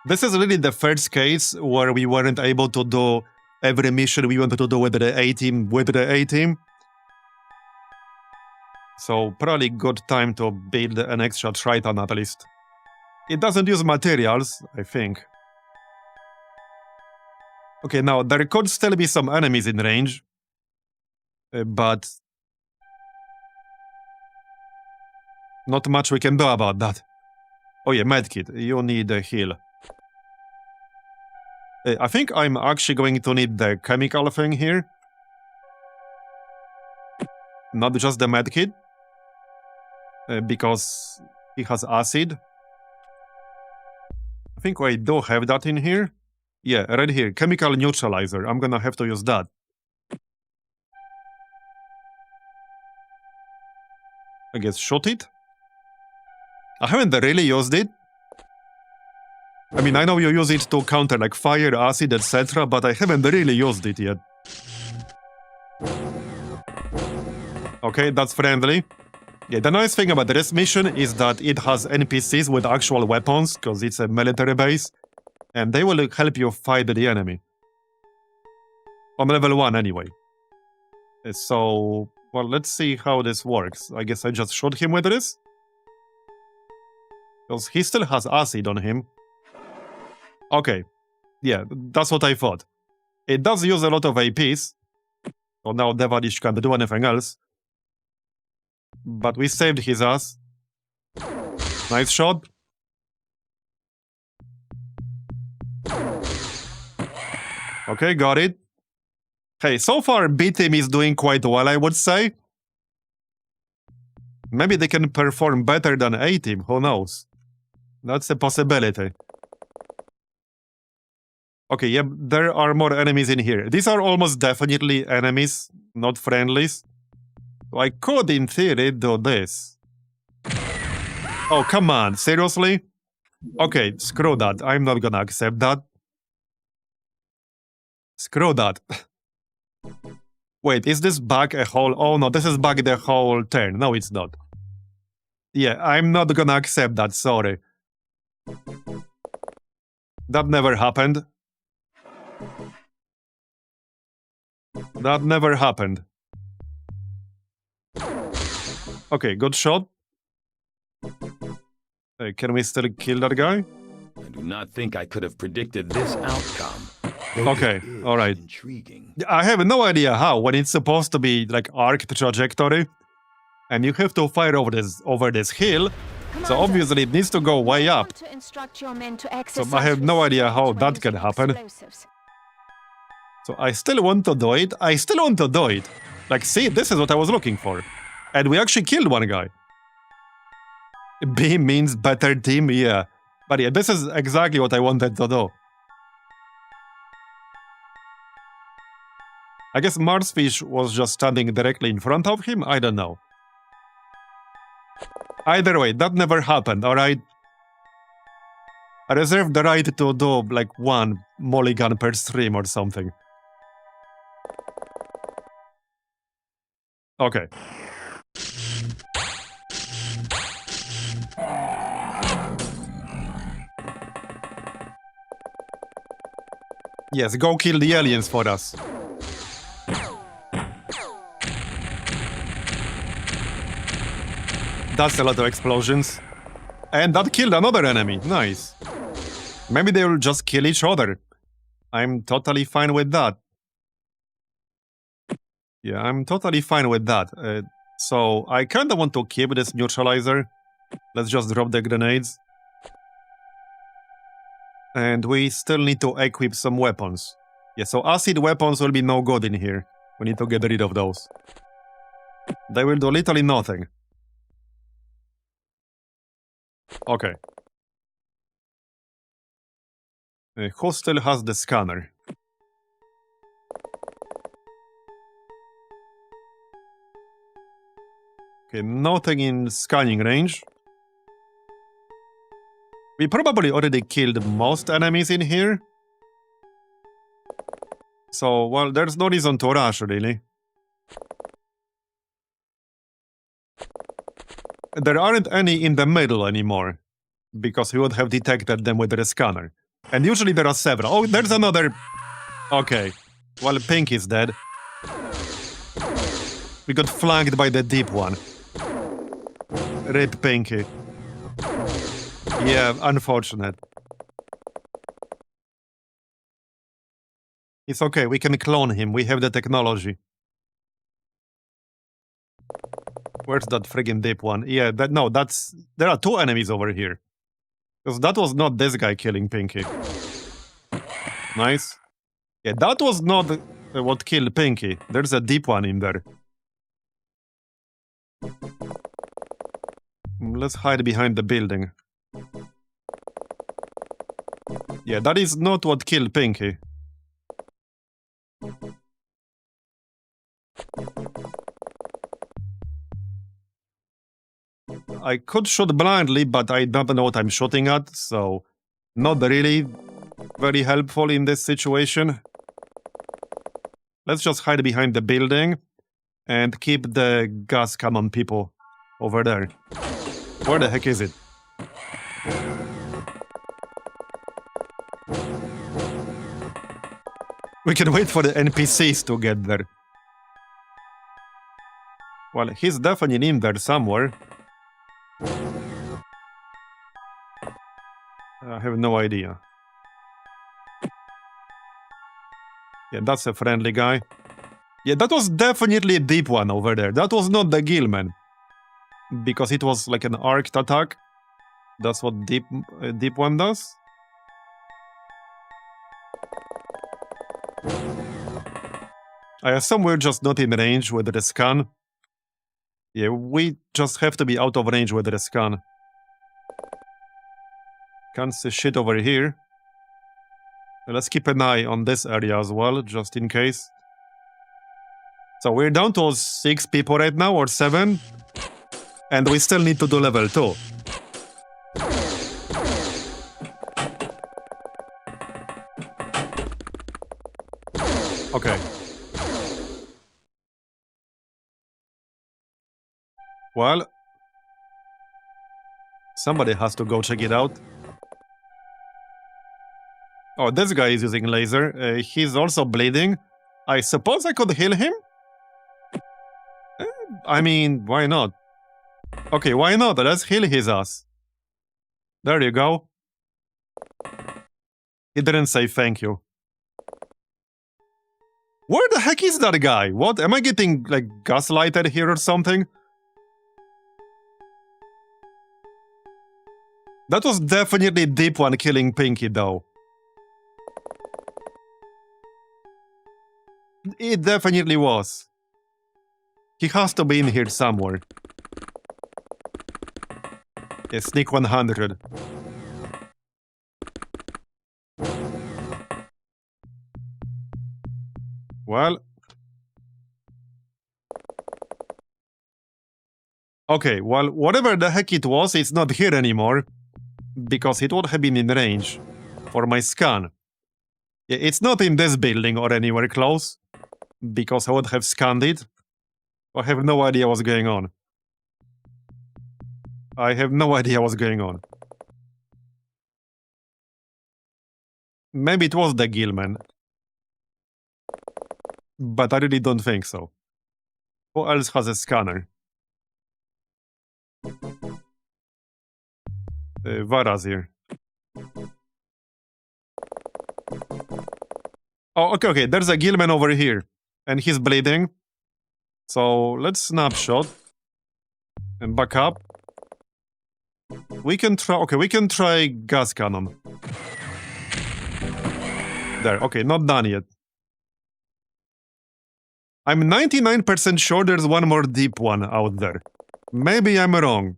This is really the first case where we weren't able to do every mission we wanted to do with the A-team So probably good time to build an extra Triton at least. It doesn't use materials, I think. Okay, now there could still be some enemies in range. But not much we can do about that. Oh yeah, medkit, you need a heal. I think I'm actually going to need the chemical thing here. Not just the medkit. Because he has acid. I think I do have that in here. Yeah, right here, chemical neutralizer. I'm gonna have to use that. I guess shoot it? I haven't really used it. I mean, I know you use it to counter like fire, acid, etc., but I haven't really used it yet. Okay, that's friendly. Yeah, the nice thing about this mission is that it has NPCs with actual weapons, because it's a military base, and they will help you fight the enemy. On level 1 anyway. So, well, let's see how this works. I guess I just shoot him with this. Because he still has acid on him. Okay. Yeah, that's what I thought. It does use a lot of APs. So now Devadish can't do anything else. But we saved his ass. Nice shot. Okay, got it. Hey, so far B-Team is doing quite well, I would say. Maybe they can perform better than A-Team, who knows? That's a possibility. Okay, yeah, there are more enemies in here. These are almost definitely enemies, not friendlies. So I could, in theory, do this. Oh, come on, seriously? Okay, screw that. I'm not gonna accept that. Screw that. Wait, is this bug a whole... Oh no, this is bug the whole turn. No, it's not. Yeah, I'm not gonna accept that, sorry. That never happened. That never happened. Okay, good shot. Can we still kill that guy? I do not think I could have predicted this outcome. Okay, alright. Intriguing. I have no idea how, when it's supposed to be like arc trajectory, and you have to fire over this hill, so obviously it needs to go way up. So I have no idea how that can happen. So I still want to do it. Like, see, this is what I was looking for. And we actually killed one guy. B means better team, yeah. But yeah, this is exactly what I wanted to do. I guess Marsfish was just standing directly in front of him? I don't know. Either way, that never happened, alright? I reserve the right to do like one mulligan per stream or something. Okay. Yes, go kill the aliens for us. That's a lot of explosions. And that killed another enemy. Nice. Maybe they will just kill each other. I'm totally fine with that. Yeah, I'm totally fine with that. So, I kinda want to keep this neutralizer. Let's just drop the grenades. And we still need to equip some weapons. Yeah, so acid weapons will be no good in here. We need to get rid of those. They will do literally nothing. Okay. Who still has the scanner? Okay, nothing in scanning range. We probably already killed most enemies in here. So, well, there's no reason to rush, really. There aren't any in the middle anymore, because we would have detected them with the scanner. And usually there are several. Oh, there's another... Okay. Well, Pink is dead. We got flanked by the deep one. Rip Pinky. Yeah, unfortunate. It's okay, we can clone him. We have the technology. Where's that friggin' deep one? Yeah, that's... There are two enemies over here. Because that was not this guy killing Pinky. Nice. Yeah, that was not what killed Pinky. There's a deep one in there. Let's hide behind the building. Yeah, that is not what killed Pinky. I could shoot blindly, but I don't know what I'm shooting at, so not really very helpful in this situation. Let's just hide behind the building and keep the gas cannon people over there. Where the heck is it? We can wait for the NPCs to get there. Well, he's definitely in there somewhere. I have no idea. Yeah, that's a friendly guy. Yeah, that was definitely a deep one over there. That was not the Gilman. Because it was like an arced attack. That's what deep one does. I assume we're just not in range with the scan. Yeah, we just have to be out of range with the scan. Can't see shit over here. Let's keep an eye on this area as well, just in case. So we're down to 6 people right now, or 7. And we still need to do level 2. Okay. Well, somebody has to go check it out. Oh, this guy is using laser. He's also bleeding. I suppose I could heal him? I mean, why not? Okay, why not? Let's heal his ass. There you go. He didn't say thank you. Where the heck is that guy? What? Am I getting, like, gaslighted here or something? That was definitely deep one killing Pinky, though. It definitely was. He has to be in here somewhere. Yeah, sneak 100. Well. Okay, well, whatever the heck it was, it's not here anymore. Because it would have been in range for my scan. Yeah, it's not in this building or anywhere close. Because I would have scanned it. I have no idea what's going on. I have no idea what's going on. Maybe it was the Gilman. But I really don't think so. Who else has a scanner? Marbozir. Oh, okay, there's a Gilman over here. And he's bleeding. So let's snapshot. And back up. We can try gas cannon. There, okay, not done yet. I'm 99% sure there's one more deep one out there. Maybe I'm wrong.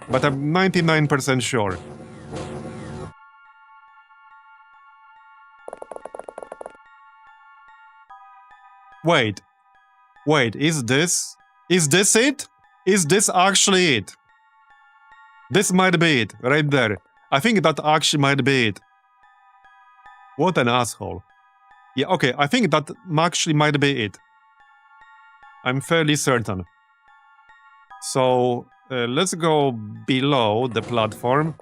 But I'm 99% sure. Wait, is this it? Is this actually it? This might be it, right there. I think that actually might be it. What an asshole. Yeah, okay, I think that actually might be it. I'm fairly certain. So, let's go below the platform.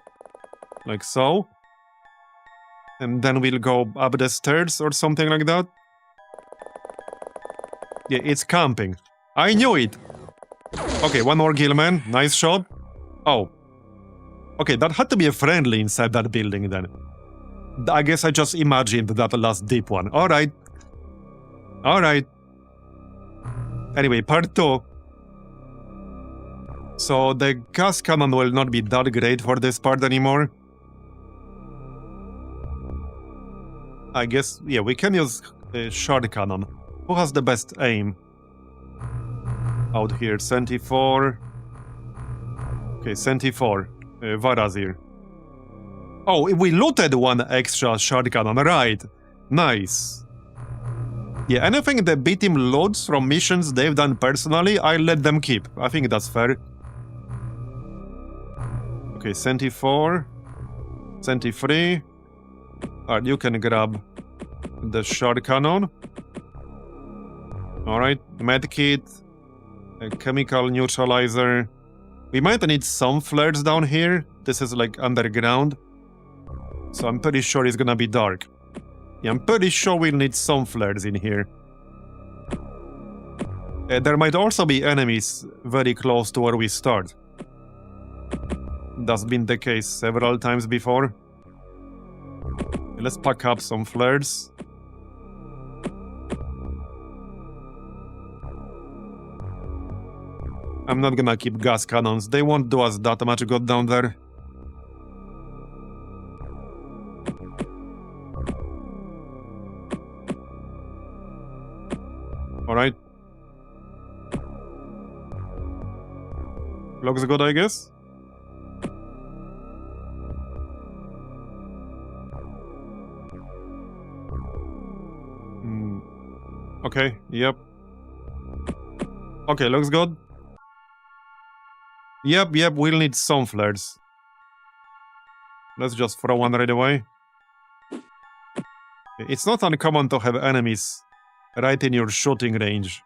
Like so. And then we'll go up the stairs or something like that. Yeah, it's camping. I knew it! Okay, one more Gilman. Nice shot. Oh. Okay, that had to be a friendly inside that building then. I guess I just imagined that last deep one. Alright. Alright. Anyway, part 2. So the gas cannon will not be that great for this part anymore. I guess, yeah, we can use shard cannon. Who has the best aim? Out here, 74. Okay, 74. Varazir. Oh, we looted one extra shard cannon, right. Nice. Yeah, anything the B team loads from missions they've done personally, I let them keep. I think that's fair. Okay, 74. 73. Alright, you can grab the shard cannon. Alright, medkit. A chemical neutralizer. We might need some flares down here. This is like underground. So I'm pretty sure it's gonna be dark. Yeah, I'm pretty sure we'll need some flares in here. There might also be enemies very close to where we start. That's been the case several times before. Let's pack up some flares. I'm not gonna keep gas cannons. They won't do us that much good down there. Alright. Looks good, I guess. Okay, yep. Okay, looks good. Yep, we'll need some flares. Let's just throw one right away. It's not uncommon to have enemies right in your shooting range.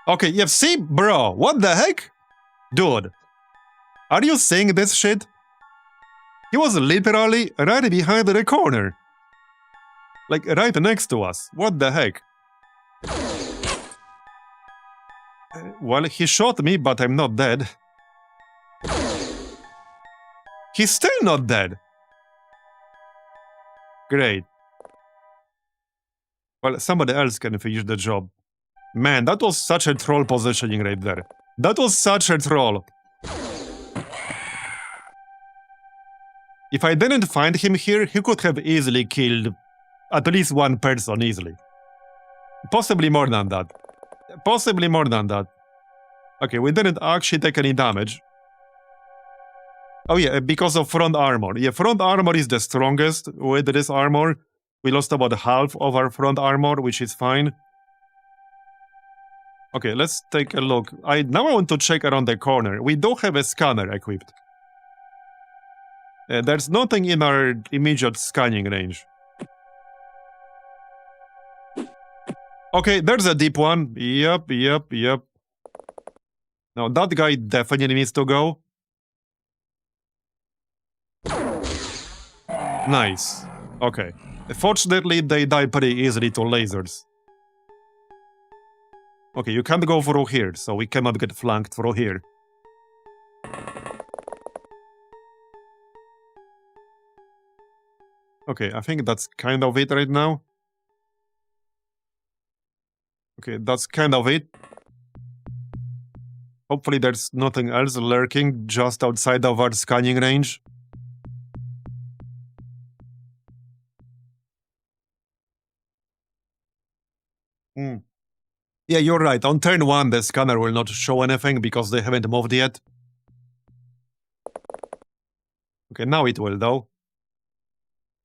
Okay, yeah, see, bro, what the heck? Dude, are you seeing this shit? He was literally right behind the corner. Like, right next to us. What the heck? Well, he shot me, but I'm not dead. He's still not dead. Great. Well, somebody else can finish the job. Man, that was such a troll positioning right there. That was such a troll. If I didn't find him here, he could have easily killed at least one person easily. Possibly more than that. Possibly more than that. Okay, we didn't actually take any damage. Oh yeah, because of front armor. Yeah, front armor is the strongest with this armor. We lost about half of our front armor, which is fine. Okay, let's take a look. Now I want to check around the corner. We do have a scanner equipped. There's nothing in our immediate scanning range. Okay, there's a deep one. Yep. Now that guy definitely needs to go. Nice. Okay. Fortunately, they die pretty easily to lasers. Okay, you can't go through here, so we cannot get flanked through here. Okay, I think that's kind of it right now. Okay, that's kind of it. Hopefully there's nothing else lurking just outside of our scanning range. Yeah, you're right. On turn 1, the scanner will not show anything because they haven't moved yet. Okay, now it will, though.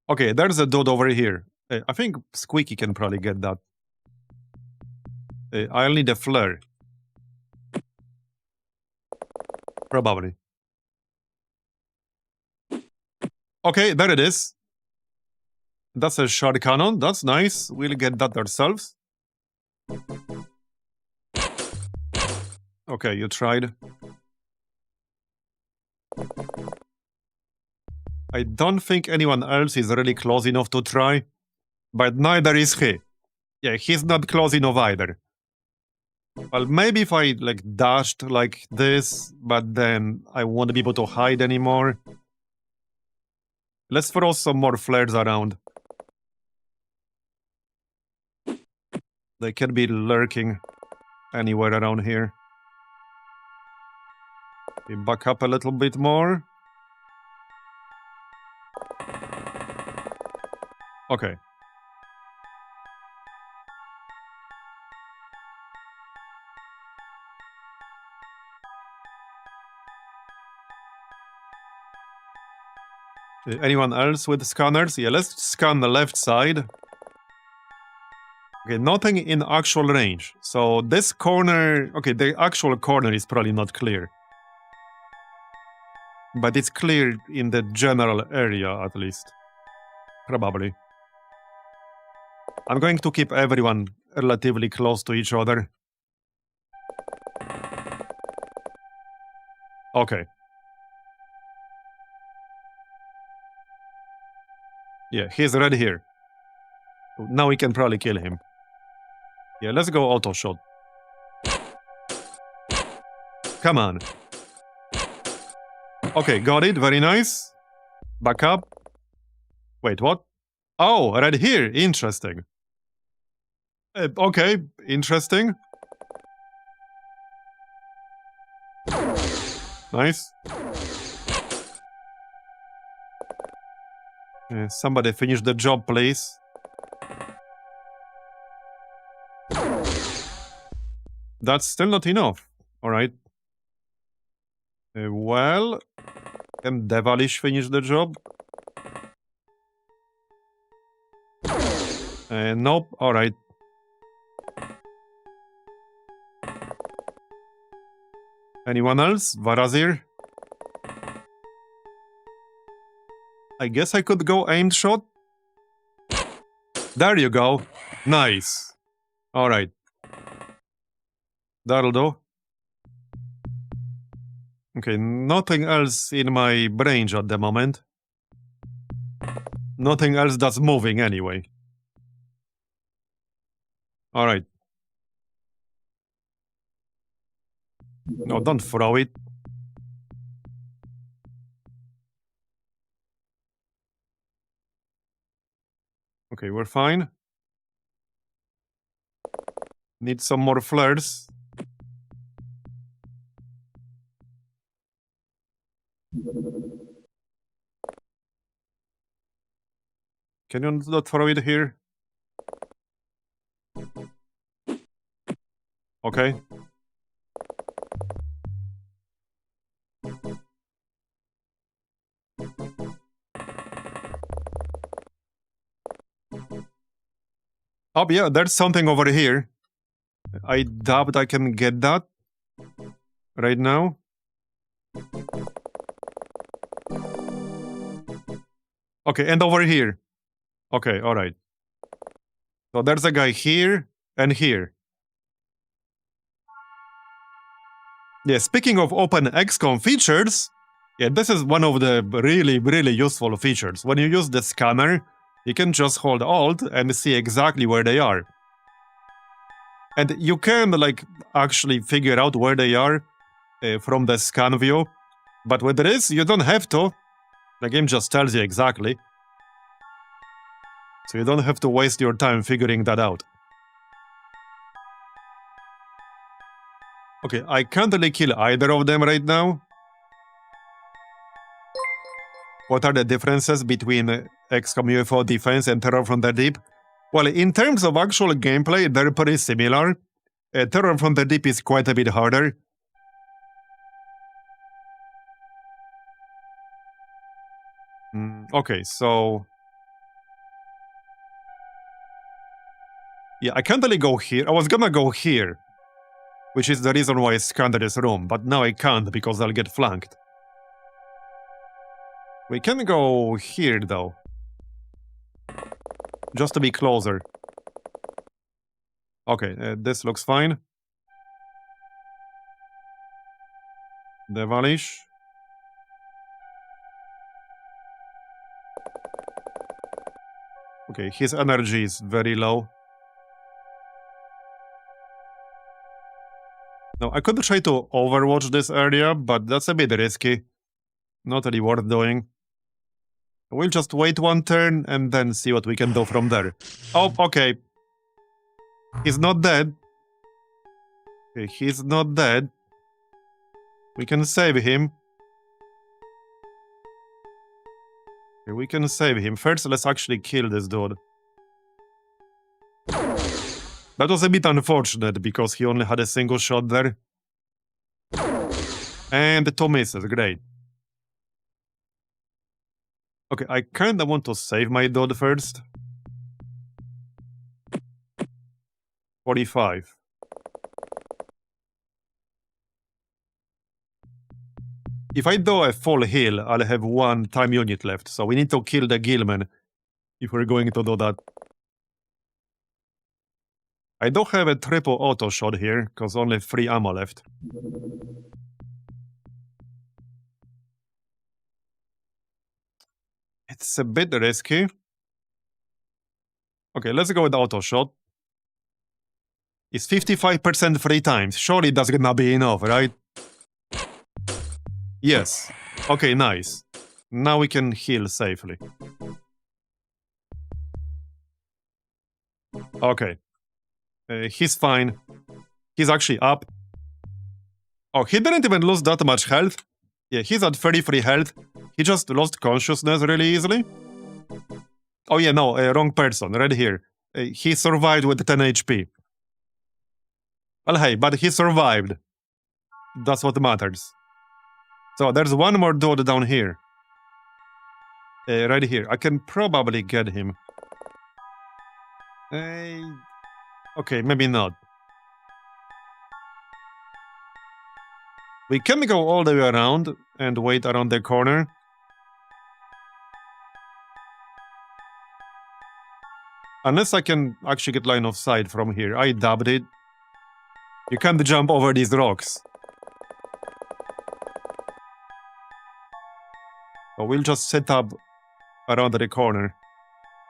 Okay, there's a dude over here. I think Squeaky can probably get that. I'll need a flare. Probably. Okay, there it is. That's a shard cannon. That's nice. We'll get that ourselves. Okay, you tried. I don't think anyone else is really close enough to try, but neither is he. Yeah, he's not close enough either. Well, maybe if I, like, dashed like this, but then I won't be able to hide anymore. Let's throw some more flares around. They can be lurking anywhere around here. We back up a little bit more. Okay. Anyone else with scanners? Yeah, let's scan the left side. Okay, nothing in actual range. So this corner... Okay, the actual corner is probably not clear. But it's clear in the general area, at least. Probably. I'm going to keep everyone relatively close to each other. Okay. Yeah, he's right here. Now we can probably kill him. Yeah, let's go auto shot. Come on. Okay, got it. Very nice. Back up. Wait, what? Oh, right here. Interesting. Okay, interesting. Nice. Somebody finish the job, please. That's still not enough. Alright. Well... Can Devilish finish the job? Nope. Alright. Anyone else? Varazir? I guess I could go aimed shot? There you go. Nice. Alright. That'll do. Okay, nothing else in my range at the moment. Nothing else that's moving anyway. Alright. No, don't throw it. Okay, we're fine. Need some more flares. Can you not throw it here? Okay. Oh yeah, there's something over here. I doubt I can get that right now. Okay, and over here. Okay, alright. So there's a guy here and here. Yeah, speaking of OpenXcom features, yeah, this is one of the really, really useful features. When you use the scanner, you can just hold Alt and see exactly where they are. And you can, like, actually figure out where they are from the scan view. But with this, you don't have to. The game just tells you exactly. So you don't have to waste your time figuring that out. Okay, I can't really kill either of them right now. What are the differences between XCOM UFO Defense and Terror from the Deep? Well, in terms of actual gameplay, they're pretty similar. Terror from the Deep is quite a bit harder. Okay, so... Yeah, I can't really go here. I was gonna go here, which is the reason why I scanned this room, but now I can't because I'll get flanked. We can go here, though. Just to be closer. Okay, this looks fine. Devilish. Okay, his energy is very low. Now, I could try to overwatch this area, but that's a bit risky. Not really worth doing. We'll just wait one turn and then see what we can do from there. Oh, okay. He's not dead. Okay, he's not dead. We can save him. Okay, we can save him. First, let's actually kill this dude. That was a bit unfortunate because he only had a single shot there. And 2 misses, great. Okay, I kinda want to save my dude first. 45. If I do a full heal, I'll have 1 time unit left, so we need to kill the Gilman if we're going to do that. I do have a triple auto shot here, because only 3 ammo left. It's a bit risky. Okay, let's go with auto shot. It's 55% 3 times. Surely that's gonna be enough, right? Yes. Okay, nice. Now we can heal safely. Okay. He's fine. He's actually up. Oh, he didn't even lose that much health. Yeah, he's at 33 health. He just lost consciousness really easily. Oh yeah, no, wrong person, right here. He survived with 10 HP. Well, hey, but he survived. That's what matters. So there's one more dude down here. Right here. I can probably get him. Okay, maybe not. We can go all the way around and wait around the corner. Unless I can actually get line of sight from here. I dubbed it. You can't jump over these rocks. So we'll just set up around the corner.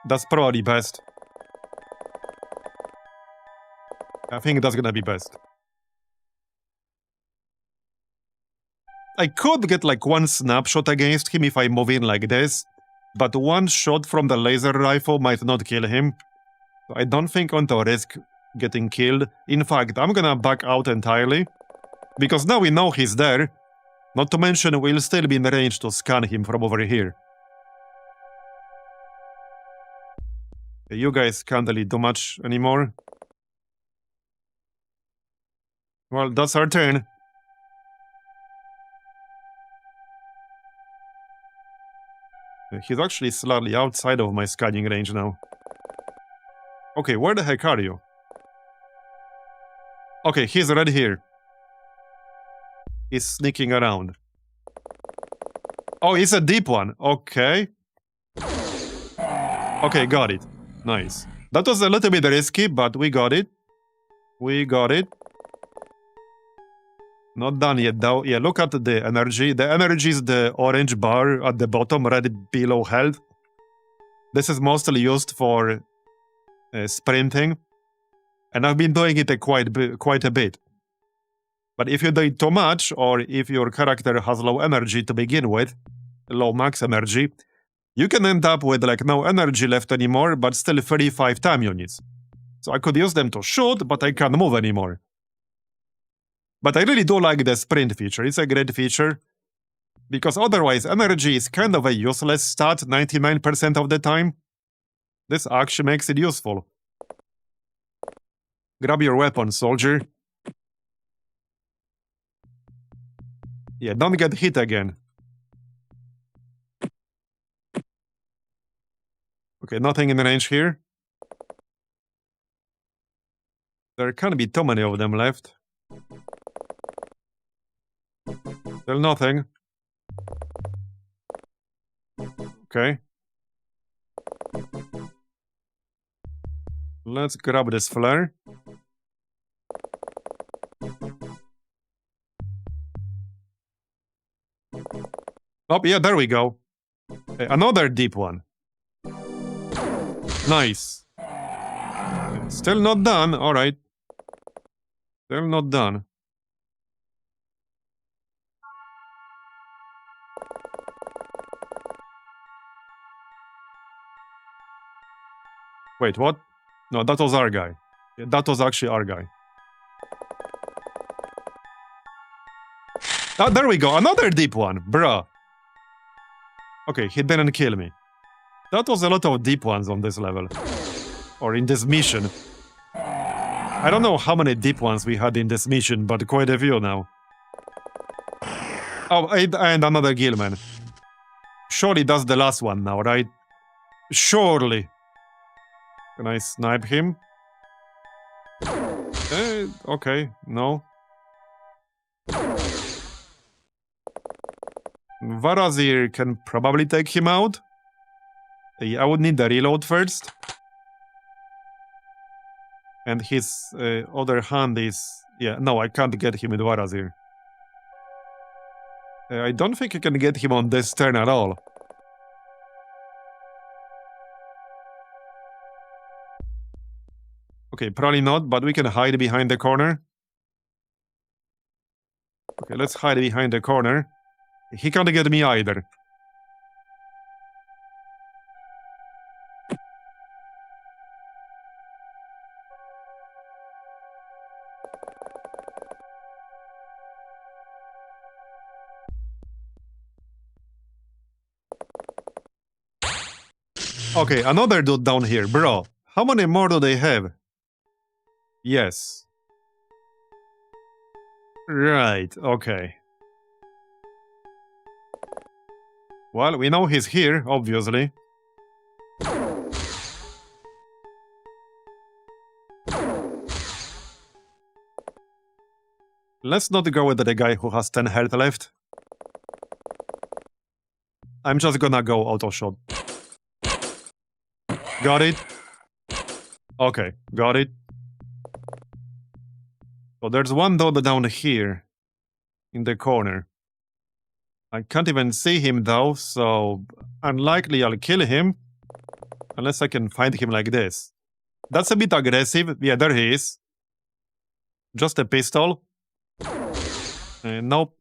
That's probably best. I think that's gonna be best. I could get like 1 snapshot against him if I move in like this, but 1 shot from the laser rifle might not kill him. So I don't think I want to risk getting killed. In fact, I'm gonna back out entirely, because now we know he's there. Not to mention, we'll still be in range to scan him from over here. You guys can't really do much anymore. Well, that's our turn. He's actually slightly outside of my scanning range now. Okay, where the heck are you? Okay, he's right here. He's sneaking around. Oh, it's a deep one. Okay. Okay, got it. Nice. That was a little bit risky, but we got it. We got it. Not done yet, though. Yeah, look at the energy. The energy is the orange bar at the bottom, right below health. This is mostly used for sprinting. And I've been doing it quite a bit. But if you do it too much, or if your character has low energy to begin with, low max energy, you can end up with like no energy left anymore, but still 35 time units. So I could use them to shoot, but I can't move anymore. But I really do like the sprint feature. It's a great feature. Because otherwise, energy is kind of a useless stat 99% of the time. This actually makes it useful. Grab your weapon, soldier. Yeah, don't get hit again. Okay, nothing in range here. There can't be too many of them left. Still nothing. Okay. Let's grab this flare. Oh, yeah, there we go. Another deep one. Nice. Still not done. All right. Still not done. Wait, what? No, that was our guy. Yeah, that was actually our guy. Ah, there we go. Another deep one. Bruh. Okay, he didn't kill me. That was a lot of deep ones on this level. Or in this mission. I don't know how many deep ones we had in this mission, but quite a few now. Oh, and another Gilman. Surely that's the last one now, right? Surely. Can I snipe him? Okay, no. Marbozir can probably take him out. I would need the reload first. And his other hand is... Yeah, no, I can't get him with Marbozir. I don't think I can get him on this turn at all. Okay, probably not, but we can hide behind the corner. Okay, let's hide behind the corner. He can't get me either. Okay, another dude down here. Bro, how many more do they have? Yes. Right, okay. Well, we know he's here, obviously. Let's not go with the guy who has 10 health left. I'm just gonna go auto shot. Got it? Okay, got it. So there's one dude down here. In the corner. I can't even see him though, so unlikely I'll kill him. Unless I can find him like this. That's a bit aggressive. Yeah, there he is. Just a pistol. Nope.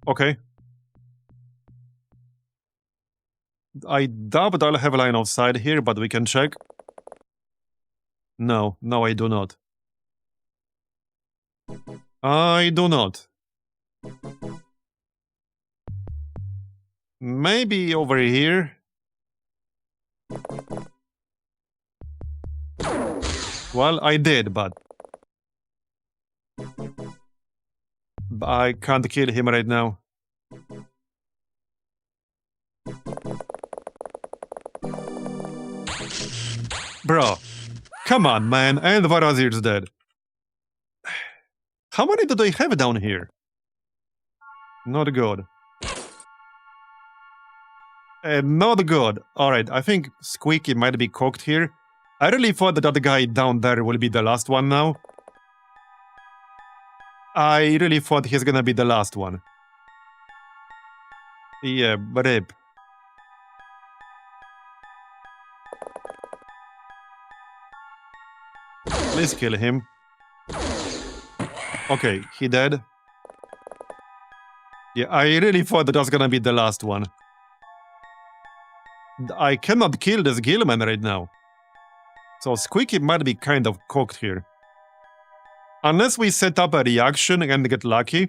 Okay. I doubt I'll have a line of sight here, but we can check. No, I do not. I do not. Maybe over here. Well, I did, but I can't kill him right now. Bro, come on, man, and Marbozir's dead. How many do they have down here? Not good. Not good. Alright, I think Squeaky might be cooked here. I really thought that the guy down there will be the last one now. I really thought he's gonna be the last one. Yeah, rip. Please kill him. Okay, he dead. Yeah, I really thought that was gonna be the last one. I cannot kill this Gilman right now. So Squeaky might be kind of cooked here. Unless we set up a reaction and get lucky.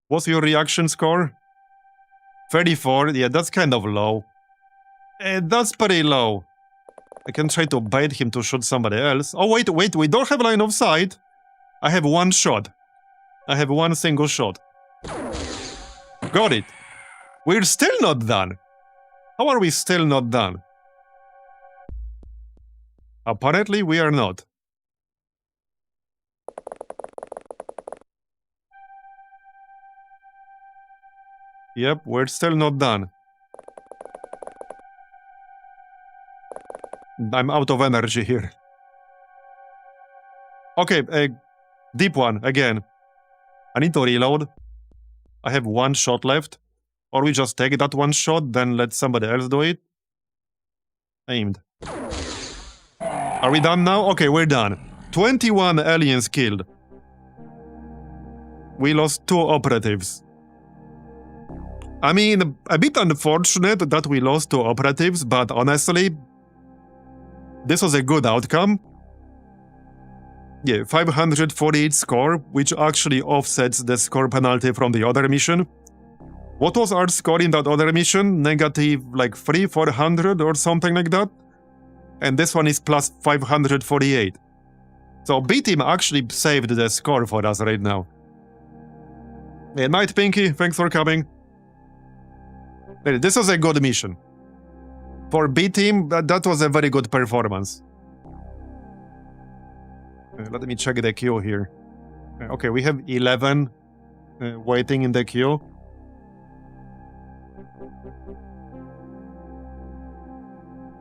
What's your reaction score? 34, yeah, that's kind of low. That's pretty low. I can try to bait him to shoot somebody else. Oh, wait, we don't have line of sight. I have one shot. I have one single shot. Got it. We're still not done. How are we still not done? Apparently, we are not. Yep, we're still not done. I'm out of energy here. Okay, deep one, again. I need to reload. I have one shot left. Or we just take that one shot, then let somebody else do it. Aimed. Are we done now? Okay, we're done. 21 aliens killed. We lost 2 operatives. I mean, a bit unfortunate that we lost 2 operatives, but honestly, this was a good outcome. Yeah, 548 score, which actually offsets the score penalty from the other mission. What was our score in that other mission? Negative like 400 or something like that? And this one is plus 548. So B-Team actually saved the score for us right now. Yeah, Night Pinky, thanks for coming. This was a good mission. For B-Team, that was a very good performance. Let me check the queue here. Okay, we have 11 waiting in the queue.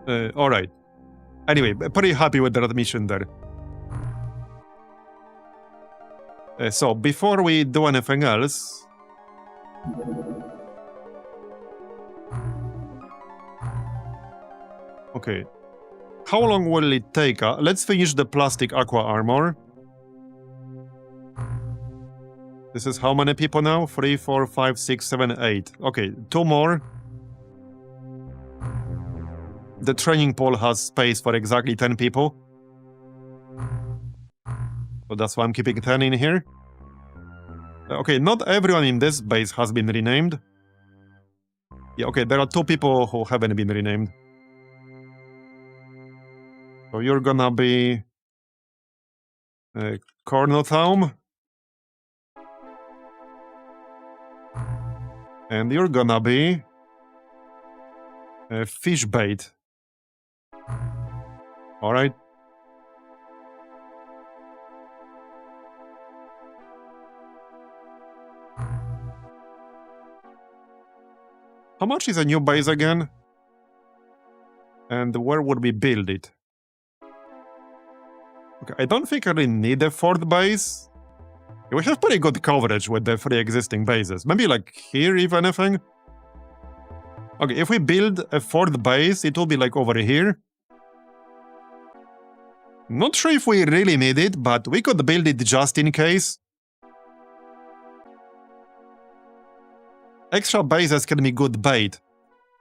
Alright. Anyway, pretty happy with that mission there. So, before we do anything else... Okay. How long will it take? Let's finish the plastic aqua armor. This is how many people now? 3, 4, 5, 6, 7, 8. Okay, 2 more. The training pool has space for exactly 10 people. So that's why I'm keeping 10 in here. Okay, not everyone in this base has been renamed. Yeah, okay, there are 2 people who haven't been renamed. So you're gonna be... Cornothaum. And you're gonna be... Fishbait. Alright. How much is a new base again? And where would we build it? Okay, I don't think I really need a 4th base. We have pretty good coverage with the 3 existing bases. Maybe like here, if anything. Okay, if we build a 4th base, it will be like over here. Not sure if we really need it, but we could build it just in case. Extra bases can be good bait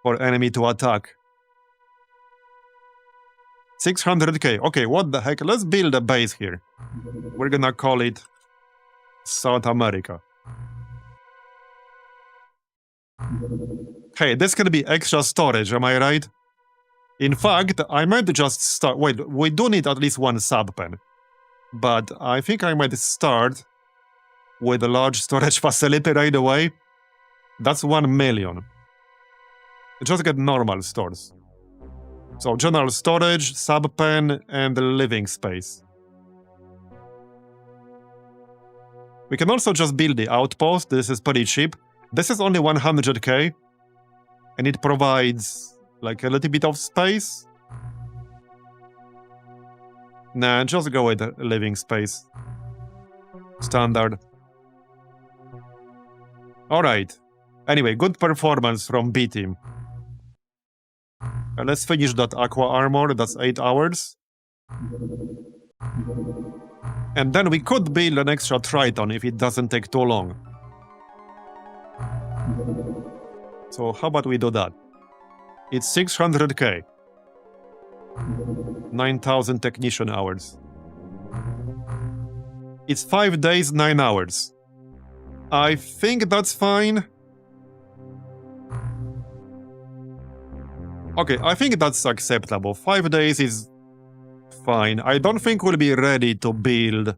for enemy to attack. 600k. Okay, what the heck? Let's build a base here. We're gonna call it South America. Hey, this can be extra storage, am I right? In fact, I might just start... Wait, we do need at least 1 sub-pen. But I think I might start with a large storage facility right away. That's 1 million. Just get normal stores. So general storage, sub-pen, and living space. We can also just build the outpost. This is pretty cheap. This is only 100k. And it provides like a little bit of space. Nah, just go with living space. Standard. Alright. Anyway, good performance from B-Team. Let's finish that aqua armor, that's 8 hours. And then we could build an extra Triton if it doesn't take too long. So how about we do that? It's 600k. 9,000 technician hours. It's 5 days, 9 hours. I think that's fine. Okay, I think that's acceptable. 5 days is fine. I don't think we'll be ready to build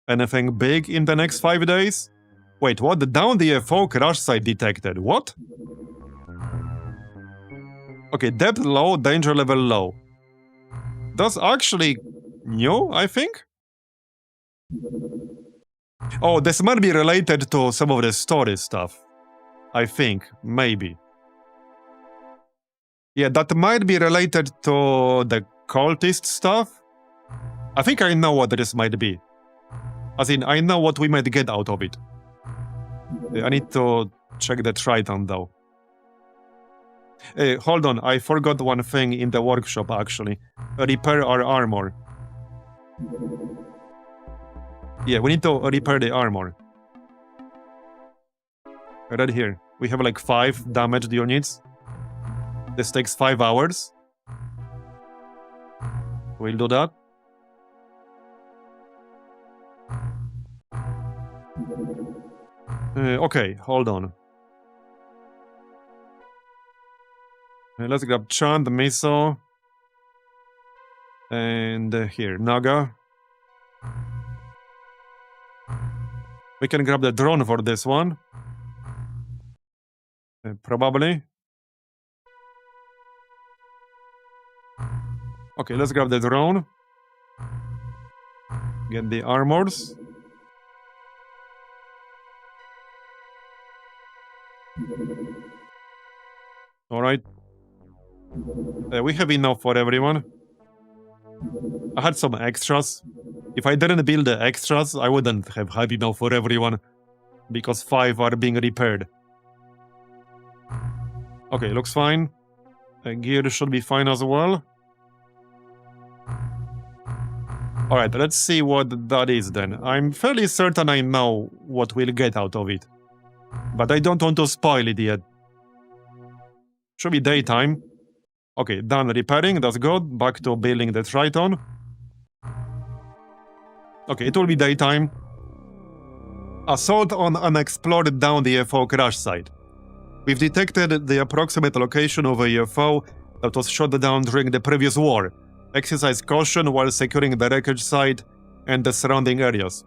anything big in the next 5 days. Wait, what? The down DFO crash site detected. What? Okay, depth low, danger level low. That's actually new, I think? Oh, this might be related to some of the story stuff. I think, maybe. Yeah, that might be related to the cultist stuff. I think I know what this might be. As in, I know what we might get out of it. I need to check the Triton, though. Hold on, I forgot one thing in the workshop, actually. Repair our armor. Yeah, we need to repair the armor. Right here. We have like 5 damaged units. This takes 5 hours. We'll do that. Okay, hold on. Let's grab Chant, Miso. And here, Naga. We can grab the drone for this one. Probably. Okay, let's grab the drone. Get the armors. Alright. We have enough for everyone. I had some extras. If I didn't build the extras, I wouldn't have had enough for everyone. Because 5 are being repaired. Okay, looks fine. Gear should be fine as well. Alright, let's see what that is then. I'm fairly certain I know what we'll get out of it. But I don't want to spoil it yet. Should be daytime. Okay, done repairing, that's good. Back to building the Triton. Okay, it will be daytime. Assault on unexplored down the UFO crash site. We've detected the approximate location of a UFO that was shot down during the previous war. Exercise caution while securing the wreckage site and the surrounding areas.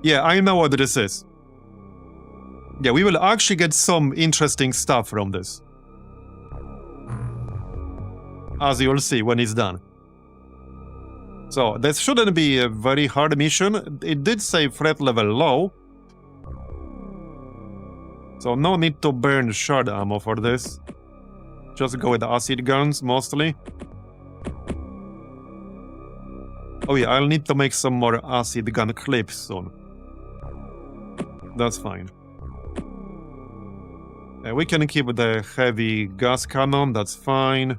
Yeah, I know what this is. Yeah, we will actually get some interesting stuff from this. As you'll see when it's done. So, this shouldn't be a very hard mission. It did say threat level low. So, no need to burn shard ammo for this. Just go with acid guns, mostly. Oh yeah, I'll need to make some more acid gun clips soon. That's fine. We can keep the heavy gas cannon, that's fine.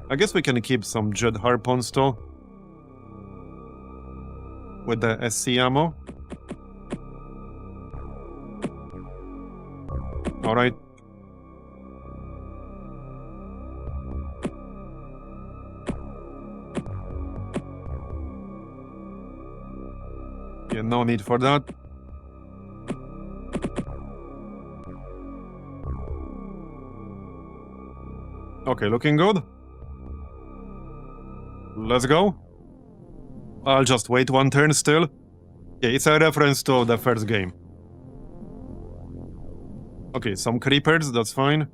I guess we can keep some jet harpoons too. With the SC ammo. Alright. Yeah, no need for that. Okay, looking good. Let's go. I'll just wait one turn still. Yeah, it's a reference to the first game. Okay, some creepers, that's fine.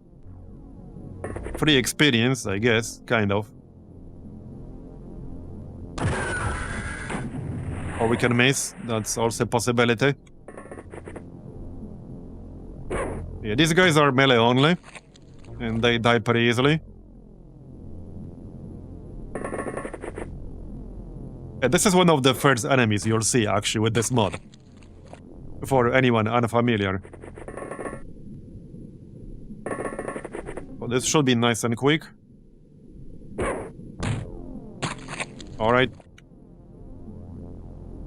Free experience, I guess, kind of. Or we can miss, that's also a possibility. Yeah, these guys are melee only. And they die pretty easily. Yeah, this is one of the first enemies you'll see, actually, with this mod. For anyone unfamiliar. Well, this should be nice and quick. Alright.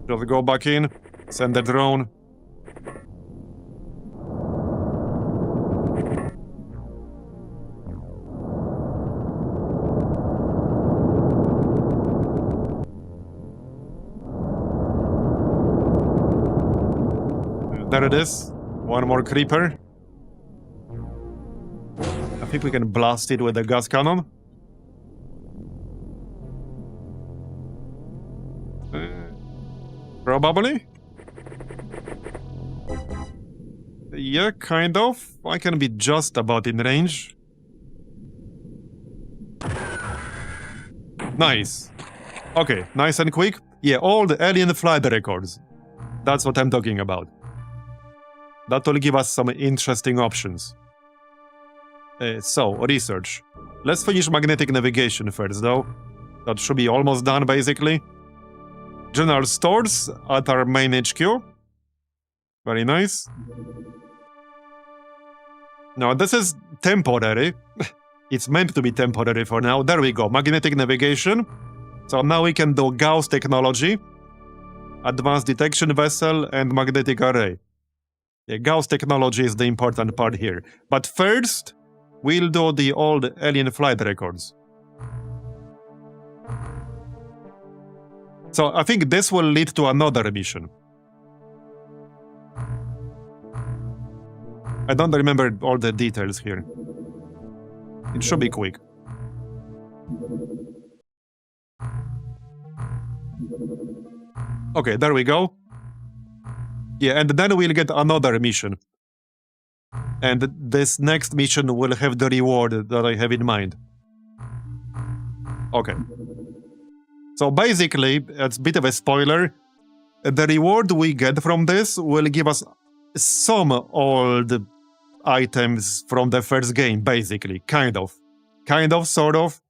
Just go back in, send the drone. There it is. One more creeper. I think we can blast it with the gas cannon. Probably. Yeah, kind of. I can be just about in range. Nice. Okay, nice and quick. Yeah, all the alien flight records. That's what I'm talking about. That will give us some interesting options. So, research. Let's finish magnetic navigation first, though. That should be almost done, basically. General stores at our main HQ. Very nice. No, this is temporary. It's meant to be temporary for now. There we go. Magnetic navigation. So now we can do Gauss technology, advanced detection vessel, and magnetic array. Yeah, Gauss technology is the important part here. But first, we'll do the old alien flight records. So I think this will lead to another mission. I don't remember all the details here. It should be quick. Okay, there we go. Yeah, and then we'll get another mission. And this next mission will have the reward that I have in mind. Okay. So basically, it's a bit of a spoiler. The reward we get from this will give us some old items from the first game, basically. Kind of, sort of.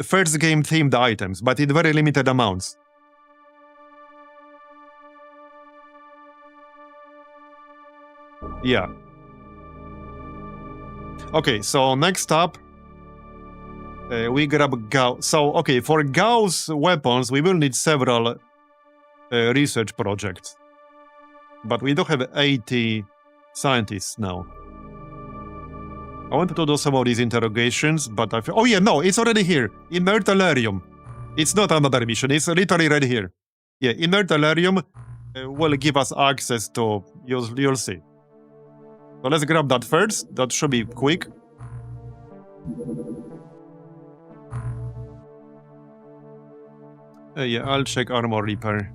First game themed items, but in very limited amounts. Yeah. Okay, so next up, we grab Gauss. So, okay, for Gauss weapons, we will need several research projects. But we do have 80 scientists now. I wanted to do some of these interrogations, but I feel... Oh yeah, no, it's already here. Inert Tellurium. It's not another mission, it's literally right here. Yeah, Inert Tellurium will give us access to... You'll see. So let's grab that first. That should be quick. Yeah, I'll check armor repair.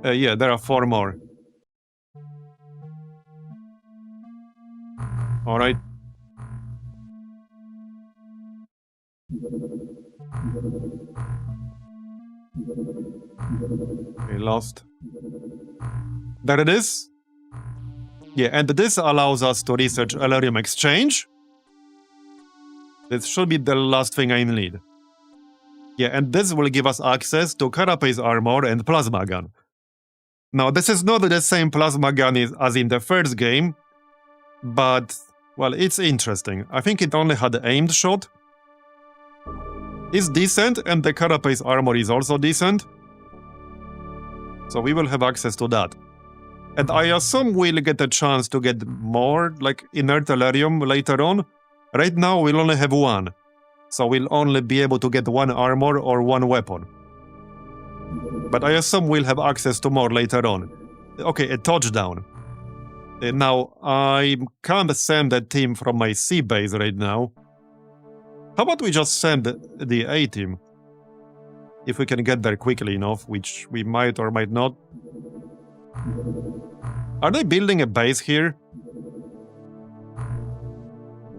Yeah, there are 4 more. Alright. Okay, lost. There it is. Yeah, and this allows us to research Elerium Exchange. This should be the last thing I need. Yeah, and this will give us access to Carapace armor and plasma gun. Now, this is not the same plasma gun as in the first game, but, well, it's interesting. I think it only had aimed shot. It's decent, and the Carapace armor is also decent. So we will have access to that. And I assume we'll get a chance to get more, like Inert Tellurium later on. Right now, we'll only have 1. So we'll only be able to get 1 armor or 1 weapon. But I assume we'll have access to more later on. Okay, a touchdown. Now, I can't send a team from my C base right now. How about we just send the A team? If we can get there quickly enough, which we might or might not. Are they building a base here?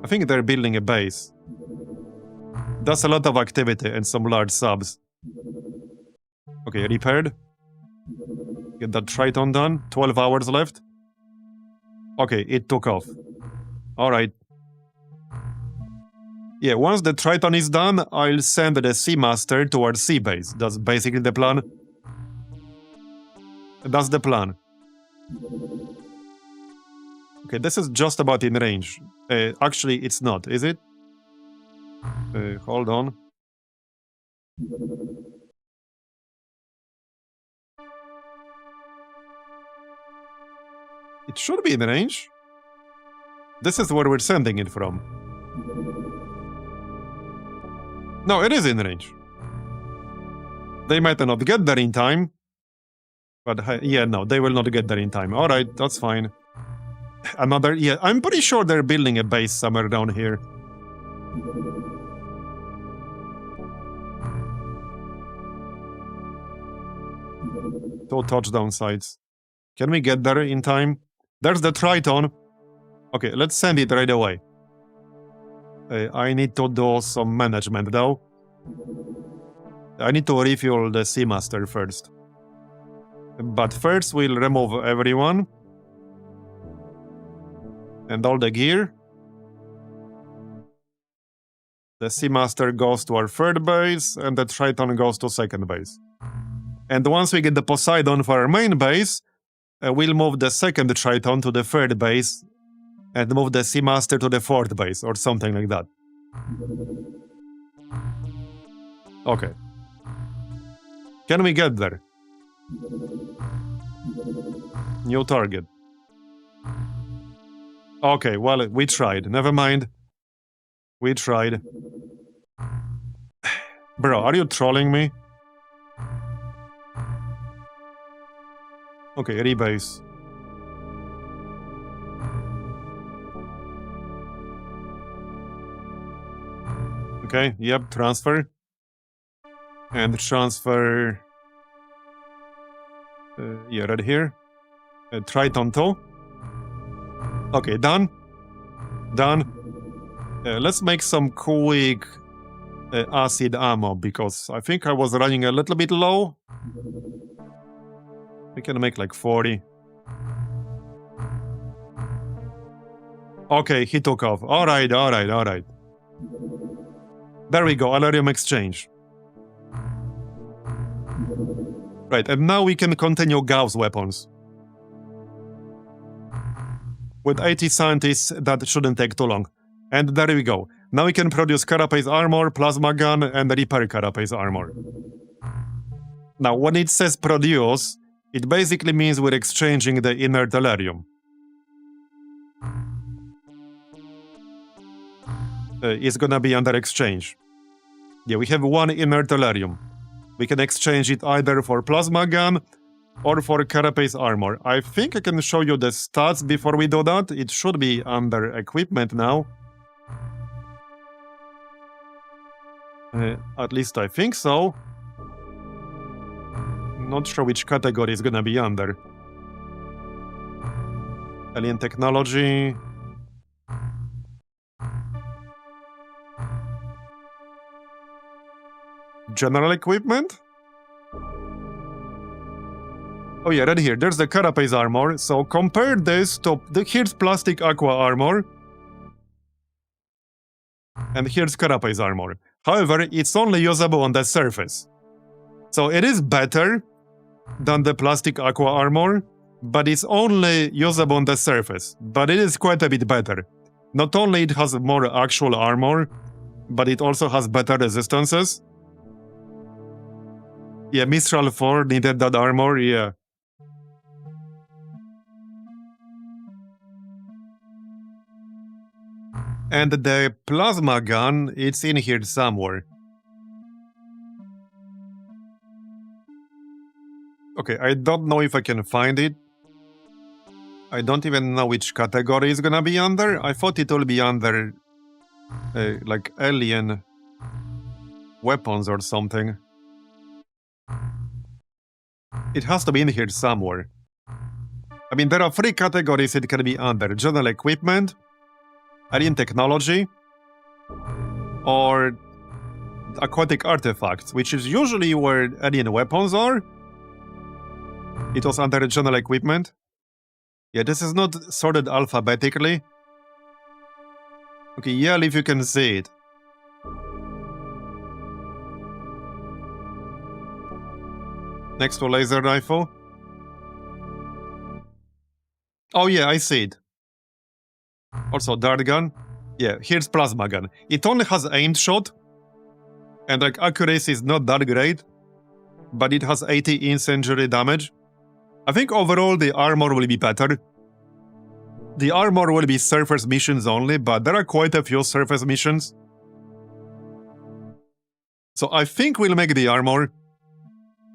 I think they're building a base. That's a lot of activity and some large subs. Okay, repaired. Get that Triton done. 12 hours left. Okay, it took off. Alright. Yeah, once the Triton is done, I'll send the Seamaster towards sea base. That's basically the plan. That's the plan. Okay, this is just about in range. Actually, it's not, is it? Hold on. It should be in range. This is where we're sending it from. No, it is in range. They might not get there in time. But yeah, no, they will not get there in time. Alright, that's fine. Another, yeah, I'm pretty sure they're building a base somewhere down here. 2 touchdown sites. Can we get there in time? There's the Triton. Okay, let's send it right away. I need to do some management though. I need to refuel the Seamaster first. But first we'll remove everyone. And all the gear. The Seamaster goes to our 3rd base, and the Triton goes to 2nd base. And once we get the Poseidon for our main base, we'll move the second Triton to the third base and move the Seamaster to the fourth base or something like that. Okay. Can we get there? New target. Okay, well, we tried. Never mind. We tried. Bro, are you trolling me? Okay, rebase. Okay, yep, transfer. And transfer... yeah, right here. Triton 2. Okay, done. Done. Let's make some quick acid ammo, because I think I was running a little bit low. We can make like 40. Okay, he took off. Alright, alright, alright. There we go, Alerium exchange. Right, and now we can continue Gauss weapons. With 80 scientists, that shouldn't take too long. And there we go. Now we can produce Carapace armor, plasma gun, and repair Carapace armor. Now, when it says produce, it basically means we're exchanging the inner tellurium. It's gonna be under exchange. Yeah, we have one inner tellurium. We can exchange it either for plasma gun or for Carapace armor. I think I can show you the stats before we do that. It should be under equipment now. At least I think so. Not sure which category is gonna be under. Alien technology. General equipment? Oh yeah, right here, there's the Carapace armor. So compare this to... here's plastic aqua armor. And here's Carapace armor. However, it's only usable on the surface. So it is better than the plastic aqua armor, but it's only usable on the surface. But it is quite a bit better. Not only it has more actual armor, but it also has better resistances. Yeah, Mistral 4 needed that armor, yeah. And the plasma gun, it's in here somewhere. Okay, I don't know if I can find it. I don't even know which category it's gonna be under. I thought it will be under, like, alien weapons or something. It has to be in here somewhere. I mean, there are 3 categories it can be under. General equipment, alien technology, or aquatic artifacts, which is usually where alien weapons are. It was under general equipment. Yeah, this is not sorted alphabetically. Okay, yell if you can see it. Next to laser rifle. Oh yeah, I see it. Also dart gun. Yeah, here's plasma gun. It only has aimed shot. And like accuracy is not that great. But it has 80 incendiary damage. I think overall the armor will be better. The armor will be surface missions only, but there are quite a few surface missions. So I think we'll make the armor.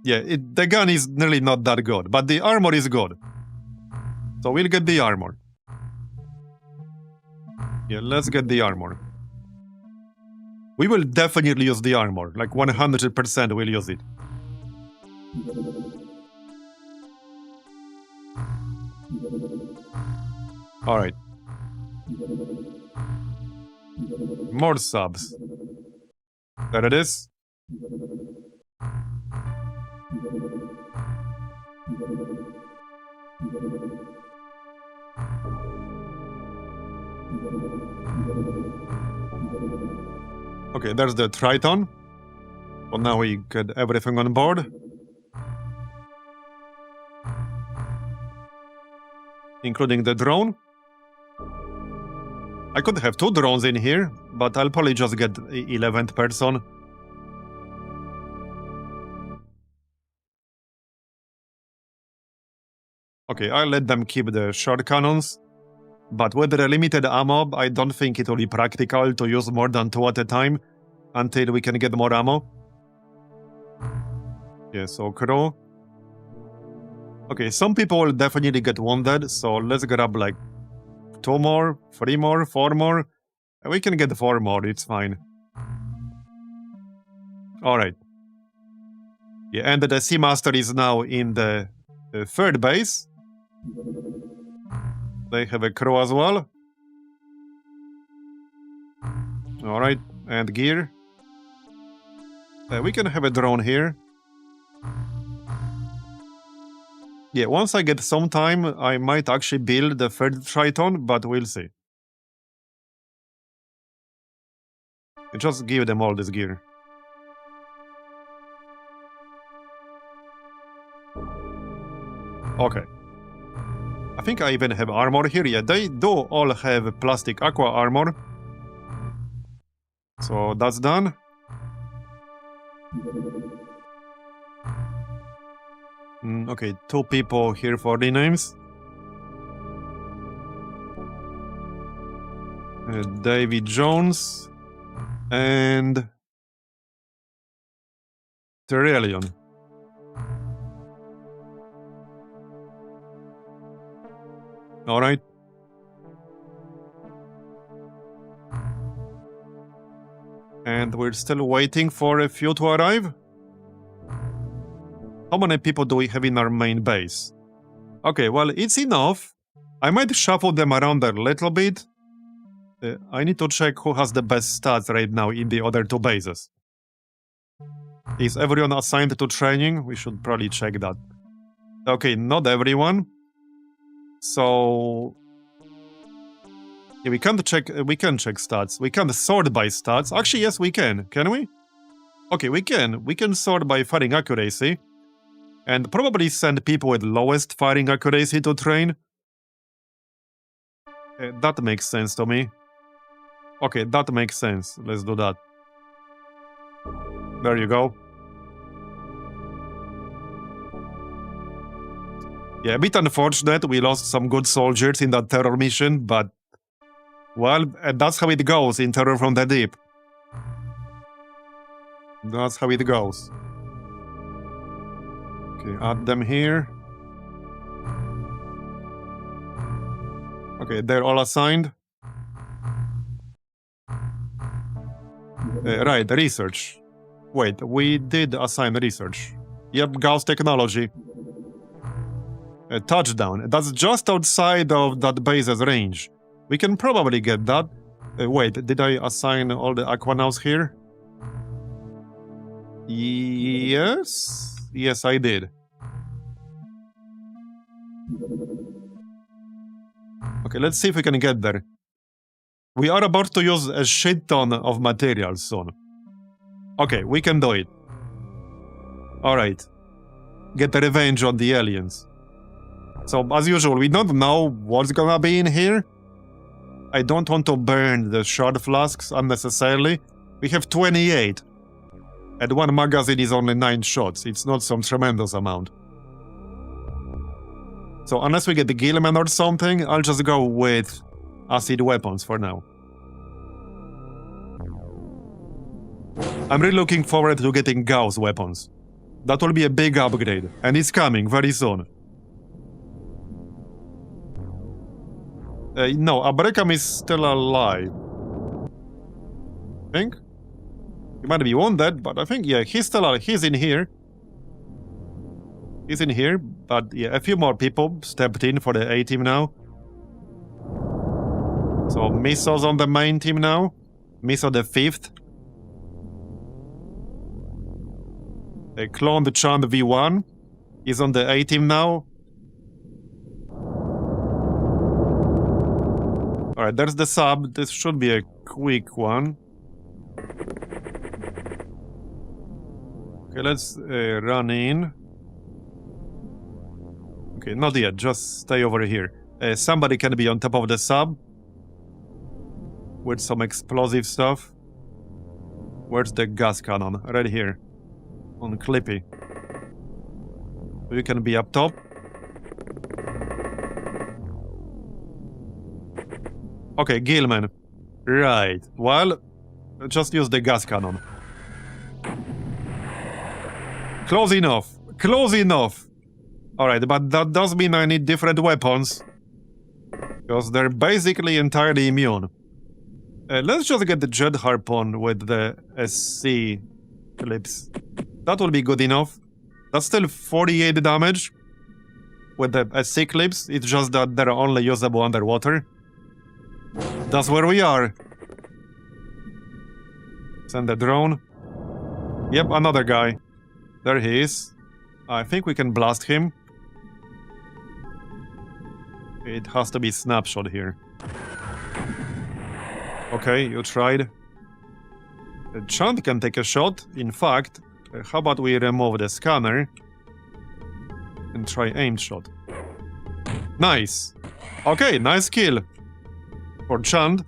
Yeah, the gun is nearly not that good, but the armor is good. So we'll get the armor. Yeah, let's get the armor. We will definitely use the armor, like 100% we'll use it. Alright. More subs. There it is. Okay, there's the Triton. Well, now we get everything on board. including the drone. I could have 2 drones in here, but I'll probably just get 11th person. Okay, I'll let them keep the short cannons, but with the limited ammo, I don't think it will be practical to use more than 2 at a time until we can get more ammo. Yeah, so crew. Okay, some people will definitely get wounded, so let's grab like 2 more, 3 more, 4 more. We can get 4 more, it's fine. Alright. Yeah, and the Seamaster is now in the 3rd base. They have a crew as well. Alright, and gear. We can have a drone here. Yeah, once I get some time, I might actually build the 3rd Triton, but we'll see. Just give them all this gear. Okay. I think I even have armor here. Yeah, they do all have plastic aqua armor. So that's done. Okay, 2 people here for the names. David Jones and Terrellion. Alright. And we're still waiting for a few to arrive. How many people do we have in our main base? Okay, well, it's enough. I might shuffle them around a little bit. I need to check who has the best stats right now in the other 2 bases. Is everyone assigned to training? We should probably check that. Okay, not everyone. So... yeah, we can check stats. We can't sort by stats. Actually, yes, we can we? Okay, we can. We can sort by firing accuracy. And probably send people with lowest firing accuracy to train. That makes sense to me. Okay, that makes sense. Let's do that. There you go. Yeah, a bit unfortunate. We lost some good soldiers in that terror mission, but... well, that's how it goes in Terror from the Deep. That's how it goes. Okay, add them here. Okay, they're all assigned. Right, research. Wait, we did assign research. Yep, Gauss technology. Touchdown. That's just outside of that base's range. We can probably get that. Wait, did I assign all the Aquanauts here? Yes? Yes, I did. Okay, let's see if we can get there. We are about to use a shit ton of materials soon. Okay, we can do it. Alright. Get the revenge on the aliens. So, as usual, we don't know what's gonna be in here. I don't want to burn the shard flasks unnecessarily. We have 28. And 1 magazine is only 9 shots. It's not some tremendous amount. So unless we get the Gilman or something, I'll just go with acid weapons for now. I'm really looking forward to getting Gauss weapons. That will be a big upgrade, and it's coming very soon. No, Abrekam is still alive. I think? He might be wounded, but I think, yeah, he's still alive. He's in here. He's in here, but yeah, a few more people stepped in for the A team now. So Miso's on the main team now. Miso the 5th. Clone the Chand V1 is on the A team now. Alright, there's the sub. This should be a quick one. Okay, let's run in. Okay, not yet, just stay over here. Somebody can be on top of the sub with some explosive stuff. Where's the gas cannon? Right here. On Clippy. You can be up top. Okay, Gilman. Right. Well, just use the gas cannon. Close enough. Close enough. Alright, but that does mean I need different weapons. Because they're basically entirely immune. Let's just get the jet harpoon with the SC clips. That will be good enough. That's still 48 damage with the SC clips. It's just that they're only usable underwater. That's where we are. Send the drone. Yep, another guy. There he is. I think we can blast him. It has to be snapshot here. Okay, you tried. Chant can take a shot. In fact, how about we remove the scanner and try aim shot? Nice. Okay, nice kill. For Chant.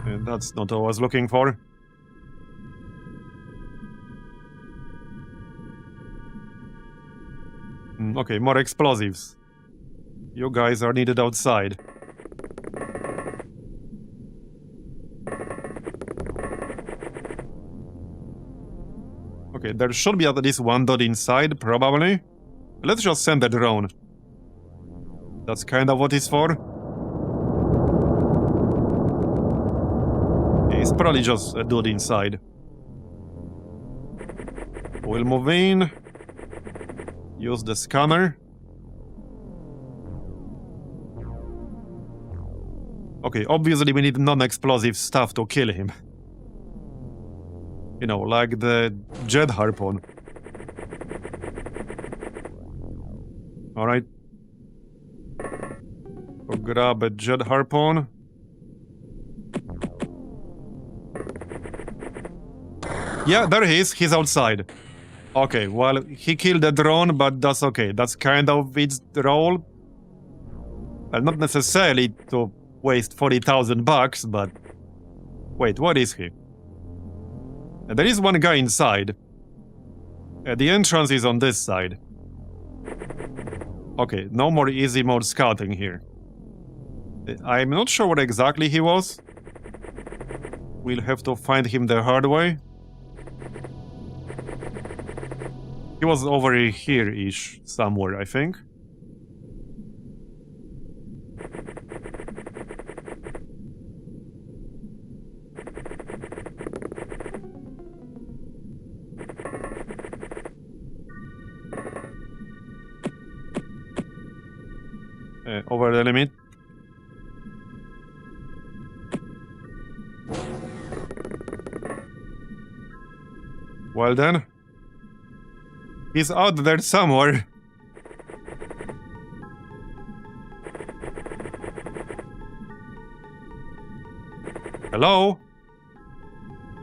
And that's not what I was looking for. Okay, more explosives. You guys are needed outside. Okay, there should be at least one dot inside, probably. Let's just send the drone. That's kind of what it's for. It's probably just a dude inside. We'll move in. Use the scanner. Okay, obviously we need non-explosive stuff to kill him. You know, like the jet harpoon. Alright. So grab a jet harpoon. Yeah, there he is. He's outside. Okay, well, he killed the drone, but that's okay. That's kind of its role. Well, not necessarily to waste 40,000 bucks, but... Wait, what is he? There is one guy inside. The entrance is on this side. Okay, no more easy mode scouting here. I'm not sure what exactly he was. We'll have to find him the hard way. He was over here-ish, somewhere, I think. Over the limit. Well then. He's out there somewhere. Hello?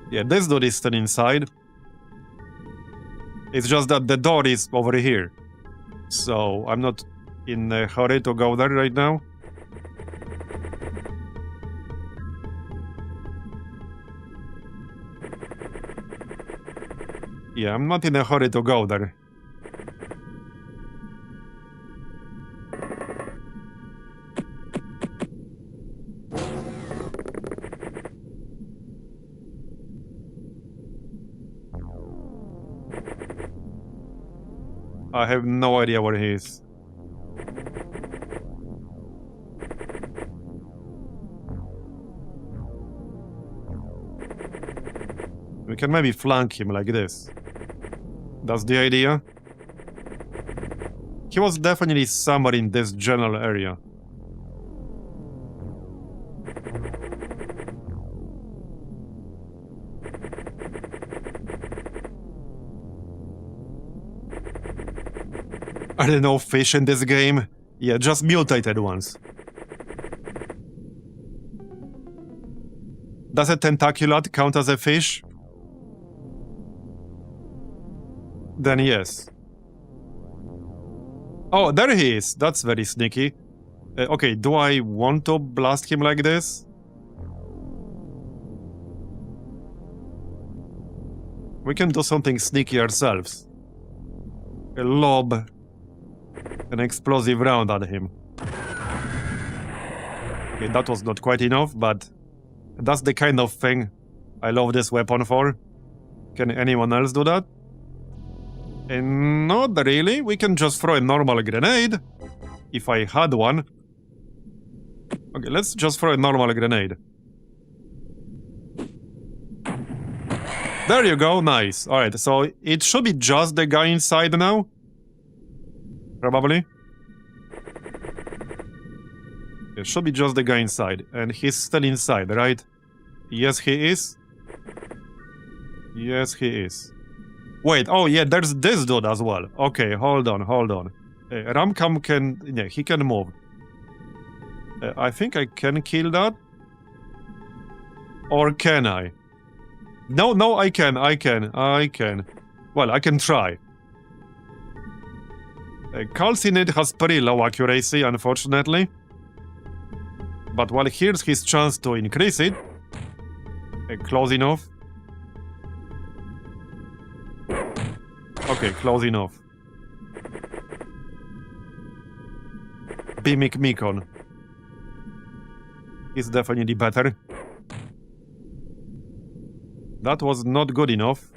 Yeah, this dude is still inside. It's just that the door is over here. So, I'm not in a hurry to go there right now. Yeah, I'm not in a hurry to go there. I have no idea where he is. We can maybe flank him like this. That's the idea. He was definitely somewhere in this general area. Are there no fish in this game? Yeah, just mutated ones. Does a tentaculate count as a fish? Then yes. Oh, there he is. That's very sneaky. Okay, do I want to blast him like this? We can do something sneaky ourselves. Lob an explosive round at him. Okay, that was not quite enough, but that's the kind of thing I love this weapon for. Can anyone else do that? Not really. We can just throw a normal grenade. If I had one. Okay, let's just throw a normal grenade. There you go, nice. Alright, so it should be just the guy inside now. Probably. It should be just the guy inside. And he's still inside, right? Yes, he is. Yes, he is. Wait, oh yeah, there's this dude as well. Okay, hold on. Ramcam can... yeah, he can move. I think I can kill that. Or can I? No, I can. Well, I can try. Calcinate has pretty low accuracy, unfortunately. But well, here's his chance to increase it. Close enough. Okay, close enough. Mikon. He's definitely better. That was not good enough.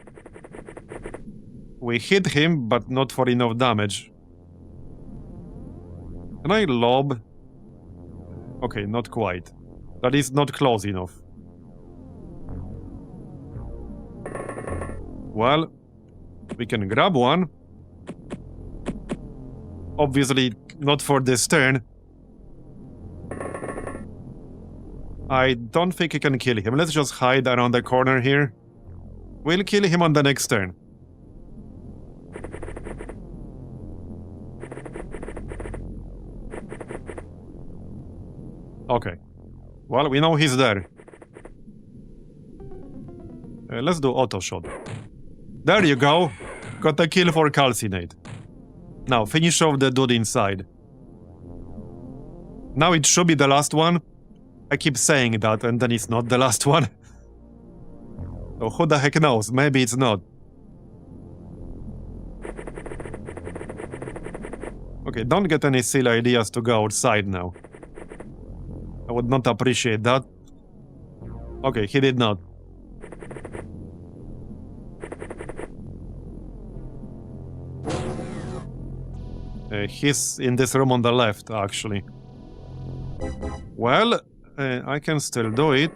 We hit him, but not for enough damage. Can I lob? Okay, not quite. That is not close enough. Well, we can grab one. Obviously, not for this turn. I don't think I can kill him. Let's just hide around the corner here. We'll kill him on the next turn. Okay. Well, we know he's there. Let's do auto shot. There you go. Got a kill for Calcinate. Now, finish off the dude inside. Now it should be the last one. I keep saying that, and then it's not the last one. So who the heck knows? Maybe it's not. Okay, don't get any silly ideas to go outside now. I would not appreciate that. Okay, he did not. He's in this room on the left, actually. Well, I can still do it.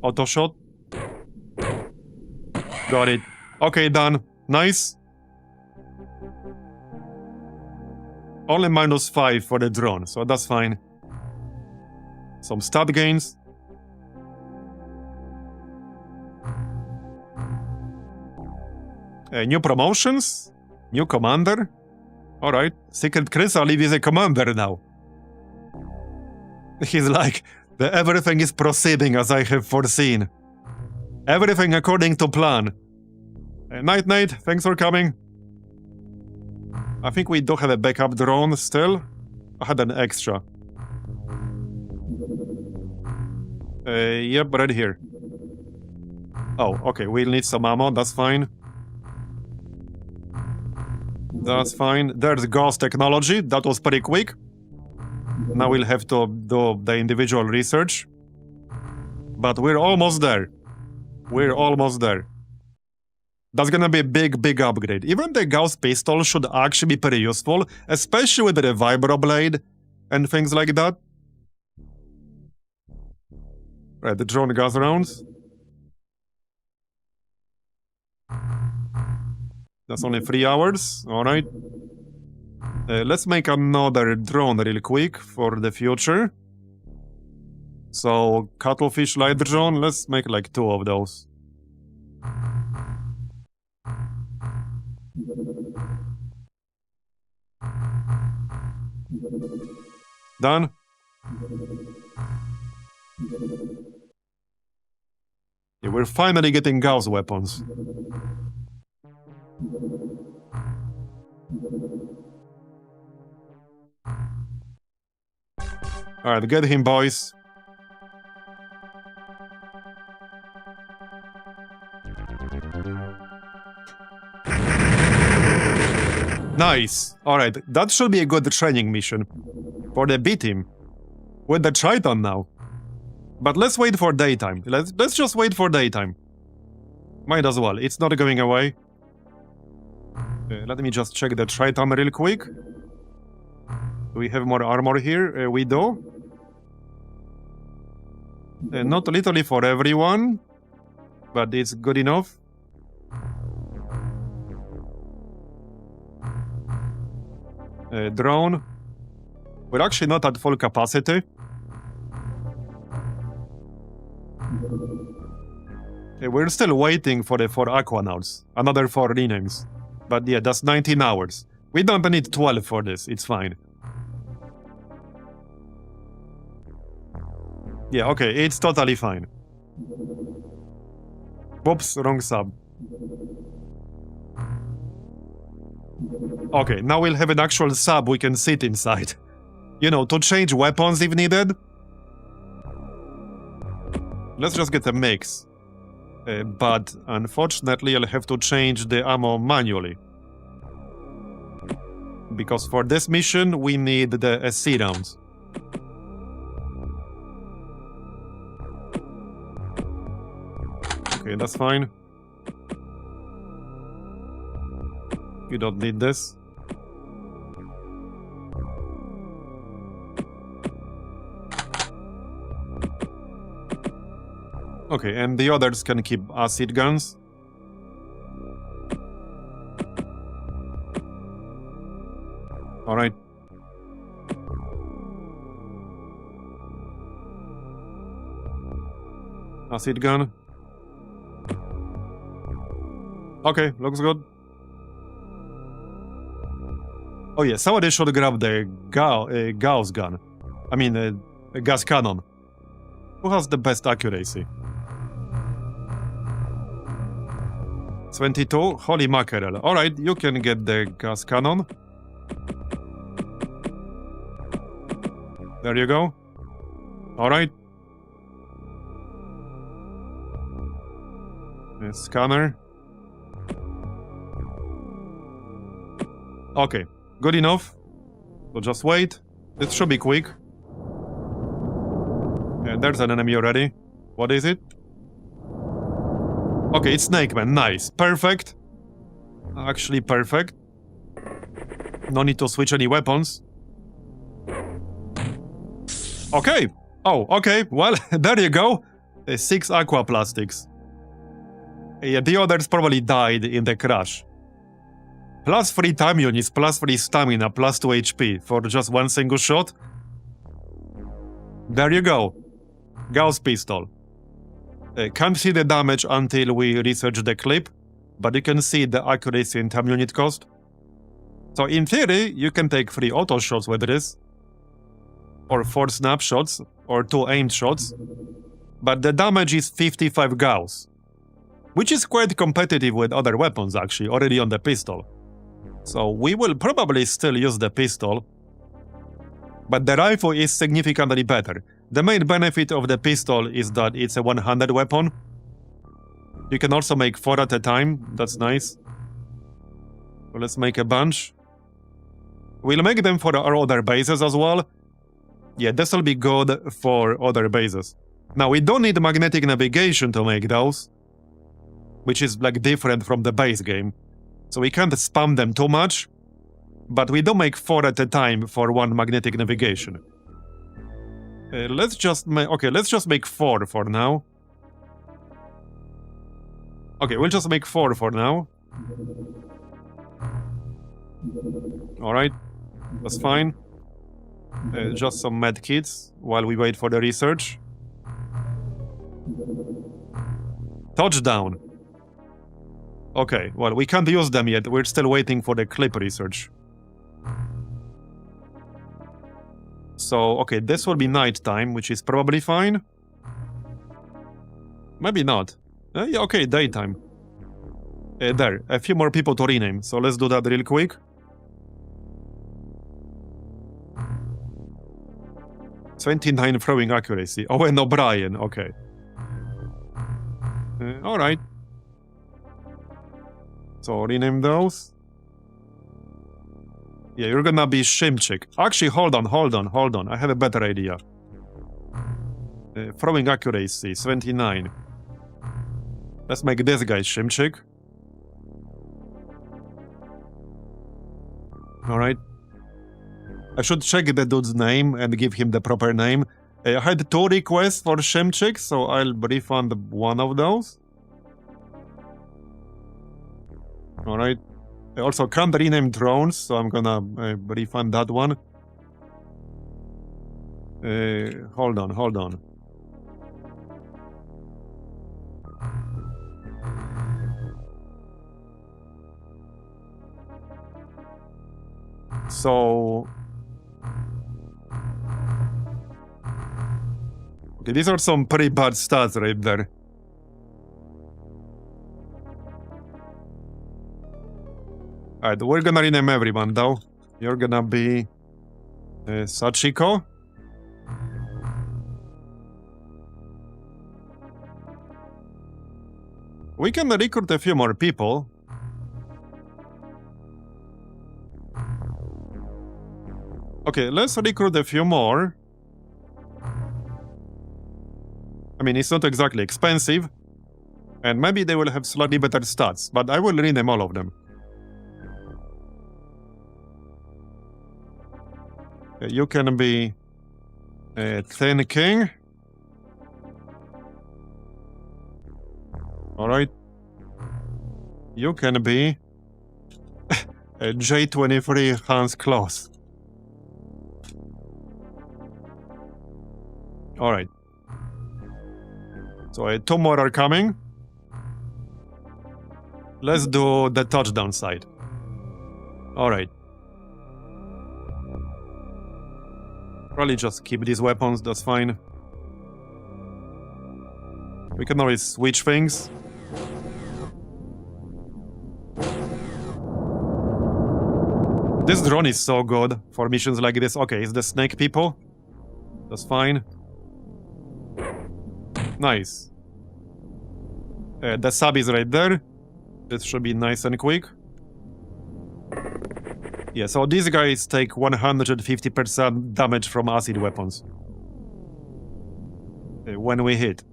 Auto shot. Got it. Okay, done. Nice. Only -5 for the drone, so that's fine. Some stat gains. New promotions. New commander. Alright. Secret Chrysalid is a commander now. He's like, everything is proceeding as I have foreseen. Everything according to plan. Night, thanks for coming. I think we do have a backup drone still. I had an extra. Yep, right here. Oh, okay, we'll need some ammo, that's fine. That's fine. There's ghost technology, that was pretty quick. Now we'll have to do the individual research. But we're almost there. We're almost there. That's gonna be a big upgrade. Even the Gauss pistol should actually be pretty useful, especially with the vibroblade and things like that. Right, the drone gas rounds. That's only 3 hours, alright. Let's make another drone real quick for the future. So, cuttlefish light drone, let's make like 2 of those. Done. Yeah, we're finally getting Gauss weapons. Alright, get him, boys. Nice. Alright, that should be a good training mission. For the B team. With the Triton now. But let's wait for daytime. Let's just wait for daytime. Might as well. It's not going away. Let me just check the Triton real quick. Do we have more armor here? We do. Not literally for everyone. But it's good enough. Drone. We're actually not at full capacity. We're still waiting for the 4 Aquanauts. Another 4 renames. But yeah, that's 19 hours. We don't need 12 for this, it's fine. Yeah, okay, it's totally fine. Whoops, wrong sub. Okay, now we'll have an actual sub we can sit inside. You know, to change weapons if needed. Let's just get a mix. But unfortunately, I'll have to change the ammo manually. Because for this mission, we need the SC rounds. Okay, that's fine. You don't need this. Okay, and the others can keep acid guns. Alright. Acid gun. Okay, looks good. Oh yeah, somebody should grab the Gauss gun. I mean, a gas cannon. Who has the best accuracy? 22? Holy mackerel. Alright, you can get the gas cannon. There you go. Alright. Scanner. Okay, good enough. So just wait. This should be quick. Yeah, there's an enemy already. What is it? Okay, it's Snake Man. Nice. Perfect. Actually, perfect. No need to switch any weapons. Okay. Oh, okay. Well, there you go. 6 aqua plastics. Yeah, the others probably died in the crash. Plus 3 time units, plus 3 stamina, plus 2 HP for just one single shot. There you go. Gauss pistol. Can't see the damage until we research the clip, but you can see the accuracy and time unit cost. So in theory, you can take 3 auto shots with this, or 4 snapshots, or 2 aimed shots, but the damage is 55 Gauss, which is quite competitive with other weapons actually, already on the pistol. So we will probably still use the pistol, but the rifle is significantly better. The main benefit of the pistol is that it's a one-handed weapon. You can also make 4 at a time, that's nice. So let's make a bunch. We'll make them for our other bases as well. Yeah, this will be good for other bases. Now, we don't need magnetic navigation to make those, which is like different from the base game. So we can't spam them too much, but we do make 4 at a time for 1 magnetic navigation. Let's just make 4 for now. Okay, we'll just make 4 for now. Alright, that's fine. Just some med kits while we wait for the research. Touchdown. Okay, well, we can't use them yet. We're still waiting for the clip research. So, okay, this will be nighttime, which is probably fine. Maybe not. Yeah, okay, daytime. There, a few more people to rename, so let's do that real quick. 29 throwing accuracy. Oh, and O'Brien, okay. Alright. So, rename those. Yeah, you're gonna be Shimchik. Actually, hold on. I have a better idea. Throwing accuracy, 79. Let's make this guy Shimchik. Alright. I should check the dude's name and give him the proper name. I had 2 requests for Shimchik, so I'll refund one of those. Alright. I also can't rename drones, so I'm gonna refund that one. Hold on. So... okay, these are some pretty bad stats right there. Alright, we're gonna rename everyone though. You're gonna be... Sachiko? We can recruit a few more people. Okay, let's recruit a few more. I mean, it's not exactly expensive. And maybe they will have slightly better stats, but I will rename all of them. You can be Thin King. Alright. You can be J23 Hans Claus. Alright. So 2 more are coming. Let's do the touchdown side. Alright. Probably just keep these weapons, that's fine. We can always switch things. This drone is so good for missions like this. Okay, it's the snake people. That's fine. Nice. The sub is right there. This should be nice and quick. Yeah, so these guys take 150% damage from acid weapons. When we hit.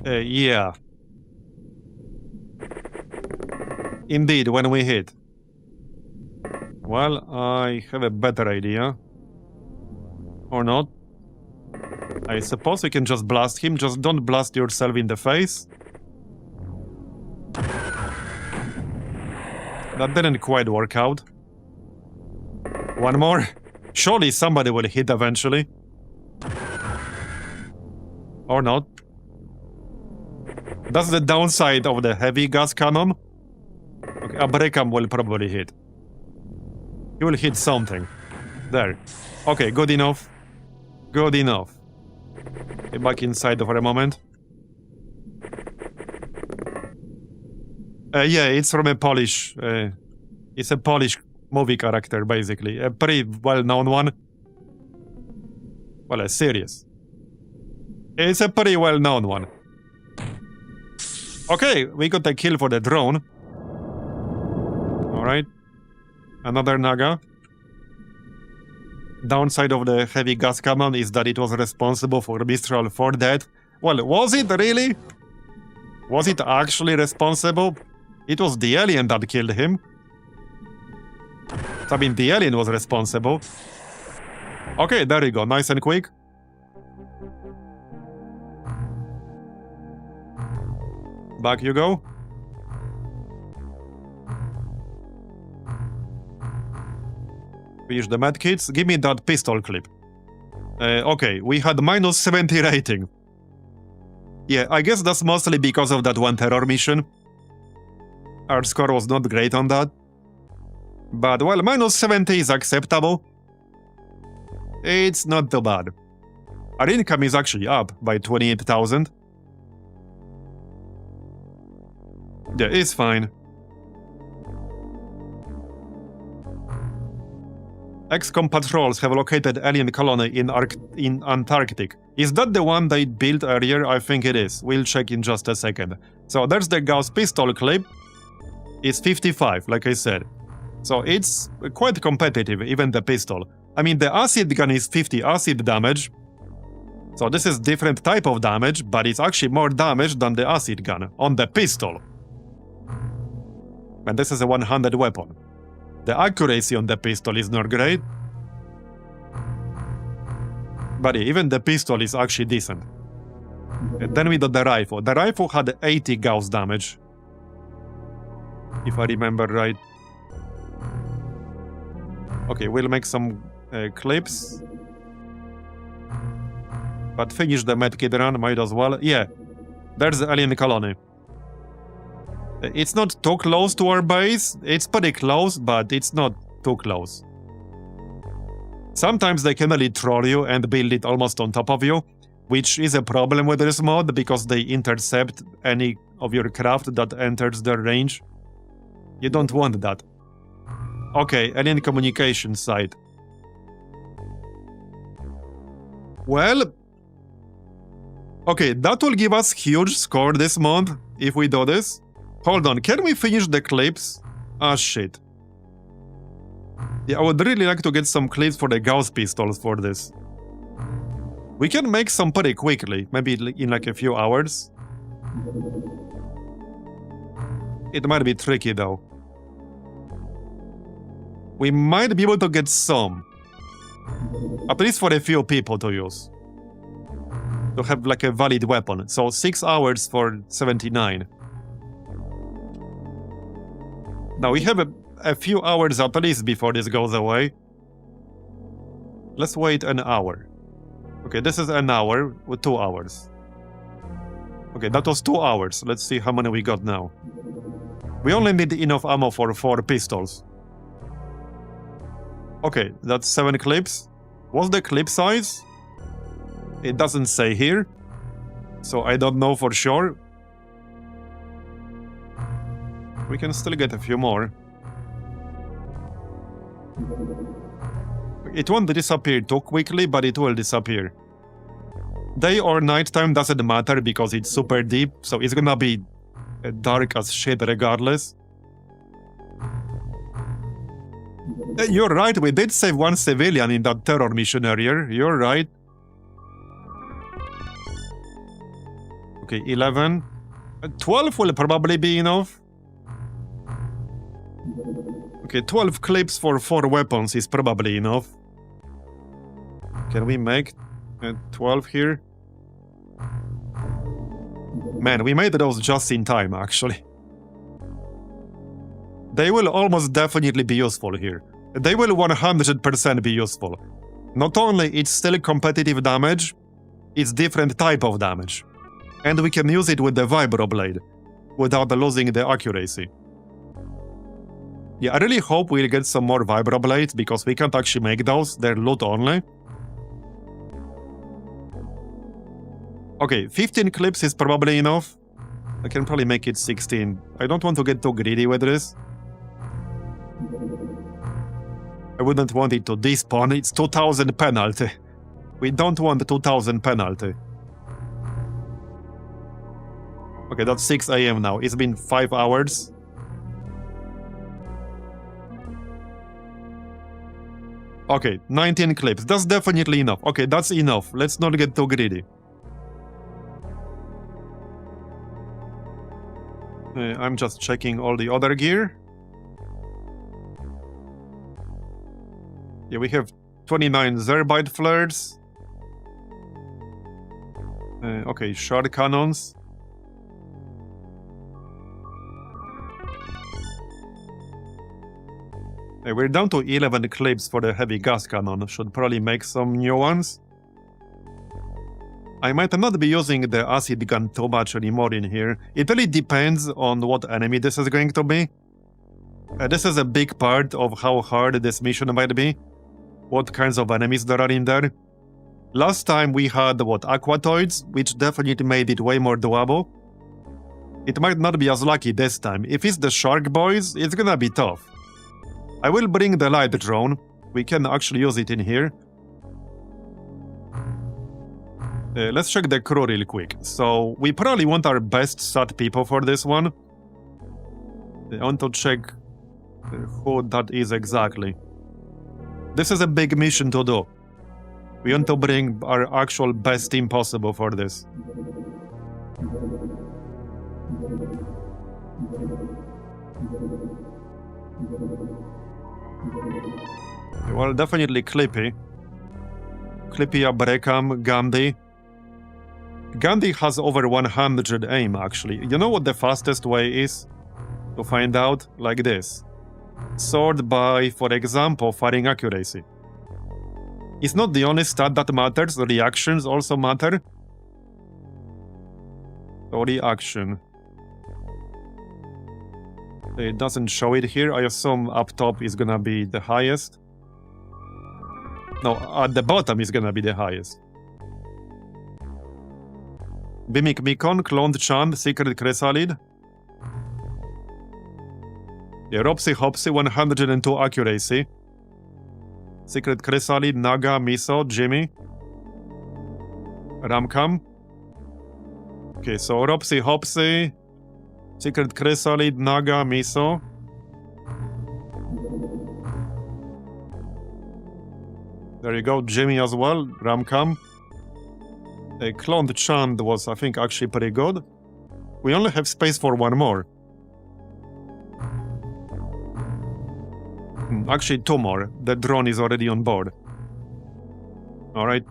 Yeah. Indeed, when we hit. Well, I have a better idea. Or not. I suppose we can just blast him, just don't blast yourself in the face. That didn't quite work out. One more. Surely somebody will hit eventually. Or not. That's the downside of the heavy gas cannon. Okay, Abrekam will probably hit. He will hit something. There. Okay, good enough. Good enough. Get back inside for a moment. Yeah, it's from a Polish... it's a Polish movie character, basically. A pretty well-known one. Well, serious. It's a pretty well-known one. Okay, we got a kill for the drone. Alright. Another Naga. Downside of the heavy gas cannon is that it was responsible for Mistral 4 death. Well, was it really? Was it actually responsible? It was the alien that killed him. I mean, the alien was responsible. Okay, there you go. Nice and quick. Back you go. Finish the medkits. Give me that pistol clip. Okay, we had minus 70 rating. Yeah, I guess that's mostly because of that one terror mission. Our score was not great on that. But, well, minus 70 is acceptable. It's not too bad. Our income is actually up by 28,000. Yeah, it's fine. XCOM patrols have located alien colony in Antarctic. Is that the one they built earlier? I think it is. We'll check in just a second. So there's the Gauss pistol clip. It's 55, like I said. So it's quite competitive, even the pistol. I mean, the acid gun is 50 acid damage. So this is different type of damage, but it's actually more damage than the acid gun on the pistol. And this is a 100 weapon. The accuracy on the pistol is not great. But even the pistol is actually decent. And then we got the rifle. The rifle had 80 Gauss damage, if I remember right. Okay, we'll make some clips. But finish the medkit run, might as well. Yeah, there's the alien colony. It's not too close to our base. It's pretty close, but it's not too close. Sometimes they can really troll you and build it almost on top of you, which is a problem with this mod because they intercept any of your craft that enters their range. You don't want that. Okay, alien communication site. Well, okay, that will give us huge score this month if we do this. Hold on, can we finish the clips? Ah, shit. Yeah, I would really like to get some clips for the Gauss pistols for this. We can make some pretty quickly, maybe in like a few hours. It might be tricky though. We might be able to get some. At least for a few people to use. To have like a valid weapon. So 6 hours for 79. Now we have a few hours at least before this goes away. Let's wait an hour. Okay, this is an hour with 2 hours. Okay, that was 2 hours. Let's see how many we got now. We only need enough ammo for 4 pistols. Okay, that's 7 clips. What's the clip size? It doesn't say here, so I don't know for sure. We can still get a few more. It won't disappear too quickly, but it will disappear. Day or night time doesn't matter because it's super deep, so it's gonna be dark as shit regardless. You're right, we did save 1 civilian in that terror mission earlier. You're right. Okay, 11. 12 will probably be enough. Okay, 12 clips for 4 weapons is probably enough. Can we make 12 here? Man, we made those just in time, actually. They will almost definitely be useful here. They will 100% be useful. Not only it's still competitive damage, it's different type of damage. And we can use it with the vibroblade, without losing the accuracy. Yeah, I really hope we'll get some more vibroblades, because we can't actually make those, they're loot only. Okay, 15 clips is probably enough. I can probably make it 16. I don't want to get too greedy with this. I wouldn't want it to despawn, it's 2000 penalty. We don't want 2000 penalty. Okay, that's 6 AM now. It's been 5 hours. Okay, 19 clips. That's definitely enough. Okay, that's enough. Let's not get too greedy. I'm just checking all the other gear. Yeah, we have 29 Zerbite flares. Okay, shard cannons. We're down to 11 clips for the heavy gas cannon. Should probably make some new ones. I might not be using the acid gun too much anymore in here. It really depends on what enemy this is going to be. This is a big part of how hard this mission might be. What kinds of enemies there are in there. Last time we had, aquatoids, which definitely made it way more doable. It might not be as lucky this time. If it's the shark boys, it's gonna be tough. I will bring the light drone. We can actually use it in here. Let's check the crew real quick. So we probably want our best sat people for this one. I want to check who that is exactly. This is a big mission to do. We want to bring our actual best team possible for this. Well, definitely Clippy. Clippy, Abrekam, Gandhi. Gandhi has over 100 aim, actually. You know what the fastest way is to find out? Like this. Sort by, for example, firing accuracy. It's not the only stat that matters, the reactions also matter. So reaction. It doesn't show it here. I assume up top is gonna be the highest. No, at the bottom is gonna be the highest. Bimik Mikon, Cloned Chand, Secret Chrysalid. Yeah, Ropsy Hopsy, 102 accuracy. Secret Chrysalid, Naga, Miso, Jimmy. Ramkam. Okay, so Ropsy Hopsy, Secret Chrysalid, Naga, Miso. There you go, Jimmy as well, Ramkam. Cloned Chand was, I think, actually pretty good. We only have space for one more. Actually, two more. The drone is already on board. Alright.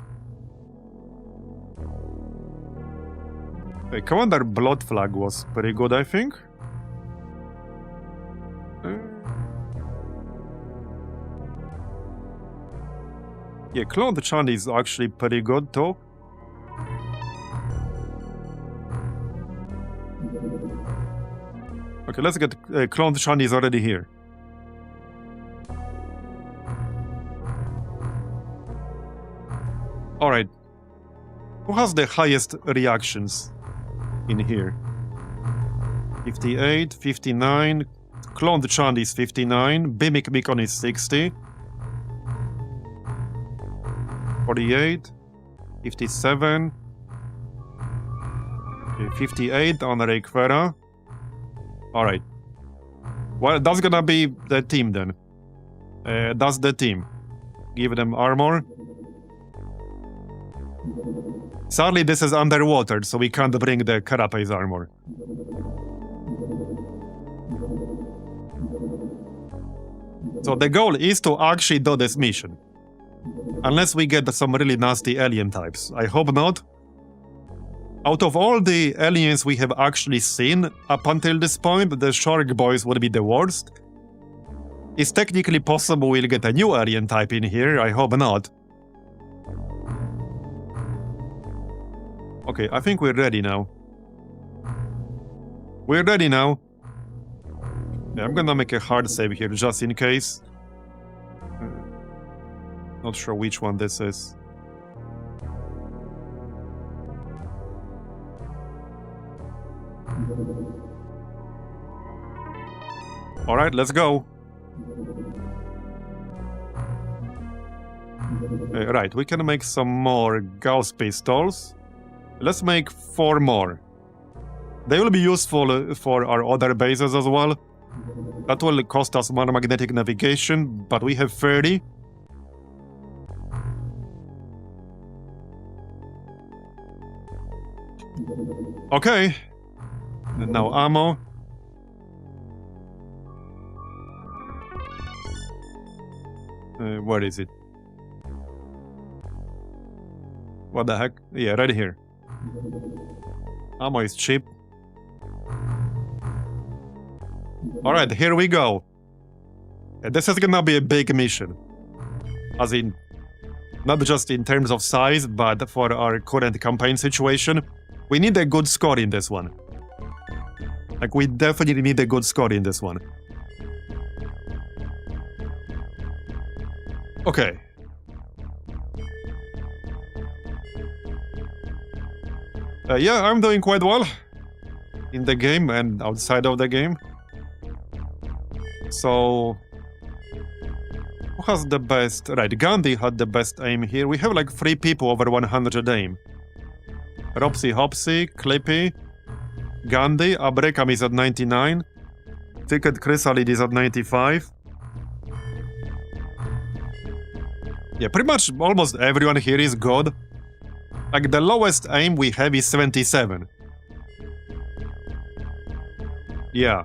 Commander Blood Flag was pretty good, I think. Yeah, Cloned Chand is actually pretty good too. Okay, let's get Cloned Chand is already here. Alright. Who has the highest reactions in here? 58, 59. Cloned Chand is 59. Bimik Mikon is 60. 48. 57. 58 on Requera. Alright. Well, that's gonna be the team then. That's the team. Give them armor. Sadly, this is underwater, so we can't bring the Carapace armor. So the goal is to actually do this mission. Unless we get some really nasty alien types. I hope not. Out of all the aliens we have actually seen up until this point, the Shark Boys would be the worst. It's technically possible we'll get a new alien type in here, I hope not. Okay, I think we're ready now. We're ready now. Yeah, I'm gonna make a hard save here, just in case. Not sure which one this is. Alright, let's go. Right, we can make some more Gauss pistols. Let's make 4 more. They will be useful for our other bases as well. That will cost us more magnetic navigation, but we have 30. Okay. And now ammo. Where is it? What the heck? Yeah, right here. Ammo is cheap. Alright, here we go. This is gonna be a big mission. As in, not just in terms of size, but for our current campaign situation. We need a good score in this one. Like, we definitely need a good score in this one. Okay. Yeah, I'm doing quite well. In the game and outside of the game. So... who has the best? Right, Gandhi had the best aim here. We have like 3 people over 100 aim. Ropsy Hopsy, Clippy, Gandhi, Abrekam is at 99. Ticket Chrysalid is at 95. Yeah, pretty much almost everyone here is good. Like the lowest aim we have is 77. Yeah.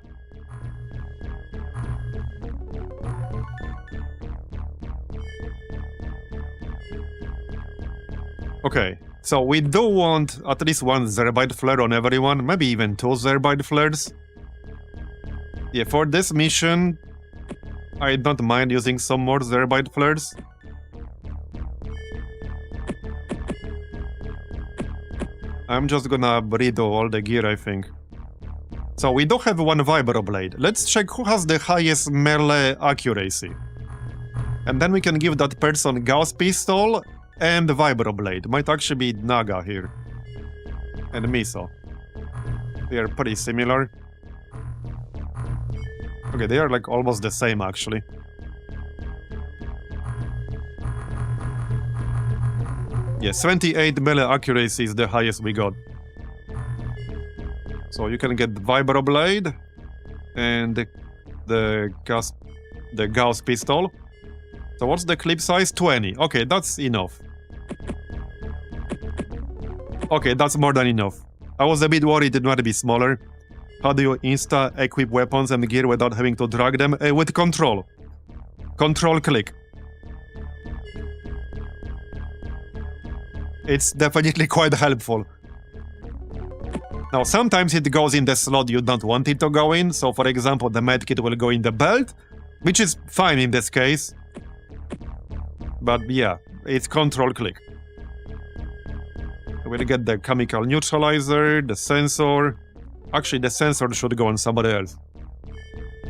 Okay, so we do want at least 1 Zerbite flare on everyone, maybe even 2 Zerbite flares. Yeah, for this mission, I don't mind using some more Zerbite flares. I'm just gonna redo all the gear, I think. So we do have 1 Vibroblade. Let's check who has the highest melee accuracy. And then we can give that person Gauss Pistol and Vibroblade. Might actually be Naga here. And Miso. They are pretty similar. Okay, they are like almost the same actually. Yeah, 78 melee accuracy is the highest we got. So you can get Vibroblade and the Gauss Pistol. So what's the clip size? 20. Okay, that's enough. Okay, that's more than enough. I was a bit worried it might be smaller. How do you insta-equip weapons and gear without having to drag them? With control. Control click. It's definitely quite helpful. Now, sometimes it goes in the slot you don't want it to go in. So, for example, the medkit will go in the belt, which is fine in this case. But yeah, it's control click. We'll get the chemical neutralizer, the sensor. Actually, the sensor should go on somebody else.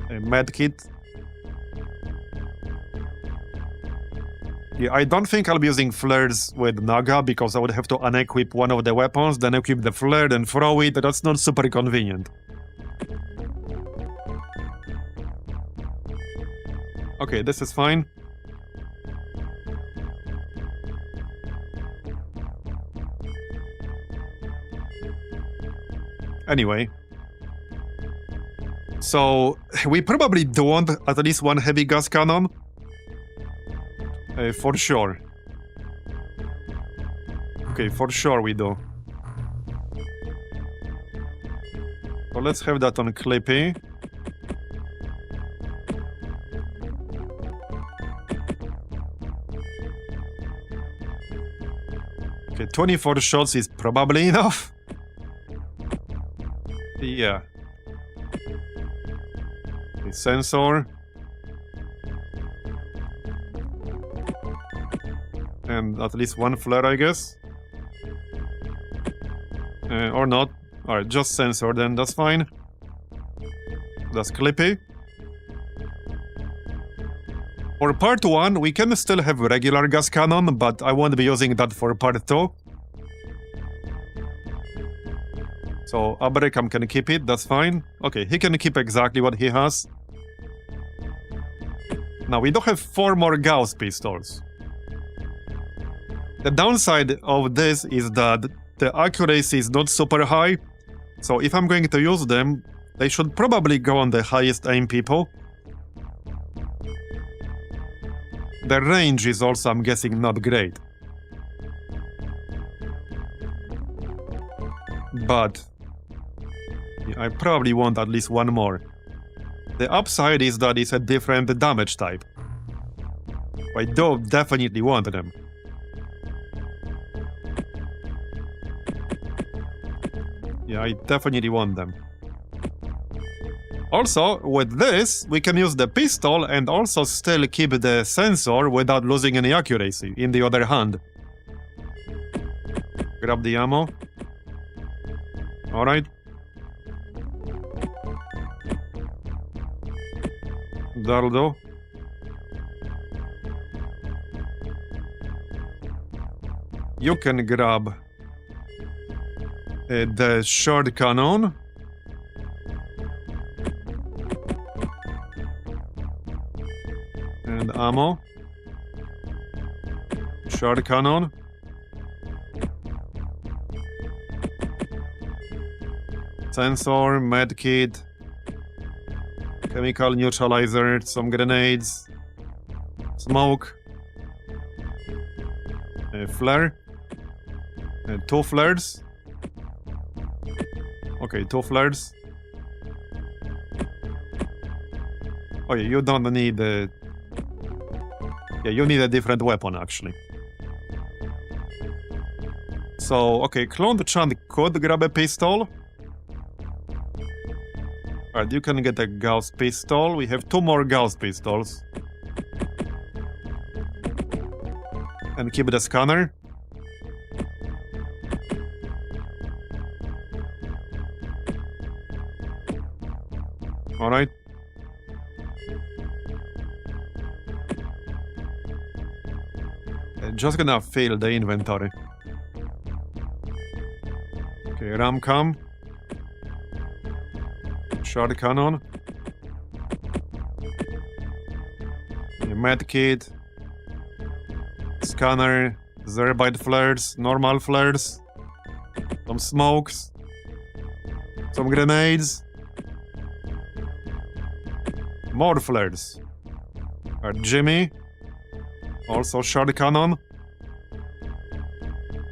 A medkit. Yeah, I don't think I'll be using flares with Naga because I would have to unequip one of the weapons, then equip the flare, then throw it. That's not super convenient. Okay, this is fine. Anyway. So, we probably do want at least 1 heavy gas cannon. For sure. Okay, for sure we do. So let's have that on Clippy. Okay, 24 shots is probably enough. Yeah. Okay, sensor. And at least 1 flare, I guess. Or not. Alright, just sensor then, that's fine. That's Clippy. For part 1, we can still have regular gas cannon, but I won't be using that for part 2. So Abrekam can keep it, that's fine. Okay, he can keep exactly what he has. Now we do have 4 more Gauss pistols. The downside of this is that the accuracy is not super high, so if I'm going to use them, they should probably go on the highest aim people. The range is also, I'm guessing, not great. But I probably want at least 1 more. The upside is that it's a different damage type. I do definitely want them. Yeah, I definitely want them. Also, with this, we can use the pistol and also still keep the sensor without losing any accuracy, in the other hand. Grab the ammo. Alright. That'll do. You can grab the short cannon. And ammo. Shard cannon. Sensor, medkit, chemical neutralizer, some grenades, smoke, flare, 2 flares. Okay, 2 flares. Oh yeah, you don't need yeah, you need a different weapon actually. So, okay, Cloned Chant could grab a pistol. Alright, you can get a Gauss pistol. We have 2 more Gauss pistols. And keep the scanner. Alright. Just gonna fill the inventory. Okay, ram cam. Shard cannon. Medkit. Scanner. Zerbite flares. Normal flares. Some smokes. Some grenades. More flares. Jimmy. Also shard cannon.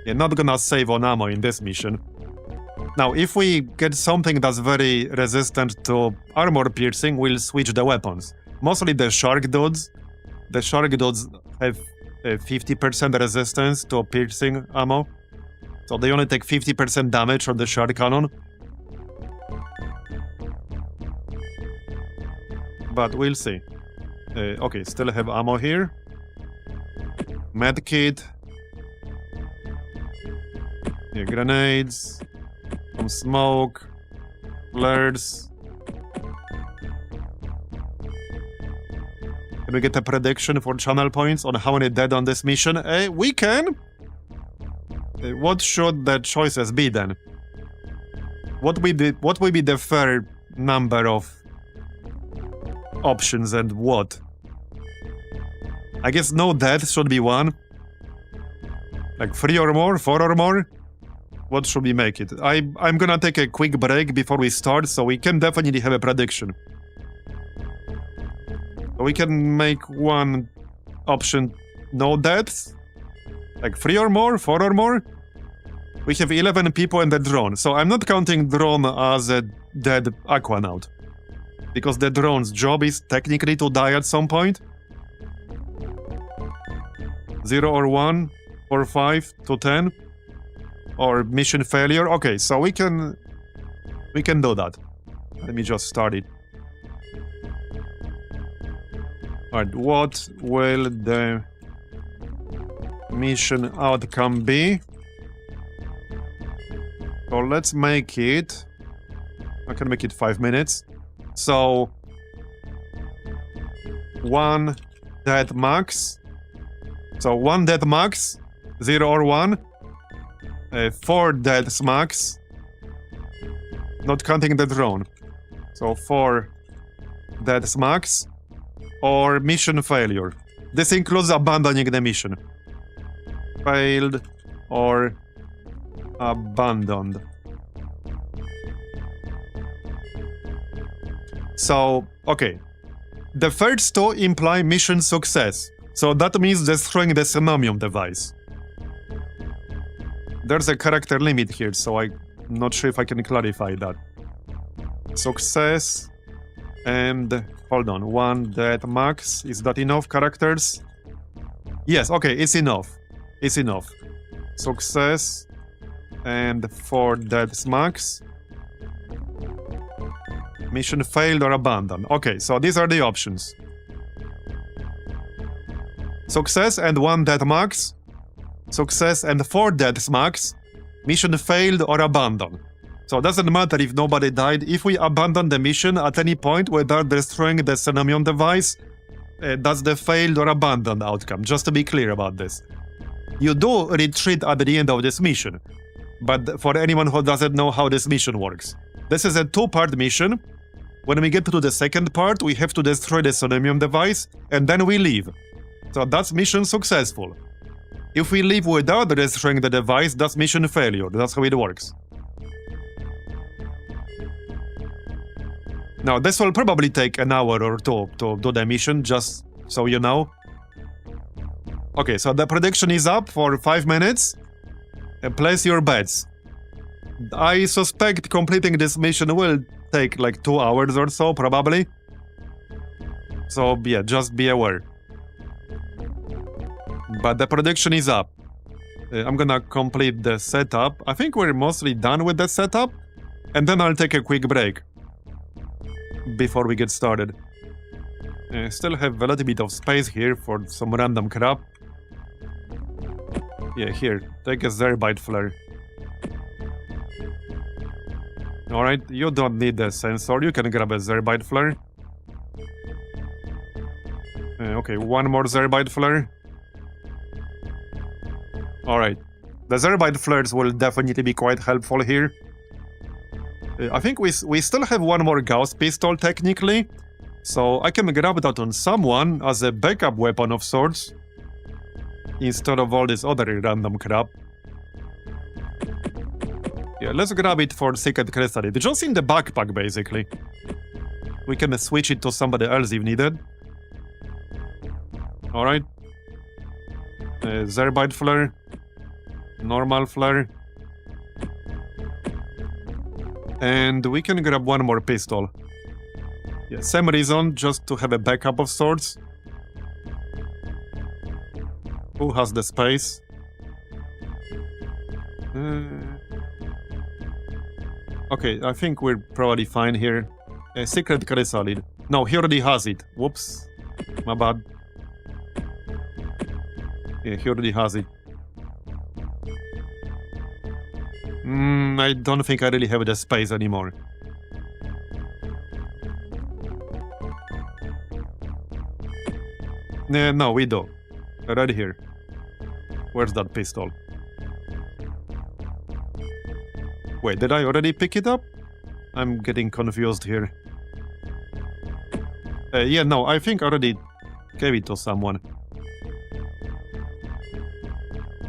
You're not gonna save on ammo in this mission. Now, if we get something that's very resistant to armor piercing, we'll switch the weapons. Mostly the shark dudes. The shark dudes have 50% resistance to piercing ammo. So they only take 50% damage from the shark cannon. But we'll see. Okay, still have ammo here. Medkit. Yeah, grenades. Some smoke. Flares. Can we get a prediction for channel points on how many dead on this mission? We can! What should the choices be then? What will be the fair number of options and what? I guess no death should be 1. Like 3 or more? 4 or more? What should we make it? I'm gonna take a quick break before we start, so we can definitely have a prediction. We can make one option no deaths. Like 3 or more? 4 or more? We have 11 people in the drone, so I'm not counting drone as a dead Aquanaut. Because the drone's job is technically to die at some point. 0 or 1 or 5 to 10 or mission failure. Okay, so we can do that. Let me just start it. Alright, what will the mission outcome be? So let's make it... I can make it 5 minutes. So 1 death max. So 1 death max, 0 or 1. 4 deaths max. Not counting the drone. So 4 deaths max. Or mission failure. This includes abandoning the mission. Failed or abandoned. So, okay. The first 2 imply mission success. So that means destroying the Xenomium device. There's a character limit here, so I'm not sure if I can clarify that. Success and... Hold on, 1 death max. Is that enough characters? Yes, okay, it's enough. It's enough. Success and 4 deaths max. Mission failed or abandoned. Okay, so these are the options. Success and 1 death max. Success and 4 deaths max. Mission failed or abandoned. So it doesn't matter if nobody died. If we abandon the mission at any point without destroying the Xenomium device, that's the failed or abandoned outcome, just to be clear about this. You do retreat at the end of this mission, but for anyone who doesn't know how this mission works, this is a 2-part mission. When we get to the second part, we have to destroy the Xenomium device, and then we leave. So that's mission successful. If we leave without destroying the device, that's mission failure. That's how it works. Now, this will probably take an hour or two to do the mission, just so you know. Okay, so the prediction is up for 5 minutes. Place your bets. I suspect completing this mission will take like 2 hours or so, probably. So, yeah, just be aware. But the prediction is up. I'm gonna complete the setup. I think we're mostly done with the setup. And then I'll take a quick break before we get started. Still have a little bit of space here for some random crap. Yeah, here, take a Zerbite flare. Alright, you don't need the sensor, you can grab a Zerbite flare. Okay, one more Zerbite flare. Alright, the Zerbite flares will definitely be quite helpful here. I think we still have one more Gauss pistol, technically. So I can grab that on someone as a backup weapon of sorts. Instead of all this other random crap. Yeah, let's grab it for Secret Chrysalid. Just in the backpack, basically. We can switch it to somebody else if needed. Alright. Zerbite flare. Normal flare. And we can grab one more pistol. Yeah, same reason, just to have a backup of sorts. Who has the space? Okay, I think we're probably fine here. Secret Chrysalid. No, he already has it. Whoops. My bad. Yeah, he already has it. I don't think I really have the space anymore. No, we do. Right here. Where's that pistol? Wait, did I already pick it up? I'm getting confused here. Yeah, no, I think I already gave it to someone.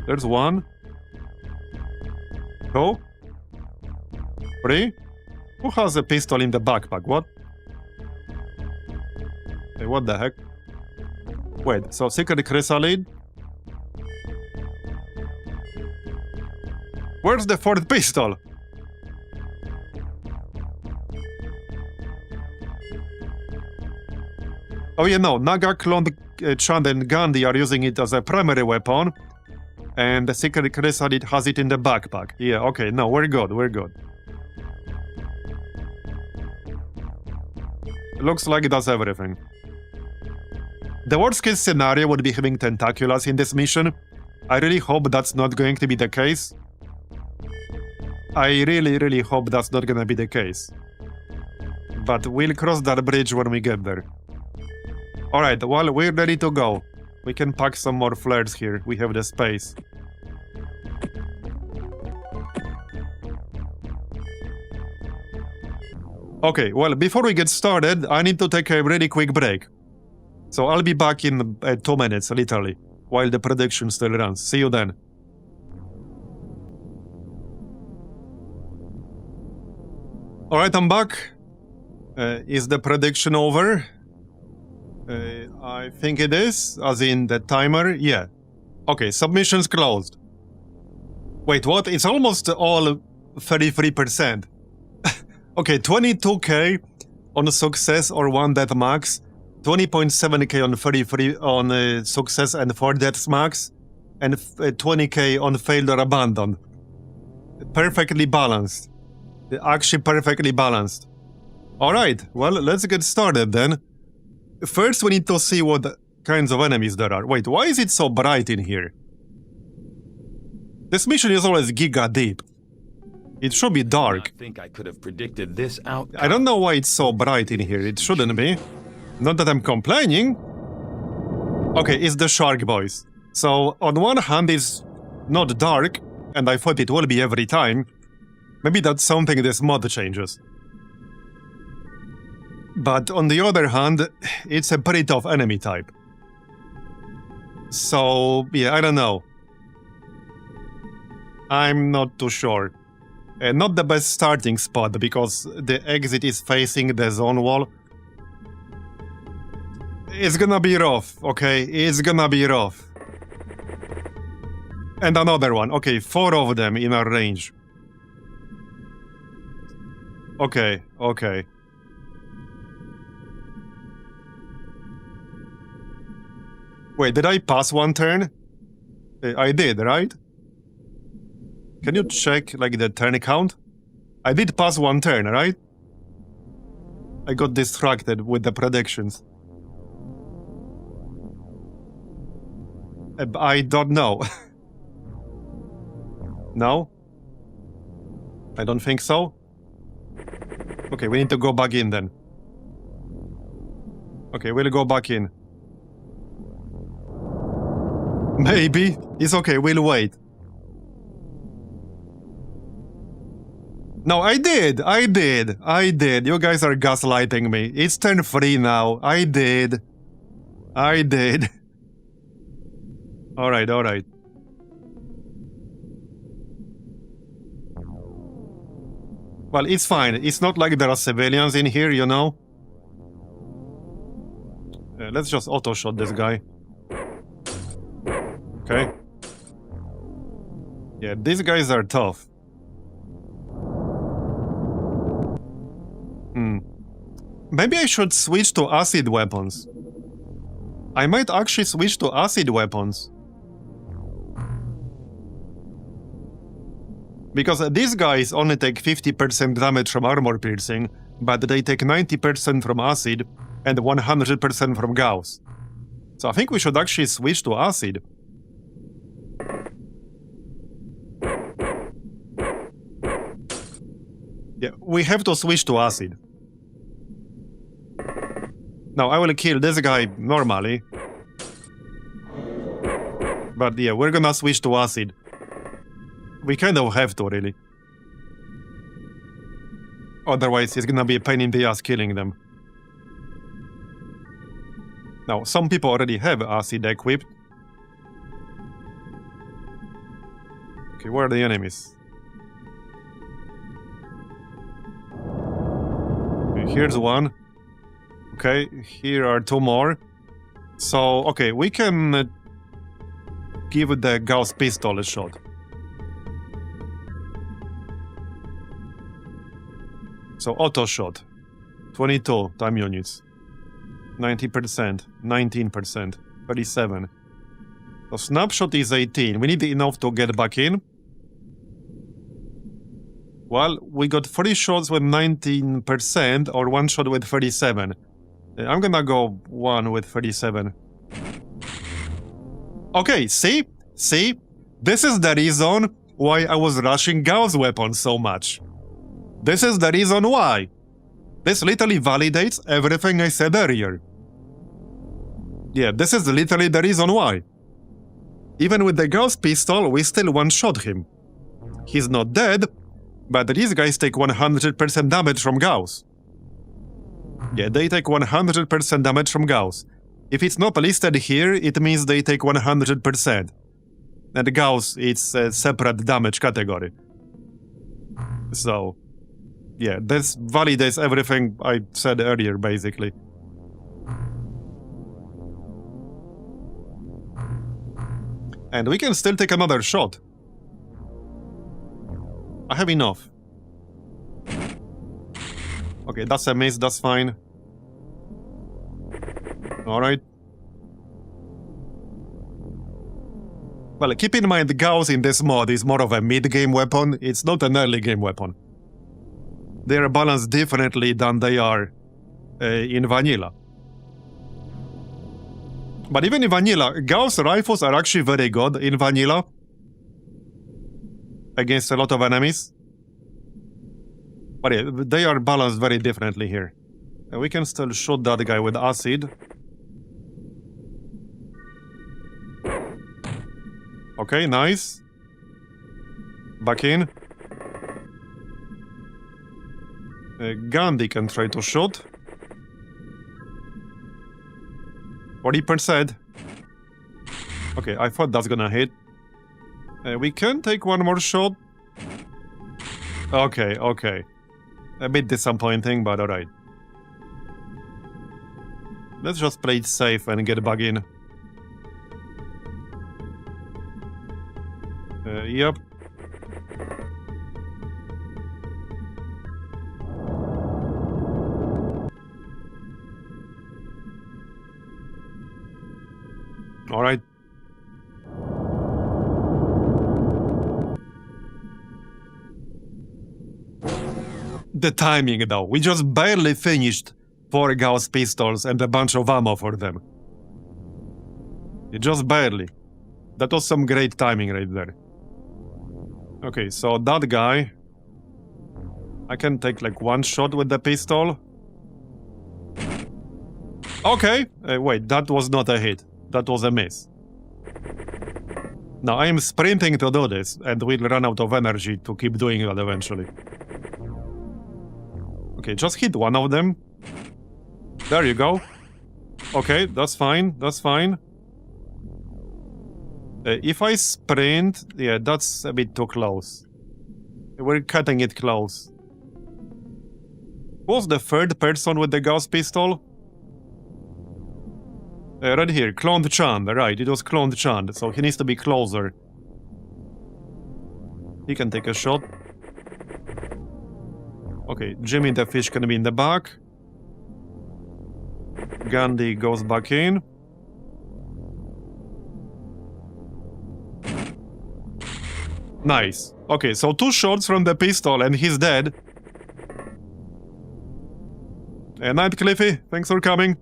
There's one. 2. 3. Who has a pistol in the backpack? What? Hey, what the heck? Wait, so Secret Chrysalid? Where's the 4th pistol? Oh yeah, no, Naga, Cloned, Chand and Gandhi are using it as a primary weapon. And the Secret Chrysalid has it in the backpack. Yeah, okay, no, we're good, we're good. Looks like that's everything. The worst case scenario would be having tentaculars in this mission. I really hope that's not going to be the case. I really hope that's not gonna be the case. But we'll cross that bridge when we get there. Alright, well, we're ready to go. We can pack some more flares here. We have the space. Okay, well, before we get started, I need to take a really quick break. So I'll be back in 2 minutes, literally, while the prediction still runs. See you then. Alright, I'm back. Is the prediction over? I think it is, as in the timer, yeah. Okay, submissions closed. Wait, what? It's almost all 33%. Okay, 22k on success or 1 death max, 20.7k on 33 on success and 4 deaths max, and 20k on failed or abandoned. Perfectly balanced. Actually perfectly balanced. Alright, well, let's get started then. First, we need to see what kinds of enemies there are. Wait, why is it so bright in here? This mission is always giga deep. It should be dark. I think I could have predicted this outcome. I don't know why it's so bright in here. It shouldn't be. Not that I'm complaining. Okay, it's the Shark Boys. So, on one hand, it's not dark, and I thought it will be every time. Maybe that's something this mod changes. But on the other hand, it's a pretty tough enemy type. So, yeah, I don't know. I'm not too sure. Not the best starting spot, because the exit is facing the zone wall. It's gonna be rough, okay? It's gonna be rough. And another one. Okay, 4 of them in our range. Okay, okay. Wait, did I pass one turn? I did, right? Can you check, like, the turn count? I did pass one turn, right? I got distracted with the predictions. I don't know. No? I don't think so? Okay, we need to go back in then. Okay, we'll go back in. Maybe. It's okay, we'll wait. No, I did. You guys are gaslighting me. It's turn 3 now. I did. Alright, alright. Well, it's fine. It's not like there are civilians in here, you know? Let's just auto-shot this guy. Okay. Yeah, these guys are tough. Maybe I should switch to acid weapons. I might actually switch to acid weapons. Because these guys only take 50% damage from armor piercing, but they take 90% from acid and 100% from Gauss. So I think we should actually switch to acid. Yeah, we have to switch to acid. Now, I will kill this guy normally. But yeah, we're gonna switch to acid. We kind of have to, really. Otherwise, it's gonna be a pain in the ass killing them. Now, some people already have acid equipped. Okay, where are the enemies? Okay, here's one. Okay, here are 2 more. So, okay, we can give the Gauss pistol a shot. So, auto shot. 22 time units. 90%, 19%, 37. So, snapshot is 18. We need enough to get back in. Well, we got 3 shots with 19% or 1 shot with 37. I'm gonna go 1 with 37. Okay, see? See? This is the reason why I was rushing Gauss weapons so much. This is the reason why. This literally validates everything I said earlier. Yeah, this is literally the reason why. Even with the Gauss pistol, we still one-shot him. He's not dead, but these guys take 100% damage from Gauss. Yeah, they take 100% damage from Gauss. If it's not listed here, it means they take 100%. And Gauss, it's a separate damage category. So, yeah, this validates everything I said earlier, basically. And we can still take another shot. I have enough. Okay, that's a miss, that's fine. Alright. Well, keep in mind, Gauss in this mod is more of a mid-game weapon, it's not an early-game weapon. They are balanced differently than they are in vanilla. But even in vanilla, Gauss rifles are actually very good in vanilla. Against a lot of enemies. But yeah, they are balanced very differently here. And we can still shoot that guy with acid. Okay, nice. Back in. Gandhi can try to shoot. 40%. Okay, I thought that's gonna hit. We can take one more shot. Okay, okay. A bit disappointing, but alright. Let's just play it safe and get back in. Yep. Alright. The timing though, we just barely finished 4 Gauss pistols and a bunch of ammo for them. Just barely. That was some great timing right there. Okay, so that guy... I can take like one shot with the pistol. Okay, wait, that was not a hit. That was a miss. Now I am sprinting to do this, and we'll run out of energy to keep doing that eventually. Okay, just hit one of them. There you go. Okay, that's fine, that's fine. If I sprint, yeah, that's a bit too close. We're cutting it close. Who was the third person with the Gauss pistol? Right here, Cloned Chan, right, it was Cloned Chan, so he needs to be closer. He can take a shot. Okay, Jimmy the fish can be in the back. Gandhi goes back in. Nice. Okay, so 2 shots from the pistol and he's dead. Night, Cliffy. Thanks for coming.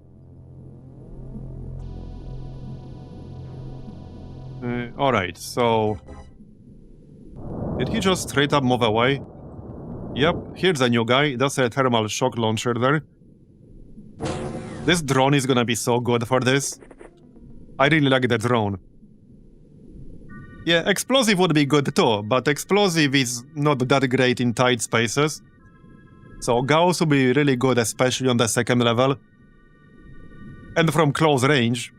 Alright, so... Did he just straight up move away? Yep, here's a new guy. That's a thermal shock launcher there. This drone is gonna be so good for this. I really like the drone. Yeah, explosive would be good too, but explosive is not that great in tight spaces. So Gauss would be really good, especially on the 2nd level. And from close range.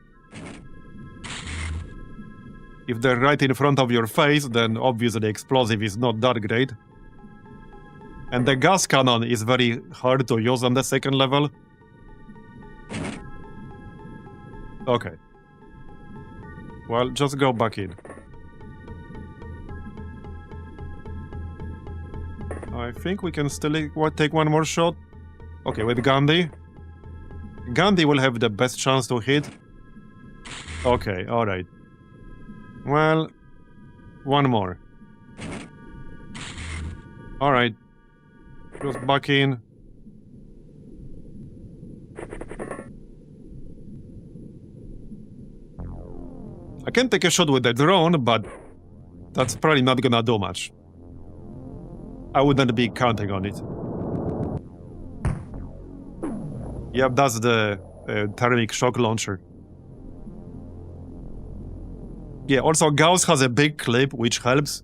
If they're right in front of your face, then obviously the explosive is not that great. And the gas cannon is very hard to use on the 2nd level. Okay. Well, just go back in. I think we can still take one more shot. Okay, with Gandhi. Gandhi will have the best chance to hit. Okay, alright. Well, one more. Alright. Just back in. I can take a shot with the drone, but that's probably not gonna do much. I wouldn't be counting on it. Yep, that's the thermic shock launcher. Yeah, also Gauss has a big clip, which helps.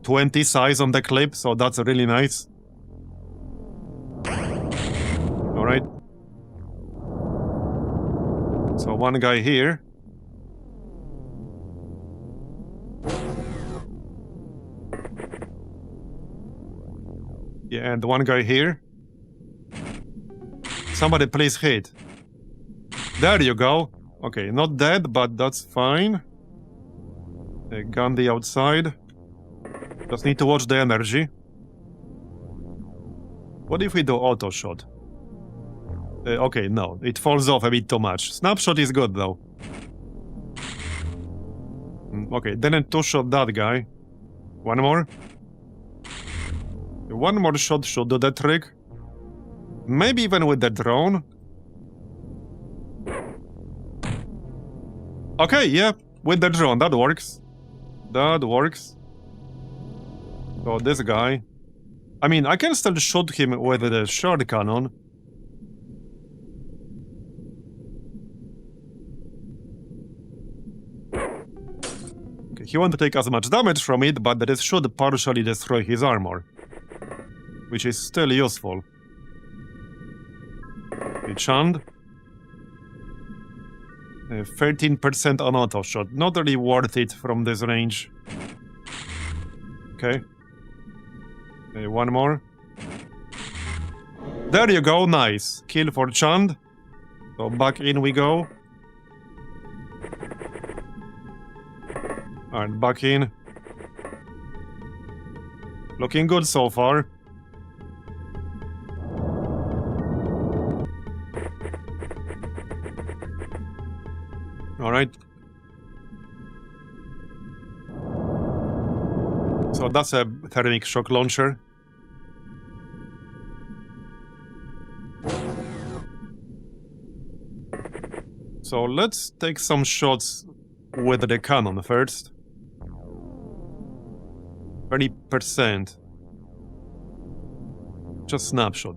20 size on the clip, so that's really nice. Alright. So one guy here. Yeah, and one guy here. Somebody please hit. There you go. Okay, not dead, but that's fine. Gandhi outside. Just need to watch the energy. What if we do auto shot? Okay, no, it falls off a bit too much. Snapshot is good though. Okay, then a 2-shot that guy. One more. One more shot should do the trick. Maybe even with the drone. Okay, yeah, with the drone, that works. That works. So this guy... I mean, I can still shoot him with the shard cannon. Okay, he won't take as much damage from it, but this should partially destroy his armor. Which is still useful. Okay, Chand. 13% on auto shot. Not really worth it from this range. Okay. One more. There you go, nice. Kill for Chand. So back in we go. Alright, back in. Looking good so far. Alright. So that's a thermic shock launcher. So let's take some shots with the cannon first. 30%. Just snapshot.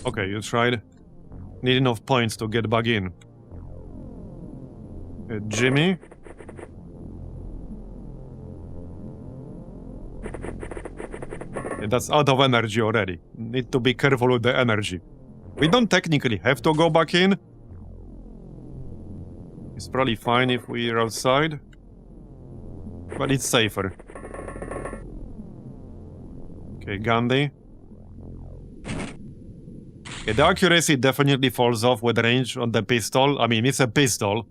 Okay, you tried. Need enough points to get back in. Jimmy. That's out of energy already. Need to be careful with the energy. We don't technically have to go back in. It's probably fine if we are outside. But it's safer. Okay, Gandhi. Okay, the accuracy definitely falls off with range on the pistol. I mean, it's a pistol.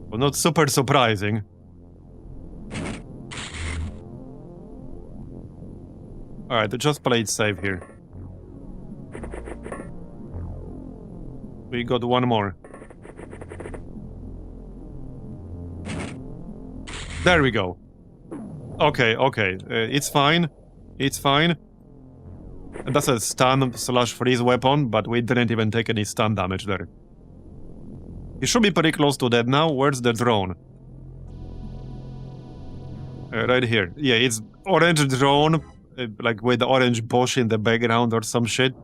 But not super surprising. Alright, just play it safe here. We got one more. There we go. Okay, okay. It's fine. It's fine. That's a stun/freeze weapon, but we didn't even take any stun damage there. He should be pretty close to dead now. Where's the drone? Right here. Yeah, it's orange drone, like with the orange bush in the background or some shit.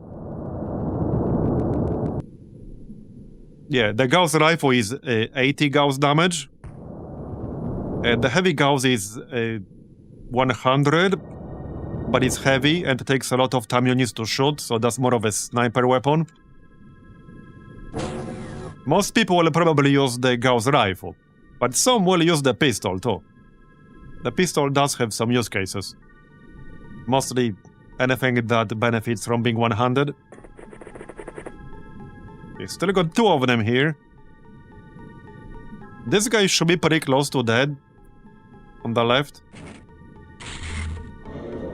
Yeah, the Gauss rifle is 80 Gauss damage. The heavy Gauss is 100, but it's heavy and takes a lot of time units to shoot, so that's more of a sniper weapon. Most people will probably use the Gauss rifle, but some will use the pistol too. The pistol does have some use cases. Mostly anything that benefits from being one-handed. We still got two of them here. This guy should be pretty close to dead. On the left.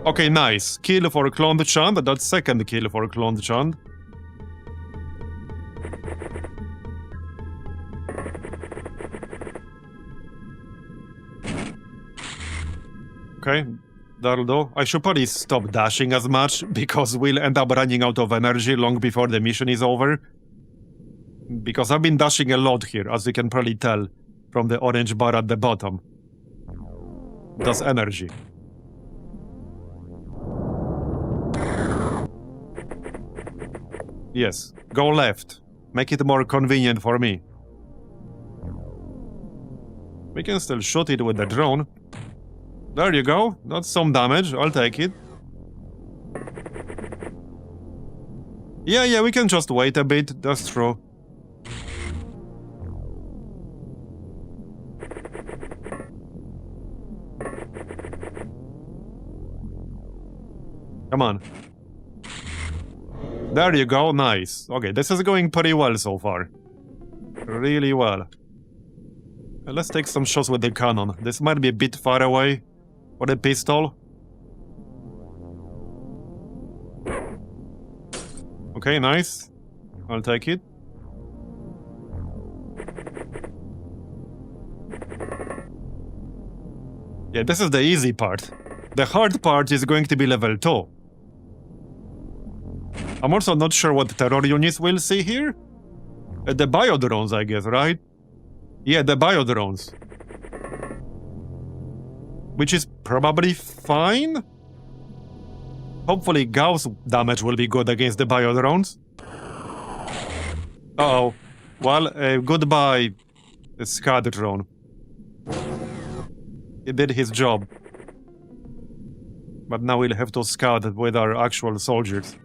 Okay, nice. Kill for Cloned Chand. That's second kill for Cloned Chand. Okay, that'll do. I should probably stop dashing as much, because we'll end up running out of energy long before the mission is over. Because I've been dashing a lot here, as you can probably tell from the orange bar at the bottom. That's energy. Yes, go left. Make it more convenient for me. We can still shoot it with the drone. There you go. That's some damage. I'll take it. Yeah, we can just wait a bit. That's true. Come on. There you go, nice. Okay, this is going pretty well so far. Really well. Let's take some shots with the cannon. This might be a bit far away for the pistol. Okay, nice. I'll take it. Yeah, this is the easy part. The hard part is going to be level 2. I'm also not sure what terror units we'll see here. The biodrones, I guess, right? Yeah, the biodrones. Which is probably fine. Hopefully Gauss damage will be good against the biodrones. Uh-oh. Well, goodbye, Scud drone. He did his job. But now we'll have to scout with our actual soldiers.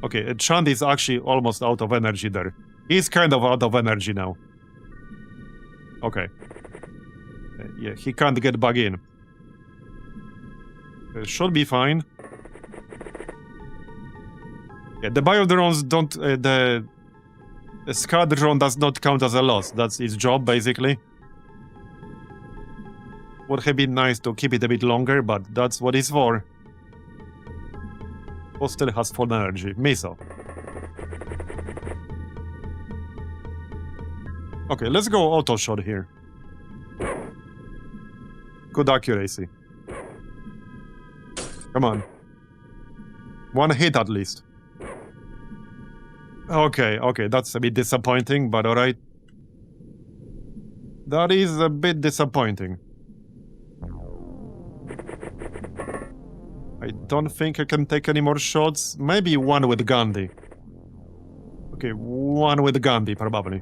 Okay, Chand is actually almost out of energy there. He's kind of out of energy now. Okay. Yeah, he can't get back in. Should be fine. Yeah, the bio-drones don't... the Scud drone does not count as a loss. That's its job, basically. Would have been nice to keep it a bit longer, but that's what it's for. Who still has full energy? Miso. Okay, let's go auto shot here. Good accuracy. Come on. One hit at least. Okay, that's a bit disappointing, but alright. That is a bit disappointing. I don't think I can take any more shots. Maybe one with Gandhi. Okay, one with Gandhi, probably.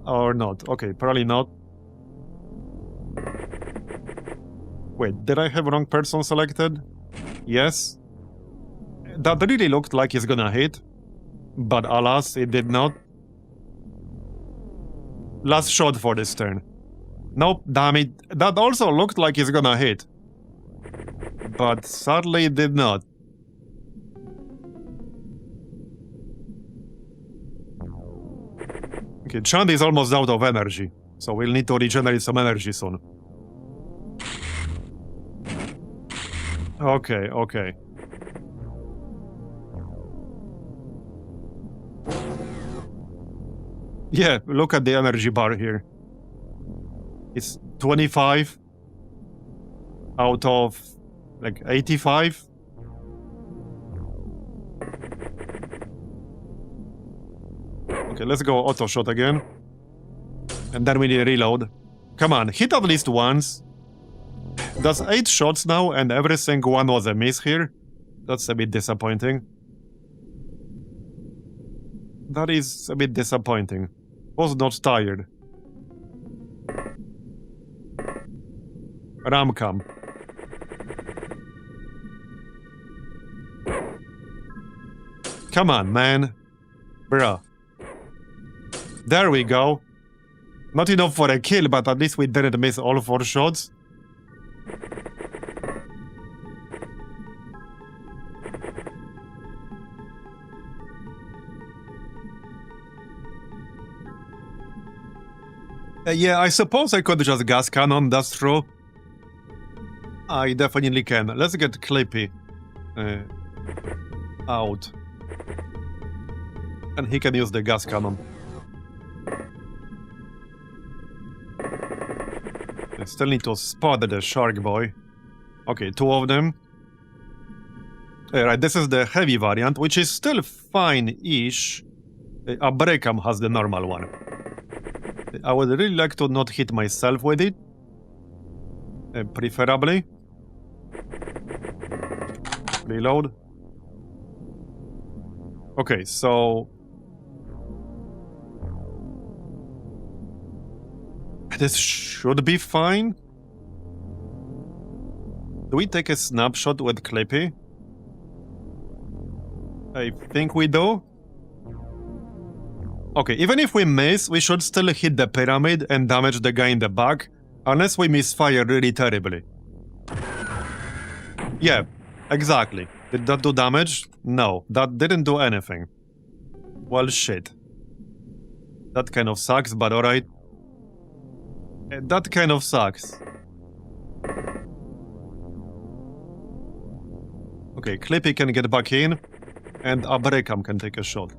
Or not. Okay, probably not. Wait, did I have wrong person selected? Yes. That really looked like he's gonna hit. But alas, it did not. Last shot for this turn. Nope, damn it. That also looked like he's gonna hit. But sadly it did not. Okay, Chand is almost out of energy. So we'll need to regenerate some energy soon. Okay. Yeah, look at the energy bar here. It's 25 out of like 85. Okay, let's go auto shot again. And then we need to reload. Come on, hit at least once. That's 8 shots now, and every single one was a miss here. That's a bit disappointing. That is a bit disappointing. Was not tired. Ramcam. Come on, man. Bruh. There we go. Not enough for a kill, but at least we didn't miss all 4 shots. Yeah, I suppose I could just gas cannon, that's true. I definitely can. Let's get Clippy out. And he can use the gas cannon. I still need to spot the shark boy. Okay, 2 of them. Right, this is the heavy variant, which is still fine-ish. Abrekam has the normal one. I would really like to not hit myself with it. Preferably. Reload. Okay, so... this should be fine. Do we take a snapshot with Clippy? I think we do. Okay, even if we miss, we should still hit the pyramid and damage the guy in the back, unless we misfire really terribly. Yeah, exactly. Did that do damage? No, that didn't do anything. Well, shit. That kind of sucks, but alright. That kind of sucks. Okay, Clippy can get back in, and Abrekam can take a shot.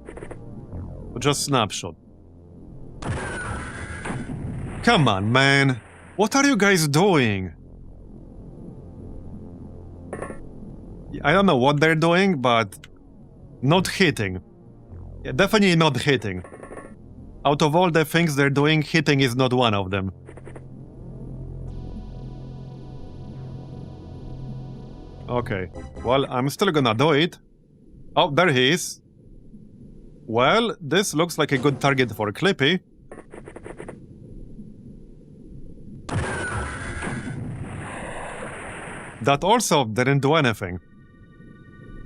Just snapshot. Come on, man. What are you guys doing? I don't know what they're doing, but... not hitting. Yeah, definitely not hitting. Out of all the things they're doing, hitting is not one of them. Okay. Well, I'm still gonna do it. Oh, there he is. Well, this looks like a good target for Clippy. That also didn't do anything.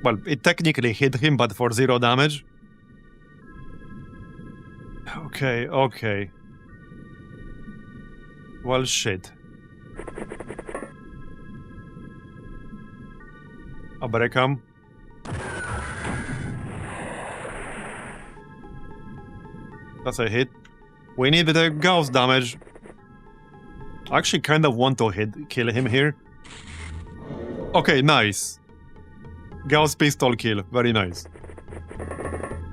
Well, it technically hit him, but for 0 damage. Okay, okay. Well, shit. Abarekam. That's a hit. We need the Gauss damage. I actually kind of want to kill him here. Okay, nice. Gauss pistol kill, very nice.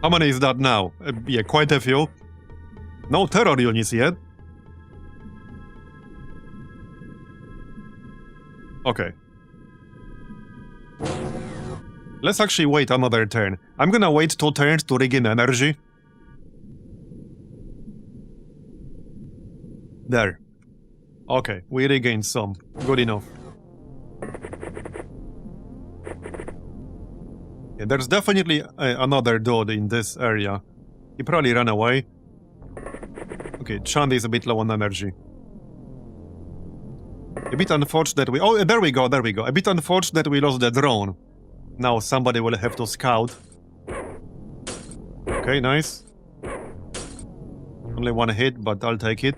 How many is that now? Yeah, quite a few. No terror units yet. Okay. Let's actually wait another turn. I'm gonna wait 2 turns to regain energy. There. Okay, we regained some. Good enough. Yeah, there's definitely another dude in this area. He probably ran away. Okay, Chandi is a bit low on energy. A bit unfortunate we... Oh, there we go, there we go. A bit unfortunate we lost the drone. Now somebody will have to scout. Okay, nice. Only 1 hit, but I'll take it.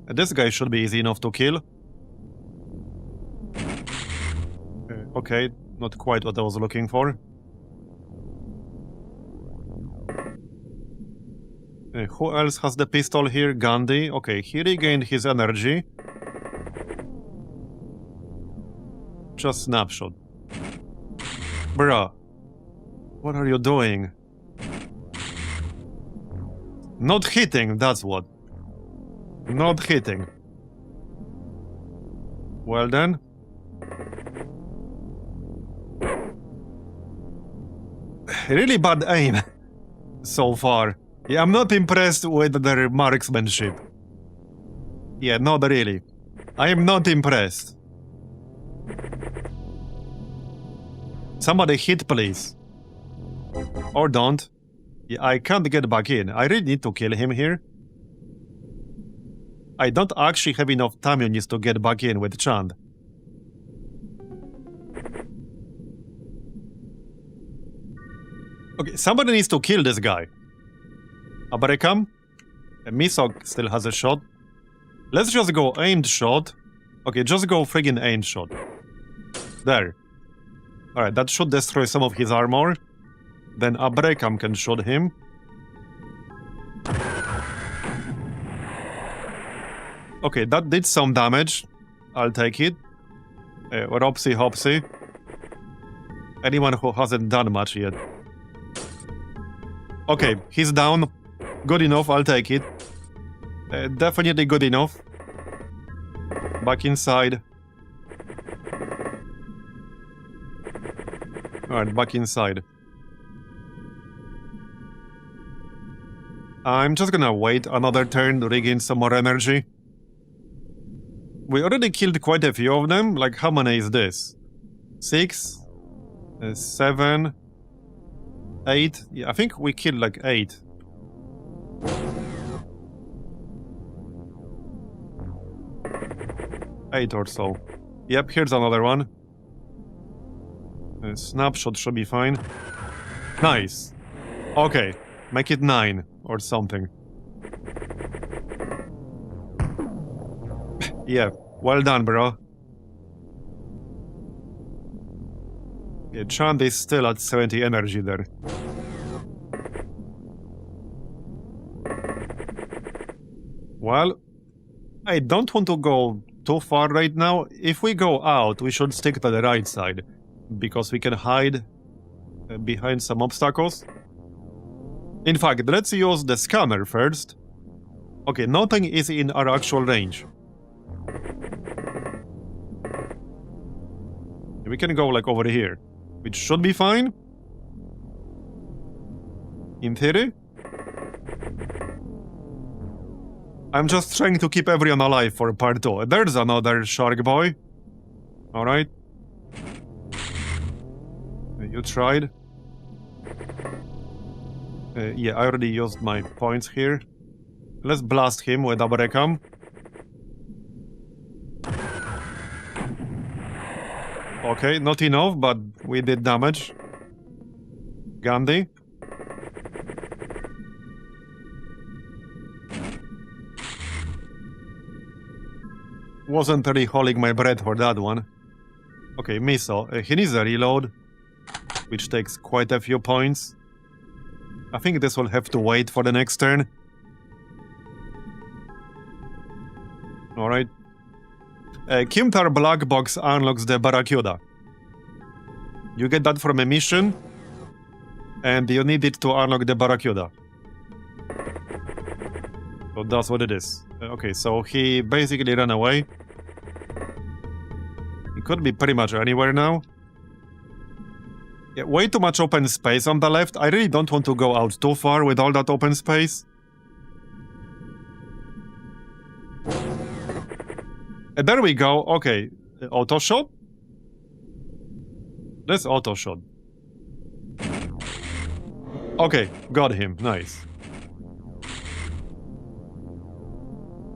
This guy should be easy enough to kill. Okay, not quite what I was looking for. Who else has the pistol here? Gandhi. Okay, he regained his energy. Just snapshot. Bruh. What are you doing? Not hitting, that's what. Not hitting. Well then. Really bad aim so far. Yeah, I'm not impressed with their marksmanship. Yeah, not really. I am not impressed. Somebody hit, please. Or don't. Yeah, I can't get back in. I really need to kill him here. I don't actually have enough time units to get back in with Chand. Okay, somebody needs to kill this guy. Abarekam? Misok still has a shot. Let's just go aimed shot. Okay, just go friggin' aimed shot. There. Alright, that should destroy some of his armor. Then Abarekam can shoot him. Okay, that did some damage. I'll take it. Ropsy Hopsy. Anyone who hasn't done much yet. Okay, he's down. Good enough, I'll take it. Definitely good enough. Back inside. Alright, back inside. I'm just gonna wait another turn to regain some more energy. We already killed quite a few of them. Like, how many is this? 6? 7? 8? Yeah, I think we killed like 8. Eight or so. Yep, here's another one. A snapshot should be fine. Nice. Okay, make it 9 or something. Yeah, well done, bro. Yeah, Chand is still at 70 energy there. Well, I don't want to go too far right now. If we go out, we should stick to the right side, because we can hide behind some obstacles. In fact, let's use the scanner first. Okay, nothing is in our actual range. We can go like over here, which should be fine. In theory. I'm just trying to keep everyone alive for part 2. There's another shark boy. Alright. You tried. Yeah, I already used my points here. Let's blast him with Abarekam. Okay, not enough, but we did damage. Gandhi. Wasn't really holding my breath for that one. Okay, Miso. He needs a reload, which takes quite a few points. I think this will have to wait for the next turn. Alright. Kimtar Black Box unlocks the Barracuda. You get that from a mission, and you need it to unlock the Barracuda. So that's what it is. Okay, so he basically ran away. He could be pretty much anywhere now. Yeah, way too much open space on the left. I really don't want to go out too far with all that open space. There we go. Okay, auto shot. Let's auto shot. Okay, got him. Nice.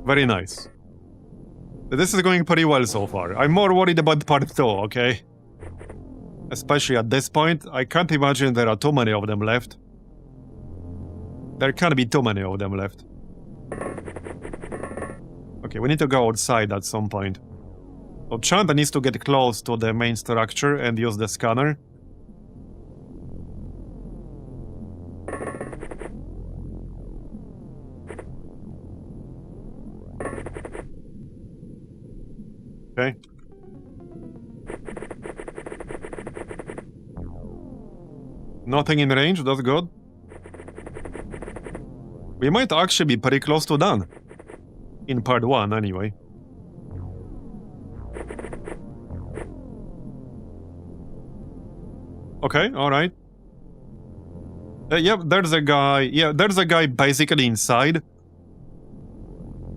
Very nice. This is going pretty well so far. I'm more worried about part 2, okay? Especially at this point. I can't imagine there are too many of them left. There can't be too many of them left. Okay, we need to go outside at some point. So Chanda needs to get close to the main structure and use the scanner. Okay. Nothing in range, that's good. We might actually be pretty close to done. In part 1, anyway. Okay, alright. Yeah, there's a guy. Yeah, there's a guy basically inside.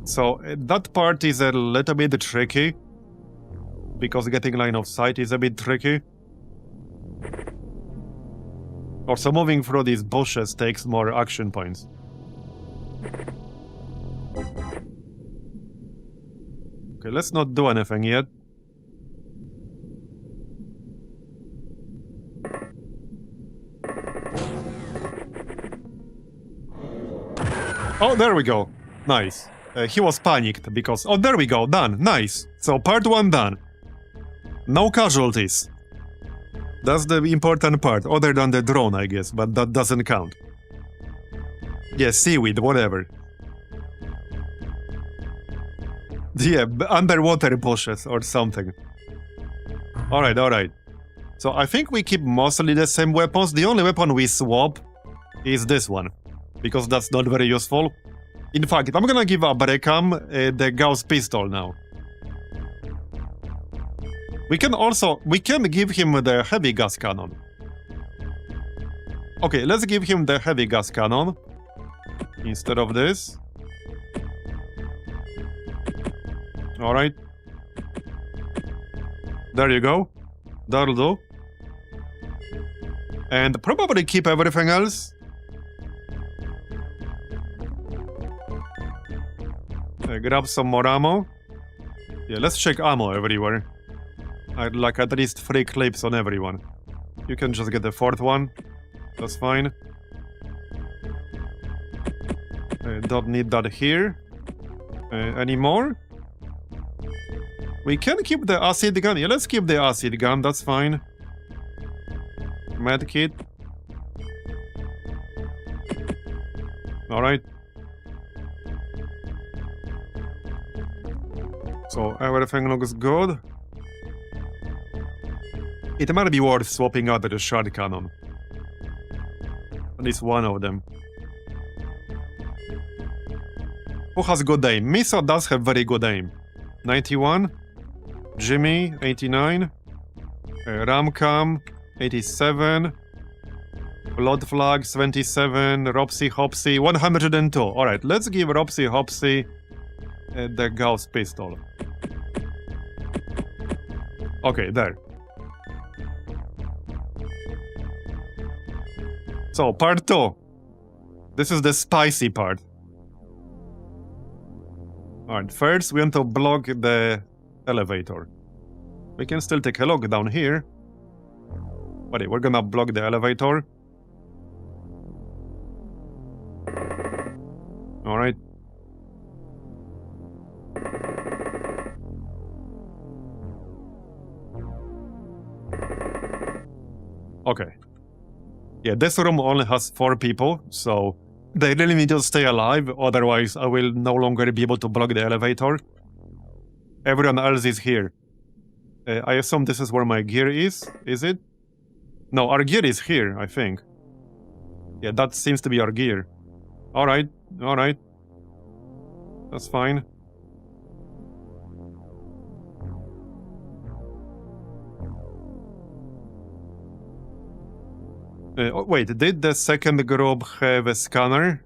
So, that part is a little bit tricky. Because getting line of sight is a bit tricky. Also, moving through these bushes takes more action points. Okay, let's not do anything yet. Oh, there we go. Nice. He was panicked because... Oh, there we go. Done. Nice. So, part 1 done. No casualties. That's the important part, other than the drone, I guess, but that doesn't count. Yeah, seaweed, whatever. Yeah, underwater bushes or something. Alright, alright. So I think we keep mostly the same weapons. The only weapon we swap is this one, because that's not very useful. In fact, I'm gonna give Abrekam the Gauss pistol now. We can give him the heavy gas cannon. Okay, let's give him the heavy gas cannon instead of this. Alright. There you go. That'll do. And probably keep everything else. Grab some more ammo. Yeah, let's check ammo everywhere. I'd like at least 3 clips on everyone. You can just get the 4th one. That's fine. Don't need that here. Any more? We can keep the acid gun. Yeah, let's keep the acid gun. That's fine. Medkit. Alright. So everything looks good. It might be worth swapping out the shard cannon. At least one of them. Who has good aim? Miso does have very good aim. 91. Jimmy, 89. Ramcam, 87. Blood Flag, 77. Ropsy Hopsy, 102. Alright, let's give Ropsy Hopsy the Gauss pistol. Okay, there. So, part 2. This is the spicy part. Alright, first we want to block the elevator. We can still take a look down here. But we're gonna block the elevator. Alright. Okay. Yeah, this room only has 4 people, so they really need to stay alive, otherwise I will no longer be able to block the elevator. Everyone else is here. I assume this is where my gear is it? No, our gear is here, I think. Yeah, that seems to be our gear. Alright, alright. That's fine. Wait, did the second group have a scanner?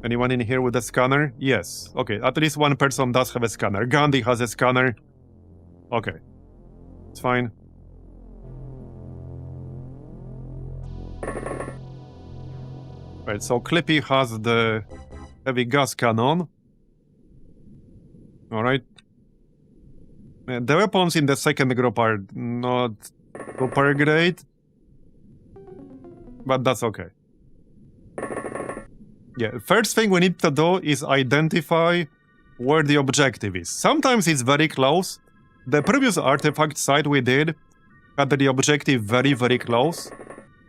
Anyone in here with a scanner? Yes. Okay, at least one person does have a scanner. Gandhi has a scanner. Okay. It's fine. Right, so Clippy has the heavy gas cannon. Alright. The weapons in the second group are not super great, but that's okay. Yeah, first thing we need to do is identify where the objective is. Sometimes it's very close. The previous artifact site we did had the objective very, very close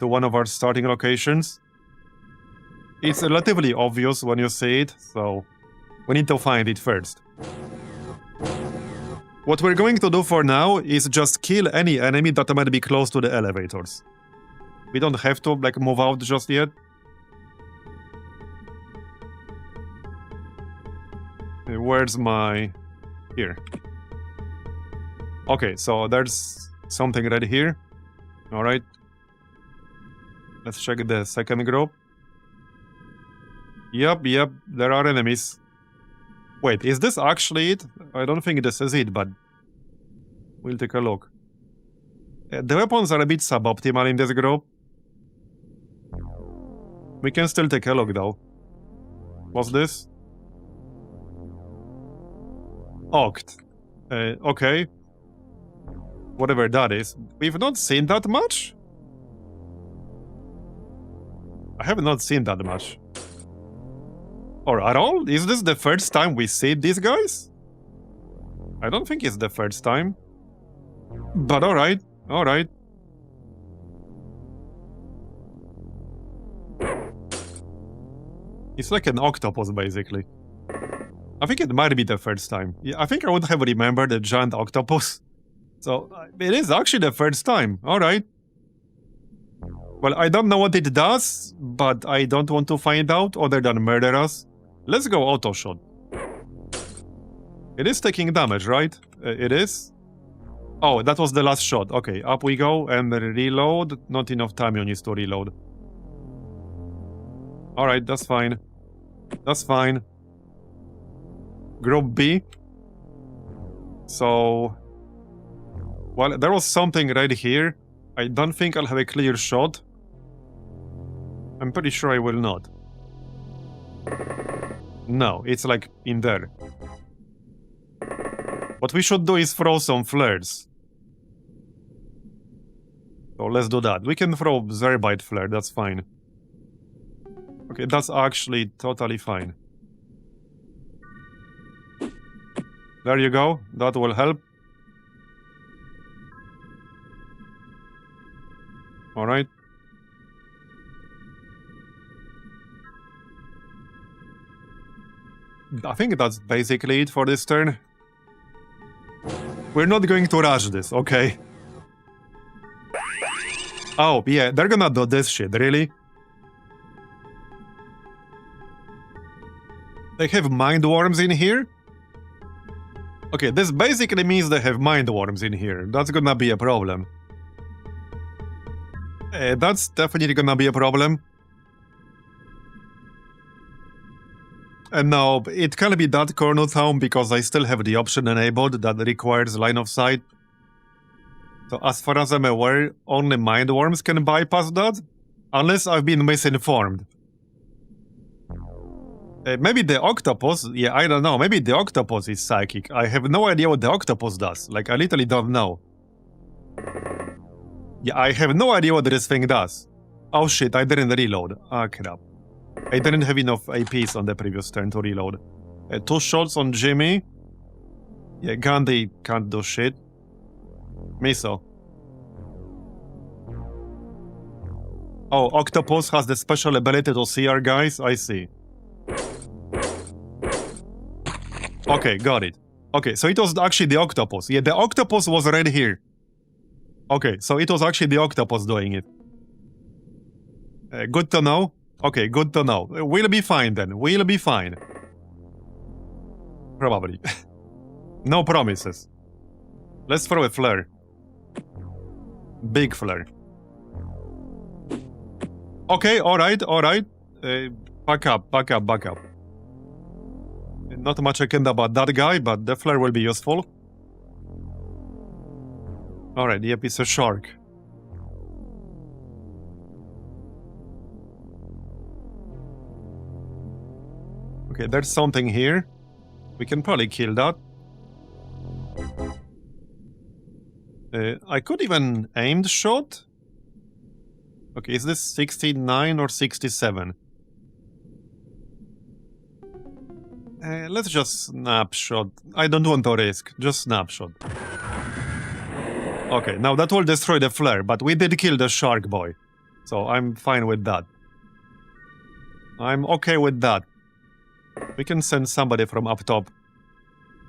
to one of our starting locations. It's relatively obvious when you see it, so we need to find it first. What we're going to do for now is just kill any enemy that might be close to the elevators. We don't have to, like, move out just yet. Where's my... Here. Okay, so there's something right here. Alright. Let's check the second group. Yep, there are enemies. Wait, is this actually it? I don't think this is it, but we'll take a look. The weapons are a bit suboptimal in this group. We can still take a look, though. What's this? Oct. Okay. Whatever that is. We've not seen that much? I have not seen that much. Or at all? Is this the first time we see these guys? I don't think it's the first time. But alright, alright. It's like an octopus, basically. I think it might be the first time. Yeah, I think I would have remembered a giant octopus. So, it is actually the first time. Alright. Well, I don't know what it does, but I don't want to find out other than murder us. Let's go auto shot. It is taking damage, right? It is? Oh, that was the last shot. Okay, up we go and reload. Not enough time you need to reload. Alright, that's fine. That's fine. Group B. So... Well, there was something right here. I don't think I'll have a clear shot. I'm pretty sure I will not. No, it's like in there. What we should do is throw some flares. So let's do that. We can throw Zerbite flare, that's fine. Okay, that's actually totally fine. There you go, that will help. Alright. I think that's basically it for this turn. We're not going to rush this, okay? Oh, yeah, they're gonna do this shit, really? They have mind worms in here? Okay, this basically means they have mind worms in here. That's gonna be a problem. That's definitely gonna be a problem. And no, it can't be that corner town because I still have the option enabled that requires line of sight. So as far as I'm aware, only mind worms can bypass that, unless I've been misinformed. Maybe the octopus, yeah, I don't know, maybe the octopus is psychic. I have no idea what the octopus does, like I literally don't know. Yeah, I have no idea what this thing does. Oh shit, I didn't reload. Ah, crap. I didn't have enough APs on the previous turn to reload. 2 shots on Jimmy. Yeah, Gandhi can't do shit. Miso. Oh, Octopus has the special ability to see our guys? I see. Okay, got it. Okay, so it was actually the Octopus. Yeah, the Octopus was right here. Okay, so it was actually the Octopus doing it. Good to know. Okay, good to know. We'll be fine then. We'll be fine. Probably. No promises. Let's throw a flare. Big flare. Okay, alright, alright. Back up, back up, back up. Not much I can do about that guy, but the flare will be useful. Alright, yep, it's a shark. Okay, there's something here. We can probably kill that. I could even aim the shot. Okay, is this 69 or 67? Let's just snapshot. I don't want to risk. Just snapshot. Okay, now that will destroy the flare, but we did kill the shark boy. So I'm fine with that. I'm okay with that. We can send somebody from up top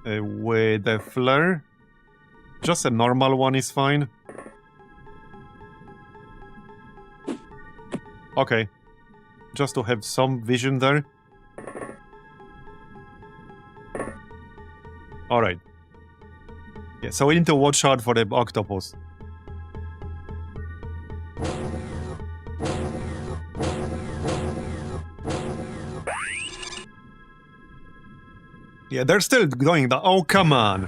with a flare. Just a normal one is fine. Okay. Just to have some vision there. Alright. Yeah, so we need to watch out for the octopus. Yeah, they're still going that. Oh, come on.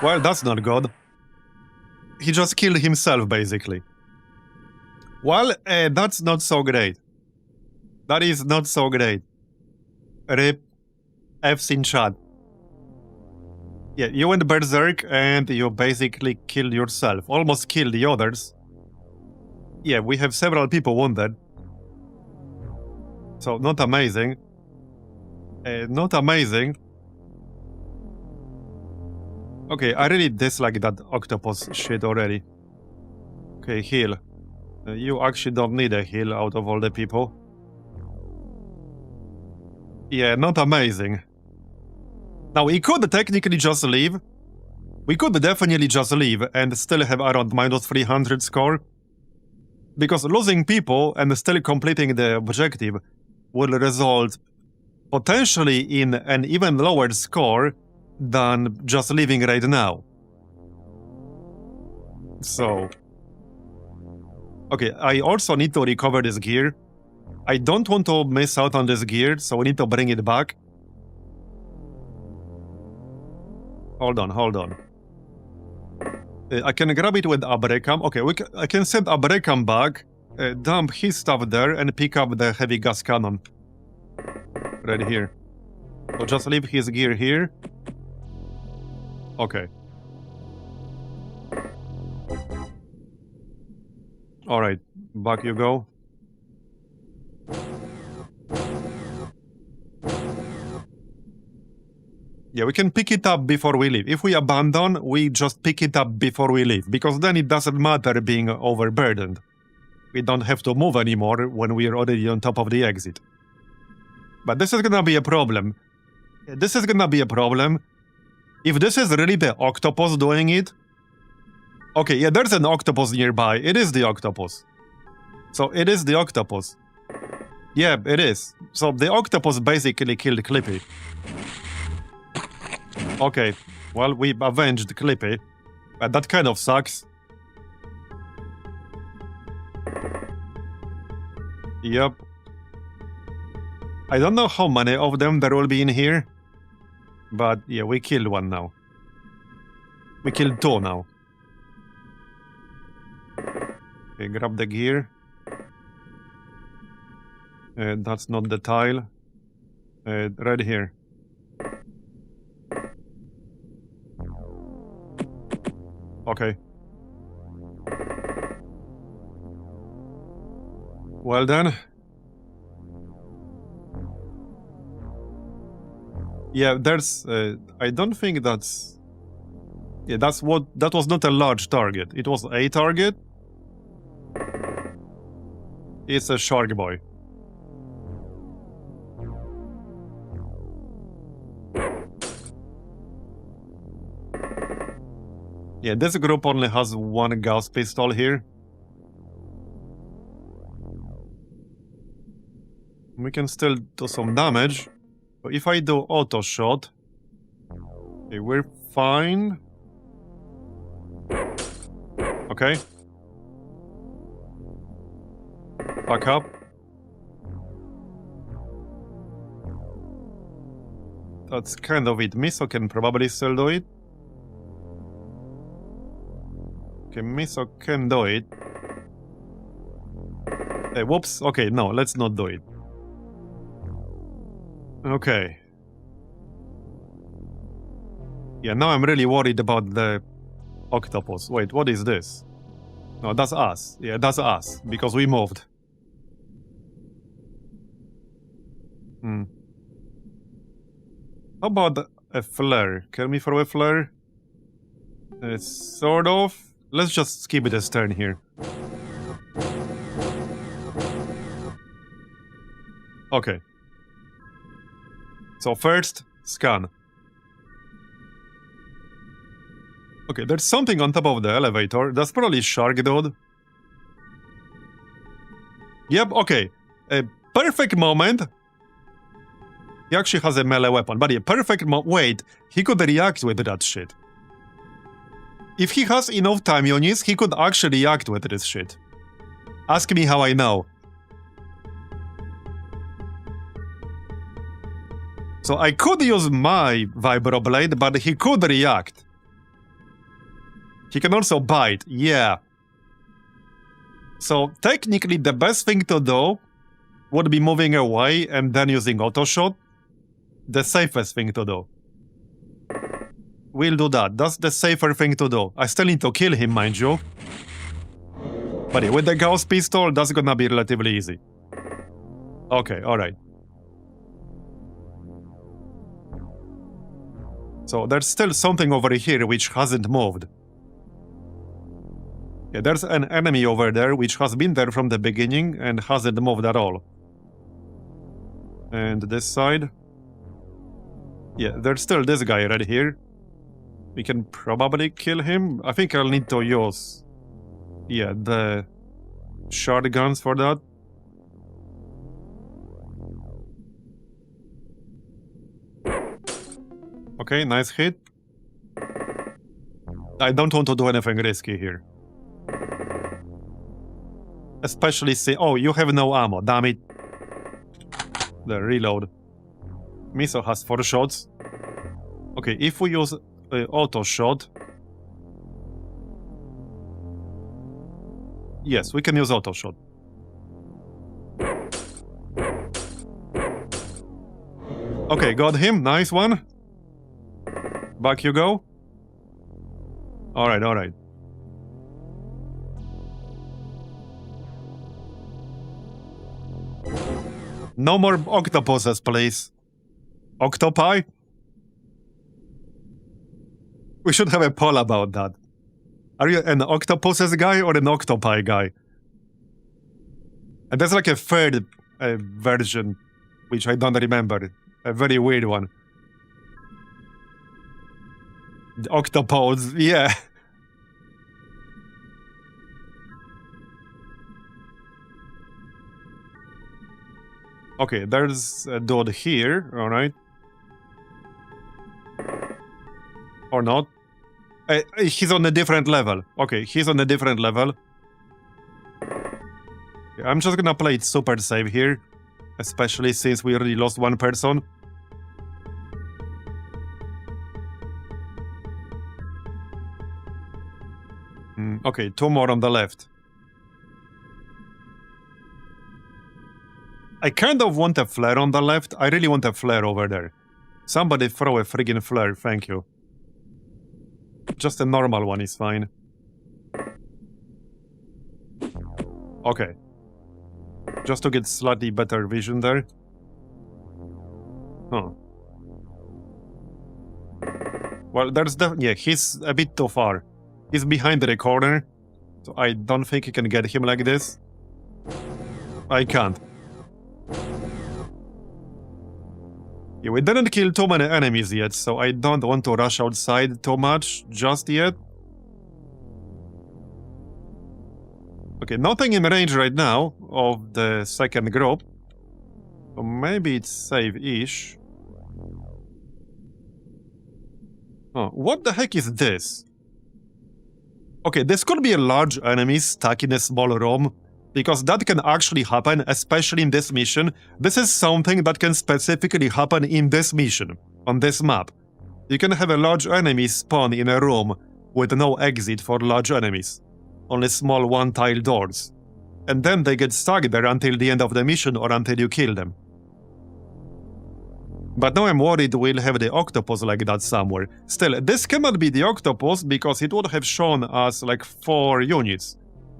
Well, that's not good. He just killed himself, basically. Well, that's not so great. That is not so great. RIP. F's in chat. Yeah, you went berserk and you basically killed yourself. Almost killed the others. Yeah, we have several people wounded. So, not amazing. Not amazing. Okay, I really dislike that octopus shit already. Okay, heal. You actually don't need a heal out of all the people. Yeah, not amazing. Now, we could technically just leave. We could definitely just leave and still have around minus 300 score. Because losing people and still completing the objective will result potentially in an even lower score than just leaving right now. So... Okay, I also need to recover this gear. I don't want to miss out on this gear, so we need to bring it back. Hold on, hold on. I can grab it with Abrekam. Okay, I can send Abrekam back, dump his stuff there, and pick up the heavy gas cannon. Right here. So just leave his gear here. Okay. Alright, back you go. Yeah, we can pick it up before we leave. If we abandon, we just pick it up before we leave, because then it doesn't matter being overburdened. We don't have to move anymore when we're already on top of the exit. But this is gonna be a problem. This is gonna be a problem. If this is really the octopus doing it... Okay, yeah, there's an octopus nearby. It is the octopus. So, it is the octopus. Yeah, it is. So, the octopus basically killed Clippy. Okay, well, we avenged Clippy. But that kind of sucks. Yep. I don't know how many of them there will be in here. But, yeah, we killed one now. We killed two now. Okay, grab the gear. That's not the tile. Right here. Okay. Well then. Yeah, there's... I don't think that's... Yeah, that was not a large target. It was a target. It's a shark boy. Yeah, this group only has one gas pistol here. We can still do some damage. But if I do auto shot, okay, we're fine. Okay. Back up. That's kind of it. Miso can probably still do it. Okay, Miso can do it. Hey, whoops. Okay, no, let's not do it. Okay. Yeah, now I'm really worried about the octopus. Wait, what is this? No, that's us. Yeah, that's us, because we moved. How about a flare? Can we throw a flare? Sort of. Let's just skip this turn here. Okay. So first, scan. Okay, there's something on top of the elevator. That's probably Shark Dude. Yep, okay. A perfect moment. He actually has a melee weapon, but yeah, perfect wait, he could react with that shit. If he has enough time units, he could actually react with this shit. Ask me how I know. So I could use my Vibroblade, but he could react. He can also bite, yeah. So technically the best thing to do would be moving away and then using auto shot. The safest thing to do. We'll do that. That's the safer thing to do. I still need to kill him, mind you. But yeah, with the Gauss pistol, that's gonna be relatively easy. Okay, alright. So there's still something over here which hasn't moved. Yeah, there's an enemy over there which has been there from the beginning and hasn't moved at all. And this side. Yeah, there's still this guy right here. We can probably kill him. I think I'll need to use... yeah, the shotguns for that. Okay, nice hit. I don't want to do anything risky here. Especially say, oh, you have no ammo, damn it. The reload. Miso has 4 shots. Okay, if we use auto shot. Yes, we can use auto shot. Okay, got him. Nice one. Back you go. Alright, alright. No more octopuses, please. Octopi? We should have a poll about that. Are you an octopuses guy or an octopi guy? And there's like a third version, which I don't remember. A very weird one. The octopods, yeah. Okay, there's a dude here, alright. Or not. He's on a different level. Okay, he's on a different level. Okay, I'm just gonna play it super safe here. Especially since we already lost one person. Okay, 2 more on the left. I kind of want a flare on the left. I really want a flare over there. Somebody throw a friggin' flare, thank you. Just a normal one is fine. Okay. Just to get slightly better vision there. Huh. Well, there's yeah, he's a bit too far. He's behind the corner, so I don't think you can get him like this. I can't. Yeah, we didn't kill too many enemies yet, so I don't want to rush outside too much just yet. Okay, nothing in range right now of the second group. So maybe it's safe-ish. Oh, what the heck is this? Okay, this could be a large enemy stuck in a small room, because that can actually happen, especially in this mission. This is something that can specifically happen in this mission, on this map. You can have a large enemy spawn in a room with no exit for large enemies, only small one-tile doors. And then they get stuck there until the end of the mission or until you kill them. But now I'm worried we'll have the octopus like that somewhere. Still, this cannot be the octopus because it would have shown us like 4 units.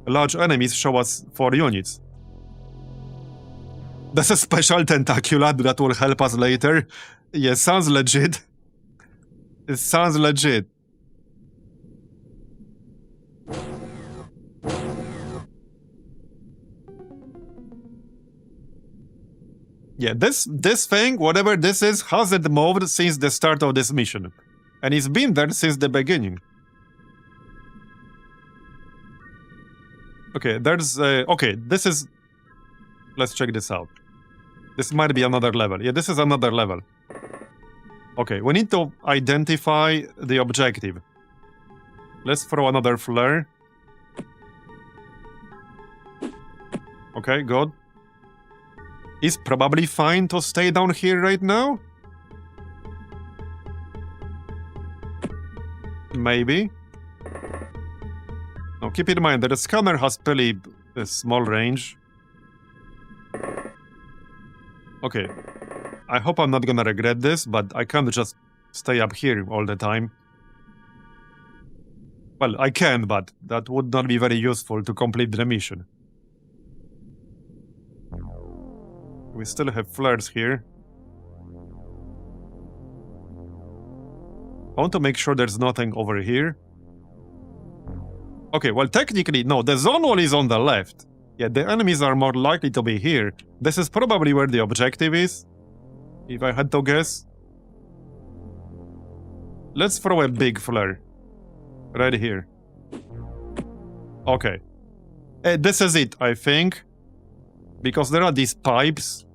Large enemies show us 4 units. That's a special tentacula that will help us later. Yeah, sounds legit. It sounds legit. Yeah, this thing, whatever this is, hasn't moved since the start of this mission. And it's been there since the beginning. Okay, there's... okay, this is... Let's check this out. This might be another level. Yeah, this is another level. Okay, we need to identify the objective. Let's throw another flare. Okay, good. It's probably fine to stay down here right now? Maybe. Now keep in mind that the scanner has pretty small range. Okay. I hope I'm not gonna regret this, but I can't just stay up here all the time. Well, I can, but that would not be very useful to complete the mission. We still have flares here. I want to make sure there's nothing over here. Okay, well, technically, no, the zone wall is on the left. Yeah, the enemies are more likely to be here. This is probably where the objective is, if I had to guess. Let's throw a big flare. Right here. Okay. This is it, I think. Because there are these pipes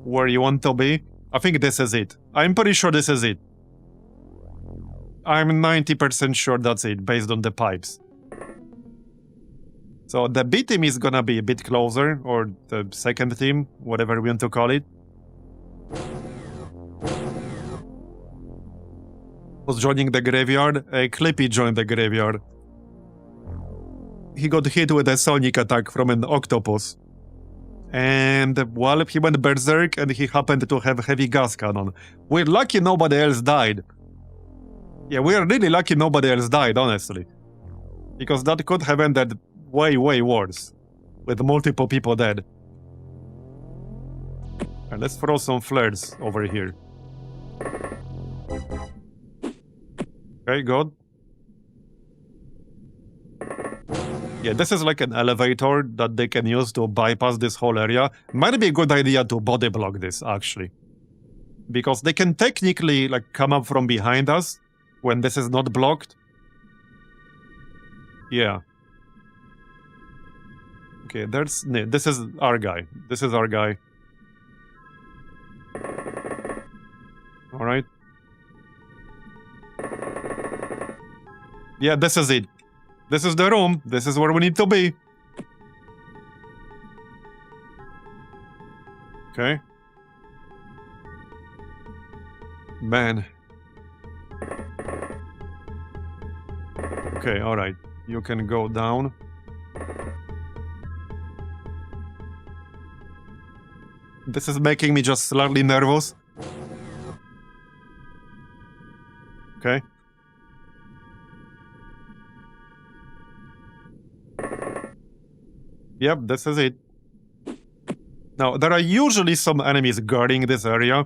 where you want to be. I think this is it. I'm pretty sure this is it. I'm 90% sure that's it, based on the pipes. So the B team is gonna be a bit closer, or the second team, whatever we want to call it. Was joining the graveyard. Clippy joined the graveyard. He got hit with a sonic attack from an octopus. And, well, he went berserk and he happened to have heavy gas cannon. We're lucky nobody else died. Yeah, we're really lucky nobody else died, honestly. Because that could have ended way, way worse. With multiple people dead. And let's throw some flares over here. Okay, good. Yeah, this is like an elevator that they can use to bypass this whole area. Might be a good idea to body block this, actually. Because they can technically, like, come up from behind us when this is not blocked. Yeah. Okay, there's... This is our guy. This is our guy. Alright. Yeah, this is it. This is the room. This is where we need to be. Okay. Man. Okay, alright. You can go down. This is making me just slightly nervous. Okay. Yep, this is it. Now, there are usually some enemies guarding this area.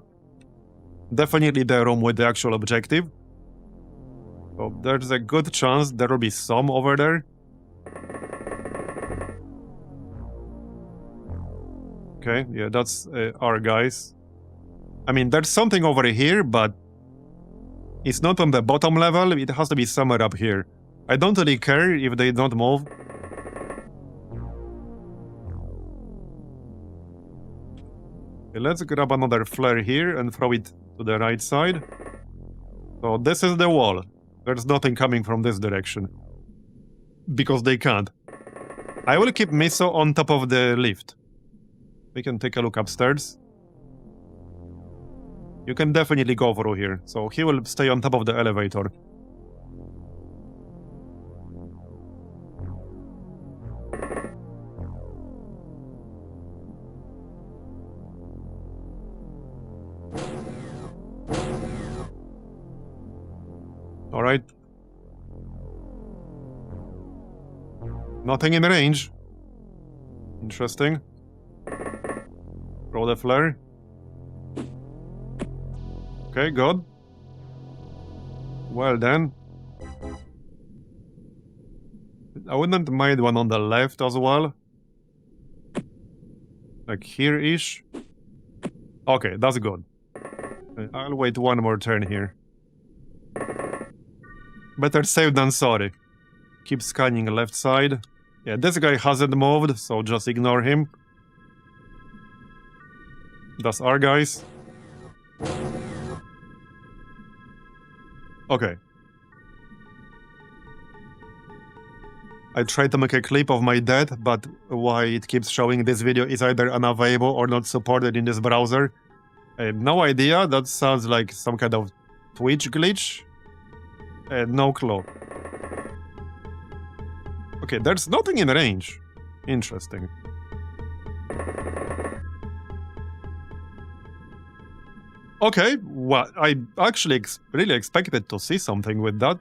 Definitely the room with the actual objective. So there's a good chance there will be some over there. Okay, yeah, that's our guys. I mean, there's something over here, but it's not on the bottom level. It has to be somewhere up here. I don't really care if they don't move. Okay, let's grab another flare here and throw it to the right side. So this is the wall. There's nothing coming from this direction. Because they can't. I will keep Miso on top of the lift. We can take a look upstairs. You can definitely go through here, so he will stay on top of the elevator. Alright. Nothing in range. Interesting. Throw the flare. Okay, good. Well then. I wouldn't mind one on the left as well. Like here-ish. Okay, that's good. I'll wait one more turn here. Better safe than sorry. Keep scanning left side. Yeah, this guy hasn't moved, so just ignore him. That's our guys. Okay. I tried to make a clip of my death, but why it keeps showing this video is either unavailable or not supported in this browser. I have no idea. That sounds like some kind of Twitch glitch. No clue. Okay, there's nothing in range. Interesting. Okay, well, I actually really expected to see something with that.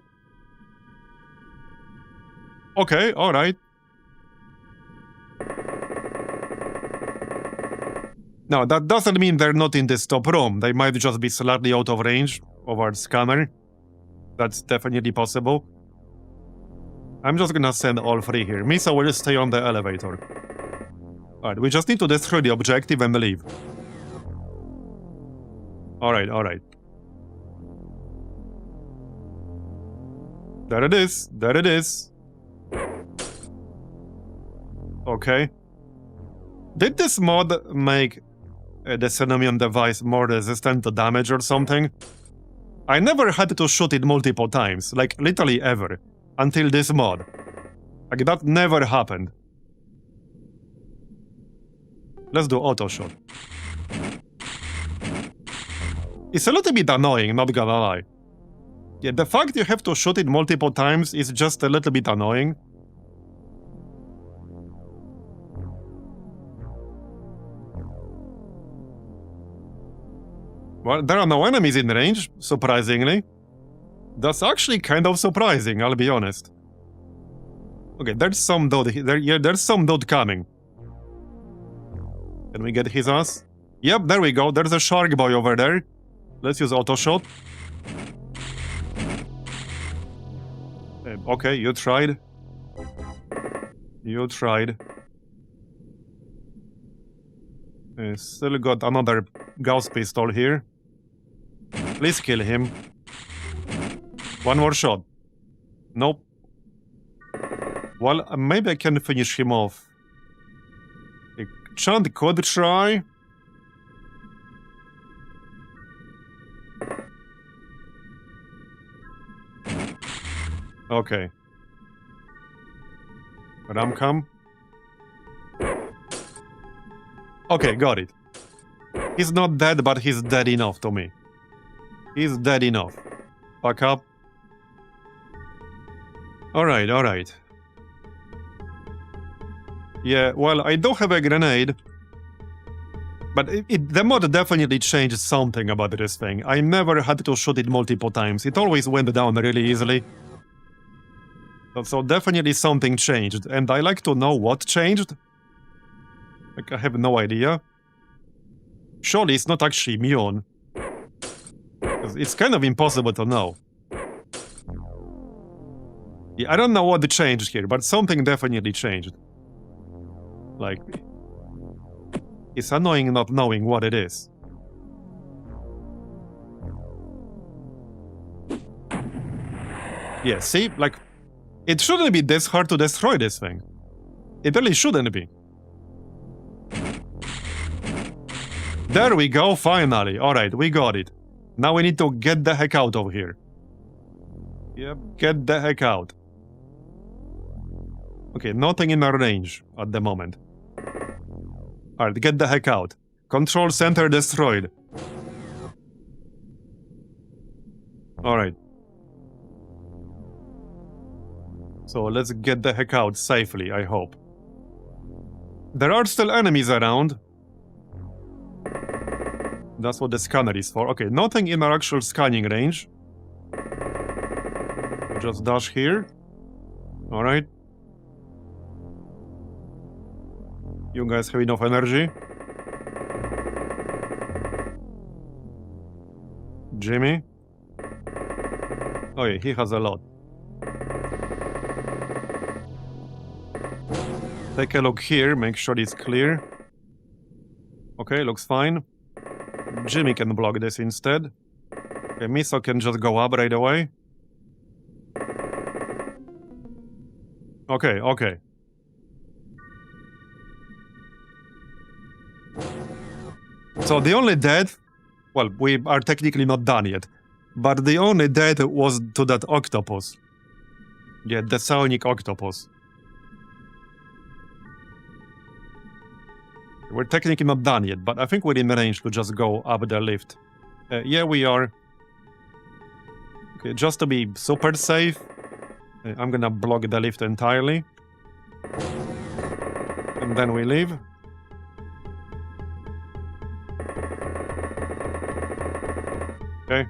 Okay, alright. No, that doesn't mean they're not in this top room. They might just be slightly out of range of our scanner. That's definitely possible. I'm just gonna send all three here. Misa will stay on the elevator. Alright, we just need to destroy the objective and leave. Alright, alright. There it is. There it is. Okay. Did this mod make the Xenomian device more resistant to damage or something? I never had to shoot it multiple times, like literally ever, until this mod. Like that never happened. Let's do auto shot. It's a little bit annoying, not gonna lie. Yeah, the fact you have to shoot it multiple times is just a little bit annoying. Well, there are no enemies in range, surprisingly. That's actually kind of surprising, I'll be honest. Okay, there's some dude there. Yeah, there's some dude coming. Can we get his ass? Yep, there we go. There's a shark boy over there. Let's use auto shot. Okay, you tried. You tried. Still got another Gauss pistol here. Please kill him. One more shot. Nope. Well, maybe I can finish him off. Chant could try. Okay. Ramcam. Okay, got it. He's not dead, but he's dead enough to me. He's dead enough. Back up. Alright, alright. Yeah, well, I do have a grenade. But the mod definitely changed something about this thing. I never had to shoot it multiple times. It always went down really easily. So definitely something changed. And I like to know what changed. Like, I have no idea. Surely it's not actually immune. It's kind of impossible to know. Yeah, I don't know what changed here, but something definitely changed. Like, it's annoying not knowing what it is. Yeah, see? Like, it shouldn't be this hard to destroy this thing. It really shouldn't be. There we go, finally. Alright, we got it. Now we need to get the heck out of here. Yep, get the heck out. Okay, nothing in our range at the moment. Alright, get the heck out. Control center destroyed. Alright. So let's get the heck out safely, I hope. There are still enemies around. That's what the scanner is for. Okay, nothing in our actual scanning range. Just dash here. Alright. You guys have enough energy? Jimmy? Oh yeah, he has a lot. Take a look here, make sure it's clear. Okay, looks fine. Jimmy can block this instead. Okay, Miso can just go up right away. Okay, okay. So the only death, well, we are technically not done yet, but the only death was to that octopus. Yeah, the sonic octopus. We're technically not done yet, but I think we're in range to just go up the lift. Yeah, we are. Okay, just to be super safe, I'm gonna block the lift entirely. And then we leave. Okay.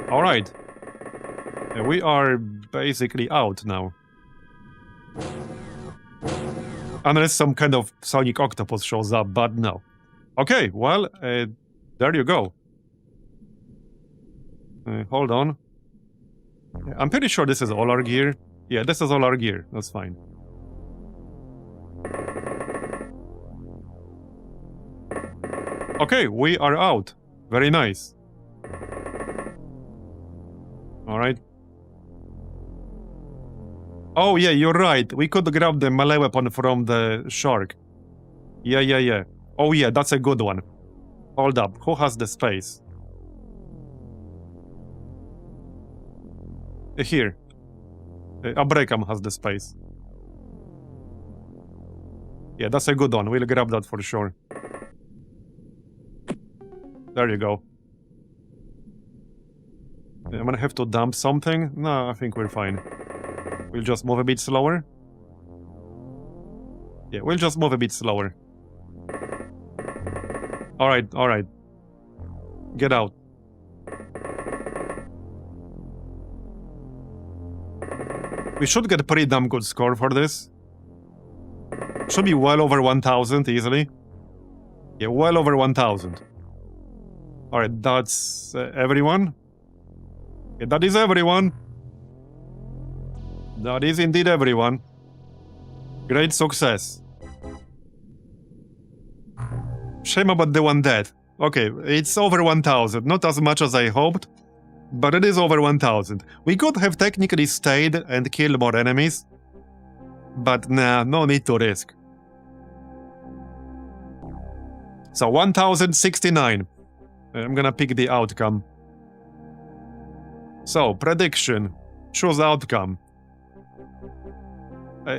Alright. We are basically out now. Unless some kind of sonic octopus shows up, but no. Okay, well, there you go. Hold on. I'm pretty sure this is all our gear. Yeah, this is all our gear. That's fine. Okay, we are out. Very nice. Alright. Oh yeah, you're right. We could grab the melee weapon from the shark. Yeah. Oh yeah, that's a good one. Hold up, who has the space? Here. Abrekam has the space. Yeah, that's a good one. We'll grab that for sure. There you go. I'm gonna have to dump something. No, I think we're fine. We'll just move a bit slower. Yeah, we'll just move a bit slower. Alright. Get out. We should get a pretty damn good score for this. Should be well over 1000 easily. Yeah, well over 1000. Alright, that's everyone. Yeah, that is everyone. That is indeed everyone. Great success. Shame about the one dead. Okay, it's over 1000. Not as much as I hoped, but it is over 1000. We could have technically stayed and killed more enemies, but nah, no need to risk. So 1069. I'm gonna pick the outcome. So, prediction. Choose outcome.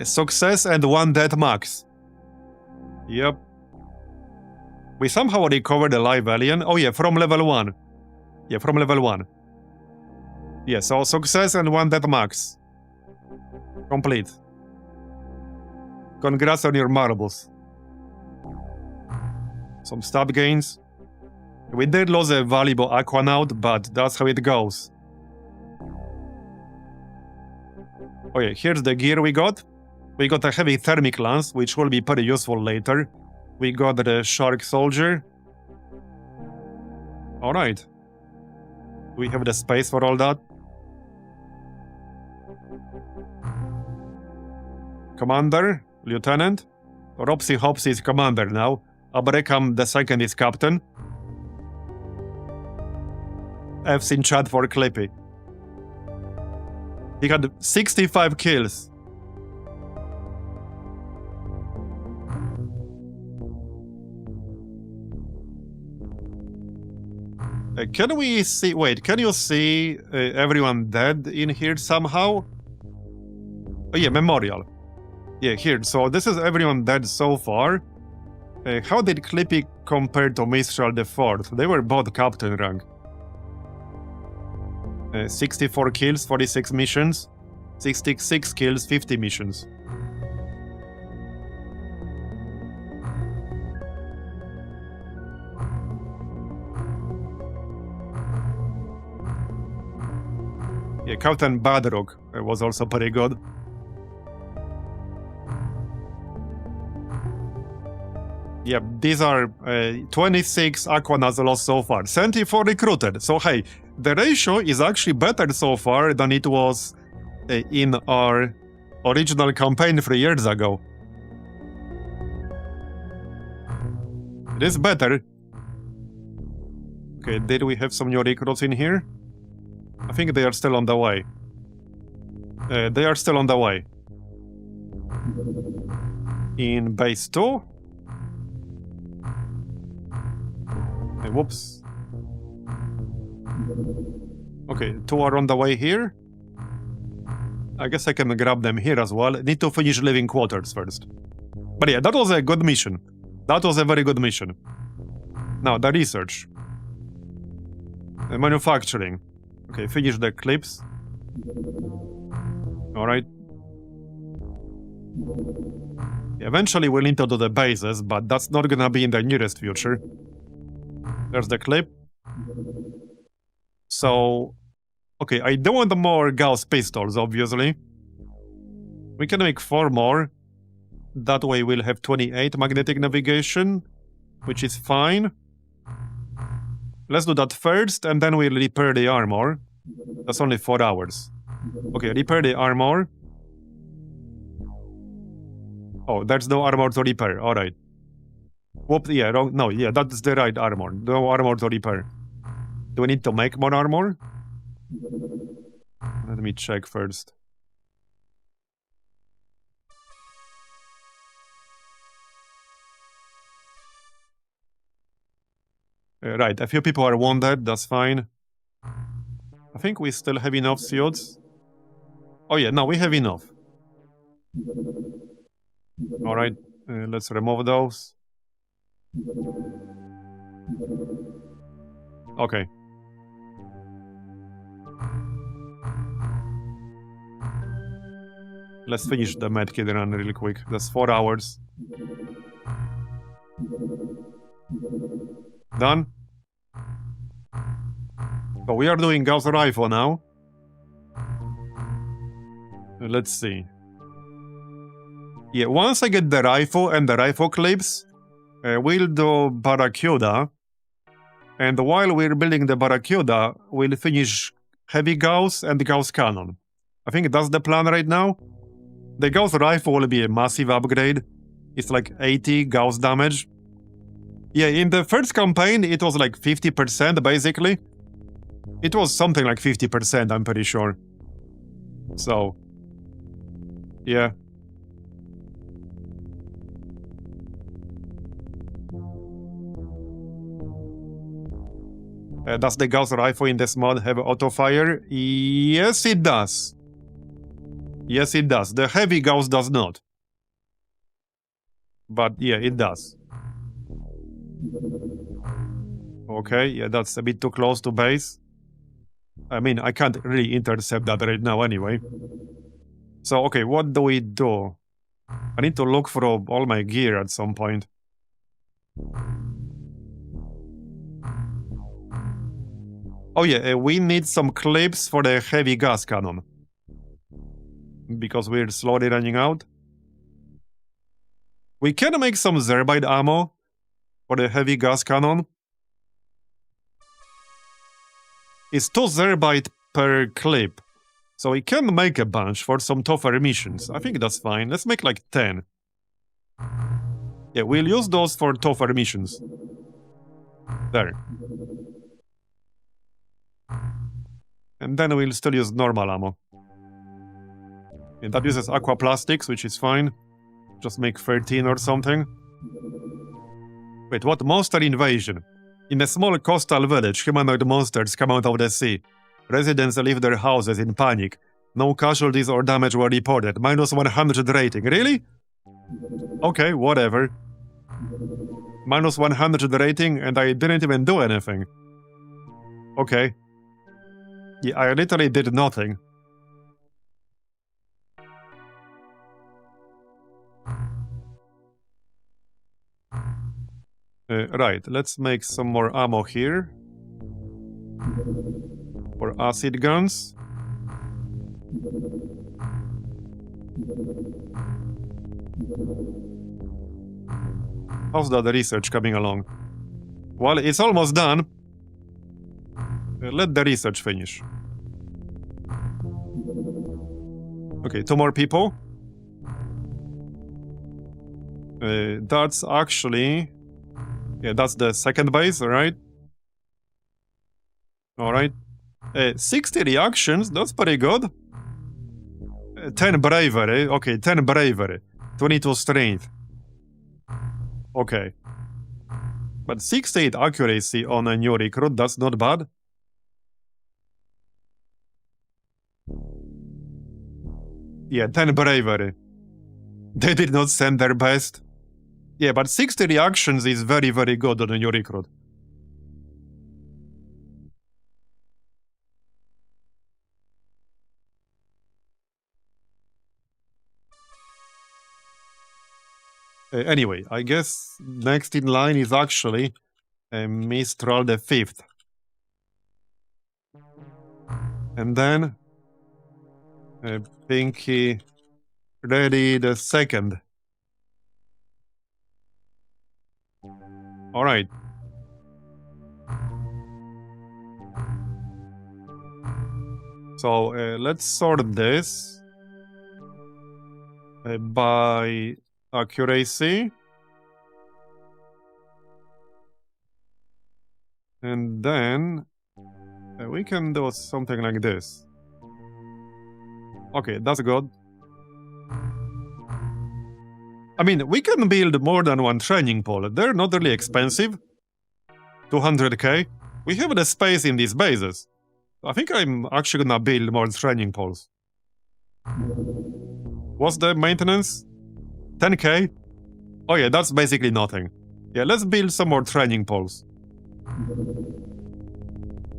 Success and 1 death max. Yep. We somehow recovered a live alien. Oh yeah, from level 1. Yeah, from level 1. Yeah, so success and 1 death max. Complete. Congrats on your marbles. Some stab gains. We did lose a valuable aquanaut, but that's how it goes. Oh yeah, here's the gear we got. We got a heavy thermic lance, which will be pretty useful later. We got the shark soldier. Alright. We have the space for all that. Commander, Lieutenant. Ropsy Hopsy is Commander now. Abrekam II is Captain. F's in chat for Clippy. He had 65 kills. Can we see... Wait, can you see everyone dead in here somehow? Oh yeah, memorial. Yeah, here. So this is everyone dead so far. How did Clippy compare to Mistral the 4th? They were both captain rank. 64 kills, 46 missions. 66 kills, 50 missions. Yeah, Captain Badrock was also pretty good. Yeah, these are 26 Aquanas lost so far, 74 recruited. So hey, the ratio is actually better so far than it was in our original campaign 3 years ago. It is better. Okay, did we have some new recruits in here? I think they are still on the way. They are still on the way. In base 2? Whoops. Okay, 2 are on the way here. I guess I can grab them here as well. Need to finish living quarters first. But yeah, that was a good mission. That was a very good mission. Now, the research. Manufacturing. Okay, finish the clips. Alright. Eventually we'll need to do the bases, but that's not gonna be in the nearest future. There's the clip. So... Okay, I don't want more Gauss pistols, obviously. We can make 4 more. That way we'll have 28 magnetic navigation, which is fine. Let's do that first, and then we'll repair the armor. That's only 4 hours. Okay, repair the armor. Oh, there's no armor to repair. Alright. Whoop, yeah, wrong. No, yeah, that's the right armor. No armor to repair. Do we need to make more armor? Let me check first. Right, a few people are wounded, that's fine. I think we still have enough suits. Oh yeah, no, we have enough. Alright, let's remove those. Okay. Let's finish the medkit run real quick. That's 4 hours. Done. So we are doing Gauss rifle now. Let's see. Yeah, once I get the rifle and the rifle clips, we'll do Barracuda. And while we're building the Barracuda, we'll finish heavy Gauss and Gauss cannon. I think that's the plan right now. The Gauss rifle will be a massive upgrade. It's like 80 Gauss damage. Yeah, in the first campaign, it was like 50% basically. It was something like 50%, I'm pretty sure. So, yeah. Does the Gauss rifle in this mod have auto fire? Yes, it does. Yes, it does. The heavy Gauss does not. But yeah, it does. Okay, yeah, that's a bit too close to base. I mean, I can't really intercept that right now anyway. So, okay, what do we do? I need to look for all my gear at some point. Oh yeah, we need some clips for the heavy gas cannon. Because we're slowly running out. We can make some Zerbite ammo for the heavy gas cannon. It's 2 Zerbite per clip. So we can make a bunch for some tougher missions. I think that's fine. Let's make like 10. Yeah, we'll use those for tougher missions. There. And then we'll still use normal ammo. And that uses aquaplastics, which is fine. Just make 13 or something. Wait, what? Monster invasion. In a small coastal village, humanoid monsters come out of the sea. Residents leave their houses in panic. No casualties or damage were reported. Minus 100 rating. Really? Okay, whatever. Minus 100 rating, and I didn't even do anything. Okay. Yeah, I literally did nothing. Right, let's make some more ammo here. For acid guns. How's that research coming along? Well, it's almost done. Let the research finish. Okay, 2 more people. That's actually... Yeah, that's the second base, right? Alright. 60 reactions, that's pretty good. 10 bravery, okay, 10 bravery. 22 strength. Okay. But 68 accuracy on a new recruit, that's not bad. Yeah, 10 bravery. They did not send their best. Yeah, but 60 reactions is very, very good on a new recruit. Anyway, I guess next in line is actually Mistral the 5th. And then Pinky Ready the 2nd. Alright. So let's sort this by accuracy. And then we can do something like this. Okay, that's good. I mean, we can build more than one training pool. They're not really expensive. 200k. We have the space in these bases. I think I'm actually gonna build more training pools. What's the maintenance? 10k? Oh yeah, that's basically nothing. Yeah, let's build some more training pools.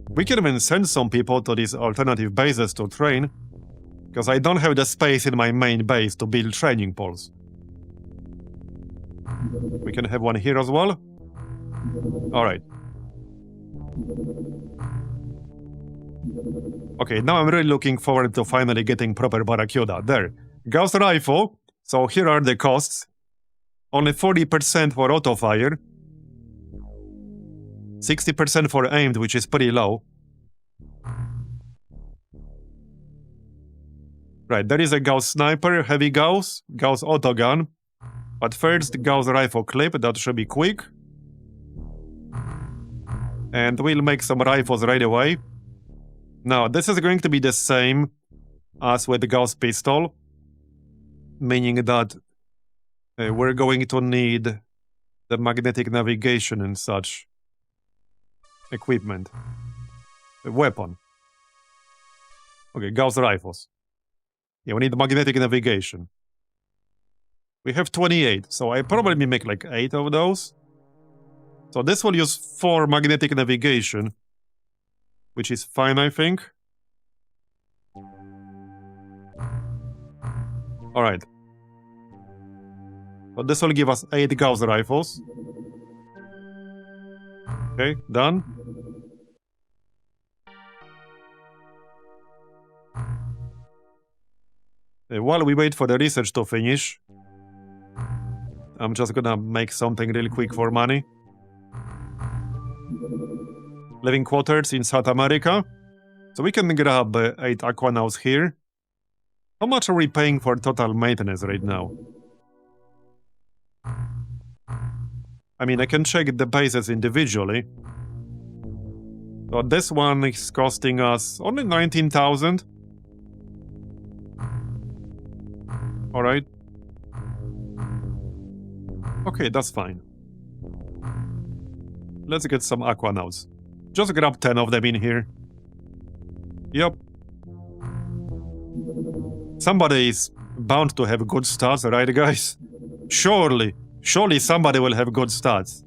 We can even send some people to these alternative bases to train, because I don't have the space in my main base to build training pools. We can have one here as well. Alright. Okay, now I'm really looking forward to finally getting proper Barracuda. There. Gauss rifle. So here are the costs. Only 40% for auto-fire. 60% for aimed, which is pretty low. Right, there is a Gauss sniper, heavy Gauss, Gauss autogun. But first, Gauss rifle clip, that should be quick. And we'll make some rifles right away. Now, this is going to be the same as with the Gauss pistol. Meaning that we're going to need the magnetic navigation and such equipment. A weapon. Okay, Gauss rifles. Yeah, we need magnetic navigation. We have 28, so I probably make like 8 of those. So this will use 4 magnetic navigation, which is fine, I think. Alright. So this will give us 8 Gauss rifles. Okay, done. While we wait for the research to finish, I'm just gonna make something really quick for money. Living quarters in South America. So we can grab 8 Aquanauts here. How much are we paying for total maintenance right now? I mean, I can check the bases individually. So this one is costing us only 19,000. Alright. Okay, that's fine. Let's get some Aquanauts. Just grab 10 of them in here. Yep. Somebody is bound to have good stats, right, guys? Surely somebody will have good stats.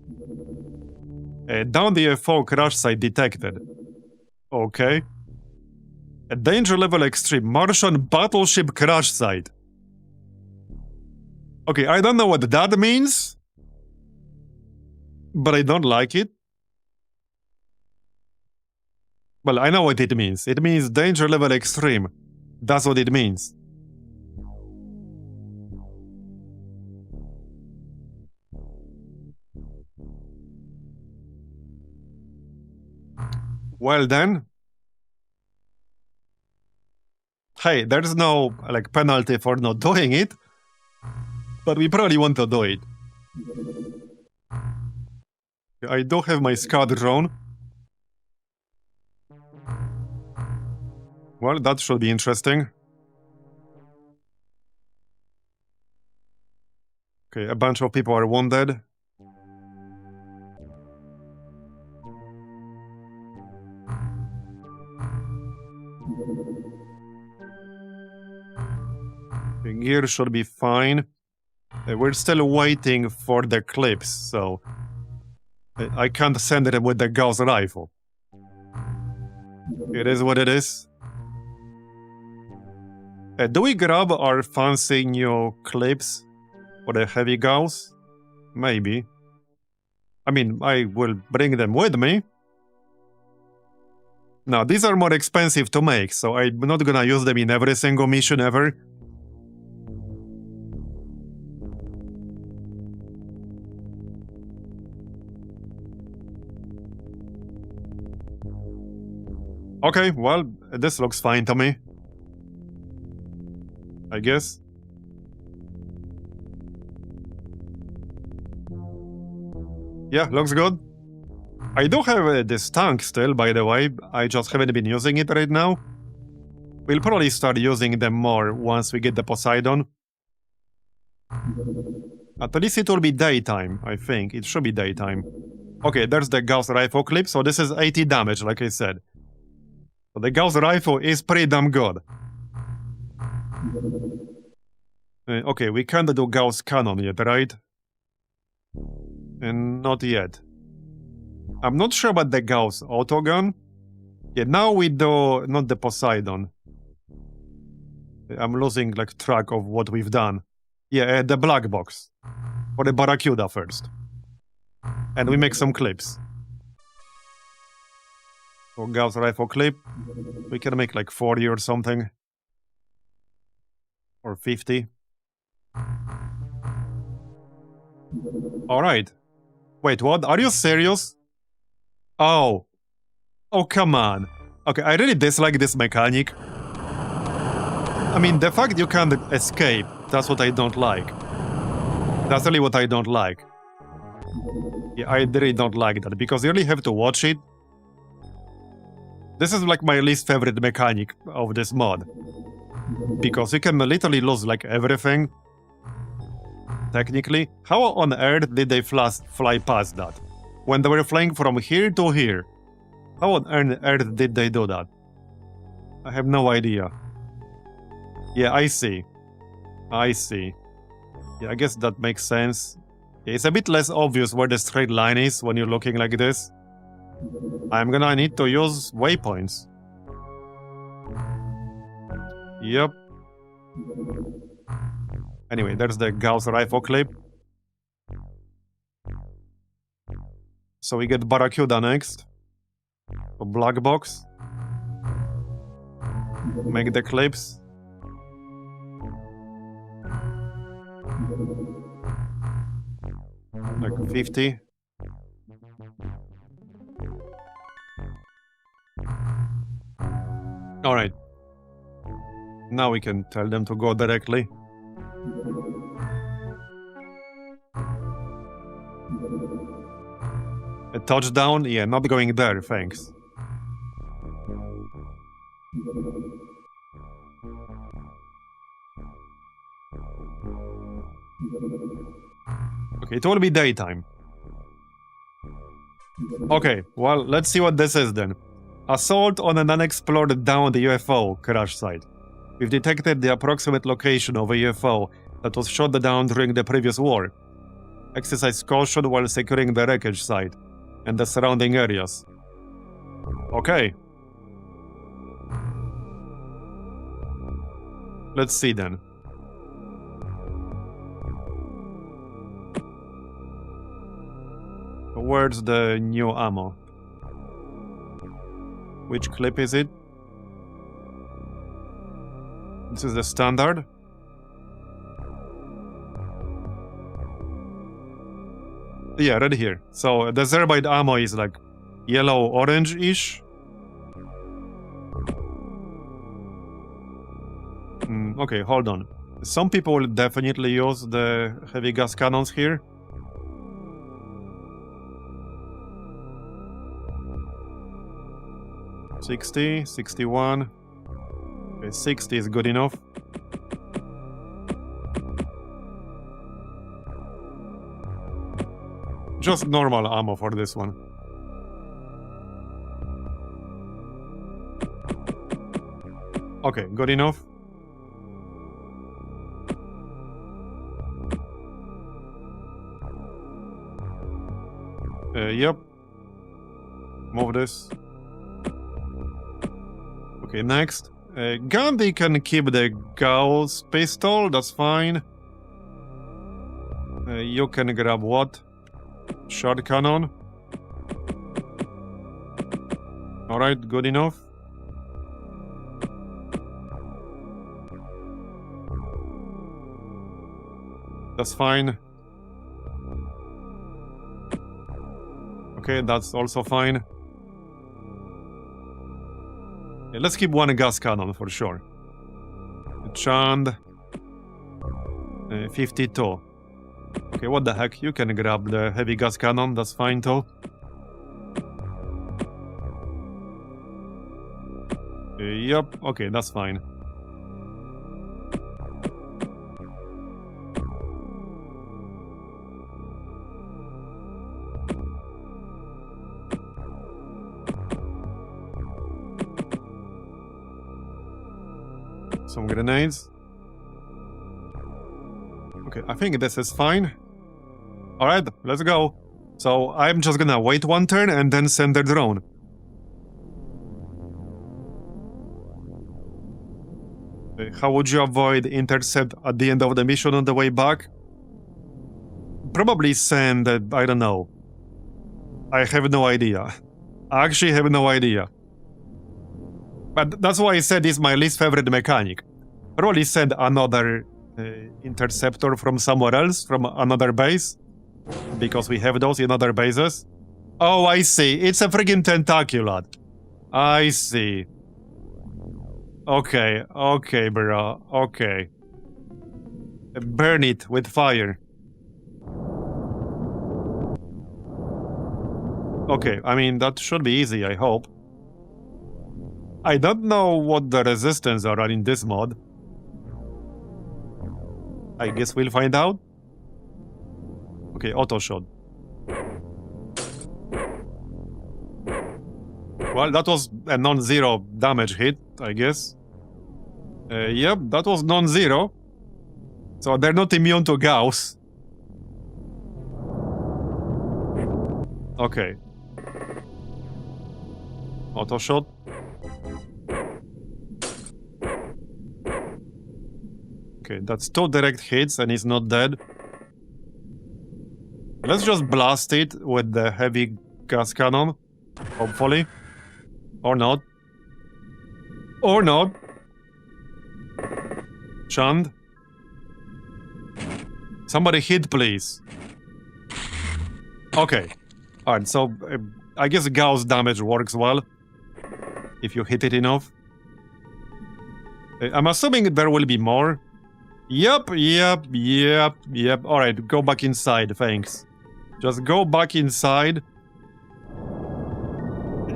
Down the FO crash site detected. Okay. A danger level extreme. Martian battleship crash site. Okay, I don't know what that means, but I don't like it. Well, I know what it means. It means danger level extreme. That's what it means. Well then. Hey, there's no, like, penalty for not doing it. But we probably want to do it. I do have my scout drone. Well, that should be interesting. Okay, a bunch of people are wounded. The gear should be fine. We're still waiting for the clips, so I can't send it with the Gauss rifle. It is what it is. Do we grab our fancy new clips for the heavy Gauss? Maybe. I mean, I will bring them with me. Now, these are more expensive to make, so I'm not gonna use them in every single mission ever. Okay, well, this looks fine to me. I guess. Yeah, looks good. I do have this tank still, by the way. I just haven't been using it right now. We'll probably start using them more once we get the Poseidon. At least it will be daytime, I think. It should be daytime. Okay, there's the Gauss rifle clip, so this is 80 damage, like I said. So the Gauss rifle is pretty damn good. Okay, we can't do Gauss cannon yet, right? And not yet. I'm not sure about the Gauss autogun. Yeah, now we do not the Poseidon. I'm losing like track of what we've done. Yeah, the black box. Or the Barracuda first. And we make some clips. So Gauss rifle clip. We can make like 40 or something. Or 50. Alright. Wait, what? Are you serious? Oh. Oh, come on. Okay, I really dislike this mechanic. I mean, the fact you can't escape, that's what I don't like. That's really what I don't like. Yeah, I really don't like that, because you really have to watch it. This is like my least favorite mechanic of this mod. Because you can literally lose like everything. Technically. How on earth did they fly past that? When they were flying from here to here. How on earth did they do that? I have no idea. Yeah, I see. I see. Yeah, I guess that makes sense. It's a bit less obvious where the straight line is when you're looking like this. I'm gonna need to use waypoints. Yep. Anyway, there's the Gauss rifle clip. So we get Barracuda next. A black box. Make the clips. Like 50. Alright. Now we can tell them to go directly. A touchdown? Yeah, not going there, thanks. Okay, it will be daytime. Okay, well, let's see what this is then. Assault on an unexplored downed UFO crash site. We've detected the approximate location of a UFO that was shot down during the previous war. Exercise caution while securing the wreckage site and the surrounding areas. Okay. Let's see then. Where's the new ammo? Which clip is it? This is the standard. Yeah, right here. So the Zerbite ammo is like yellow-orange-ish. Okay, hold on. Some people will definitely use the heavy gas cannons here. $60, $61. Okay, 60 is good enough. Just normal ammo for this one. Okay, good enough. Yep. Move this. Okay, next. Gandhi can keep the Gauss pistol, that's fine. You can grab what? Shot cannon. Alright, good enough. That's fine. Okay, that's also fine. Yeah, let's keep one gas cannon for sure. Chand. 52. Okay, what the heck? You can grab the heavy gas cannon, that's fine too. Yep, okay, that's fine. Some grenades. Okay, I think this is fine. Alright, let's go. So I'm just gonna wait one turn and then send the drone. How would you avoid intercept at the end of the mission on the way back? Probably send, I don't know. I have no idea. I actually have no idea. But that's why I said it's my least favorite mechanic. Probably send another interceptor from somewhere else, from another base. Because we have those in other bases. Oh, I see. It's a friggin' tentaculad. I see. Okay, okay, bro. Okay. Burn it with fire. Okay, I mean, that should be easy, I hope. I don't know what the resistance are in this mod. I guess we'll find out. Okay, auto shot. Well, that was a non-zero damage hit, I guess. Yep, that was non-zero. So they're not immune to Gauss. Okay. Auto shot. Okay, that's 2 direct hits and he's not dead. Let's just blast it with the heavy gas cannon. Hopefully. Or not. Or not. Chand. Somebody hit, please. Okay. Alright, so I guess Gauss damage works well. If you hit it enough. I'm assuming there will be more. Yep. Alright, go back inside, thanks. Just go back inside.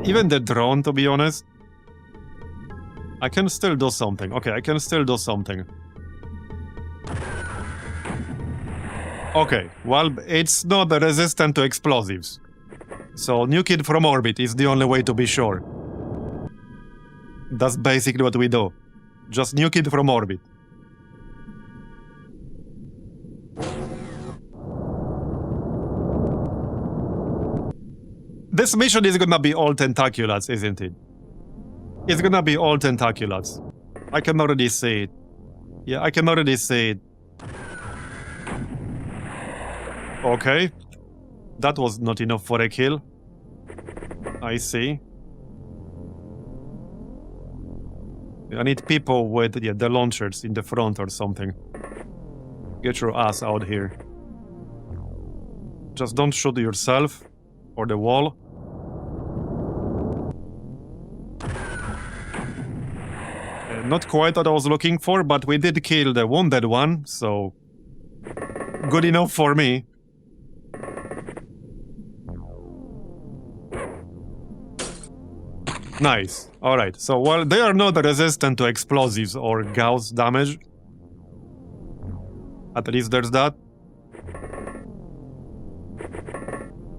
Even the drone, to be honest. I can still do something. Okay, I can still do something. Okay, well, it's not resistant to explosives. So, nuke it from orbit is the only way to be sure. That's basically what we do. Just nuke it from orbit. This mission is gonna be all tentaculars, isn't it? It's gonna be all tentaculars. I can already see it. Yeah, I can already see it. Okay. That was not enough for a kill. I see. I need people with the launchers in the front or something. Get your ass out here. Just don't shoot yourself or the wall. Not quite what I was looking for, but we did kill the wounded one, so good enough for me. Nice. Alright, so while they are not resistant to explosives or Gauss damage, at least there's that.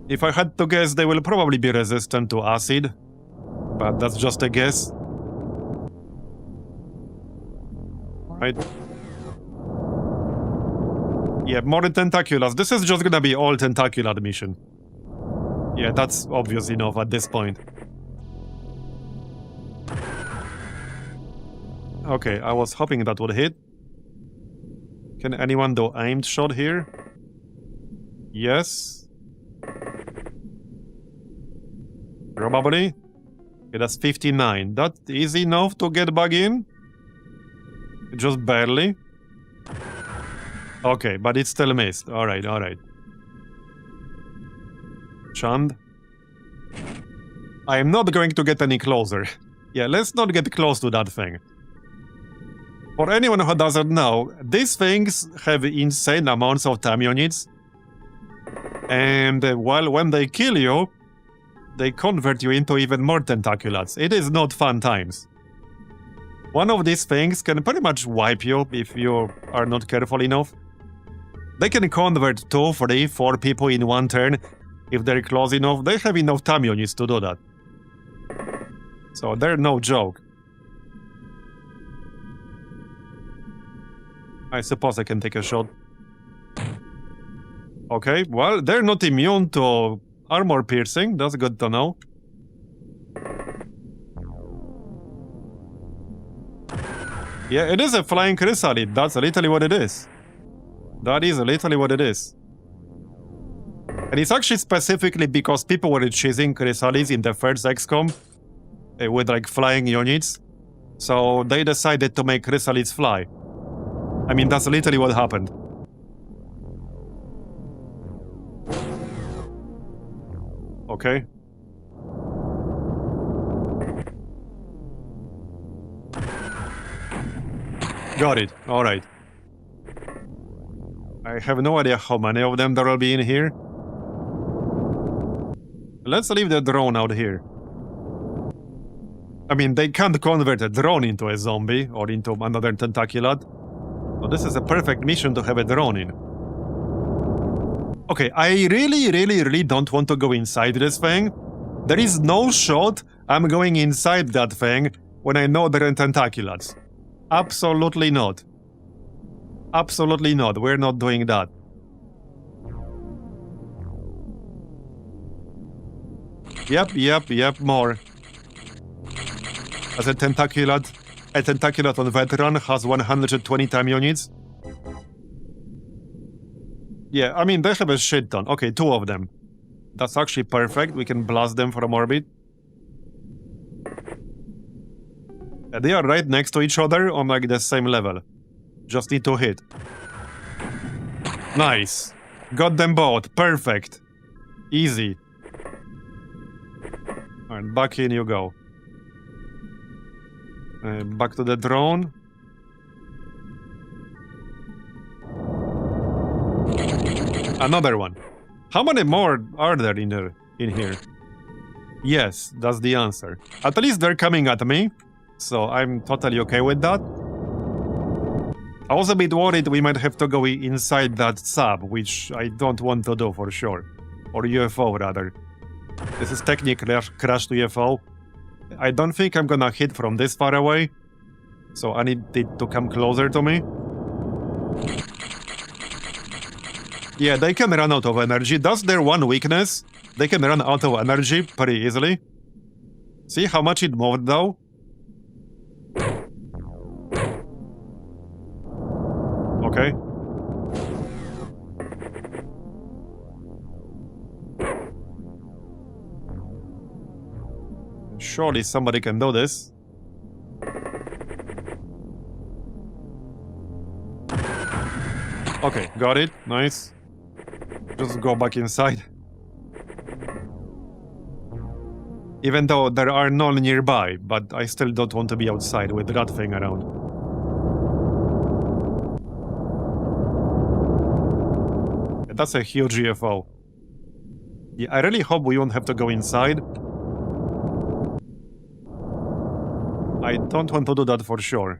If I had to guess, they will probably be resistant to acid, but that's just a guess. Right. Yeah, more tentaculars. This is just gonna be all tentacular mission. Yeah, that's obvious enough at this point. Okay, I was hoping that would hit. Can anyone do aimed shot here? Yes. Probably. Okay, that's 59. That is enough to get back in? Just barely. Okay, but it still missed. Alright, alright. Chand. I am not going to get any closer. Yeah, let's not get close to that thing. For anyone who doesn't know, these things have insane amounts of time units. And when they kill you, they convert you into even more tentaculars. It is not fun times. One of these things can pretty much wipe you if you are not careful enough. They can convert 2, 3, 4 people in one turn. If they're close enough, they have enough time units to do that. So they're no joke. I suppose I can take a shot. Okay, well, they're not immune to armor piercing. That's good to know. Yeah, it is a flying chrysalid. That's literally what it is. That is literally what it is. And it's actually specifically because people were chasing chrysalids in the first XCOM with like flying units. So they decided to make chrysalids fly. I mean, that's literally what happened. Okay. Got it. Alright. I have no idea how many of them there will be in here. Let's leave the drone out here. I mean, they can't convert a drone into a zombie or into another tentaculad. So this is a perfect mission to have a drone in. Okay, I really don't want to go inside this thing. There is no shot I'm going inside that thing when I know there are tentaculads. Absolutely not. Absolutely not. We're not doing that. Yep, more. As a tentaculad on veteran has 120 time units. Yeah, I mean, they have a shit ton. Okay, 2 of them. That's actually perfect. We can blast them from orbit. They are right next to each other on like the same level. Just need to hit. Nice. Got them both. Perfect. Easy. Alright, back in you go. Back to the drone. Another one. How many more are there in here? Yes, that's the answer. At least they're coming at me, so I'm totally okay with that. I was a bit worried we might have to go inside that sub, which I don't want to do for sure. Or UFO, rather. This is technically a crashed UFO. I don't think I'm gonna hit from this far away, so I need it to come closer to me. Yeah, they can run out of energy. That's their one weakness. They can run out of energy pretty easily. See how much it moved, though? Okay. Surely somebody can do this. Okay, got it. Nice. Just go back inside. Even though there are none nearby, but I still don't want to be outside with that thing around. That's a huge UFO. Yeah, I really hope we won't have to go inside. I don't want to do that for sure.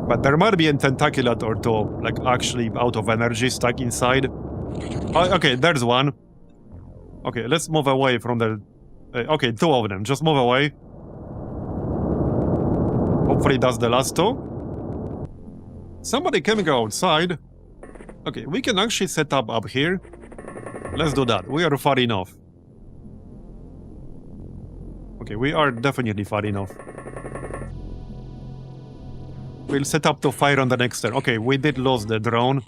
But there might be a tentacular or two, like actually out of energy, stuck inside. Oh, okay, there's one. Okay, let's move away from the... okay, two of them. Just move away. Hopefully that's the last two. Somebody can go outside. Okay, we can actually set up here. Let's do that. We are far enough. Okay, we are definitely far enough. We'll set up to fire on the next turn. Okay, we did lose the drone.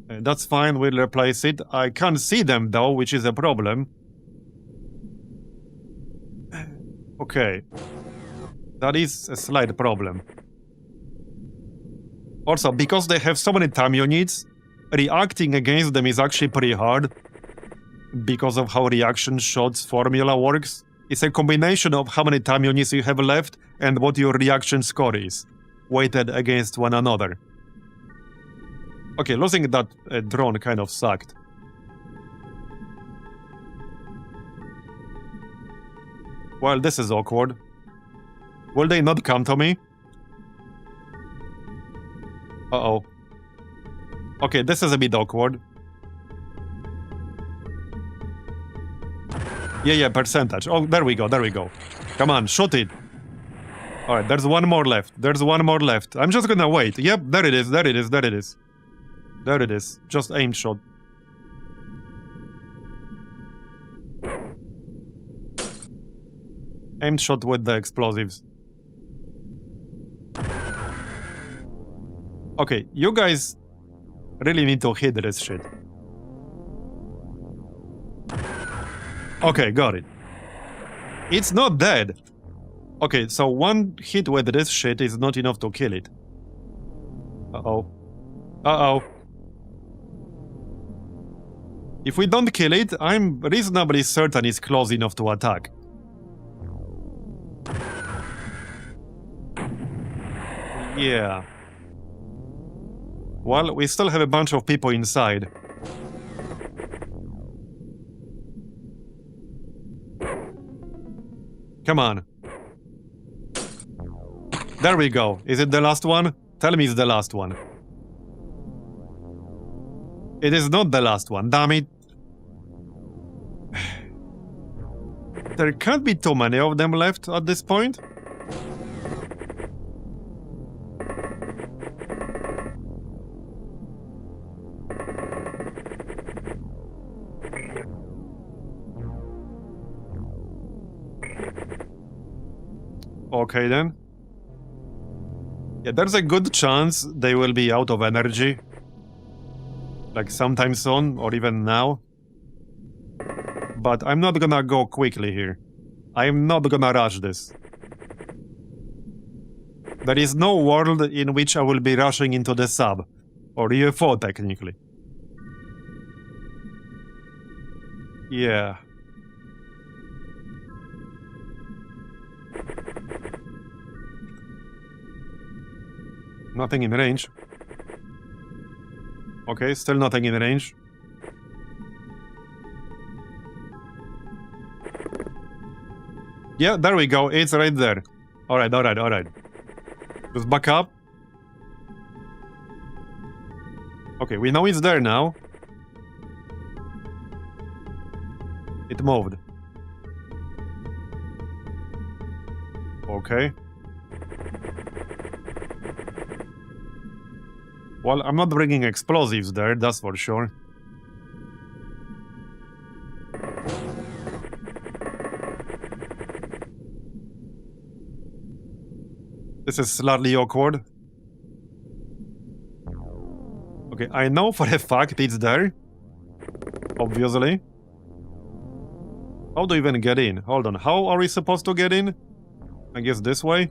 That's fine, we'll replace it. I can't see them though, which is a problem. Okay. That is a slight problem. Also, because they have so many time units, reacting against them is actually pretty hard. Because of how reaction shots formula works. It's a combination of how many time units you have left and what your reaction score is, weighted against one another. Okay, losing that drone kind of sucked. Well, this is awkward. Will they not come to me? Uh-oh. Okay, this is a bit awkward. Yeah, percentage. Oh, there we go, there we go. Come on, shoot it. Alright, there's one more left. There's one more left. I'm just gonna wait. Yep, there it is, there it is, there it is. There it is. Just aim shot. Aim shot with the explosives. Okay, you guys really need to hit this shit. Okay, got it. It's not dead. Okay, so one hit with this shit is not enough to kill it. Uh-oh. Uh-oh. If we don't kill it, I'm reasonably certain it's close enough to attack. Yeah. Well, we still have a bunch of people inside. Come on. There we go. Is it the last one? Tell me it's the last one. It is not the last one, damn it. There can't be too many of them left at this point. Okay then. Yeah, there's a good chance they will be out of energy. Like sometime soon, or even now. But I'm not gonna go quickly here. I'm not gonna rush this. There is no world in which I will be rushing into the sub. Or UFO, technically. Yeah. Nothing in range. Okay, still nothing in range. Yeah, there we go. It's right there. Alright, alright, alright. Just back up. Okay, we know it's there now. It moved. Okay. Well, I'm not bringing explosives there, that's for sure. This is slightly awkward. Okay, I know for a fact it's there. Obviously. How do you even get in? Hold on, how are we supposed to get in? I guess this way?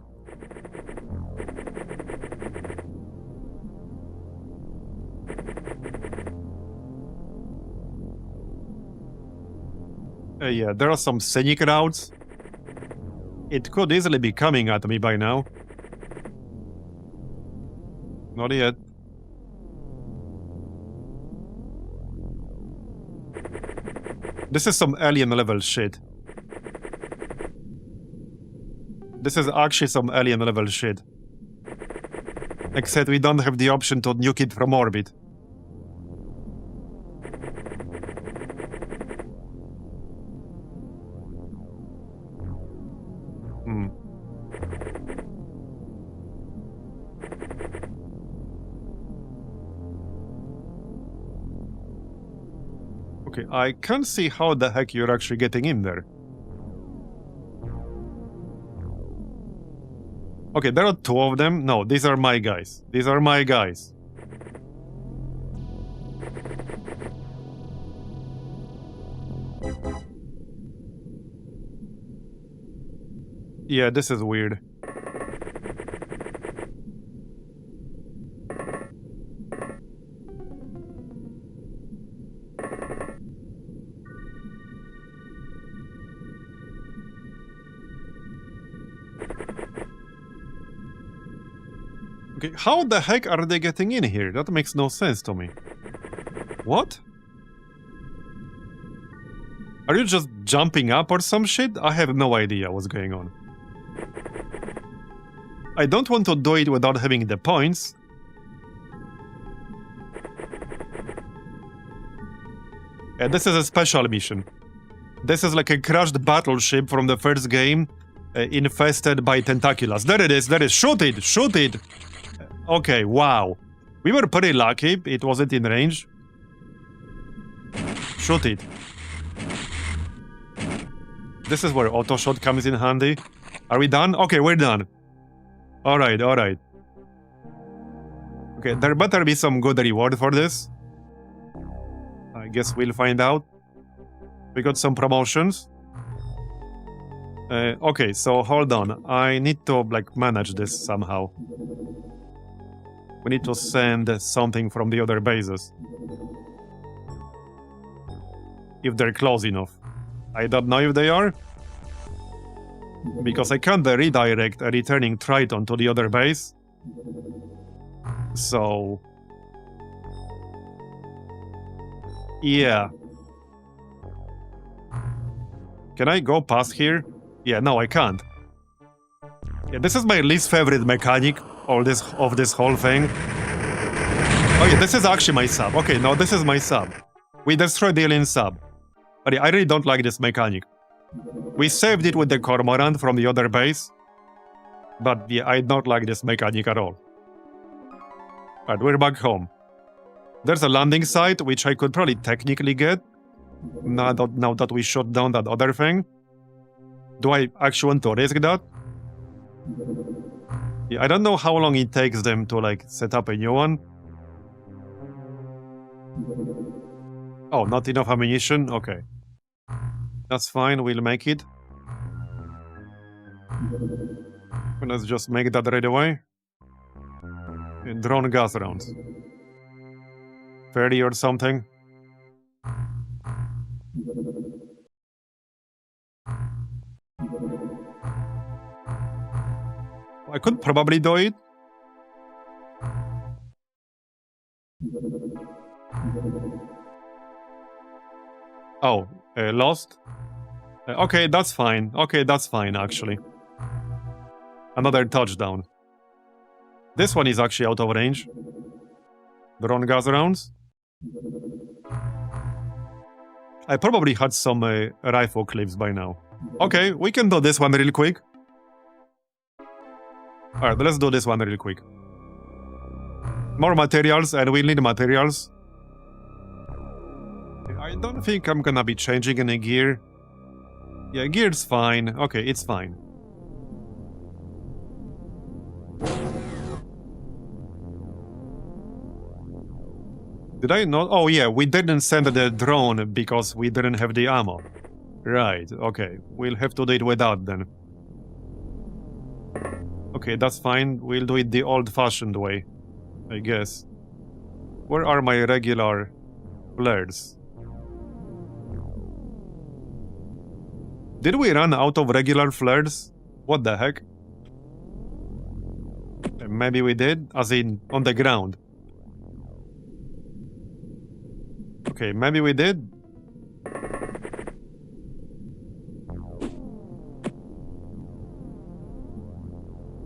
Yeah, there are some scenic routes. It could easily be coming at me by now. Not yet. This is some alien level shit. This is actually some alien level shit. Except we don't have the option to nuke it from orbit. Okay, I can't see how the heck you're actually getting in there. Okay, there are two of them. No, these are my guys. These are my guys. Yeah, this is weird. Okay, how the heck are they getting in here? That makes no sense to me. What? Are you just jumping up or some shit? I have no idea what's going on. I don't want to do it without having the points. Yeah, this is a special mission. This is like a crashed battleship from the first game, infested by tentaculars. There it is, there it is. Shoot it! Shoot it! Okay, wow. We were pretty lucky. It wasn't in range. Shoot it. This is where auto shot comes in handy. Are we done? Okay, we're done. Alright, alright. Okay, there better be some good reward for this. I guess we'll find out. We got some promotions. Okay, so hold on. I need to, like, manage this somehow. We need to send something from the other bases. If they're close enough. I don't know if they are. Because I can't redirect a returning Triton to the other base. So... yeah. Can I go past here? Yeah, no, I can't. Yeah, this is my least favorite mechanic of this whole thing. Oh yeah, this is actually my sub. Okay, no, this is my sub. We destroyed the alien sub. But yeah, I really don't like this mechanic. We saved it with the Cormorant from the other base. But yeah, I don't like this mechanic at all. Alright, we're back home. There's a landing site, which I could probably technically get. Now that we shot down that other thing. Do I actually want to risk that? Yeah, I don't know how long it takes them to, like, set up a new one. Oh, not enough ammunition? Okay. That's fine, we'll make it. Let's just make that right away. Drone gas rounds. 30 or something. I could probably do it. Oh, lost? Okay, that's fine. Okay, that's fine, actually. Another touchdown. This one is actually out of range. Drone gas rounds. I probably had some rifle clips by now. Okay, we can do this one real quick. Alright, let's do this one real quick. More materials, and we need materials. I don't think I'm gonna be changing any gear. Yeah, gear's fine. Okay, it's fine. Did I not? Oh yeah, we didn't send the drone because we didn't have the ammo. Right, okay. We'll have to do it without then. Okay, that's fine. We'll do it the old-fashioned way, I guess. Where are my regular flares? Did we run out of regular flares? What the heck? Maybe we did, as in on the ground. Okay, maybe we did.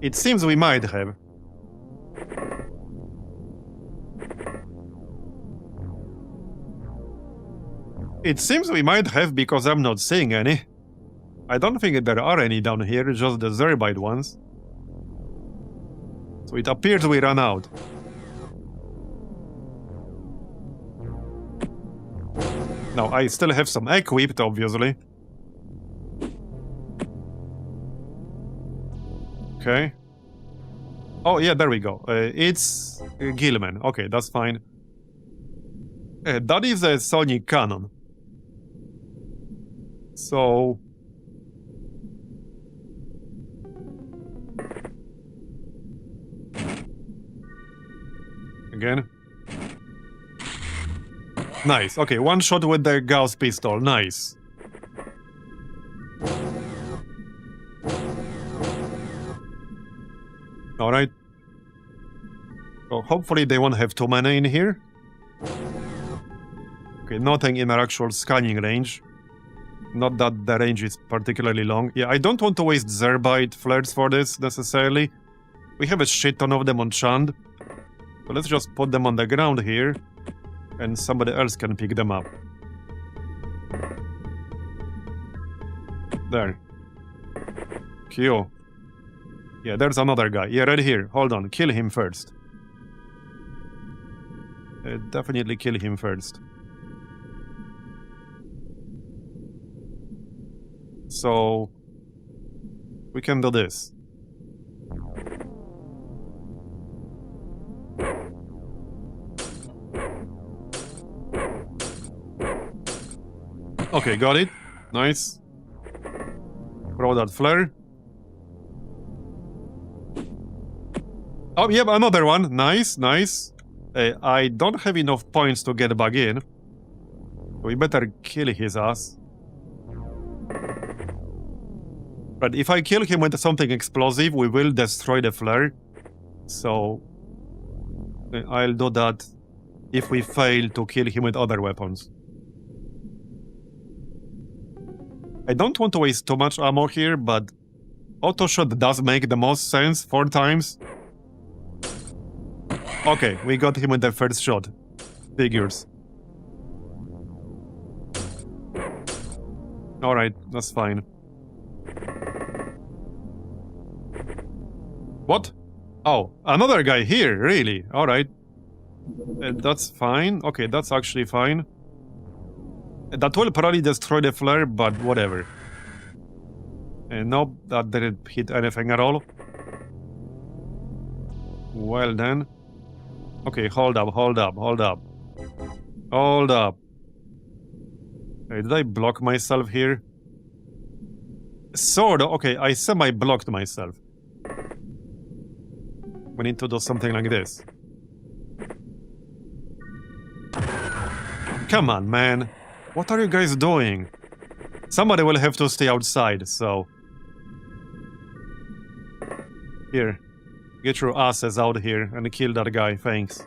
It seems we might have. It seems we might have because I'm not seeing any. I don't think there are any down here, just the Zerbite ones. So it appears we ran out. Now, I still have some equipped, obviously. Okay. Oh, yeah, there we go. It's Gilman. Okay, that's fine. That is a sonic cannon. So... Again. Nice. Okay, one shot with the Gauss pistol. Nice. Alright. So hopefully they won't have too many in here. Okay, nothing in our actual scanning range. Not that the range is particularly long. Yeah, I don't want to waste Zerbite flares for this, necessarily. We have a shit ton of them on Chand. So let's just put them on the ground here. And somebody else can pick them up. There. Q. Yeah, there's another guy. Yeah, right here. Hold on. Kill him first. Definitely kill him first. So... we can do this. Okay, got it. Nice. Throw that flare. Oh, yep, another one. Nice, nice. I don't have enough points to get back in. We better kill his ass. But if I kill him with something explosive, we will destroy the flare. So... I'll do that if we fail to kill him with other weapons. I don't want to waste too much ammo here, but auto shot does make the most sense 4 times. Okay, we got him with the first shot. Figures. Alright, that's fine. What? Oh, another guy here, really? Alright. That's fine. Okay, that's actually fine. That will probably destroy the flare, but whatever. Nope, that didn't hit anything at all. Well then. Okay, hold up, hold up, hold up. Hold up. Did I block myself here? Sort of. Okay, I semi-blocked myself. We need to do something like this. Come on, man. What are you guys doing? Somebody will have to stay outside, so... Here. Get your asses out here and kill that guy, thanks.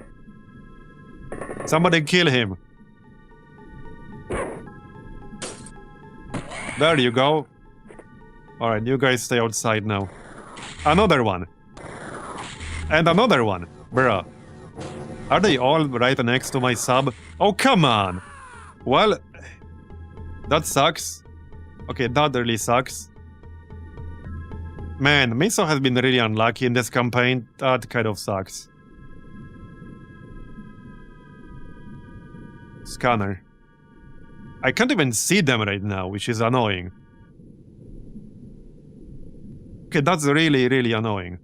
Somebody kill him. There you go. Alright, you guys stay outside now. Another one. And another one. Bruh. Are they all right next to my sub? Oh, come on! Well, that sucks. Okay, that really sucks. Man, Miso has been really unlucky in this campaign. That kind of sucks. Scanner. I can't even see them right now, which is annoying. Okay, that's really, really annoying.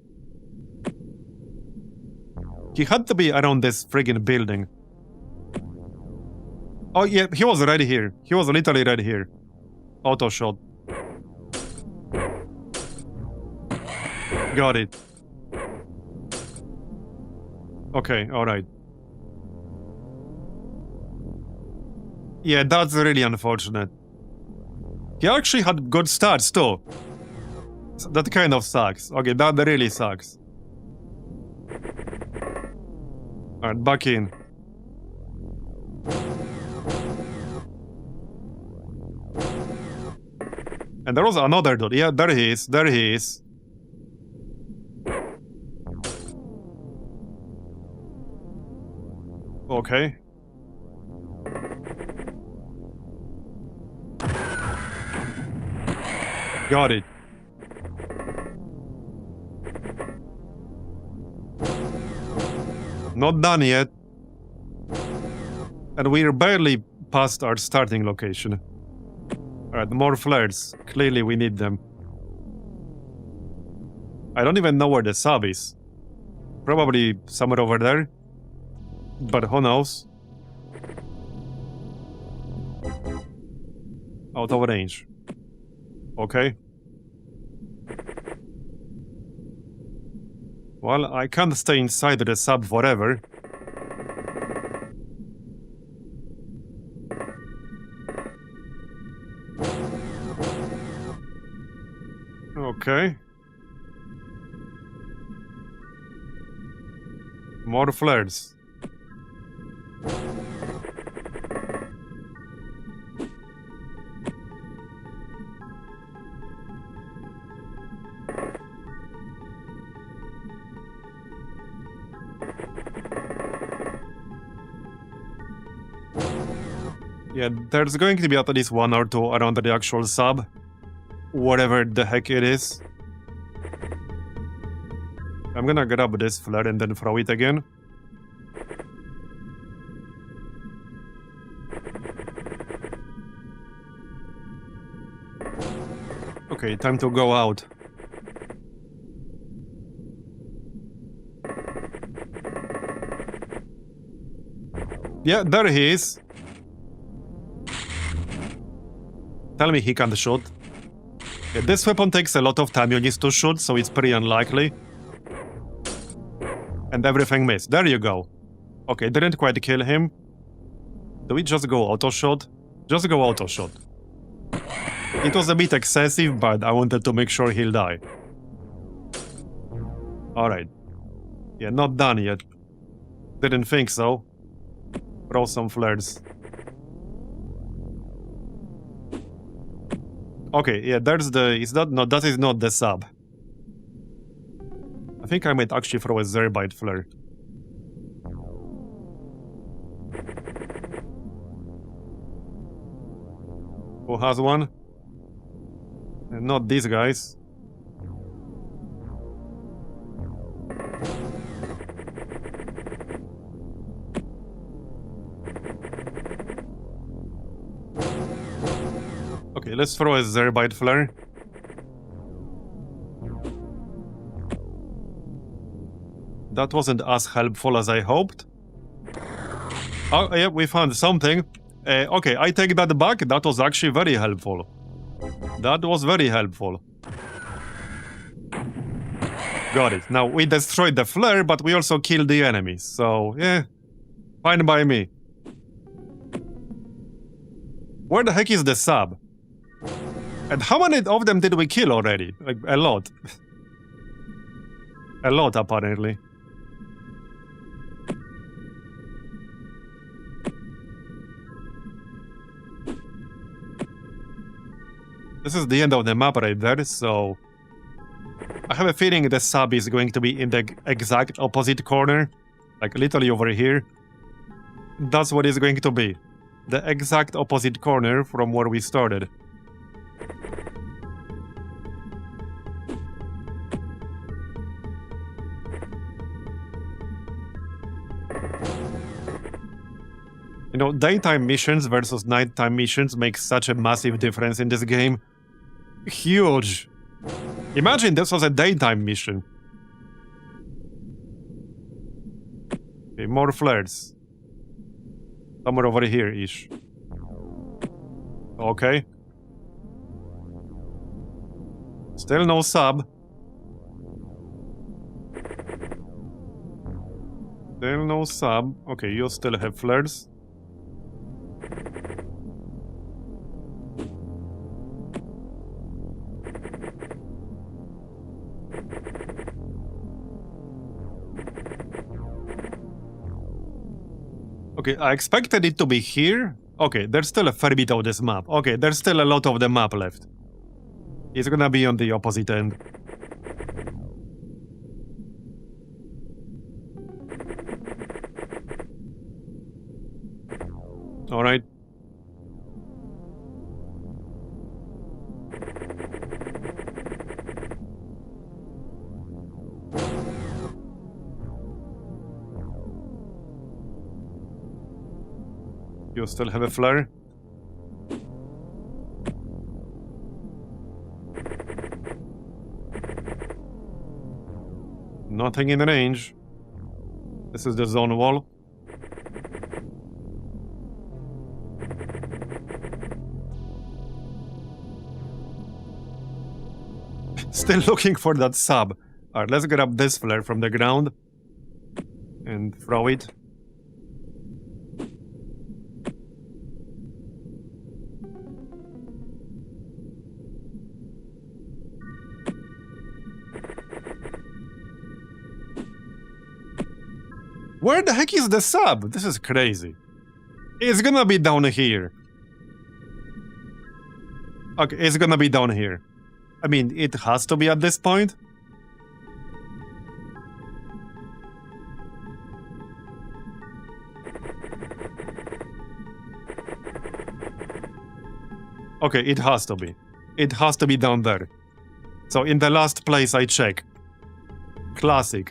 He had to be around this friggin' building. Oh yeah, he was right here. He was literally right here. Auto shot. Got it. Okay, alright. Yeah, that's really unfortunate. He actually had good starts too. So that kind of sucks. Okay, that really sucks. Alright, back in. And there was another dude. Yeah, there he is. There he is. Okay. Got it. Not done yet. And we're barely past our starting location. Alright, more flares. Clearly we need them. I don't even know where the sub is. Probably somewhere over there. But who knows? Out of range. Okay. Well, I can't stay inside the sub forever. Okay. More flares. Yeah, there's going to be at least one or two around the actual sub. Whatever the heck it is. I'm gonna grab this flare and then throw it again. Okay, time to go out. Yeah, there he is. Tell me he can't shoot. Yeah, this weapon takes a lot of time you need to shoot, so it's pretty unlikely. And everything missed. There you go. Okay, didn't quite kill him. Do we just go auto shot? Just go auto shot. It was a bit excessive, but I wanted to make sure he'll die. Alright. Yeah, not done yet. Didn't think so. Throw some flares. Okay, yeah, there's the... Is that... No, that is not the sub. I think I might actually throw a Zerbite flare. Who has one? And not these guys. Okay, let's throw a Zerbite flare. That wasn't as helpful as I hoped. Oh, yeah, we found something. Okay, I take that back. That was actually very helpful. That was very helpful. Got it. Now, we destroyed the flare, but we also killed the enemies. So, yeah, fine by me. Where the heck is the sub? And how many of them did we kill already? Like, a lot. A lot, apparently. This is the end of the map right there, so... I have a feeling the sub is going to be in the exact opposite corner. Like, literally over here. That's what it's going to be. The exact opposite corner from where we started. You know, daytime missions versus nighttime missions make such a massive difference in this game. Huge. Imagine this was a daytime mission. Okay, more flares. Somewhere over here-ish. Okay. Still no sub. Still no sub. Okay, you still have flares. Okay, I expected it to be here. Okay, there's still a fair bit of this map. Okay, there's still a lot of the map left. It's gonna be on the opposite end. Alright. You still have a flare? Nothing in range. This is the zone wall. Still looking for that sub. Alright, let's grab this flare from the ground. And throw it. Where the heck is the sub? This is crazy. It's gonna be down here. Okay, it's gonna be down here. I mean, it has to be at this point. Okay, it has to be. It has to be down there. So in the last place I check. Classic.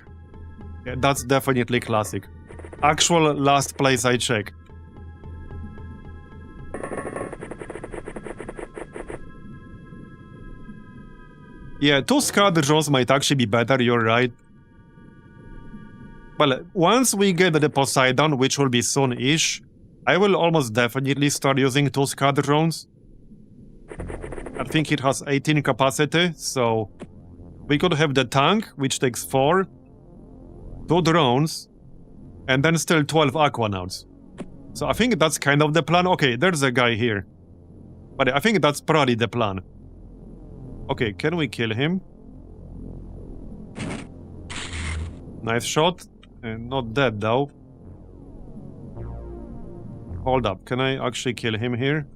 Yeah, that's definitely classic. Actual last place I check. Yeah, 2 squadrons might actually be better, you're right. Well, once we get the Poseidon, which will be soon-ish, I will almost definitely start using 2 squadrons. I think it has 18 capacity, so... we could have the tank, which takes 4, 2 drones, and then still 12 aquanauts. So I think that's kind of the plan. Okay, there's a guy here. But I think that's probably the plan. Okay, can we kill him? Nice shot. Not dead, though. Hold up, can I actually kill him here?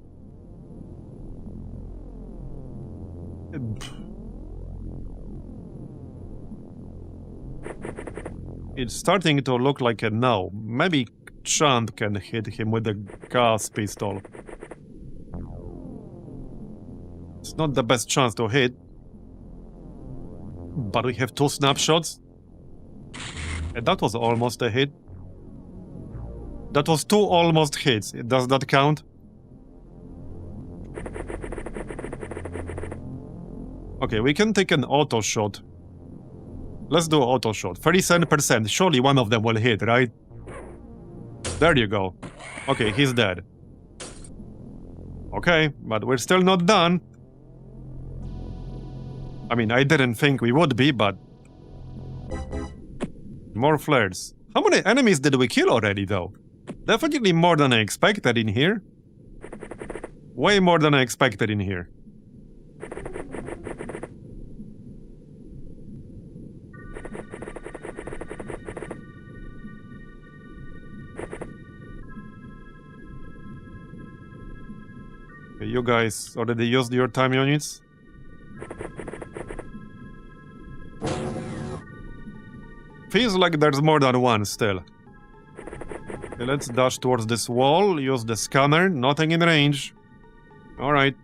It's starting to look like a no. Maybe Chant can hit him with a gas pistol. It's not the best chance to hit. But we have 2 snapshots. And that was almost a hit. That was 2 almost hits. Does that count? Okay, we can take an auto shot. Let's do auto shot. 37%. Surely one of them will hit, right? There you go. Okay, he's dead. Okay, but we're still not done. I mean, I didn't think we would be, but... more flares. How many enemies did we kill already, though? Definitely more than I expected in here. Way more than I expected in here. Okay, you guys already used your time units? Feels like there's more than one still. Okay, let's dash towards this wall, use the scanner, nothing in range. Alright.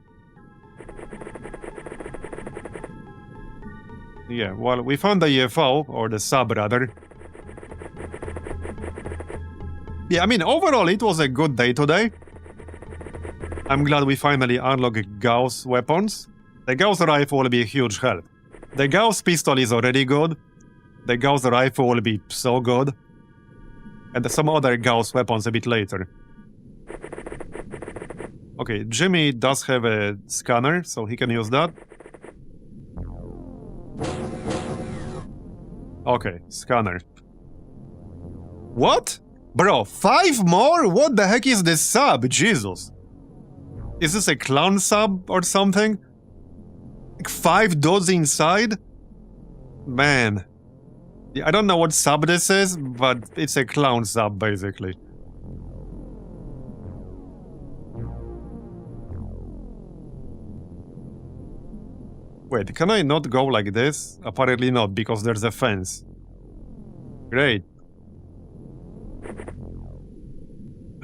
Yeah, well, we found the UFO, or the sub rather. Yeah, I mean, overall it was a good day today. I'm glad we finally unlocked Gauss weapons. The Gauss rifle will be a huge help. The Gauss pistol is already good. The Gauss rifle will be so good. And some other Gauss weapons a bit later. Okay, Jimmy does have a scanner, so he can use that. Okay, scanner. What? Bro, 5 more? What the heck is this sub? Jesus. Is this a clown sub or something? Like 5 dudes inside? Man. Yeah, I don't know what sub this is, but it's a clown sub, basically. Wait, can I not go like this? Apparently not, because there's a fence. Great.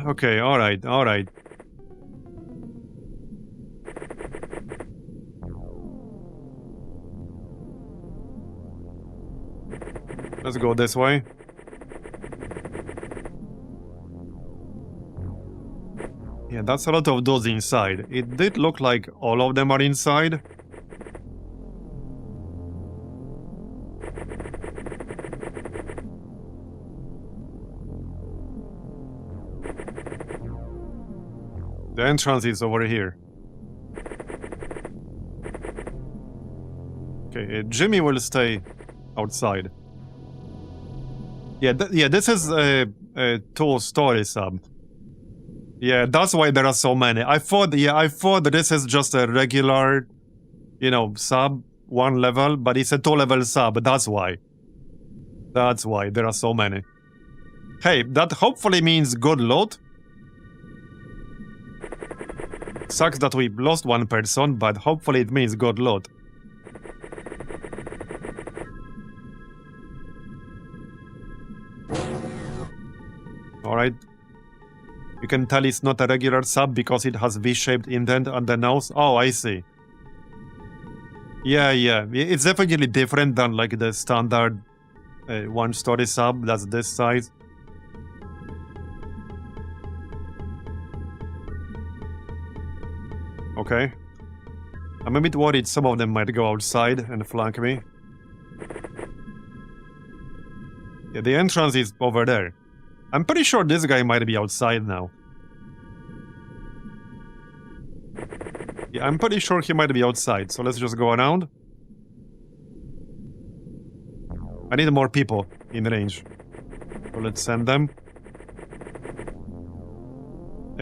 Okay, alright, alright. Let's go this way. Yeah, that's a lot of those inside. It did look like all of them are inside. The entrance is over here. Okay, Jimmy will stay outside. Yeah, this is a 2-story sub. Yeah, that's why there are so many. I thought this is just a regular, you know, sub, 1 level, but it's a 2-level sub, that's why. That's why there are so many. Hey, that hopefully means good loot. Sucks that we lost 1 person, but hopefully it means good loot. Alright. You can tell it's not a regular sub because it has V-shaped indent on the nose. Oh, I see. Yeah, it's definitely different than like the standard 1-story sub that's this size. Okay. I'm a bit worried some of them might go outside and flank me. Yeah, the entrance is over there. I'm pretty sure this guy might be outside now. Yeah, I'm pretty sure he might be outside, so let's just go around. I need more people in range. So let's send them.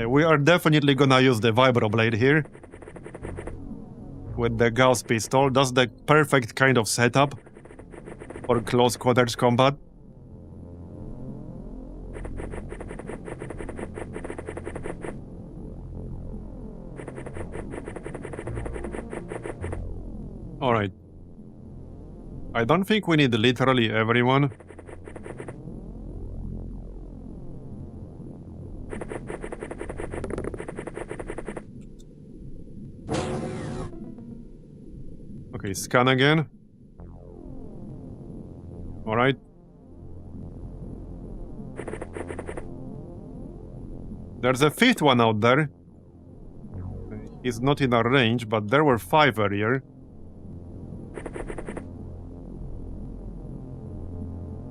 We are definitely gonna use the vibroblade here. With the Gauss pistol. That's the perfect kind of setup for close quarters combat. Alright. I don't think we need literally everyone. Okay, scan again. Alright. There's a 5th one out there. He's not in our range, but there were 5 earlier.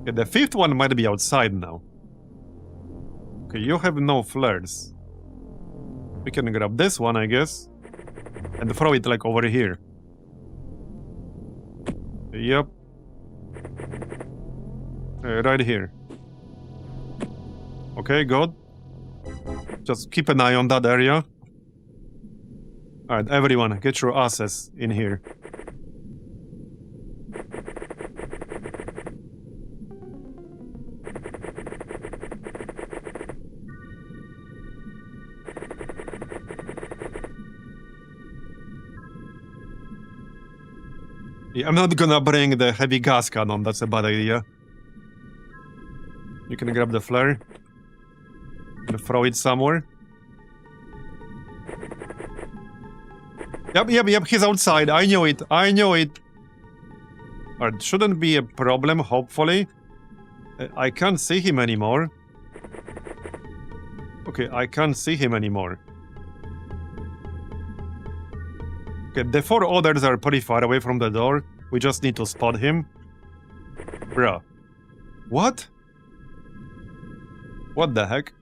Yeah, the 5th one might be outside now. Okay, you have no flares. We can grab this one, I guess. And throw it like over here. Yep. Right here. Okay, good. Just keep an eye on that area. Alright, everyone, get your asses in here. Yeah, I'm not gonna bring the heavy gas cannon, that's a bad idea. You can grab the flare. And throw it somewhere. Yep, he's outside. I knew it. It shouldn't be a problem, hopefully. I can't see him anymore. Okay, I can't see him anymore. Okay, the 4 others are pretty far away from the door. We just need to spot him. Bruh. What? What the heck?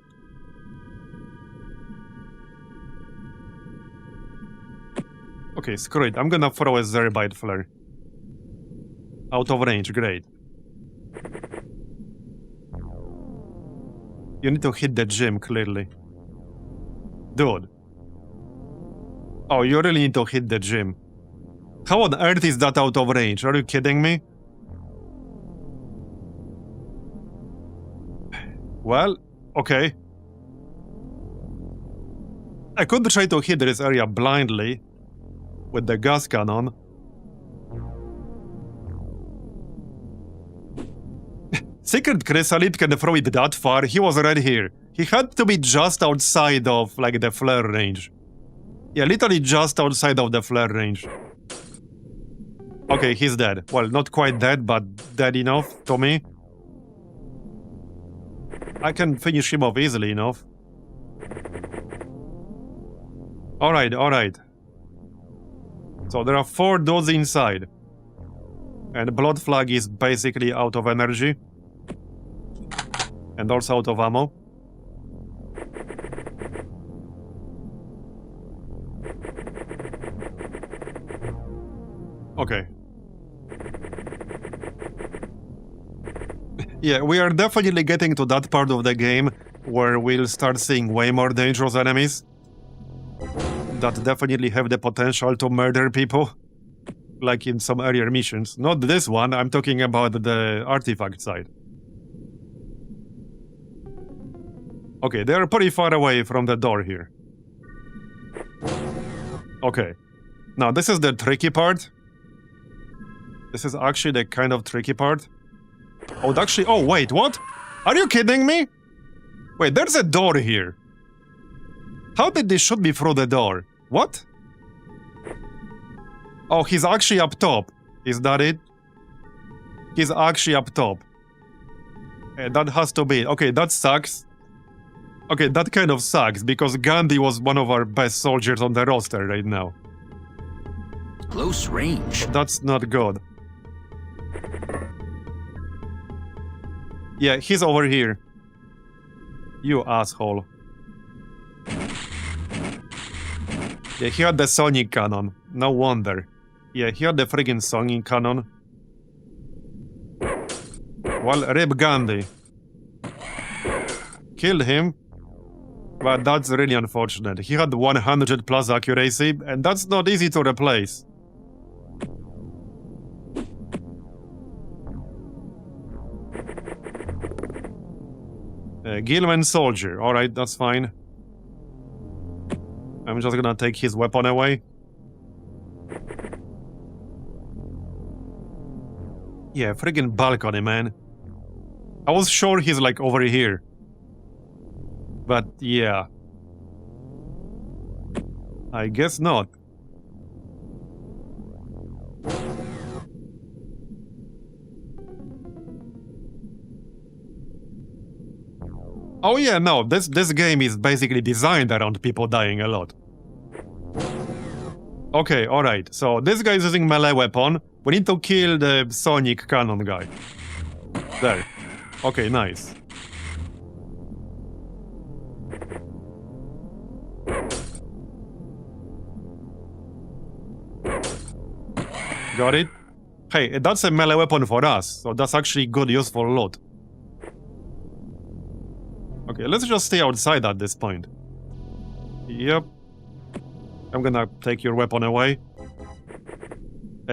Okay, screw it. I'm gonna throw a Zerbite flare. Out of range, great. You need to hit the gym, clearly. Dude. Oh, you really need to hit the gym. How on earth is that out of range? Are you kidding me? Well, okay. I could try to hit this area blindly with the gas cannon. Secret Chrysalid can throw it that far. He was right here. He had to be just outside of, like, the flare range. Yeah, literally just outside of the flare range. Okay, he's dead. Well, not quite dead, but dead enough to me. I can finish him off easily enough. Alright. So there are 4 dudes inside. And Blood Flag is basically out of energy. And also out of ammo. Okay. Yeah, we are definitely getting to that part of the game where we'll start seeing way more dangerous enemies that definitely have the potential to murder people, like in some earlier missions. Not this one, I'm talking about the artifact side. Okay, they're pretty far away from the door here. Okay. Now, this is the tricky part. This is actually the kind of tricky part. Oh, actually... Oh, wait, what? Are you kidding me? Wait, there's a door here. How did they shoot me through the door? What? Oh, he's actually up top. Is that it? He's actually up top. That has to be... Okay, that sucks. Okay, that kind of sucks, because Gandhi was one of our best soldiers on the roster right now. Close range. That's not good. Yeah, he's over here. You asshole. Yeah, he had the sonic cannon. No wonder. Yeah, he had the friggin' sonic cannon. Well, rip Gandhi. Killed him. But that's really unfortunate. He had 100 plus accuracy, and that's not easy to replace. Gilman soldier. Alright, that's fine. I'm just gonna take his weapon away. Yeah, friggin' balcony, man. I was sure he's like over here. But yeah. I guess not. Oh yeah, no, this game is basically designed around people dying a lot. Okay, alright, so this guy is using melee weapon. We need to kill the sonic cannon guy. There. Okay, nice. Got it? Hey, that's a melee weapon for us, so that's actually good, useful loot. Okay, let's just stay outside at this point. Yep. I'm gonna take your weapon away.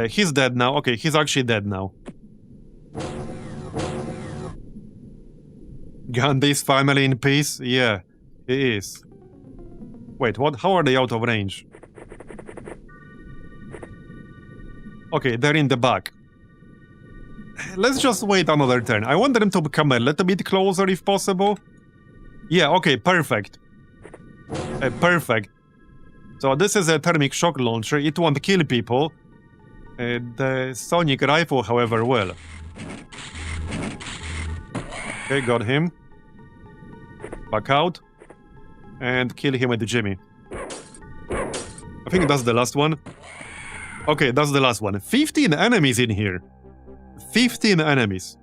He's dead now. Okay, he's actually dead now. Gandhi's family in peace? Yeah, he is. Wait, what? How are they out of range? Okay, they're in the back. Let's just wait another turn. I want them to come a little bit closer if possible. Yeah, okay, perfect. Perfect. So this is a thermic shock launcher. It won't kill people. The sonic rifle, however, will. Okay, got him. Back out. And kill him with the Jimmy. I think that's the last one. Okay, that's the last one. 15 enemies in here. 15 enemies.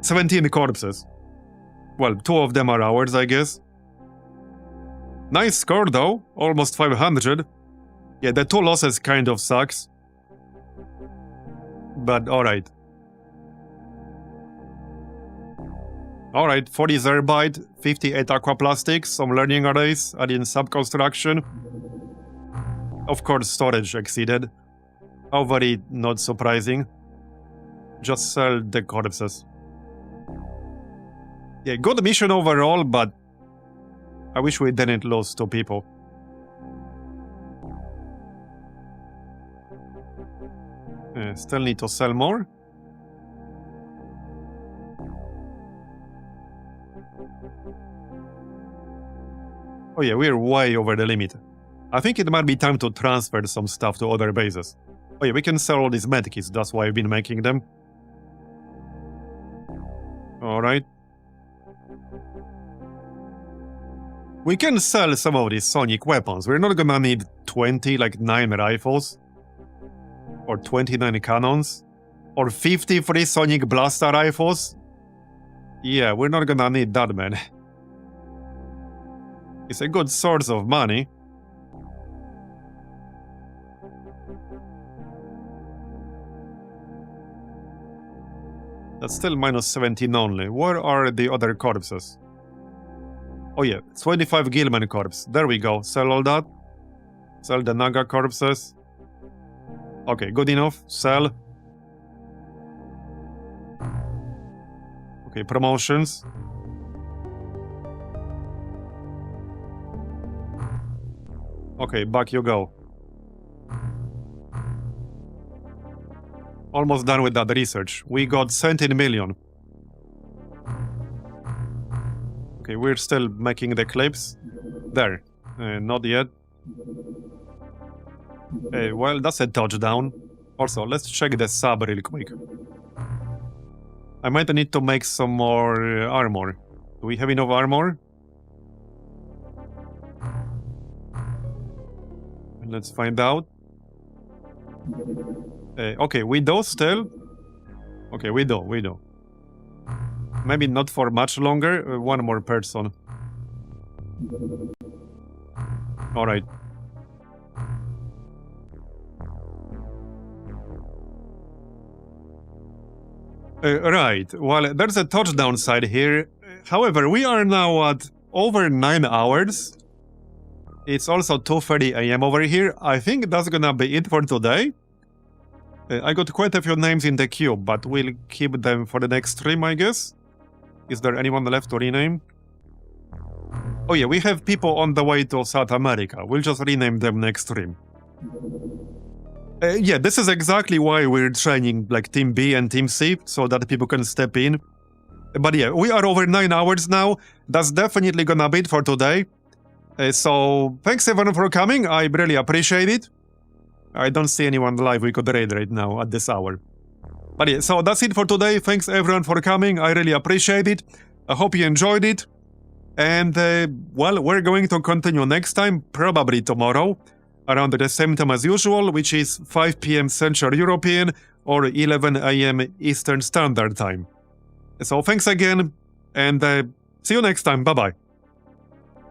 17 corpses. Well, 2 of them are ours, I guess. Nice score, though. Almost 500. Yeah, the 2 losses kind of sucks. But alright. Alright, 40 Zerbite, 58 Aquaplastics, some learning arrays, adding sub-construction. Of course, storage exceeded. How very not surprising. Just sell the corpses. Yeah, good mission overall, but I wish we didn't lose 2 people. Still need to sell more. Oh yeah, we're way over the limit. I think it might be time to transfer some stuff to other bases. Oh yeah, we can sell all these medkits, that's why I've been making them. Alright. We can sell some of these sonic weapons. We're not gonna need 20, like 9 rifles. Or 29 cannons. Or 53 sonic blaster rifles. Yeah, we're not gonna need that, man. It's a good source of money. That's still minus 17 only. Where are the other corpses? Oh yeah, 25 Gilman corpse. There we go. Sell all that. Sell the Naga corpses. Okay, good enough. Sell. Okay, promotions. Okay, back you go. Almost done with that research. We got 17 million. Okay, we're still making the clips. There. Not yet. Well, that's a touchdown. Also, let's check the sub real quick. I might need to make some more armor. Do we have enough armor? Let's find out. Okay, we do still. Okay, we do. Maybe not for much longer. One more person. Alright. Right, well, there's a touchdown side here. However, we are now at over 9 hours. It's also 2:30 AM over here. I think that's gonna be it for today. I got quite a few names in the queue, but we'll keep them for the next stream, I guess. Is there anyone left to rename? Oh yeah, we have people on the way to South America. We'll just rename them next stream. Yeah, this is exactly why we're training like Team B and Team C, so that people can step in. But yeah, we are over 9 hours now. That's definitely gonna be it for today. So, thanks everyone for coming. I really appreciate it. I don't see anyone live we could raid right now at this hour. But yeah, so that's it for today. Thanks everyone for coming. I really appreciate it. I hope you enjoyed it. And, well, we're going to continue next time, probably tomorrow, around the same time as usual, which is 5 PM Central European or 11 AM Eastern Standard Time. So thanks again, and see you next time. Bye-bye.